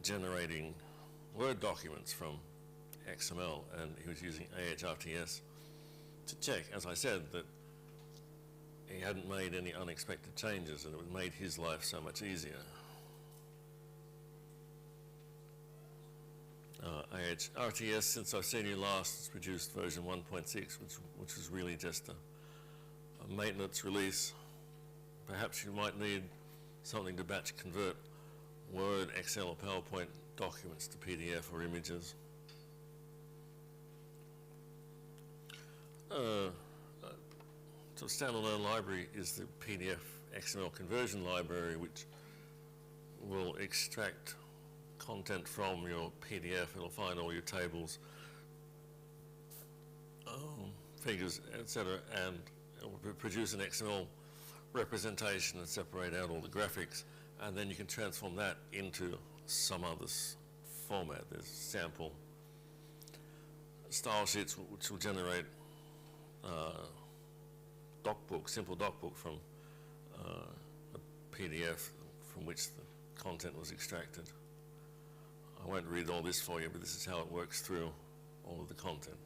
generating Word documents from XML, and he was using AHRTS to check, as I said, that he hadn't made any unexpected changes, and it made his life so much easier. AHRTS, since I've seen you last, has produced version 1.6, which is really just a maintenance release. Perhaps you might need something to batch convert Word, Excel, or PowerPoint documents to PDF or images. So standalone library is the PDF XML conversion library, which will extract content from your PDF. It'll find all your tables, figures, etc., and it will produce an XML representation and separate out all the graphics, and then you can transform that into some other format. There's sample style sheets which will generate simple docbook from a PDF from which the content was extracted. I won't read all this for you, but this is how it works through all of the content.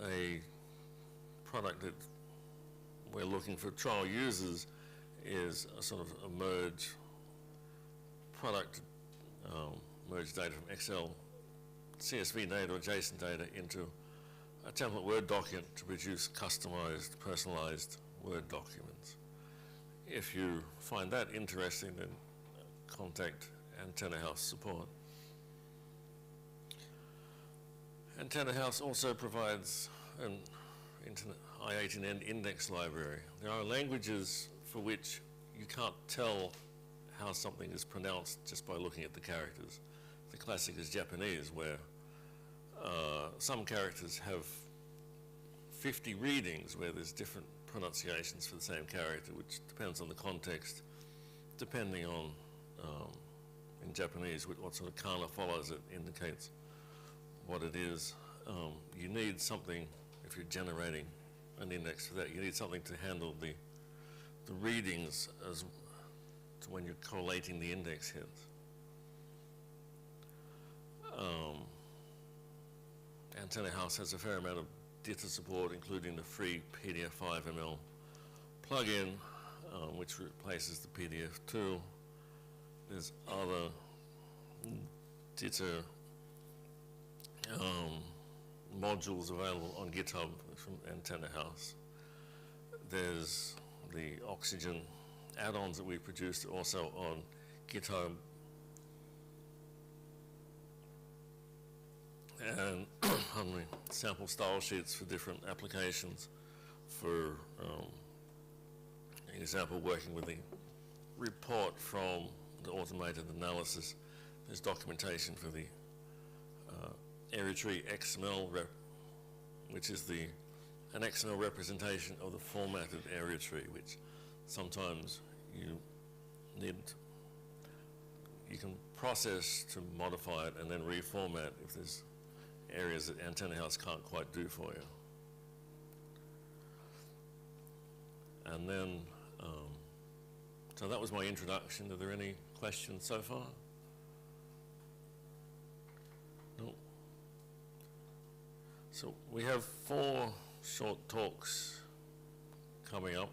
A product that we're looking for trial users is a sort of a merge product, merge data from Excel, CSV data or JSON data into a template Word document to produce customized, personalized Word documents. If you find that interesting, then contact Antenna House support. Antenna House also provides an I18N index library. There are languages for which you can't tell how something is pronounced just by looking at the characters. The classic is Japanese, where some characters have 50 readings where there's different pronunciations for the same character, which depends on the context, depending on, in Japanese, what sort of kana follows it indicates what it is. You need something, if you're generating an index for that, you need something to handle the readings as to when you're collating the index hits. Antenna House has a fair amount of data support, including the free PDF5ML plugin, which replaces the PDF tool. There's other data modules available on GitHub from Antenna House. There's the Oxygen add-ons that we produced also on GitHub. And sample style sheets for different applications. For example, working with the report from the automated analysis, there's documentation for the area tree XML rep, which is an XML representation of the formatted area tree, which sometimes you can process to modify it and then reformat if there's areas that Antenna House can't quite do for you. And then, so that was my introduction. Are there any questions so far? No? So we have 4 short talks coming up.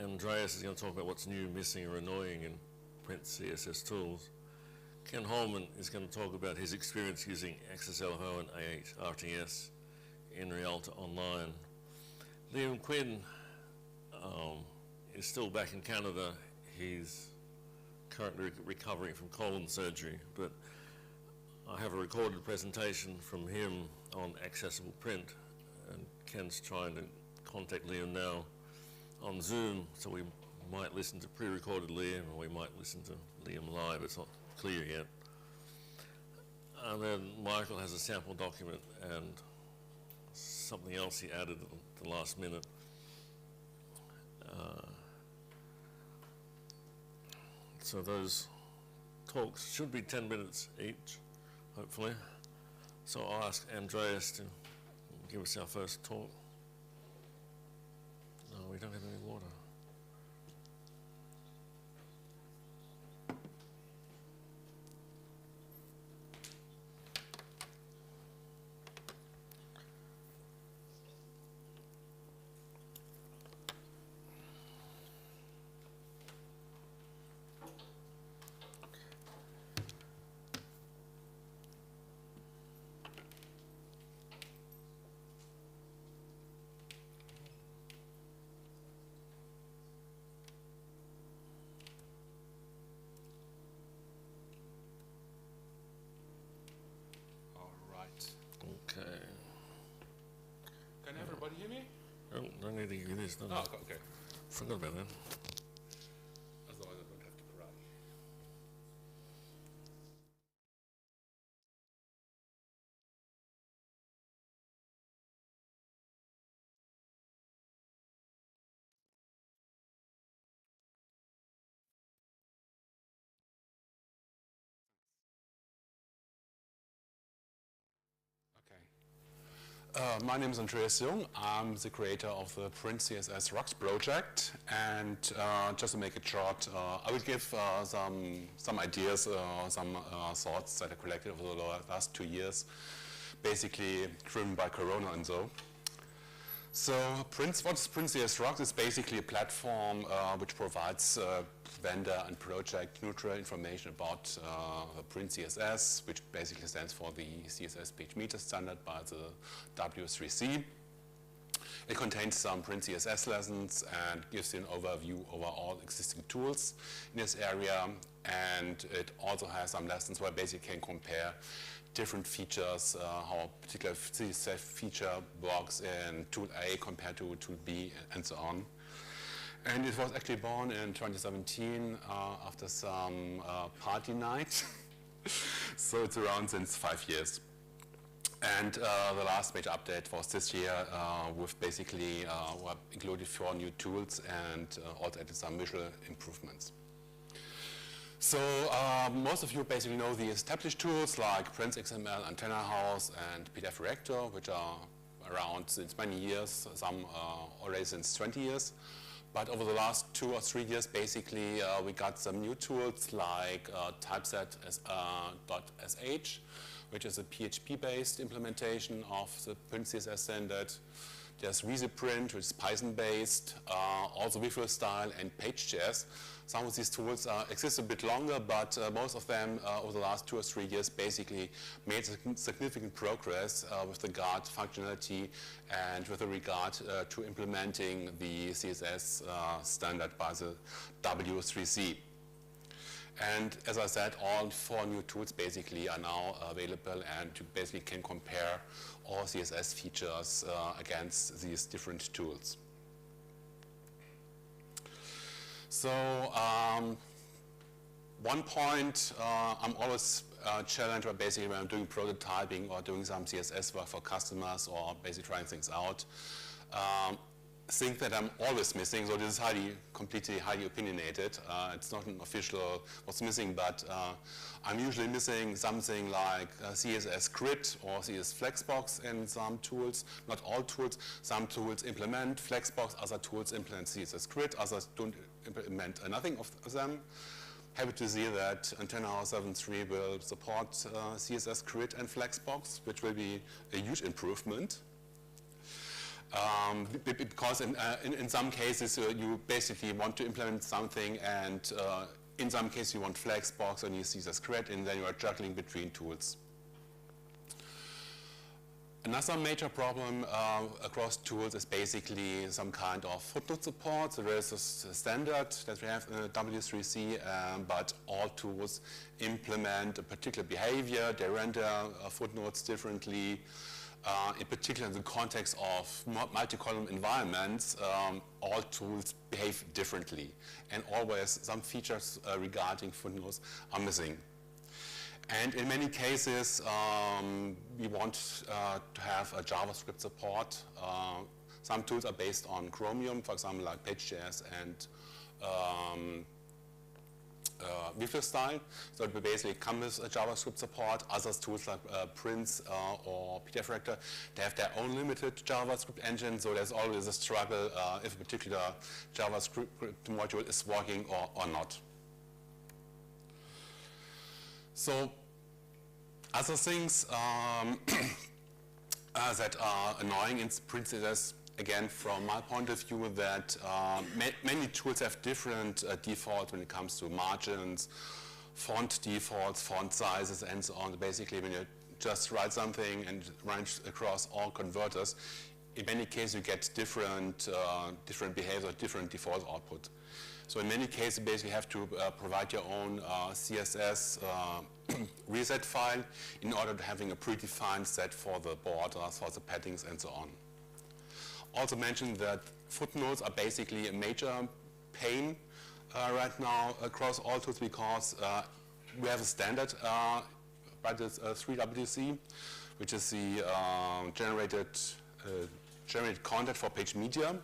Andreas is going to talk about what's new, missing, or annoying in print CSS tools. Ken Holman is going to talk about his experience using XSLFO and A8 RTS in Rialto Online. Liam Quinn is still back in Canada. He's currently recovering from colon surgery, but I have a recorded presentation from him on accessible print, and Ken's trying to contact Liam now on Zoom, so we might listen to pre-recorded Liam, or we might listen to Liam live. It's not clear yet. And then Michael has a sample document and something else he added at the last minute. So those talks should be 10 minutes each, hopefully. So I'll ask Andreas to give us our first talk. No, we don't have any water. Okay. Can everybody hear me? Don't need to give you this, don't I? Oh, okay. Forgot about that. Otherwise I don't have to cry. My name is Andreas Jung. I'm the creator of the Print CSS Rocks project, and just to make it short, I will give some ideas, some thoughts that I collected over the last 2 years, basically driven by Corona and so. So what is Print CSS Rocks? It's basically a platform which provides vendor and project neutral information about Print CSS, which basically stands for the CSS page meter standard by the W3C. It contains some Print CSS lessons and gives you an overview over all existing tools in this area. And it also has some lessons where basically can compare different features, how a particular CSS feature works in tool A compared to tool B, and so on. And it was actually born in 2017 after some party night. So it's around since 5 years. And the last major update was this year with basically included 4 new tools and also added some visual improvements. So most of you basically know the established tools like Print XML, Antenna House, and PDF Reactor, which are around since many years, some already since 20 years. But over the last 2 or 3 years, basically, we got some new tools like typeset.sh, which is a PHP-based implementation of the Print CSS standard. There's WeasyPrint, which is Python-based, also Visual Style and Page.js. Some of these tools exist a bit longer, but most of them over the last 2 or 3 years basically made significant progress with regard to functionality and with regard to implementing the CSS standard by the W3C. And as I said, all 4 new tools basically are now available, and you basically can compare all CSS features against these different tools. So one point I'm always challenged by basically when I'm doing prototyping or doing some CSS work for customers or basically trying things out, thing that I'm always missing. So this is completely highly opinionated. It's not an official what's missing, but I'm usually missing something like CSS grid or CSS flexbox in some tools. Not all tools. Some tools implement flexbox, other tools implement CSS grid, others don't implement nothing of them. Happy to see that Antenna House 7.3 will support CSS grid and flexbox, which will be a huge improvement. Because in some cases you basically want to implement something, and in some cases you want flexbox and you see the grid, and then you are juggling between tools. Another major problem across tools is basically some kind of footnote support. So there is a standard that we have in W3C, but all tools implement a particular behavior. They render footnotes differently. In particular, in the context of multi-column environments, all tools behave differently, and always some features regarding footnotes are missing. And in many cases, we want to have a JavaScript support. Some tools are based on Chromium, for example, like Page.js and Visual Style, so it will basically come with a JavaScript support. Other tools like Prints or PDF Reactor, they have their own limited JavaScript engine, so there's always a struggle if a particular JavaScript module is working or not. So other things that are annoying in Print CSS, again, from my point of view, that many tools have different defaults when it comes to margins, font defaults, font sizes, and so on. Basically, when you just write something and run across all converters, in many cases you get different behavior, different default output. So in many cases, you basically have to provide your own CSS reset file in order to having a predefined set for the borders, for the paddings, and so on. Also mentioned that footnotes are basically a major pain right now across all tools, because we have a standard by the 3WC, which is the generated content for page media.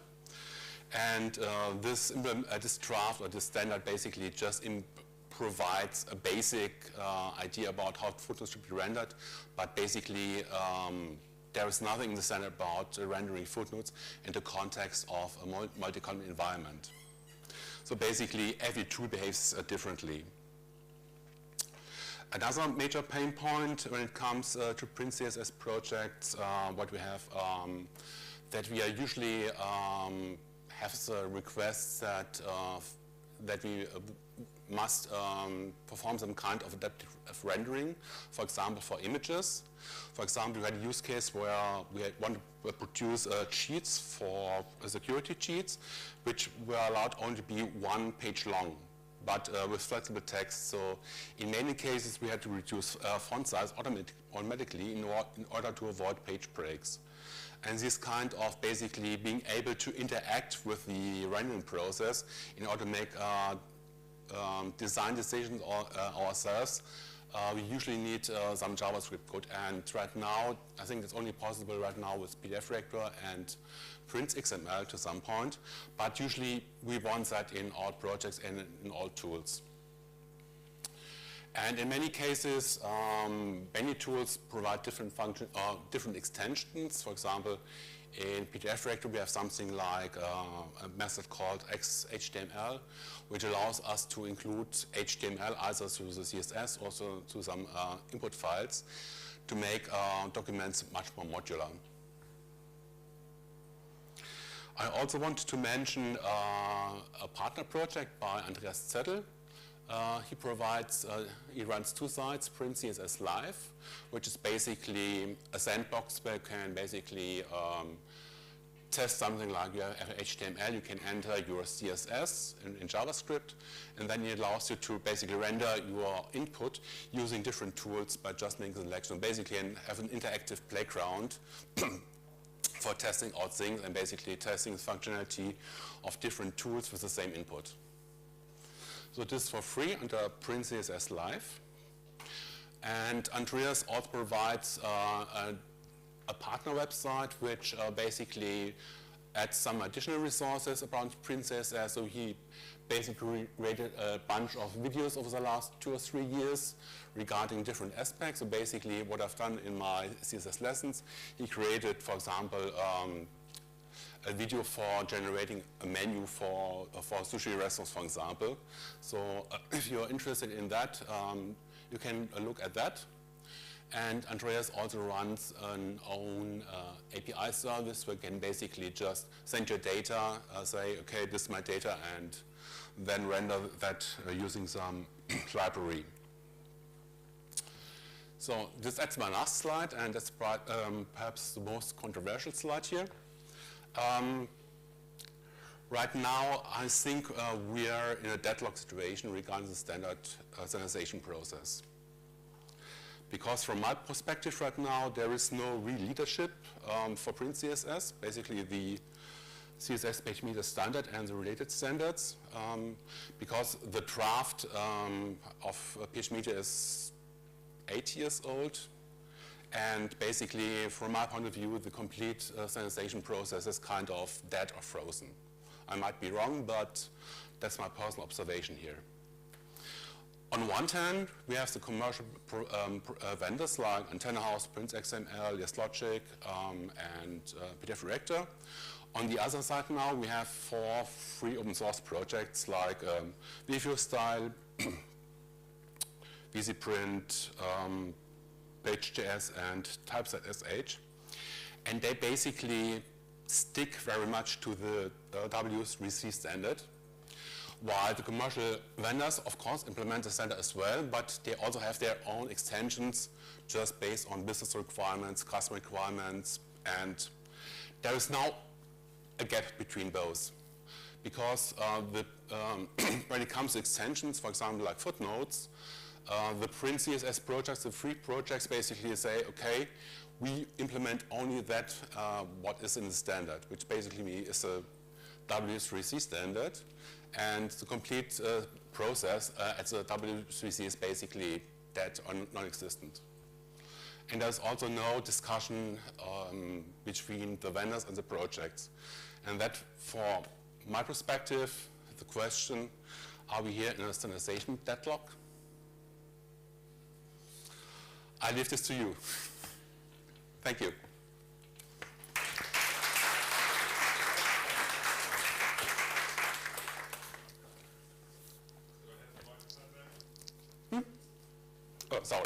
And this draft or this standard basically just provides a basic idea about how footnotes should be rendered, but basically there is nothing in the standard about rendering footnotes in the context of a multi-column environment. So basically, every tool behaves differently. Another major pain point when it comes to Print CSS projects, what we have that we are usually have the requests that that we must perform some kind of adaptive rendering, for example, for images. For example, we had a use case where we want to produce cheats for security cheats, which were allowed only to be 1 page long, but with flexible text. So in many cases, we had to reduce font size automatically in order to avoid page breaks. And this kind of basically being able to interact with the rendering process in order to make design decisions ourselves, we usually need some JavaScript code. And right now, I think it's only possible right now with PDF Reactor and Prince XML to some point. But usually, we want that in all projects and in all tools. And in many cases, many tools provide different functions or different extensions. For example, in PDF Reactor, we have something like a method called XHTML, which allows us to include HTML either through the CSS or through some input files to make documents much more modular. I also want to mention a partner project by Andreas Zettel. He runs 2 sites, Print CSS Live, which is basically a sandbox where you can basically test something like you have HTML, you can enter your CSS in JavaScript, and then it allows you to basically render your input using different tools by just making the selection. Basically, have an interactive playground for testing out things and basically testing the functionality of different tools with the same input. So this is for free under Print CSS Live. And Andreas also provides a partner website which basically adds some additional resources around Print CSS. So he basically created a bunch of videos over the last 2 or 3 years regarding different aspects. So basically what I've done in my CSS lessons, he created, for example, a video for generating a menu for sushi restaurants, for example. So if you're interested in that, you can look at that. And Andreas also runs an own API service where you can basically just send your data, say, okay, this is my data, and then render that using some library. So that's my last slide, and that's perhaps the most controversial slide here. Right now, I think we are in a deadlock situation regarding the standardization process. Because from my perspective right now, there is no real leadership for Print CSS, basically the CSS page meter standard and the related standards, because the draft of page meter is 8 years old. And basically, from my point of view, the complete standardization process is kind of dead or frozen. I might be wrong, but that's my personal observation here. On one hand, we have the commercial vendors like Antenna House, Print XML, YesLogic, and PDF Reactor. On the other side now, we have 4 free open source projects like ViewStyle, VisiPrint, Page.js, and Typeset.sh. And they basically stick very much to the W3C standard, while the commercial vendors, of course, implement the standard as well, but they also have their own extensions just based on business requirements, customer requirements, and there is now a gap between both. Because when it comes to extensions, for example, like footnotes, the Print CSS projects, the free projects, basically say, okay, we implement only that what is in the standard, which basically is a W3C standard, and the complete process at the W3C is basically dead or non-existent. And there's also no discussion between the vendors and the projects. And that, for my perspective, the question, are we here in a standardization deadlock? I leave this to you. Thank you. Oh, sorry.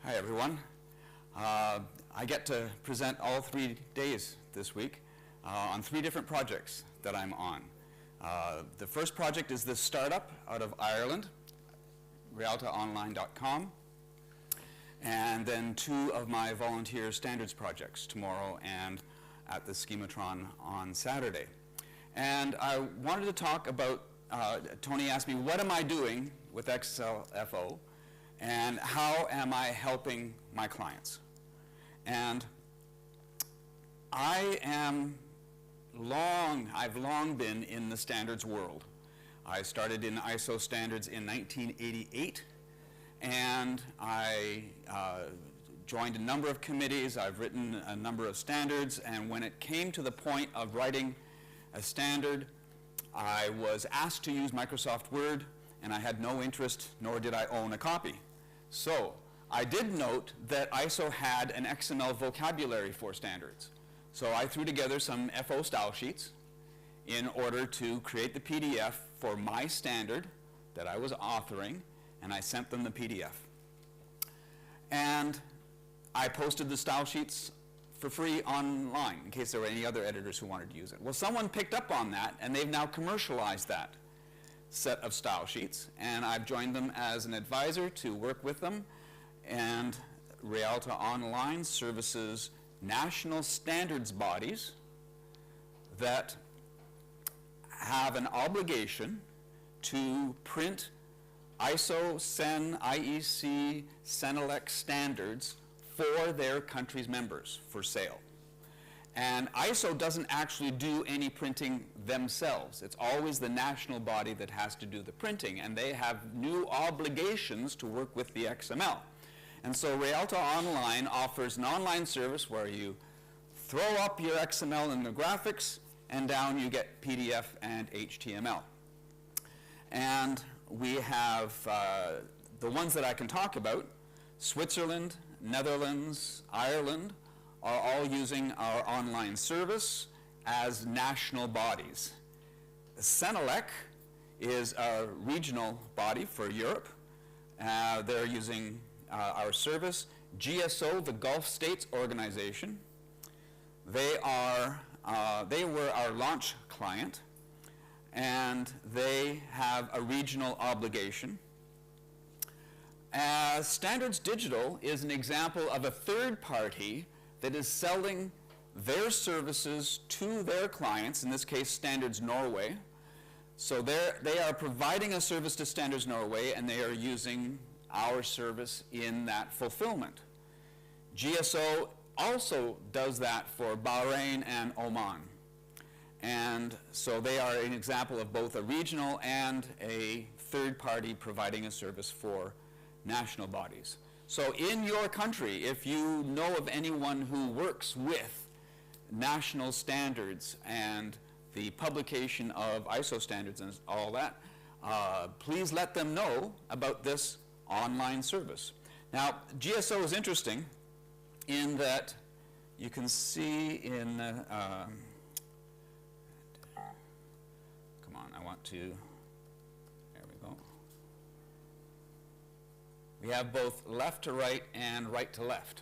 Hi, everyone. I get to present all 3 days this week on 3 different projects that I'm on. The first project is this startup out of Ireland, realtaonline.com, and then 2 of my volunteer standards projects tomorrow and at the Schematron on Saturday. And I wanted to talk about, Tony asked me, what am I doing with XLFO and how am I helping my clients? And I've long been in the standards world. I started in ISO standards in 1988, and I joined a number of committees. I've written a number of standards, and when it came to the point of writing a standard, I was asked to use Microsoft Word, and I had no interest, nor did I own a copy. So I did note that ISO had an XML vocabulary for standards. So I threw together some FO style sheets in order to create the PDF for my standard that I was authoring, and I sent them the PDF. And I posted the style sheets for free online in case there were any other editors who wanted to use it. Well, someone picked up on that, and they've now commercialized that set of style sheets, and I've joined them as an advisor to work with them. And Rialta Online services national standards bodies that have an obligation to print ISO, CEN, IEC, CENELEC standards for their country's members for sale. And ISO doesn't actually do any printing themselves. It's always the national body that has to do the printing, and they have new obligations to work with the XML. And so Rialta Online offers an online service where you throw up your XML in the graphics, and down you get PDF and HTML. And we have the ones that I can talk about, Switzerland, Netherlands, Ireland, are all using our online service as national bodies. CENELEC is a regional body for Europe. They're using our service. GSO, the Gulf States Organization, they were our launch client, and they have a regional obligation. Standards Digital is an example of a third party that is selling their services to their clients, in this case Standards Norway. So they are providing a service to Standards Norway, and they are using our service in that fulfillment. GSO also does that for Bahrain and Oman. And so they are an example of both a regional and a third party providing a service for national bodies. So in your country, if you know of anyone who works with national standards and the publication of ISO standards and all that, please let them know about this online service. Now, GSO is interesting in that you can see in, come on, I want to, there we go. We have both left to right and right to left.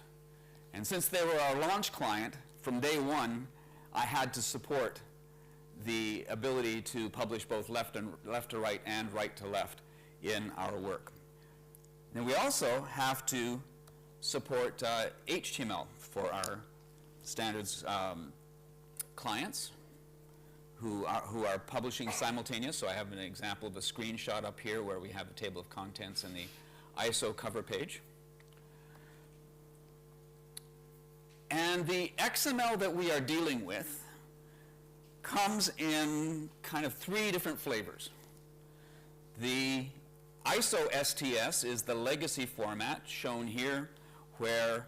And since they were our launch client, from day one, I had to support the ability to publish both left to right and right to left in our work. And we also have to support HTML for our standards clients who are publishing simultaneous. So I have an example of a screenshot up here where we have a table of contents and the ISO cover page. And the XML that we are dealing with comes in kind of 3 different flavors. The ISO STS is the legacy format shown here, where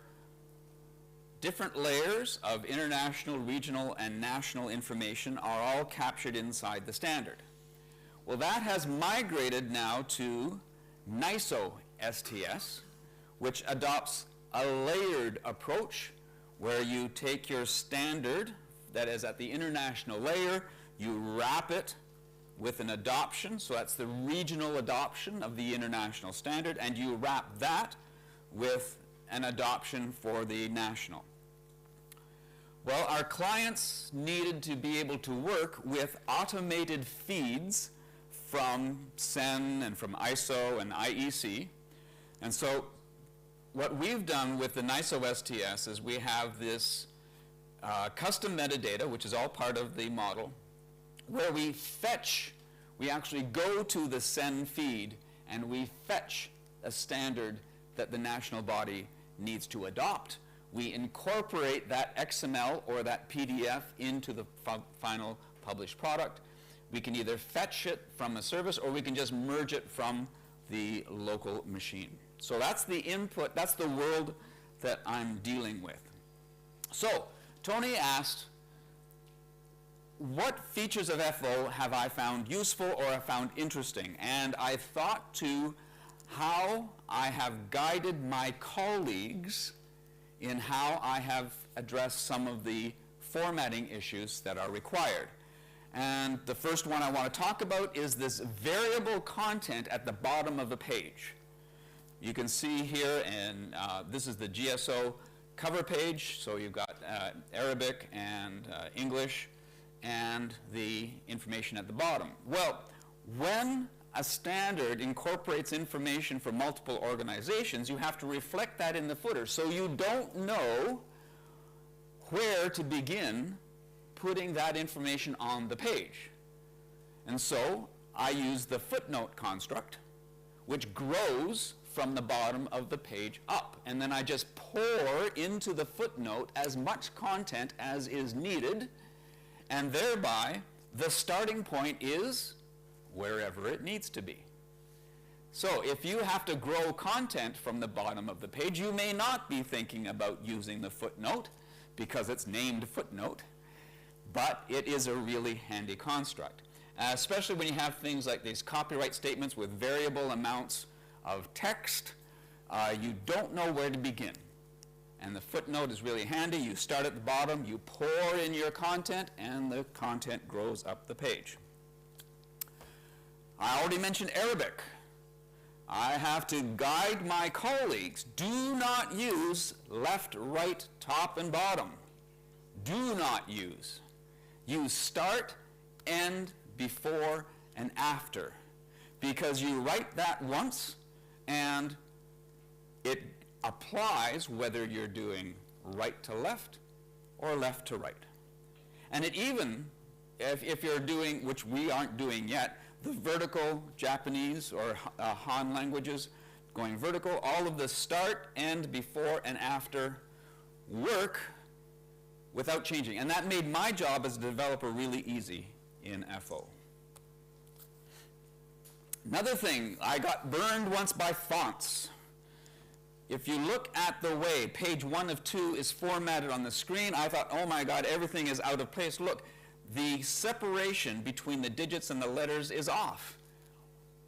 different layers of international, regional, and national information are all captured inside the standard. Well, that has migrated now to NISO STS, which adopts a layered approach where you take your standard that is at the international layer, you wrap it with an adoption, so that's the regional adoption of the international standard, and you wrap that with an adoption for the national? Well, our clients needed to be able to work with automated feeds from CEN and from ISO and IEC. And so what we've done with the NISO STS is we have this custom metadata, which is all part of the model, where we actually go to the CEN feed and we fetch a standard that the national body needs to adopt. We incorporate that XML or that PDF into the final published product. We can either fetch it from a service or we can just merge it from the local machine. So that's the input, that's the world that I'm dealing with. So Tony asked, what features of FO have I found useful or have found interesting? And I thought to how I have guided my colleagues in how I have addressed some of the formatting issues that are required. And the first one I want to talk about is this variable content at the bottom of the page. You can see here, and this is the GSO cover page, so you've got Arabic and English, and the information at the bottom. Well, when a standard incorporates information from multiple organizations, you have to reflect that in the footer, so you don't know where to begin putting that information on the page. And so I use the footnote construct, which grows from the bottom of the page up. And then I just pour into the footnote as much content as is needed, and thereby the starting point is wherever it needs to be. So if you have to grow content from the bottom of the page, you may not be thinking about using the footnote because it's named footnote, but it is a really handy construct, especially when you have things like these copyright statements with variable amounts of text. You don't know where to begin. And the footnote is really handy. You start at the bottom, you pour in your content, and the content grows up the page. I already mentioned Arabic. I have to guide my colleagues. Do not use left, right, top, and bottom. Do not use. Use start, end, before, and after. Because you write that once, and it applies whether you're doing right to left or left to right. And it even, if you're doing, which we aren't doing yet, the vertical Japanese or Han languages, going vertical, all of the start, end, before, and after work without changing. And that made my job as a developer really easy in FO. Another thing, I got burned once by fonts. If you look at the way page 1 of 2 is formatted on the screen, I thought, oh my God, everything is out of place. Look, the separation between the digits and the letters is off.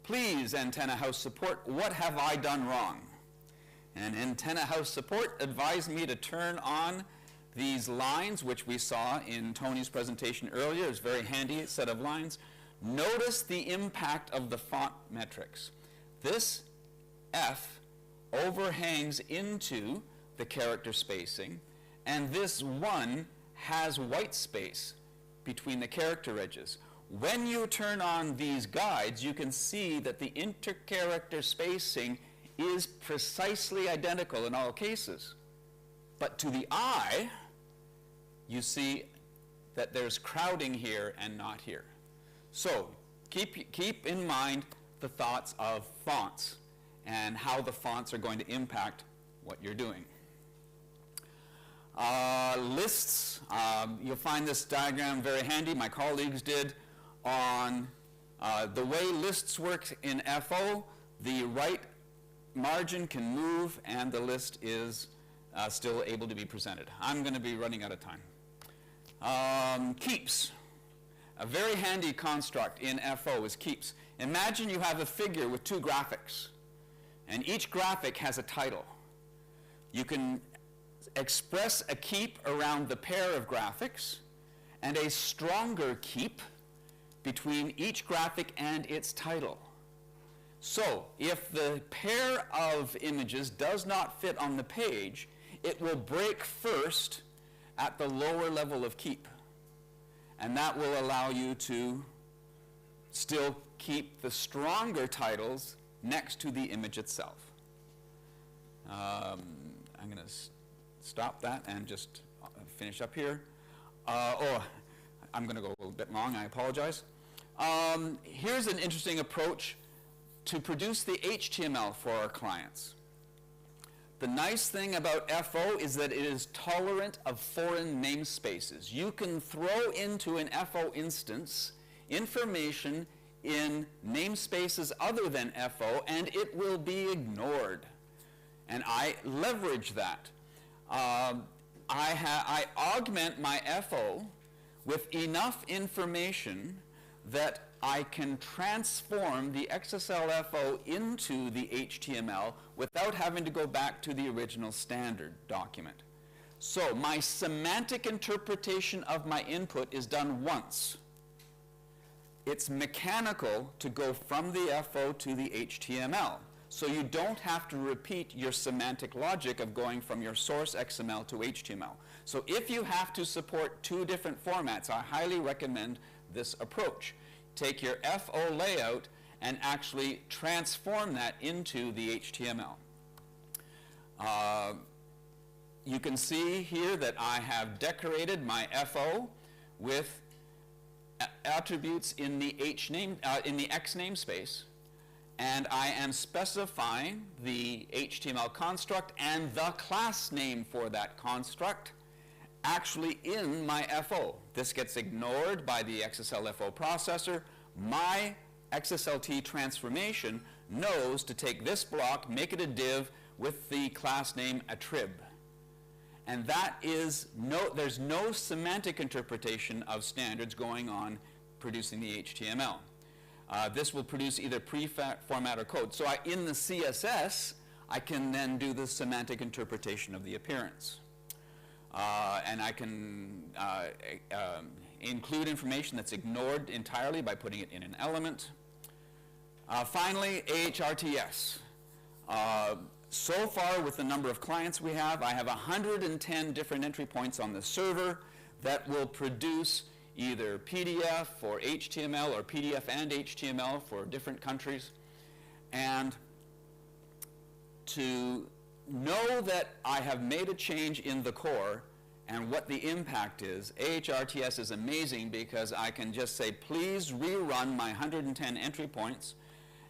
Please, Antenna House Support, what have I done wrong? And Antenna House Support advised me to turn on these lines, which we saw in Tony's presentation earlier. It's a very handy set of lines. Notice the impact of the font metrics. This F overhangs into the character spacing, and this 1 has white space between the character edges. When you turn on these guides, you can see that the intercharacter spacing is precisely identical in all cases. But to the eye, you see that there's crowding here and not here. So keep in mind the thoughts of fonts and how the fonts are going to impact what you're doing. Lists, you'll find this diagram very handy. My colleagues did on the way lists work in FO. The right margin can move and the list is still able to be presented. I'm going to be running out of time. Keeps. A very handy construct in FO is keeps. Imagine you have a figure with 2 graphics, and each graphic has a title. You can express a keep around the pair of graphics and a stronger keep between each graphic and its title. So if the pair of images does not fit on the page, it will break first at the lower level of keep. And that will allow you to still keep the stronger titles next to the image itself. I'm going to stop that and just finish up here. I'm going to go a little bit long, I apologize. Here's an interesting approach to produce the HTML for our clients. The nice thing about FO is that it is tolerant of foreign namespaces. You can throw into an FO instance information in namespaces other than FO, and it will be ignored. And I leverage that. I augment my FO with enough information that I can transform the XSL FO into the HTML without having to go back to the original standard document. So my semantic interpretation of my input is done once. It's mechanical to go from the FO to the HTML. So you don't have to repeat your semantic logic of going from your source XML to HTML. So if you have to support two different formats, I highly recommend this approach. Take your FO layout and actually transform that into the HTML. You can see here that I have decorated my FO with attributes in the X namespace, and I am specifying the HTML construct and the class name for that construct actually in my FO. This gets ignored by the XSL FO processor. My XSLT transformation knows to take this block, make it a div with the class name attrib. And that is there's no semantic interpretation of standards going on producing the HTML. This will produce either pre-format or code. So in the CSS, I can then do the semantic interpretation of the appearance. And I can include information that's ignored entirely by putting it in an element. Finally, AHRTS. So far, with the number of clients we have, I have 110 different entry points on the server that will produce either PDF or HTML or PDF and HTML for different countries. And to know that I have made a change in the core and what the impact is, AHRTS is amazing because I can just say, please rerun my 110 entry points.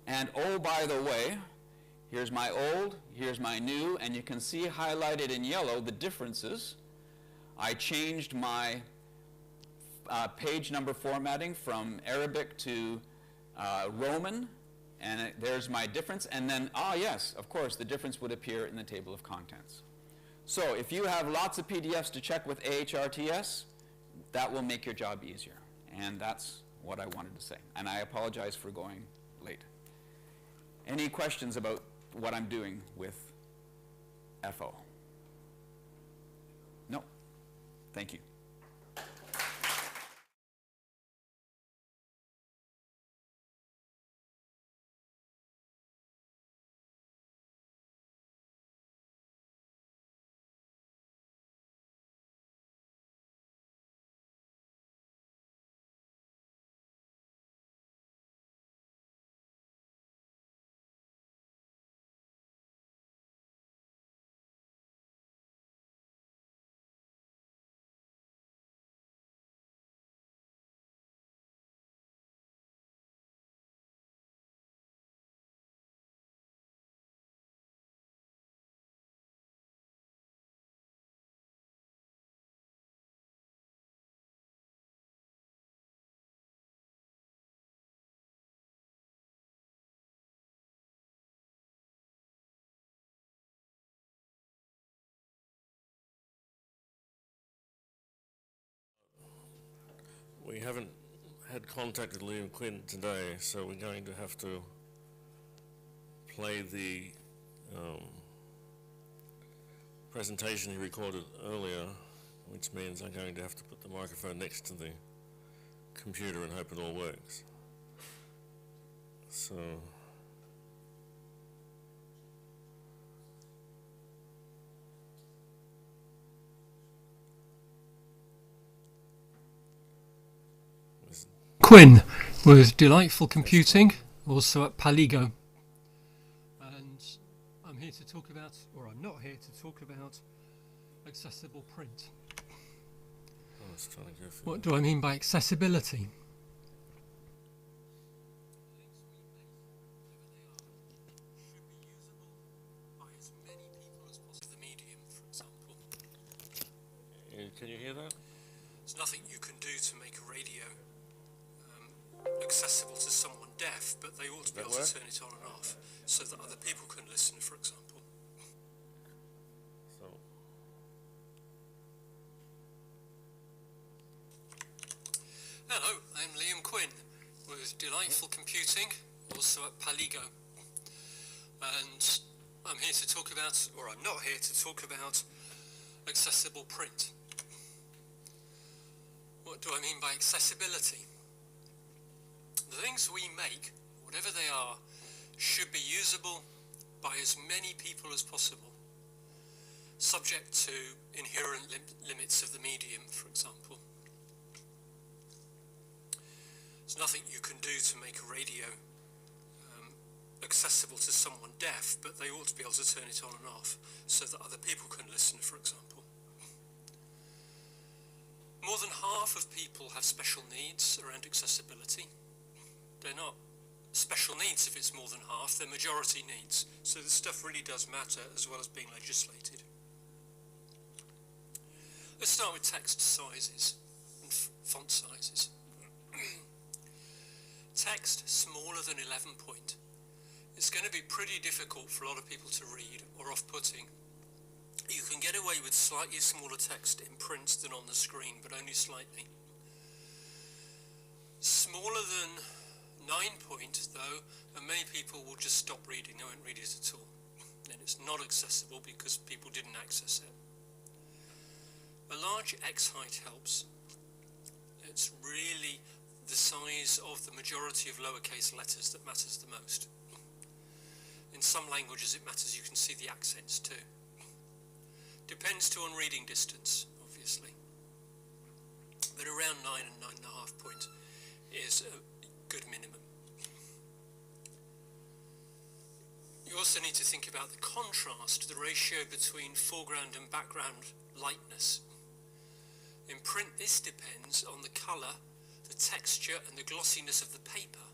And oh, by the way, here's my old, here's my new, and you can see highlighted in yellow the differences. I changed my page number formatting from Arabic to Roman, and there's my difference. And then, yes, of course, the difference would appear in the table of contents. So if you have lots of PDFs to check with AHRTS, that will make your job easier. And that's what I wanted to say. And I apologize for going late. Any questions about what I'm doing with FO? No? Thank you. We haven't had contact with Liam Quinn today, so we're going to have to play the presentation he recorded earlier, which means I'm going to have to put the microphone next to the computer and hope it all works. So Quinn with Delightful Computing, also at Paligo. And I'm here to talk about, or I'm not here to talk about, accessible print. What do I mean by accessibility? Can you hear that? There's nothing you can do to make a radio accessible to someone deaf, but they ought to be able to turn it on and off so that other people can listen, for example. So. Hello, I'm Liam Quinn with Delightful Computing, also at Paligo. And I'm here to talk about, or I'm not here to talk about, accessible print. What do I mean by accessibility? The things we make, whatever they are, should be usable by as many people as possible, subject to inherent limits of the medium, for example. There's nothing you can do to make a radio accessible to someone deaf, but they ought to be able to turn it on and off so that other people can listen, for example. More than half of people have special needs around accessibility. They're not special needs if it's more than half, they're majority needs. So this stuff really does matter as well as being legislated. Let's start with text sizes and font sizes. Text smaller than 11 point. It's going to be pretty difficult for a lot of people to read or off-putting. You can get away with slightly smaller text in print than on the screen, but only slightly. Smaller than 9 point, though, and many people will just stop reading, they won't read it at all. Then it's not accessible because people didn't access it. A large X height helps. It's really the size of the majority of lowercase letters that matters the most. In some languages it matters, you can see the accents too. Depends too on reading distance, obviously. But around 9 and 9.5 point is a good minimum. You also need to think about the contrast, the ratio between foreground and background lightness. In print, this depends on the colour, the texture and the glossiness of the paper,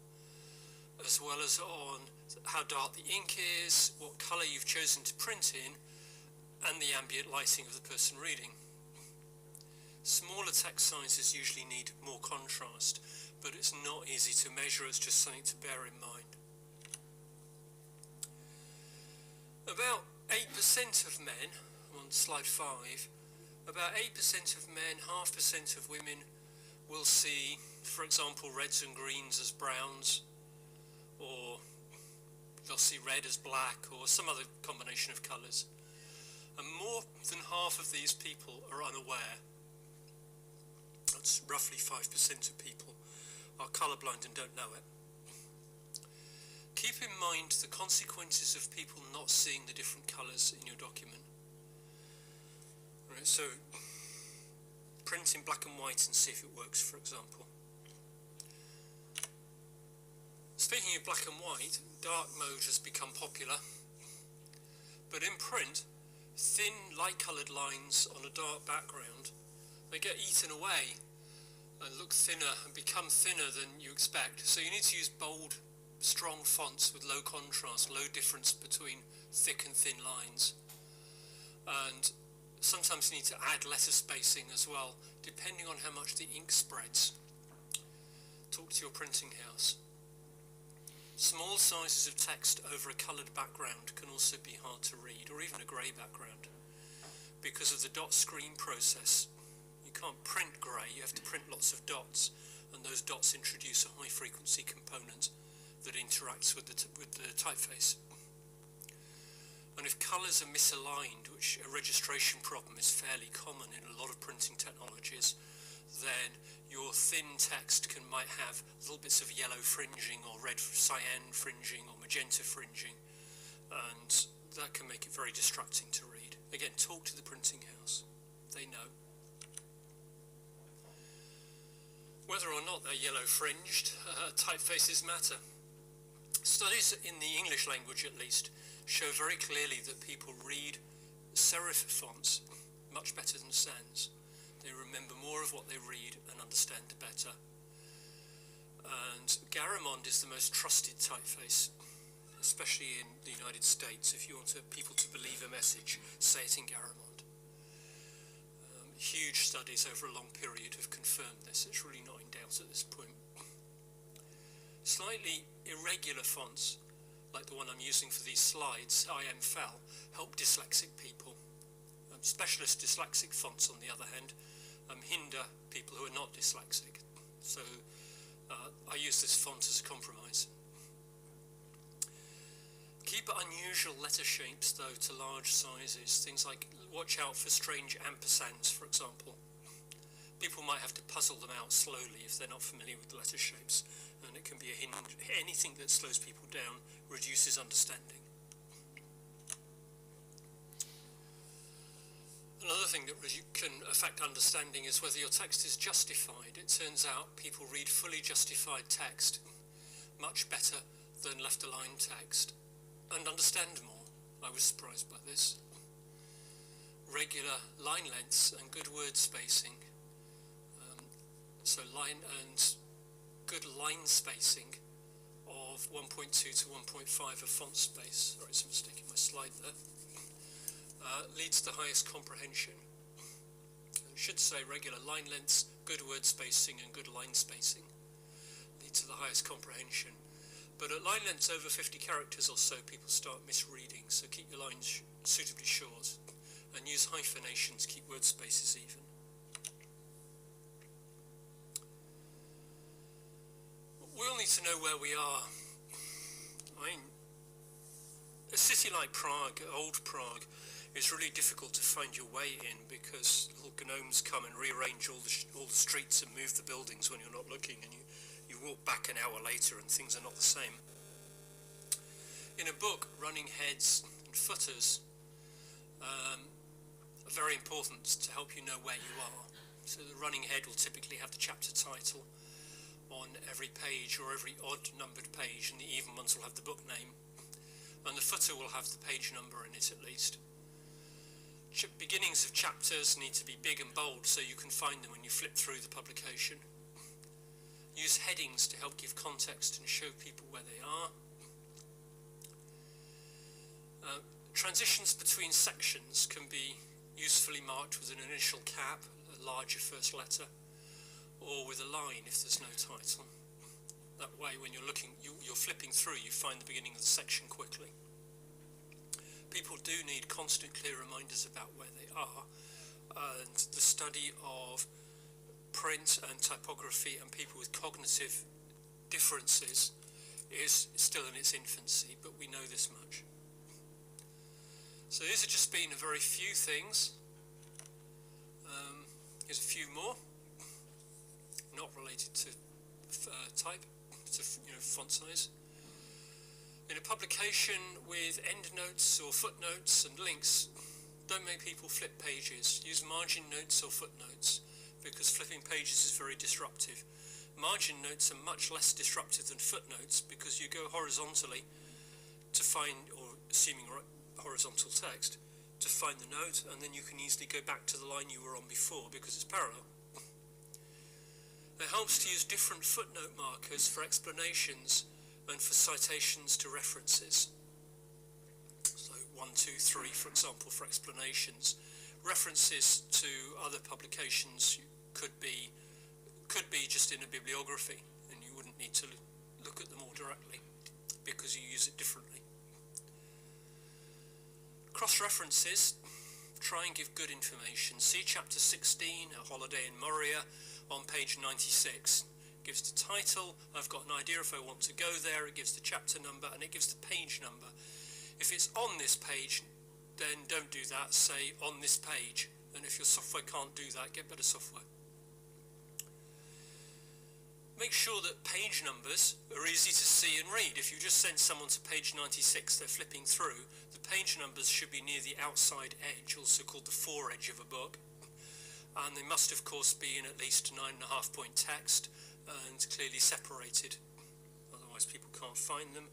as well as on how dark the ink is, what colour you've chosen to print in, and the ambient lighting of the person reading. Smaller text sizes usually need more contrast, but it's not easy to measure, it's just something to bear in mind. About 8% of men, on slide 5, about 8% of men, 0.5% of women will see, for example, reds and greens as browns, or they'll see red as black, or some other combination of colours. And more than half of these people are unaware. That's roughly 5% of people are colourblind and don't know it. Keep in mind the consequences of people not seeing the different colours in your document. Right, so print in black and white and see if it works, for example. Speaking of black and white, dark mode has become popular, but in print, thin light-coloured lines on a dark background, they get eaten away and look thinner and become thinner than you expect. So you need to use bold, strong fonts with low contrast, low difference between thick and thin lines. And sometimes you need to add letter spacing as well, depending on how much the ink spreads. Talk to your printing house. Small sizes of text over a coloured background can also be hard to read, or even a grey background. Because of the dot screen process, you can't print grey, you have to print lots of dots, and those dots introduce a high frequency component that interacts with the typeface. And if colours are misaligned, which a registration problem is fairly common in a lot of printing technologies, then your thin text might have little bits of yellow fringing or red cyan fringing or magenta fringing, and that can make it very distracting to read. Again, talk to the printing house. They know. Whether or not they're yellow fringed, typefaces matter. Studies in the English language at least show very clearly that people read serif fonts much better than sans. They remember more of what they read and understand better. And Garamond is the most trusted typeface, especially in the United States. If you want people to believe a message, say it in Garamond. Huge studies over a long period have confirmed this. It's really not in doubt at this point. Slightly irregular fonts, like the one I'm using for these slides, IMFL, help dyslexic people. Specialist dyslexic fonts, on the other hand, hinder people who are not dyslexic. So I use this font as a compromise. Keep unusual letter shapes, though, to large sizes. Things like, watch out for strange ampersands, for example. People might have to puzzle them out slowly if they're not familiar with the letter shapes, and it can be a hindrance. Anything that slows people down reduces understanding. Another thing that can affect understanding is whether your text is justified. It turns out people read fully justified text much better than left-aligned text, and understand more. I was surprised by this. Regular line lengths and good word spacing. So line and good line spacing of 1.2 to 1.5 of font space. Sorry, it's a mistake in my slide there. Leads to highest comprehension. I should say regular line lengths, good word spacing and good line spacing lead to the highest comprehension. But at line lengths over 50 characters or so, people start misreading, so keep your lines suitably short and use hyphenations, keep word spaces even. We all need to know where we are. I mean, a city like Prague, old Prague, is really difficult to find your way in because little gnomes come and rearrange all the streets and move the buildings when you're not looking, and you walk back an hour later and things are not the same. In a book, running heads and footers are very important to help you know where you are. So the running head will typically have the chapter title on every page or every odd numbered page, and the even ones will have the book name. And the footer will have the page number in it at least. Beginnings of chapters need to be big and bold so you can find them when you flip through the publication. Use headings to help give context and show people where they are. Transitions between sections can be usefully marked with an initial cap, a larger first letter, or with a line if there's no title. That way when you're flipping through, you find the beginning of the section quickly. People do need constant clear reminders about where they are, and the study of print and typography and people with cognitive differences is still in its infancy, but we know this much. So these have just been a very few things. Here's a few more, not related to type, to font size. In a publication with endnotes or footnotes and links, don't make people flip pages. Use margin notes or footnotes, because flipping pages is very disruptive. Margin notes are much less disruptive than footnotes because you go horizontally to find, or assuming horizontal text, to find the note, and then you can easily go back to the line you were on before because it's parallel. It helps to use different footnote markers for explanations and for citations to references. So 1, 2, 3, for example, for explanations. References to other publications could be just in a bibliography, and you wouldn't need to look at them all directly because you use it differently. Cross-references, try and give good information. See chapter 16, A Holiday in Moria, on page 96. Gives the title, I've got an idea if I want to go there, it gives the chapter number, and it gives the page number. If it's on this page, then don't do that, say on this page. And if your software can't do that, get better software. Make sure that page numbers are easy to see and read. If you just send someone to page 96, they're flipping through, the page numbers should be near the outside edge, also called the foredge of a book. And they must, of course, be in at least 9.5 point text and clearly separated. Otherwise, people can't find them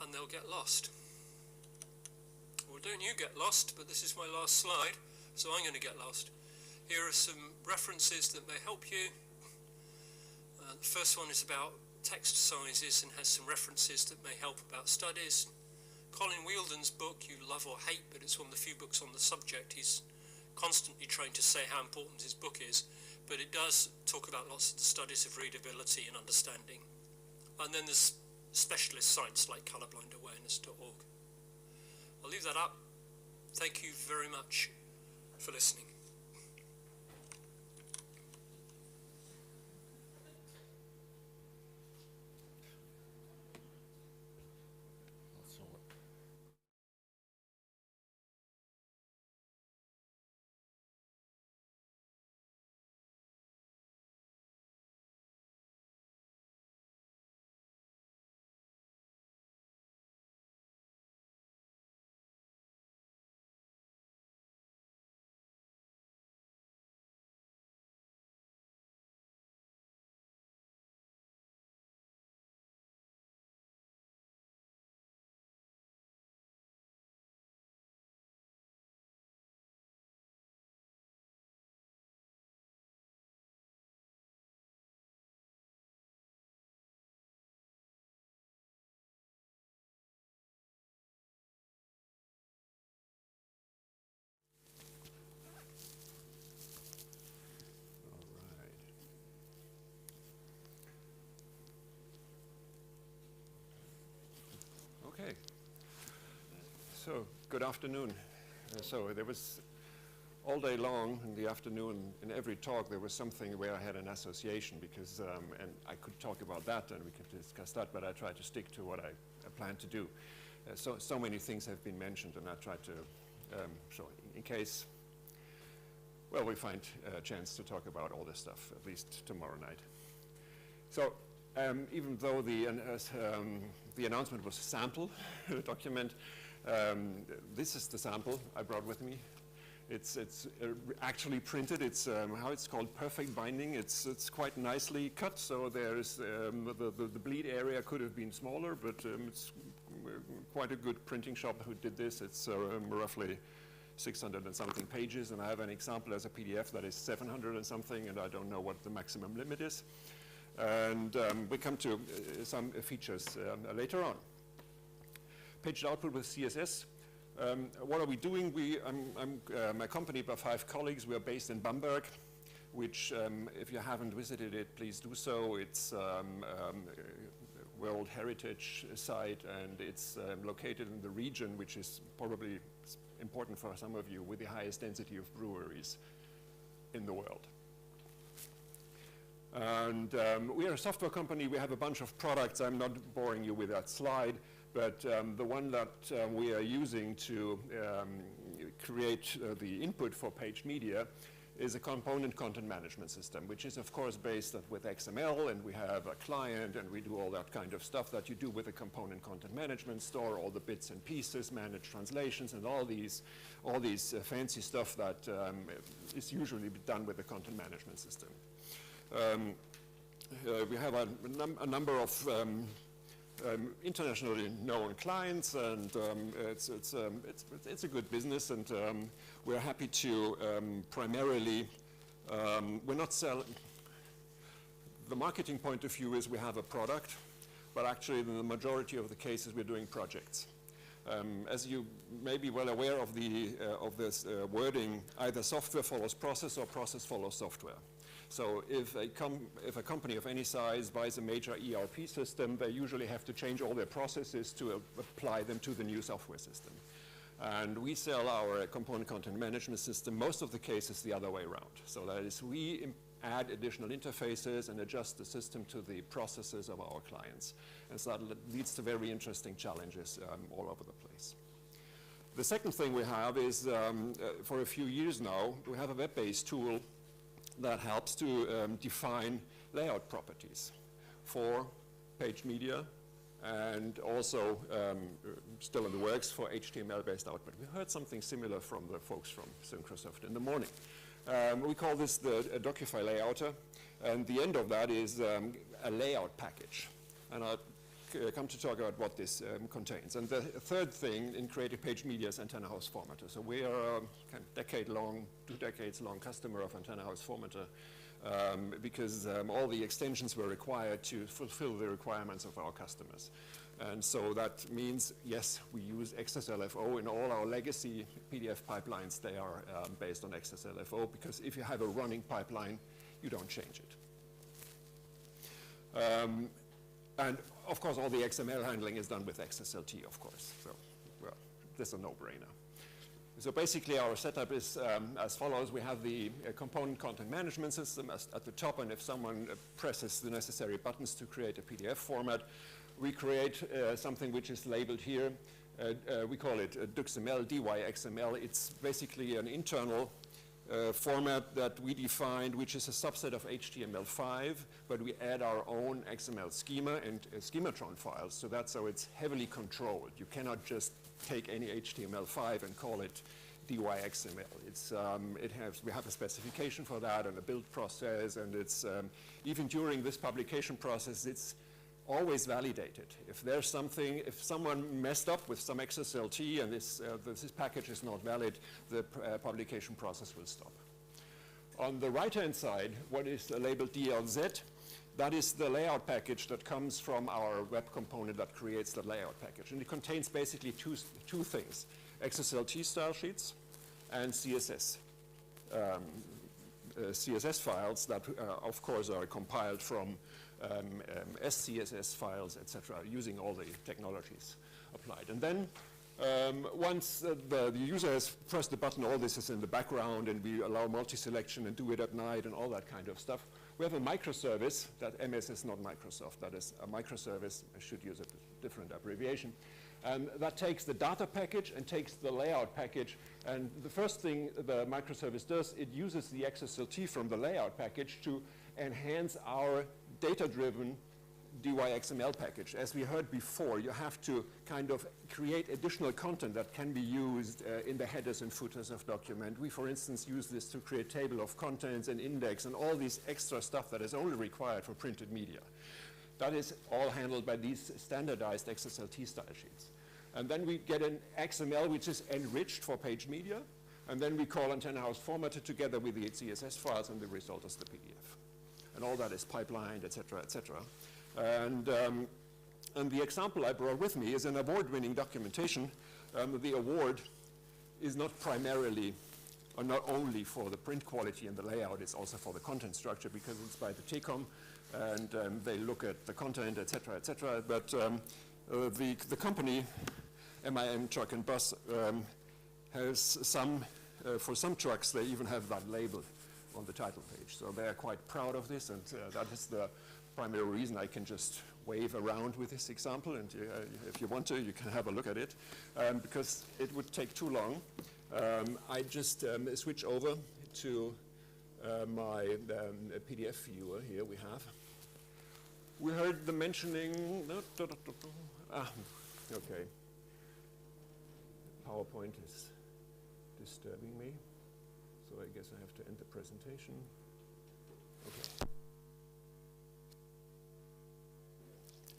and they'll get lost. Well, don't you get lost, but this is my last slide, so I'm going to get lost. Here are some references that may help you. The first one is about text sizes and has some references that may help about studies. Colin Wheeldon's book, you love or hate, but it's one of the few books on the subject. He's constantly trying to say how important his book is, but it does talk about lots of the studies of readability and understanding. And then there's specialist sites like colorblindawareness.org. I'll leave that up. Thank you very much for listening. Okay. So, good afternoon. So there was all day long in the afternoon, in every talk, there was something where I had an association because, and I could talk about that and we could discuss that, but I tried to stick to what I planned to do. So many things have been mentioned and I tried to, so in case, well, we find a chance to talk about all this stuff, at least tomorrow night. So, even though the announcement was a sample document, this is the sample I brought with me. It's actually printed. It's how it's called perfect binding. It's quite nicely cut. So there's the bleed area could have been smaller, but it's quite a good printing shop who did this. It's roughly 600 and something pages, and I have an example as a PDF that is 700 and something, and I don't know what the maximum limit is. And we come to some features later on. Paged output with CSS. What are we doing? I'm accompanied by 5 colleagues. We are based in Bamberg, which, if you haven't visited it, please do so. It's a World Heritage site, and it's located in the region, which is probably important for some of you, with the highest density of breweries in the world. And we are a software company. We have a bunch of products. I'm not boring you with that slide, but the one that we are using to create the input for page media is a component content management system, which is of course based with XML, and we have a client, and we do all that kind of stuff that you do with a component content management, store all the bits and pieces, manage translations, and all these fancy stuff that is usually done with the content management system. We have a number of internationally known clients, and it's a good business, and we're happy to primarily, we're not selling, the marketing point of view is we have a product, but actually in the majority of the cases we're doing projects. As you may be well aware of this wording, either software follows process or process follows software. So if a company of any size buys a major ERP system, they usually have to change all their processes to apply them to the new software system. And we sell our component content management system, most of the cases the other way around. So that is, we add additional interfaces and adjust the system to the processes of our clients. And so that leads to very interesting challenges all over the place. The second thing we have is, for a few years now, we have a web-based tool that helps to define layout properties for page media, and also still in the works for HTML-based output. We heard something similar from the folks from Synchrosoft in the morning. We call this the Docufile layouter, and the end of that is a layout package. And I'll come to talk about what this contains. And the third thing in Creative Page Media is Antenna House Formatter. So we are a kind of decade-long, 2 decades-long customer of Antenna House Formatter because all the extensions were required to fulfill the requirements of our customers. And so that means, yes, we use XSLFO in all our legacy PDF pipelines. They are based on XSLFO because if you have a running pipeline, you don't change it. And of course, all the XML handling is done with XSLT, of course. So, well, this is a no-brainer. So basically, our setup is as follows. We have the component content management system at the top, and if someone presses the necessary buttons to create a PDF format, we create something which is labeled here. We call it DXML, DYXML. It's basically an internal format that we defined, which is a subset of HTML5, but we add our own XML schema and schematron files, so that's how it's heavily controlled. You cannot just take any HTML5 and call it DYXML. We have a specification for that and a build process, and it's even during this publication process, it's always validated. If there's something, if someone messed up with some XSLT and this package is not valid, the publication process will stop. On the right-hand side, what is labeled DLZ, that is the layout package that comes from our web component that creates the layout package. And it contains basically two things, XSLT style sheets and CSS. CSS files that, of course, are compiled from SCSS files, etc., using all the technologies applied. And then once the user has pressed the button, all this is in the background, and we allow multi-selection and do it at night and all that kind of stuff. We have a microservice. That MS is not Microsoft. That is a microservice. I should use a different abbreviation. And that takes the data package and takes the layout package. And the first thing the microservice does, it uses the XSLT from the layout package to enhance our data-driven DYXML package. As we heard before, you have to kind of create additional content that can be used in the headers and footers of document. We, for instance, use this to create table of contents and index and all these extra stuff that is only required for printed media. That is all handled by these standardized XSLT style sheets. And then we get an XML which is enriched for page media, and then we call Antenna House Formatter together with the CSS files, and the result is the PDF. And all that is pipelined, et cetera, et cetera. And the example I brought with me is an award-winning documentation. The award is not primarily, or not only for the print quality and the layout, it's also for the content structure because it's by the TECOM, and they look at the content, et cetera, et cetera. But the company, MIM Truck and Bus, has some, for some trucks, they even have that label on the title page. So they are quite proud of this, and that is the primary reason I can just wave around with this example, and if you want to, you can have a look at it, because it would take too long. I just switch over to my PDF viewer here we have. We heard the mentioning, okay. PowerPoint is disturbing me, so I guess I have to end the presentation. Okay.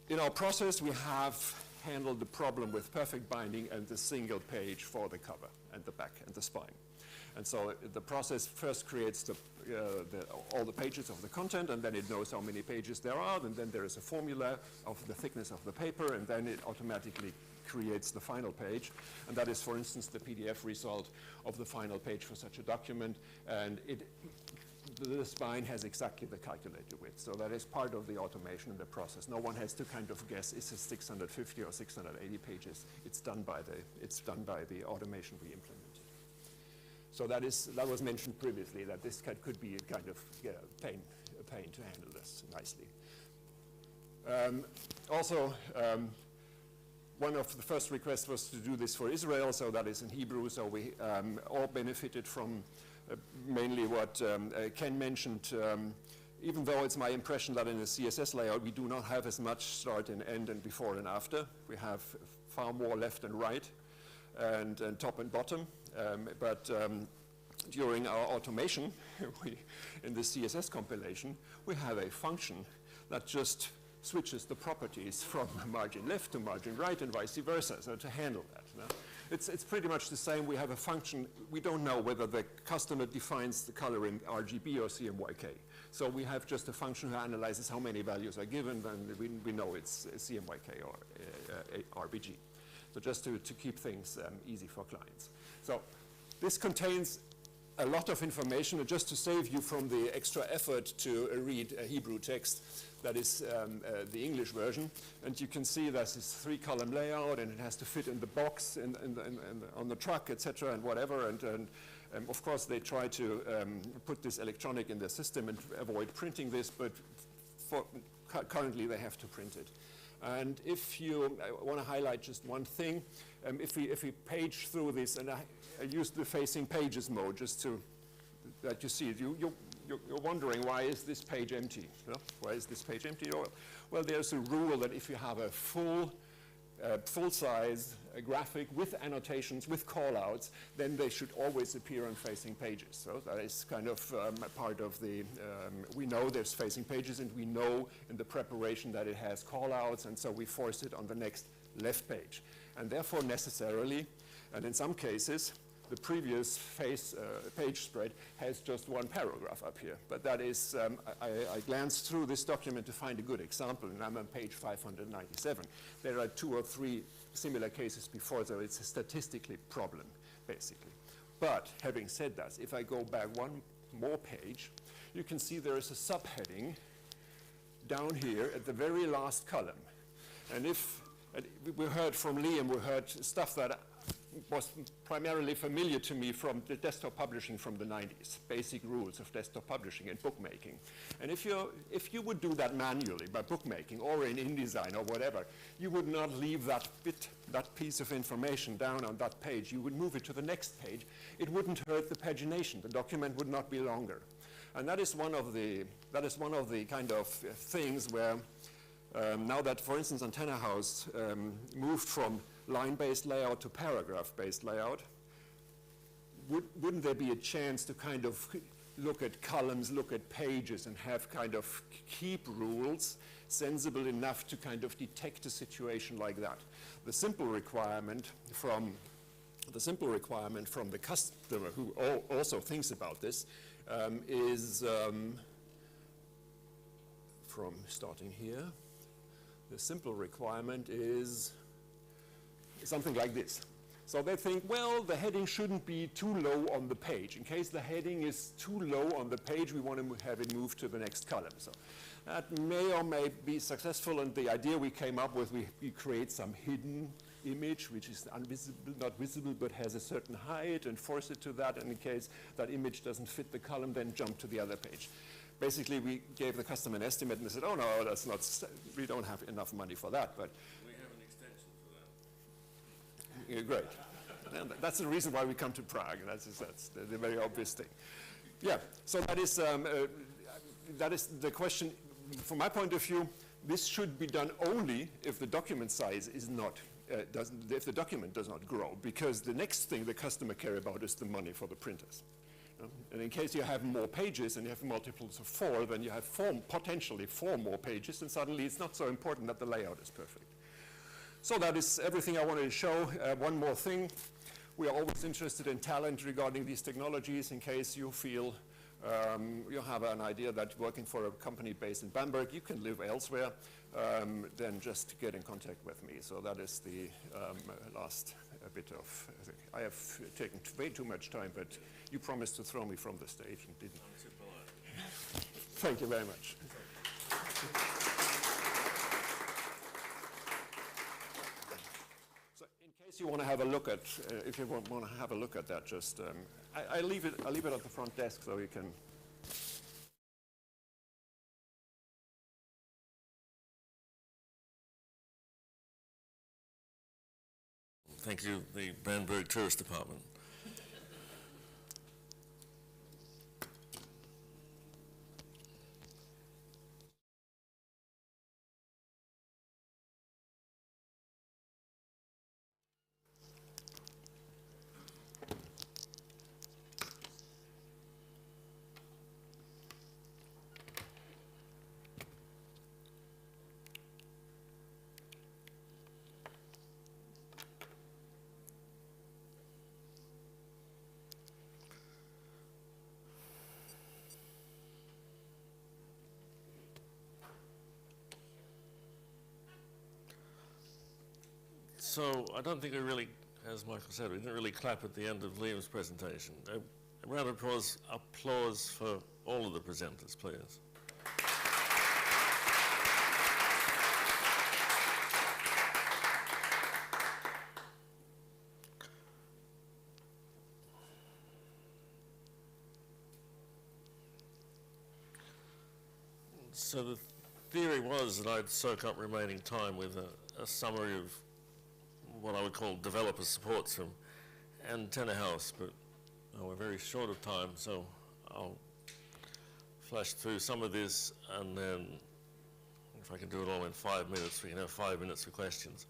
In our process, we have handled the problem with perfect binding and the single page for the cover and the back and the spine. And so the process first creates all the pages of the content, and then it knows how many pages there are, and then there is a formula of the thickness of the paper, and then it automatically creates the final page. And that is, for instance, the PDF result of the final page for such a document, and the spine has exactly the calculated width. So that is part of the automation in the process. No one has to kind of guess, is it 650 or 680 pages? It's done by the automation we implemented. So that was mentioned previously, that this could be a kind of a pain to handle this nicely. Also, one of the first requests was to do this for Israel, so that is in Hebrew. So we all benefited from mainly what Ken mentioned. Even though it's my impression that in the CSS layout we do not have as much start and end and before and after. We have far more left and right and top and bottom. But during our automation, in the CSS compilation, we have a function that just switches the properties from margin left to margin right and vice versa, so to handle that. No? It's pretty much the same. We have a function. We don't know whether the customer defines the color in RGB or CMYK. So we have just a function that analyzes how many values are given, and we know it's CMYK or RBG. So just to keep things easy for clients. So this contains a lot of information, and just to save you from the extra effort to read a Hebrew text, that is the English version. And you can see there's this 3-column layout, and it has to fit in the box on the truck, etc., and whatever. And of course, they try to put this electronic in their system and avoid printing this, but currently they have to print it. And if you want to highlight just one thing, if we page through this, and I used the facing pages mode just to that you see it. You're wondering, why is this page empty? No? Why is this page empty? Well, there's a rule that if you have a full-size graphic with annotations, with callouts, then they should always appear on facing pages. So that is kind of part of the, we know there's facing pages, and we know in the preparation that it has callouts, and so we force it on the next left page. And therefore, necessarily, and in some cases, the previous page spread has just one paragraph up here. But that is, I glanced through this document to find a good example, and I'm on page 597. There are 2 or 3 similar cases before, so it's a statistically problem, basically. But having said that, if I go back one more page, you can see there is a subheading down here at the very last column. And if we heard from Liam, we heard stuff that was primarily familiar to me from the desktop publishing from the 90s, basic rules of desktop publishing and bookmaking. And if you would do that manually by bookmaking or in InDesign or whatever, you would not leave that piece of information down on that page. You would move it to the next page. It wouldn't hurt the pagination. The document would not be longer. And that is one of the kind of things where now that, for instance, Antenna House moved from line-based layout to paragraph-based layout, wouldn't there be a chance to kind of look at columns, look at pages, and have kind of keep rules sensible enough to kind of detect a situation like that? The simple requirement from the customer, who also thinks about this, is from starting here. The simple requirement is something like this. So they think, well, the heading shouldn't be too low on the page. In case the heading is too low on the page, we want to have it moved to the next column. So that may or may be successful, and the idea we came up with, we create some hidden image, which is not visible, but has a certain height, and force it to that, and in case that image doesn't fit the column, then jump to the other page. Basically, we gave the customer an estimate, and they said, oh no, that's not, we don't have enough money for that. But we have an extension for that. Yeah, great. And that's the reason why we come to Prague. That's the very obvious thing. Yeah, so that is the question. From my point of view, this should be done only if the document size is not, if the document does not grow, because the next thing the customer care about is the money for the printers. And in case you have more pages and you have multiples of 4, then you have potentially 4 more pages, and suddenly it's not so important that the layout is perfect. So that is everything I wanted to show. One more thing. We are always interested in talent regarding these technologies. In case you feel you have an idea that working for a company based in Bamberg, you can live elsewhere, then just get in contact with me. So that is the last bit of, I have taken way too much time, but you promised to throw me from the stage and didn't. Thank you very much. So in case you want to have a look at, if you want to have a look at that, just, I leave it at the front desk so you can. Thank you, the Bamberg Tourist Department. So I don't think we really, as Michael said, we didn't really clap at the end of Liam's presentation. A round of applause for all of the presenters, please. So the theory was that I'd soak up remaining time with a summary of what I would call developer supports from Antenna House, but we're very short of time, so I'll flash through some of this, and then if I can do it all in 5 minutes, we can have 5 minutes for questions.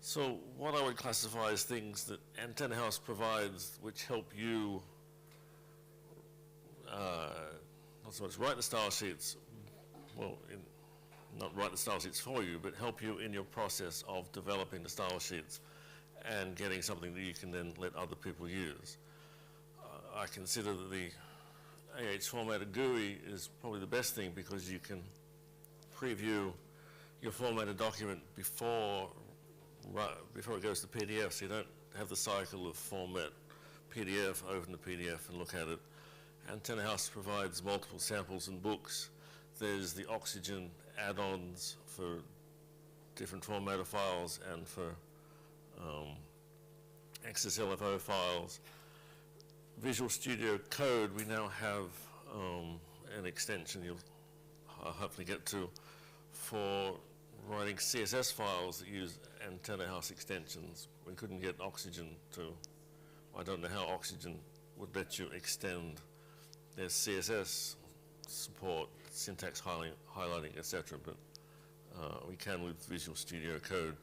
So what I would classify as things that Antenna House provides which help you not so much write the style sheets, well, not write the style sheets for you, but help you in your process of developing the style sheets and getting something that you can then let other people use. I consider that the AH formatted GUI is probably the best thing because you can preview your formatted document before it goes to PDF, so you don't have the cycle of format PDF, open the PDF and look at it. Antenna House provides multiple samples and books. There's the Oxygen add-ons for different formatter files and for XSLFO files. Visual Studio Code, we now have an extension you'll hopefully get to for writing CSS files that use Antenna House extensions. We couldn't get Oxygen to, I don't know how Oxygen would let you extend their CSS support, syntax highlighting, etc., but we can with Visual Studio Code.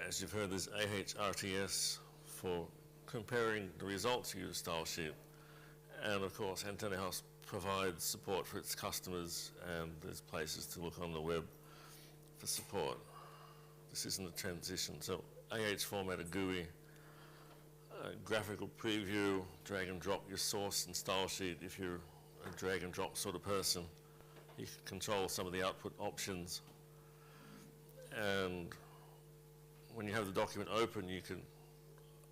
As you've heard, there's AHRTS for comparing the results of your style sheet, and of course Antenna House provides support for its customers, and there's places to look on the web for support. This isn't a transition, so AH formatted GUI, graphical preview, drag and drop your source and style sheet. If you're a drag and drop sort of person, you can control some of the output options, and when you have the document open, you can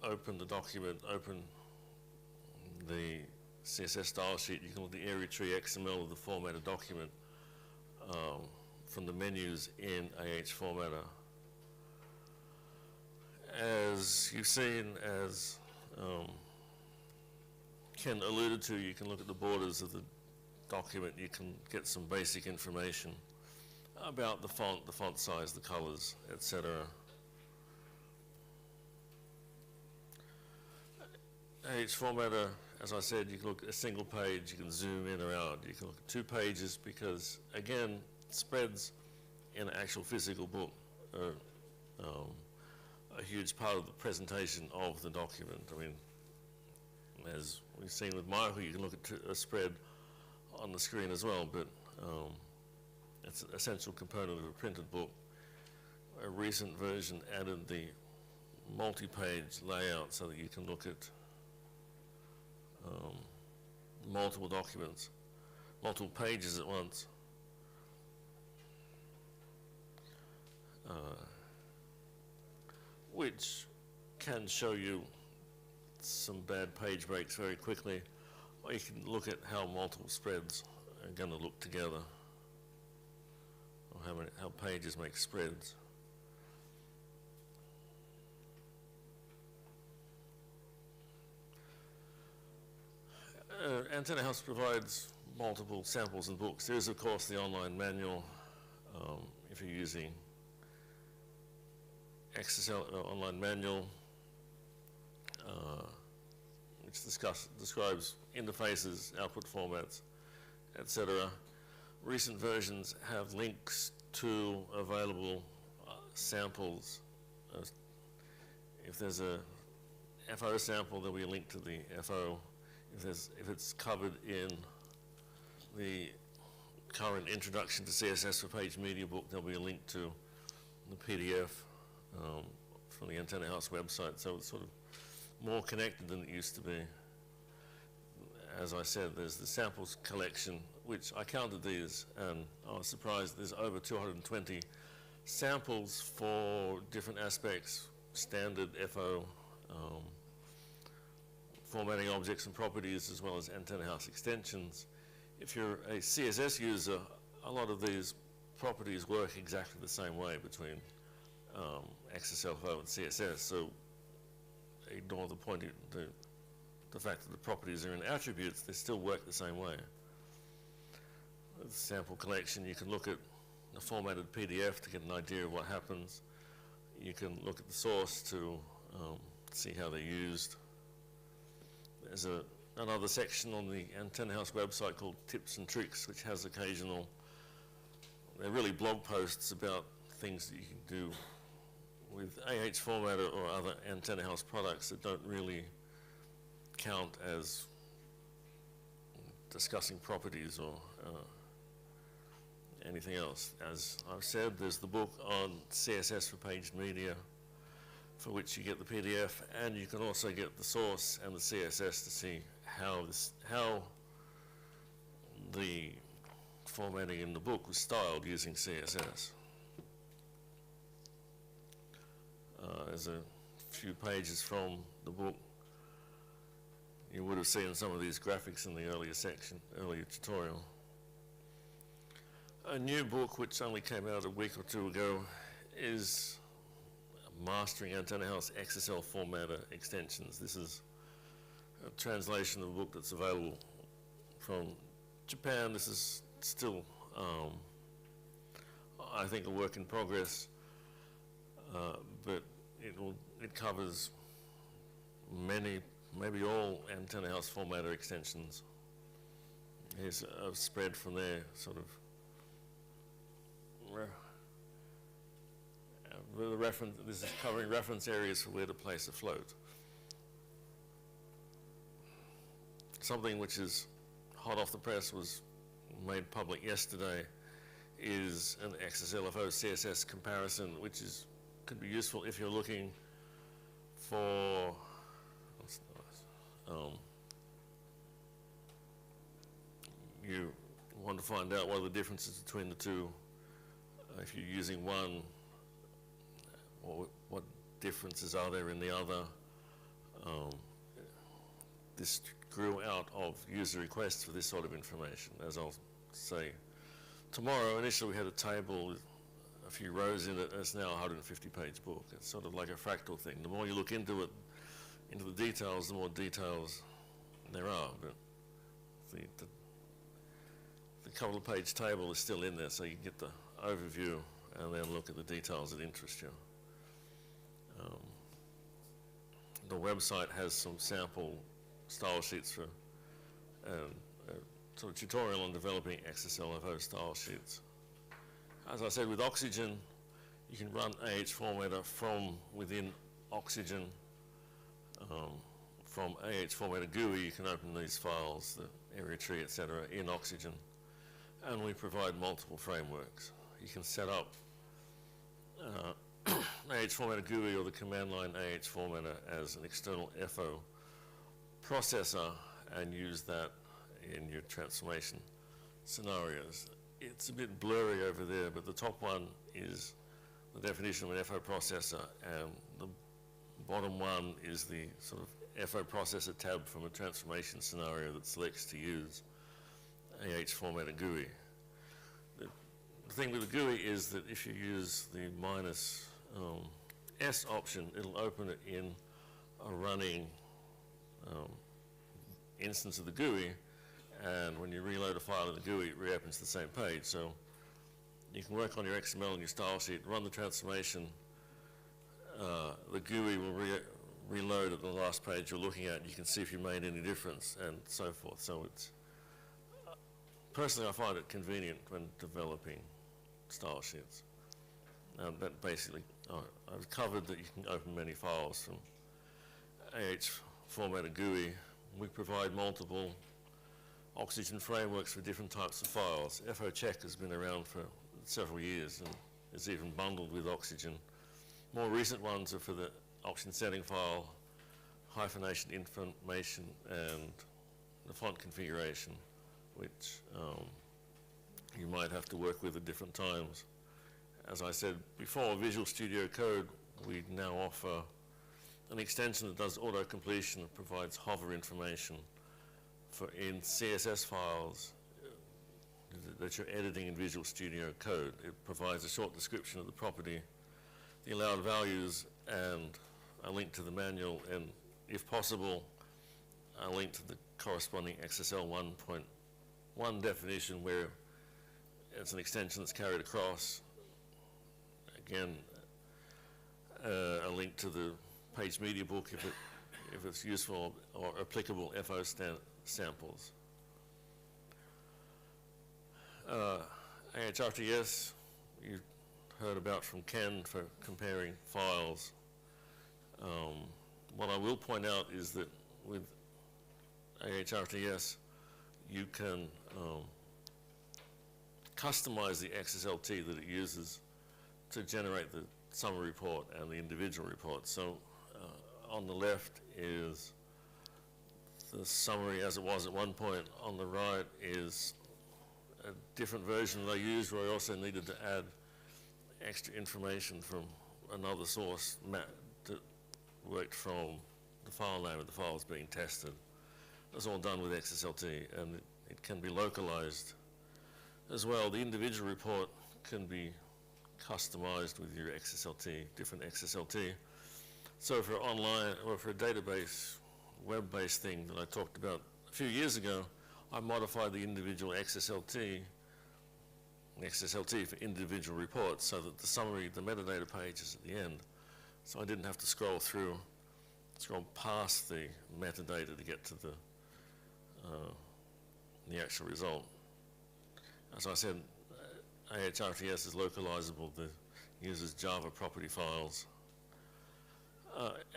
open the document, open the CSS style sheet. You can look at the area tree XML of the formatted document from the menus in AH Formatter. As you've seen, as Ken alluded to, you can look at the borders of the document. You can get some basic information about the font size, the colors, etc. AH Formatter, as I said, you can look at a single page, you can zoom in or out, you can look at 2 pages because, again, spreads in an actual physical book are a huge part of the presentation of the document. I mean, as we've seen with Michael, you can look at a spread on the screen as well, but it's an essential component of a printed book. A recent version added the multi-page layout so that you can look at multiple documents, multiple pages at once. Which can show you some bad page breaks very quickly, or you can look at how multiple spreads are going to look together, or how pages make spreads. Antenna House provides multiple samples and books. There is, of course, the online manual if you're using XSL online manual, which describes interfaces, output formats, etc. Recent versions have links to available samples. If there's a FO sample, there'll be a link to the FO. If it's covered in the current Introduction to CSS for Page Media book, there'll be a link to the PDF from the Antenna House website. So it's sort of more connected than it used to be. As I said, there's the samples collection, which I counted these, and I was surprised there's over 220 samples for different aspects, standard FO formatting objects and properties, as well as antenna house extensions. If you're a CSS user, a lot of these properties work exactly the same way between XSLFO and CSS, so ignore the fact that the properties are in attributes, they still work the same way. With the sample collection, you can look at a formatted PDF to get an idea of what happens. You can look at the source to see how they're used. There's another section on the Antenna House website called Tips and Tricks, which has occasional, they're really blog posts about things that you can do with AH Formatter or other Antenna House products that don't really count as discussing properties or anything else. As I've said, there's the book on CSS for paged media, for which you get the PDF, and you can also get the source and the CSS to see how the formatting in the book was styled using CSS. There's a few pages from the book. You would have seen some of these graphics in the earlier tutorial. A new book which only came out a week or two ago is Mastering Antenna House XSL Formatter Extensions. This is a translation of a book that's available from Japan. This is still, I think, a work in progress, but it covers many, maybe all Antenna House Formatter extensions. Here's a spread from there, sort of. This is covering reference areas for where to place a float. Something which is hot off the press, was made public yesterday, is an XSLFO CSS comparison, which could be useful if you're looking for you want to find out what are the differences between the two. If you're using one, what differences are there in the other? This grew out of user requests for this sort of information, as I'll say tomorrow. Initially, we had a table with a few rows in it, and it's now a 150-page book. It's sort of like a fractal thing. The more you look into it, into the details, the more details there are. But the couple-of-page table is still in there, so you can get the overview and then look at the details that interest you. The website has some sample style sheets for sort of tutorial on developing XSLFO style sheets. As I said, with Oxygen, you can run AH Formatter from within Oxygen. From AH Formatter GUI, you can open these files, the area tree, etc., in Oxygen. And we provide multiple frameworks. You can set up AH Formatter GUI or the command line AH Formatter as an external FO processor and use that in your transformation scenarios. It's a bit blurry over there, but the top one is the definition of an FO processor, and the bottom one is the sort of FO processor tab from a transformation scenario that selects to use AH Formatter GUI. The thing with the GUI is that if you use the -S option, it'll open it in a running instance of the GUI, and when you reload a file in the GUI, it reopens the same page. So you can work on your XML and your style sheet, run the transformation, the GUI will reload at the last page you're looking at, you can see if you made any difference, and so forth. So it's, personally I find it convenient when developing style sheets. That basically, I've covered that you can open many files from AH Formatter GUI. We provide multiple Oxygen frameworks for different types of files. FO Check has been around for several years and is even bundled with Oxygen. More recent ones are for the Oxygen setting file, hyphenation information, and the font configuration, which you might have to work with at different times. As I said before, Visual Studio Code we now offer an extension that does auto-completion and provides hover information for in CSS files that you're editing in Visual Studio Code. It provides a short description of the property, the allowed values, and a link to the manual, and if possible, a link to the corresponding XSL 1.1 definition where it's an extension that's carried across. Again, a link to the page media book if it's useful, or applicable FO samples. AHRTS, you heard about from Ken for comparing files. What I will point out is that with AHRTS, you can customize the XSLT that it uses to generate the summary report and the individual report. So on the left is the summary as it was at one point. On the right is a different version that I used where I also needed to add extra information from another source that worked from the file name of the files being tested. It's all done with XSLT, and it can be localized as well. The individual report can be customized with your XSLT, different XSLT. So for online or for a database, web-based thing that I talked about a few years ago, I modified the individual XSLT for individual reports so that the summary, the metadata page is at the end. So I didn't have to scroll past the metadata to get to the actual result. As I said, AHRTS is localizable. The uses Java property files.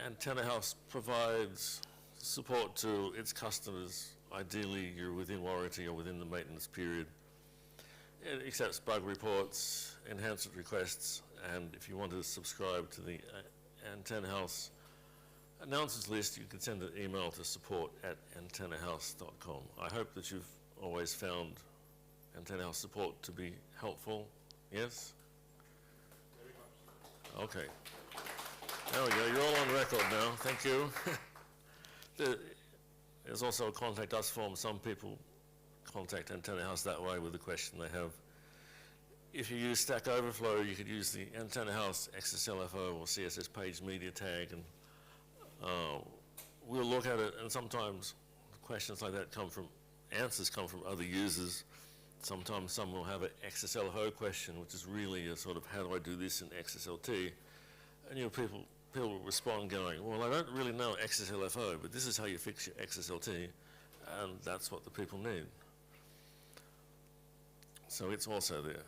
Antenna House provides support to its customers. Ideally, you're within warranty or within the maintenance period. It accepts bug reports, enhancement requests, and if you want to subscribe to the Antenna House announcements list, you can send an email to support@antennahouse.com. I hope that you've always found Antenna House support to be helpful. Yes? Very much. Okay. There we go. You're all on record now. Thank you. There's also a contact us form. Some people contact Antenna House that way with the question they have. If you use Stack Overflow, you could use the Antenna House XSLFO or CSS page media tag, and we'll look at it, and sometimes questions like that answers come from other users. Sometimes someone will have an XSLFO question, which is really a sort of, how do I do this in XSLT? And people will respond going, well, I don't really know XSLFO, but this is how you fix your XSLT, and that's what the people need. So it's also there.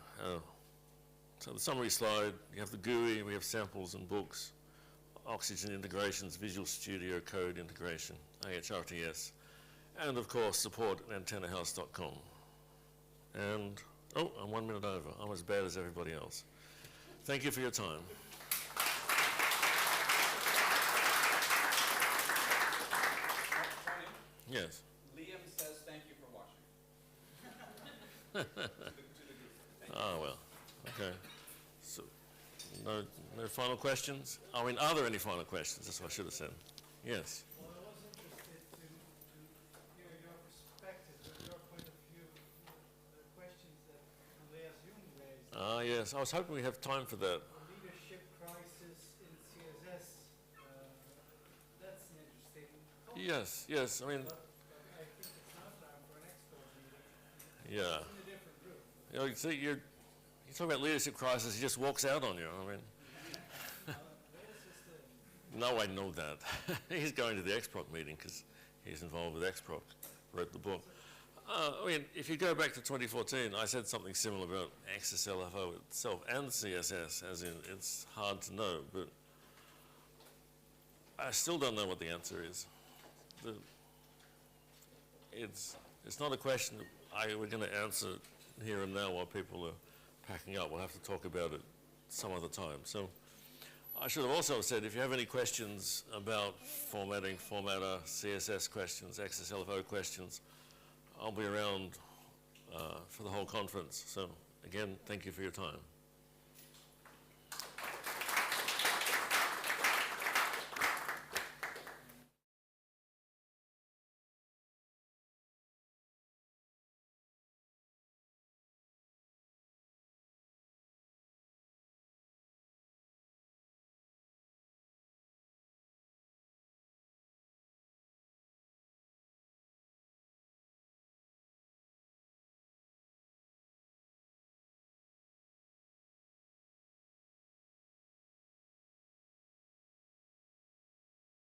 So the summary slide, you have the GUI, we have samples and books, Oxygen integrations, Visual Studio Code integration, AHRTS, and of course support at antennahouse.com. And, oh, I'm 1 minute over. I'm as bad as everybody else. Thank you for your time. Yes. Liam says thank you for watching. Oh, well, okay. So, no final questions? I mean, are there any final questions? That's what I should have said. Yes. Well, I was interested to hear your perspective, your point of view, the questions that Andreas Jung raised. Ah, yes. I was hoping we'd have time for that. The leadership crisis in CSS, that's an interesting topic. Yes, yes. I mean, But I think it's not time for an expert meeting. yeah. It's in a different room. You know, you see, you talk about leadership crisis, he just walks out on you. I mean, no, I know that. He's going to the XProc meeting because he's involved with XProc, wrote the book. I mean, if you go back to 2014, I said something similar about XSLFO itself and CSS, as in it's hard to know, but I still don't know what the answer is. It's not a question that we're going to answer here and now while people are packing up. We'll have to talk about it some other time. So I should have also said, if you have any questions about formatting, formatter, CSS questions, XSLFO questions, I'll be around for the whole conference. So again, thank you for your time.